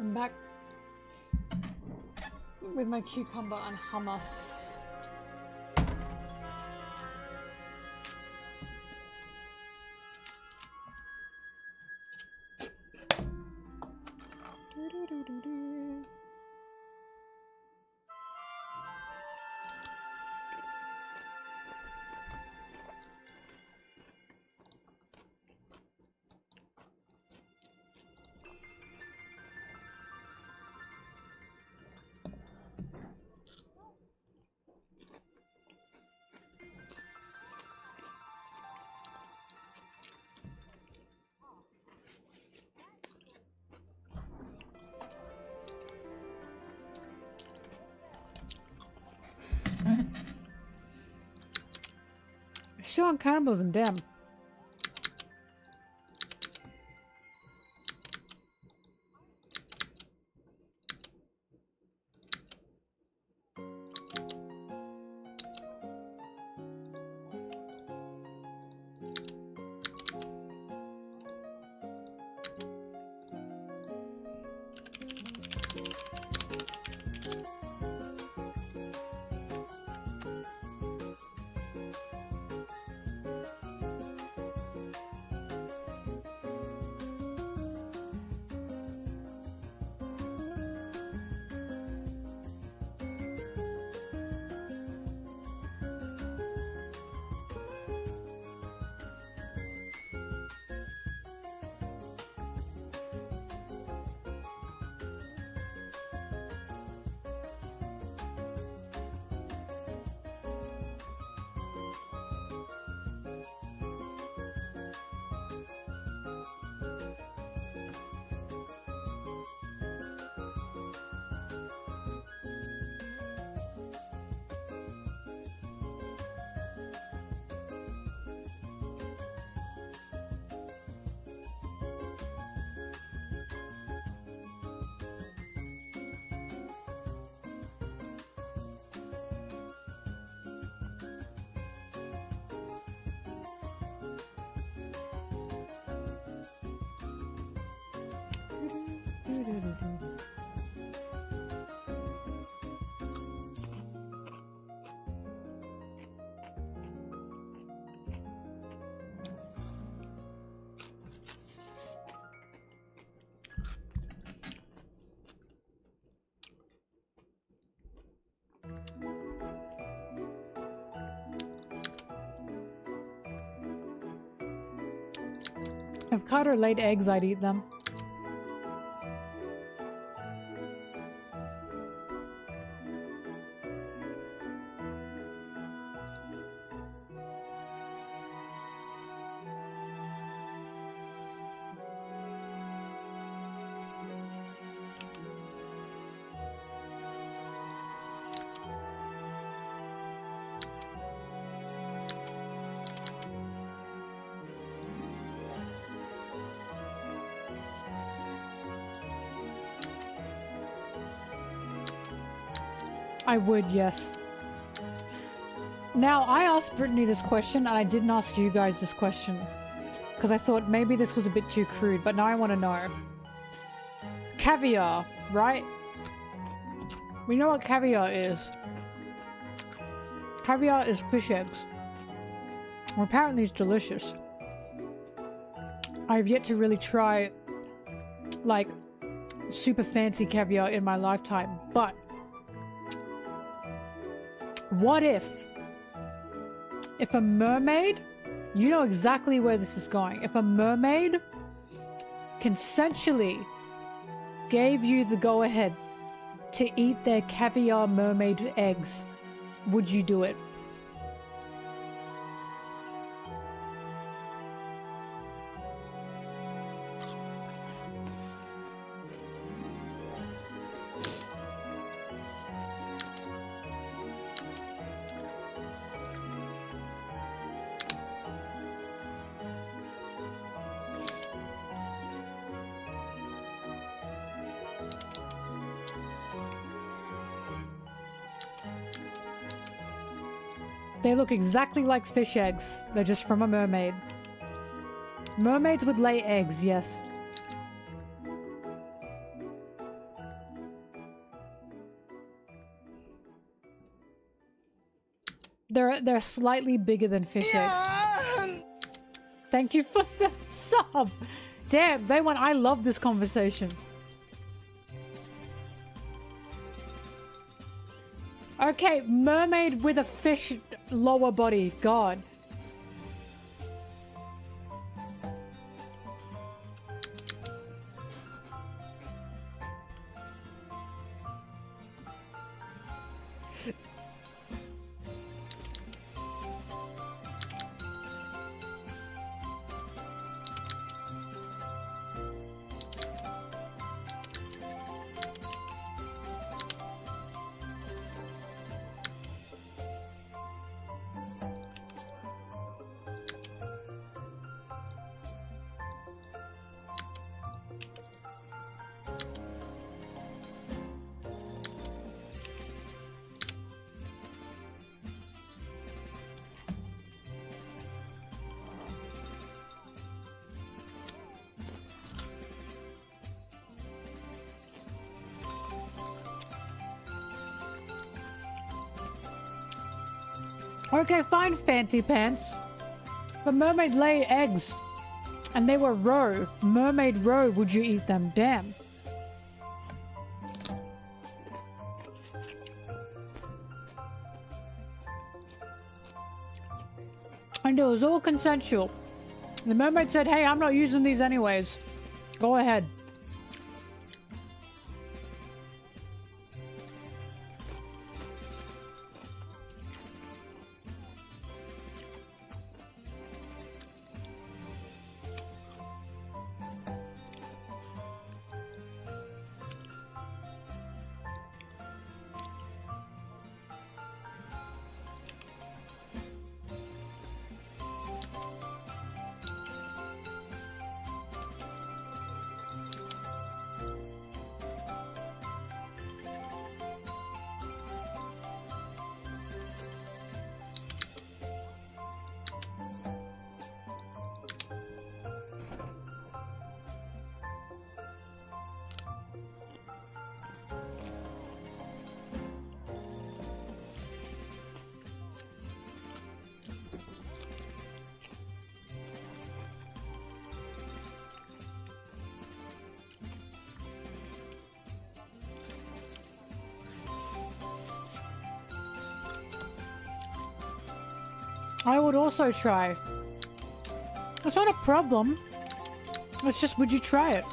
I'm back with my cucumber and hummus. Still on cannibalism, damn. If Carter laid eggs, I'd eat them. I would, yes. Now, I asked Brittany this question, and I didn't ask you guys this question. Because I thought maybe this was a bit too crude, but now I want to know. Caviar, right? We know what caviar is. Caviar is fish eggs. Well, apparently it's delicious. I've yet to really try, like, super fancy caviar in my lifetime, but what if a mermaid, you know exactly where this is going, if a mermaid consensually gave you the go-ahead to eat their caviar mermaid eggs, would you do it? They look exactly like fish eggs. They're just from a mermaid. Mermaids would lay eggs, yes. They're slightly bigger than fish eggs. Thank you for the sub. Damn, they went. I love this conversation. Okay, mermaid with a fish lower body. God. Okay, fine, fancy pants. But mermaid lay eggs. And they were raw. Mermaid raw, would you eat them? Damn. And it was all consensual. The mermaid said, hey, I'm not using these anyways. Go ahead. I would also try. It's not a problem. It's just, would you try it?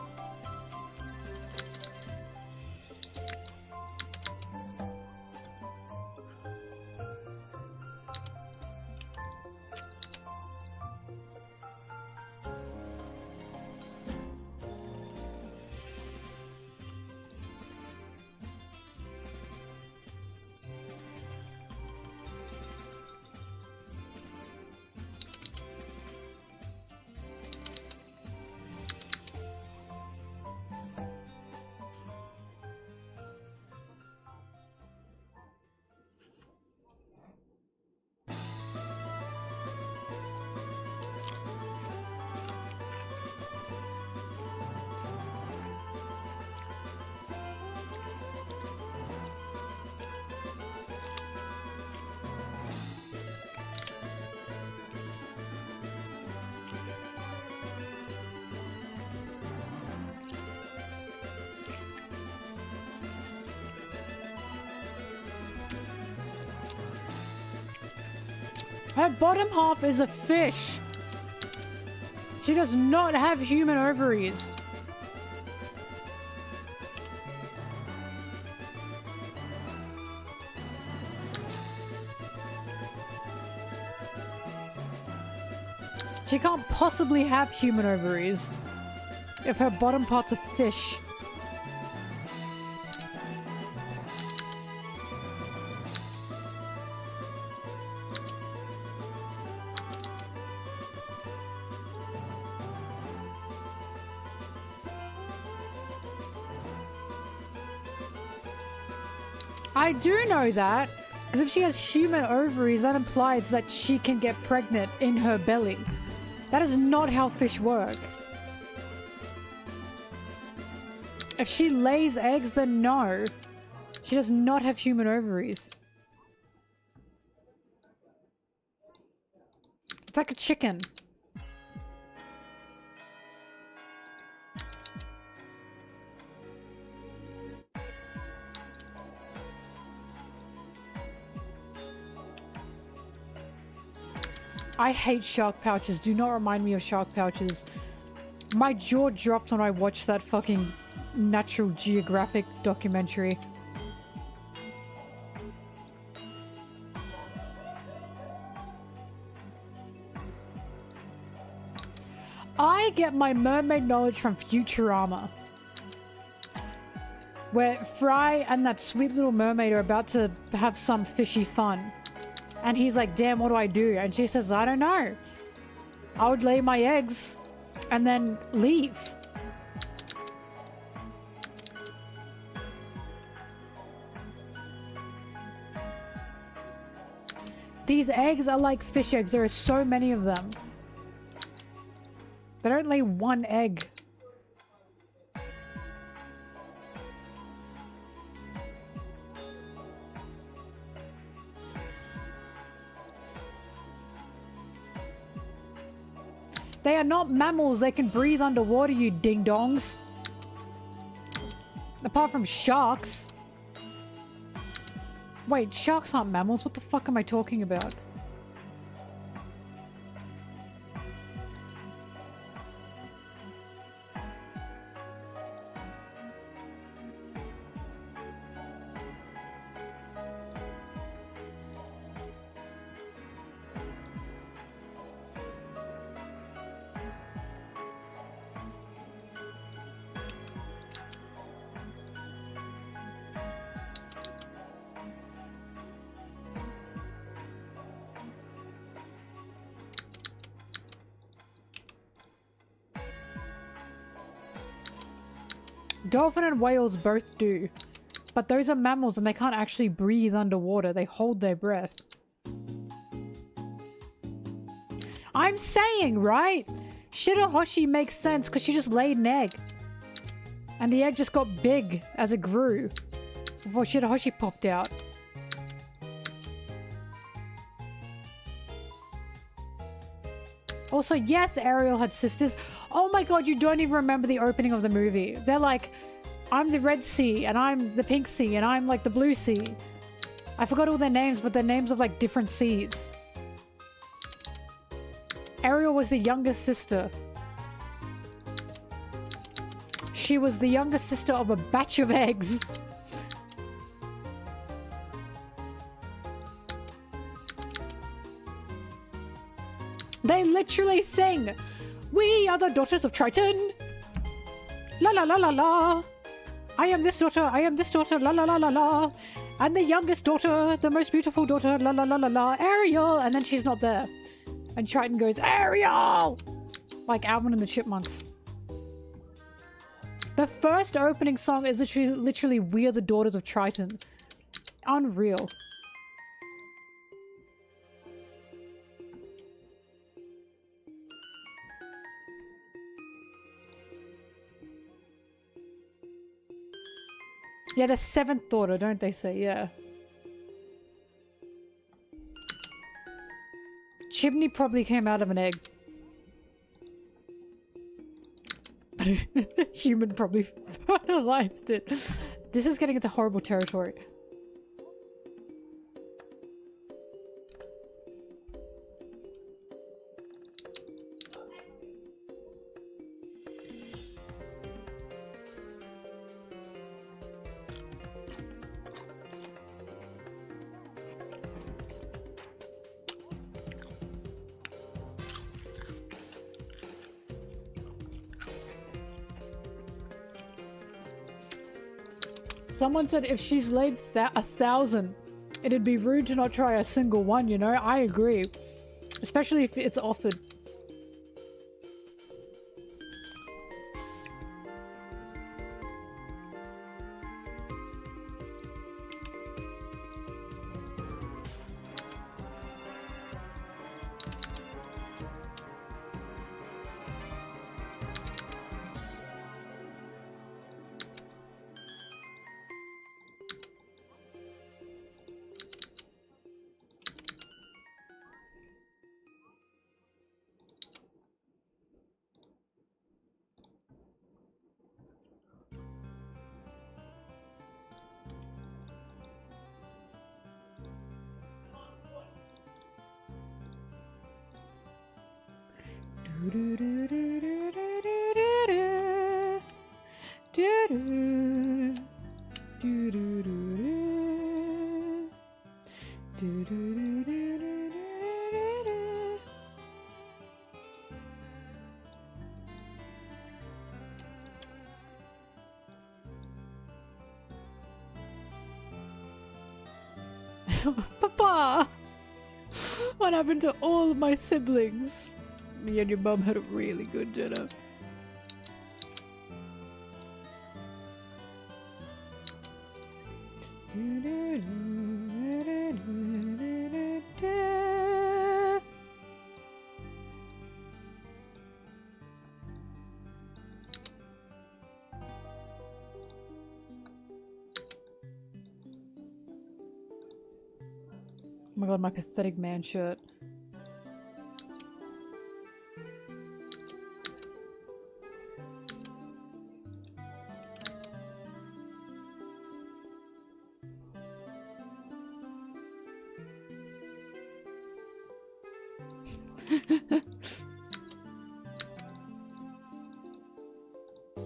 Her bottom half is a fish. She does not have human ovaries. She can't possibly have human ovaries if her bottom part's a fish. I do know that, because if she has human ovaries, that implies that she can get pregnant in her belly. That is not how fish work. If she lays eggs, then no. She does not have human ovaries. It's like a chicken. I hate shark pouches. Do not remind me of shark pouches. My jaw dropped when I watched that fucking Natural Geographic documentary. I get my mermaid knowledge from Futurama, where Fry and that sweet little mermaid are about to have some fishy fun. And he's like, damn, what do I do? And she says, I don't know. I would lay my eggs and then leave. These eggs are like fish eggs. There are so many of them. They don't lay one egg. They are not mammals. They can breathe underwater, you ding-dongs. Apart from sharks. Wait, sharks aren't mammals? What the fuck am I talking about? Dolphin and whales both do. But those are mammals and they can't actually breathe underwater. They hold their breath. I'm saying, right? Shirahoshi makes sense because she just laid an egg. And the egg just got big as it grew. Before Shirahoshi popped out. Also, yes, Ariel had sisters. Oh my god, you don't even remember the opening of the movie. They're like, I'm the Red Sea, and I'm the Pink Sea, and I'm like the Blue Sea. I forgot all their names, but they're names of like different seas. Ariel was the youngest sister. She was the youngest sister of a batch of eggs. They literally sing, "We are the daughters of Triton. La la la la la. I am this daughter, I am this daughter, la la la la la. And the youngest daughter, the most beautiful daughter, la la la la la. Ariel!" And then she's not there. And Triton goes, "Ariel!" Like Alvin and the Chipmunks. The first opening song is literally "We are the daughters of Triton." Unreal. Yeah, the seventh daughter, don't they say? Yeah. Chimney probably came out of an egg. Human probably fertilized it. This is getting into horrible territory. Someone said if she's laid 1,000, it'd be rude to not try a single one, you know? I agree. Especially if it's offered. do do do do do do do do do do do do do do do do do. Papa! What happened to all of my siblings? Me and your mum had a really good dinner. Oh my god, my pathetic man shirt.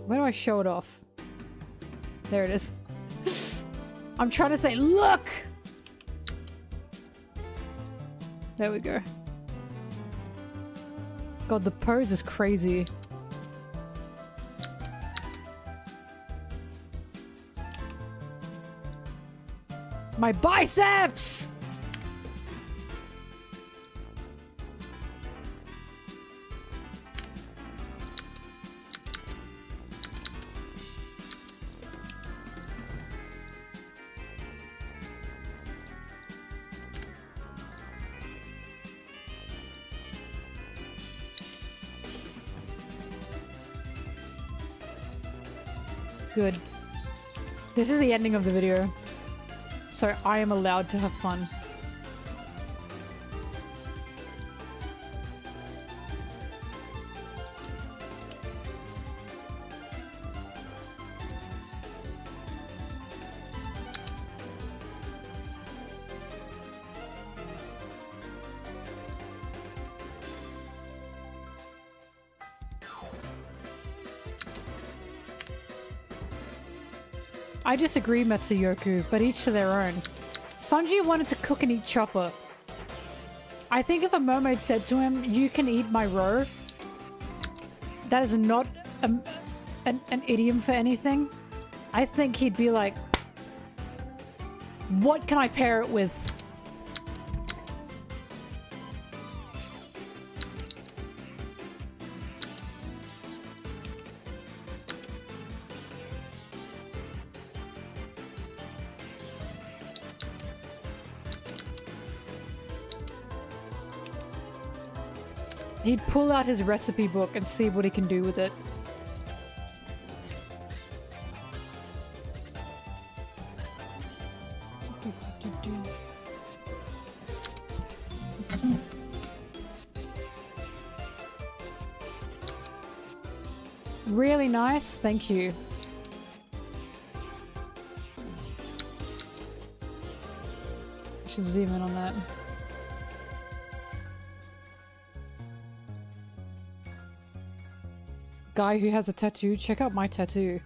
Where do I show it off? There it is. I'm trying to say, look! There we go. God, the pose is crazy. My biceps! Good. This is the ending of the video, so I am allowed to have fun. I disagree, Metsuyoku, but each to their own. Sanji wanted to cook and eat Chopper. I think if a mermaid said to him, "You can eat my roe," that is not an idiom for anything. I think he'd be like, what can I pair it with? He'd pull out his recipe book and see what he can do with it. Really nice, thank you. I should zoom in on that. Guy who has a tattoo, check out my tattoo.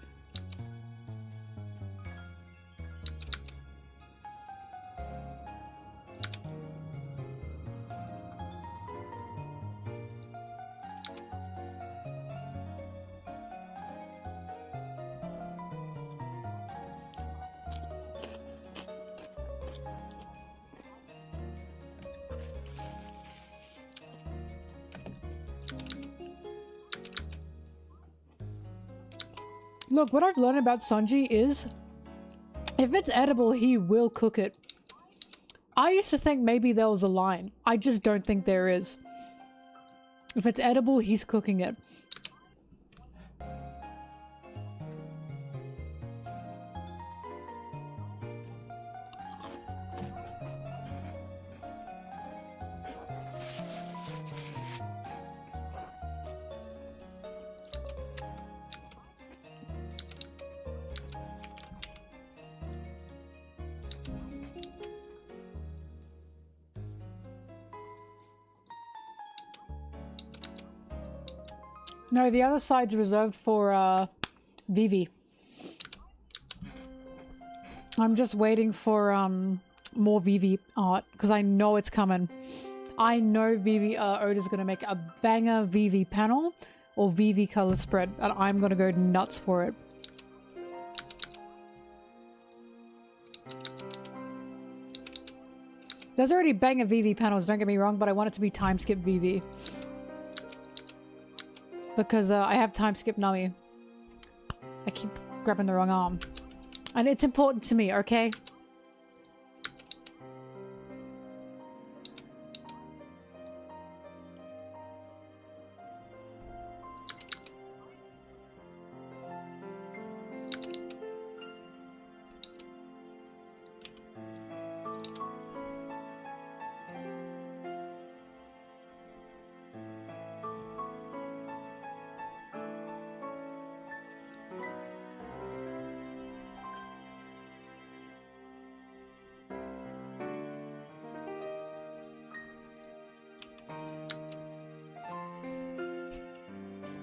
Look, what I've learned about Sanji is, if it's edible, he will cook it. I used to think maybe there was a line. I just don't think there is. If it's edible, he's cooking it. No, the other side's reserved for Vivi. I'm just waiting for more Vivi art because I know it's coming. I know Vivi Oda's gonna make a banger Vivi panel or Vivi color spread, and I'm gonna go nuts for it. There's already banger Vivi panels, don't get me wrong, but I want it to be time skip Vivi. Because I have time skip Nami. I keep grabbing the wrong arm. And it's important to me, okay?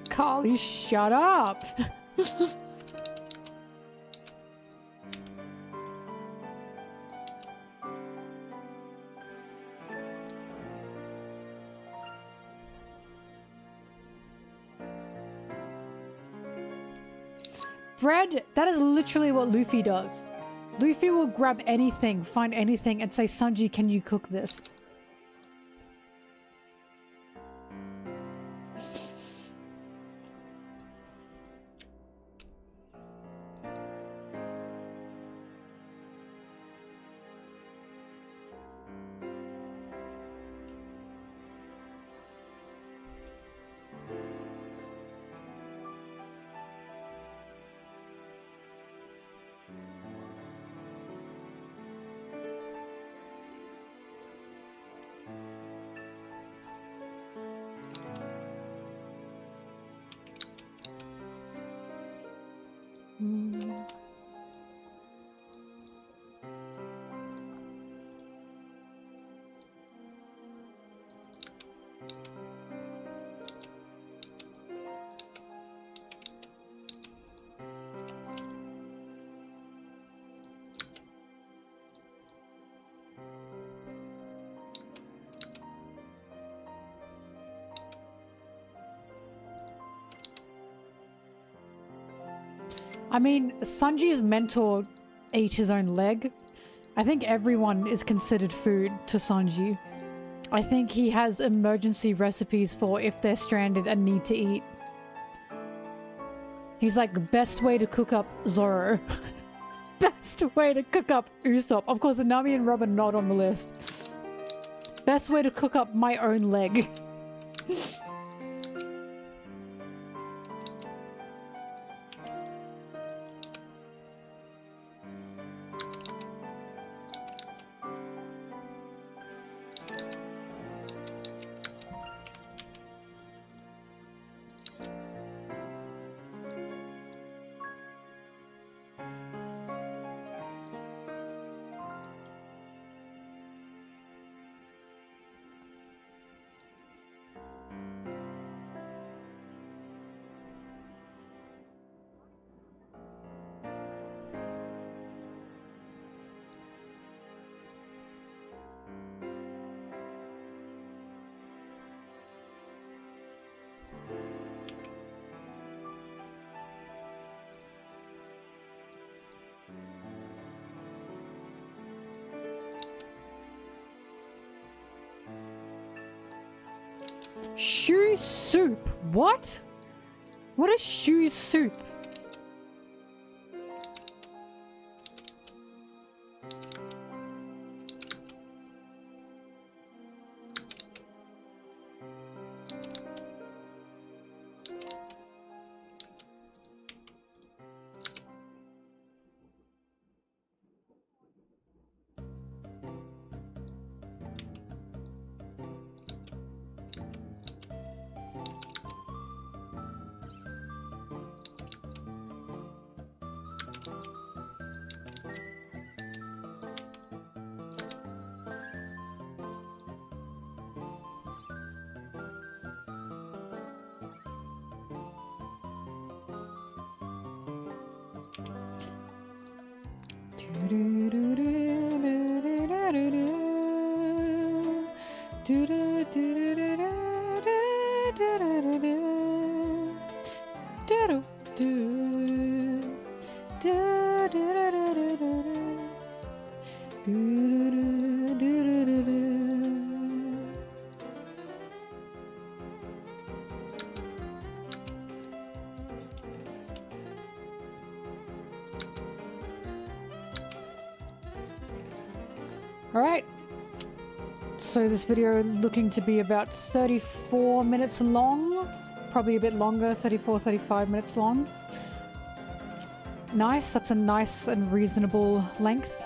Carly, shut up! Bread, that is literally what Luffy does. Luffy will grab anything, find anything, and say, Sanji, can you cook this? I mean, Sanji's mentor ate his own leg. I think everyone is considered food to Sanji. I think he has emergency recipes for if they're stranded and need to eat. He's like, best way to cook up Zoro. Best way to cook up Usopp. Of course, Nami and Robin not on the list. Best way to cook up my own leg. Shoe soup? What? What is shoe soup? Alright, so this video looking to be about 34 minutes long, probably a bit longer, 34, 35 minutes long. Nice, that's a nice and reasonable length.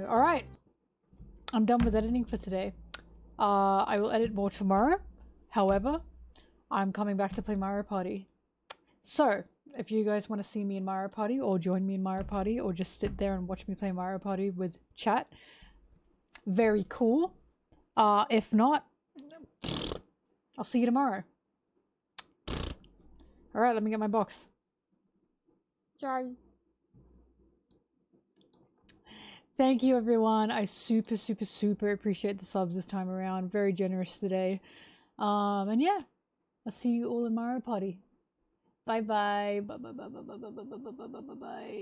Alright, I'm done with editing for today. I will edit more tomorrow, however, I'm coming back to play Mario Party. So, if you guys want to see me in Mario Party or join me in Mario Party or just sit there and watch me play Mario Party with chat, very cool. If not, I'll see you tomorrow. Alright, let me get my box. Yay. Thank you everyone. I super appreciate the subs this time around. Very generous today. And yeah, I'll see you all in Mario Party. Bye bye. Bye bye bye bye bye bye bye bye bye bye bye.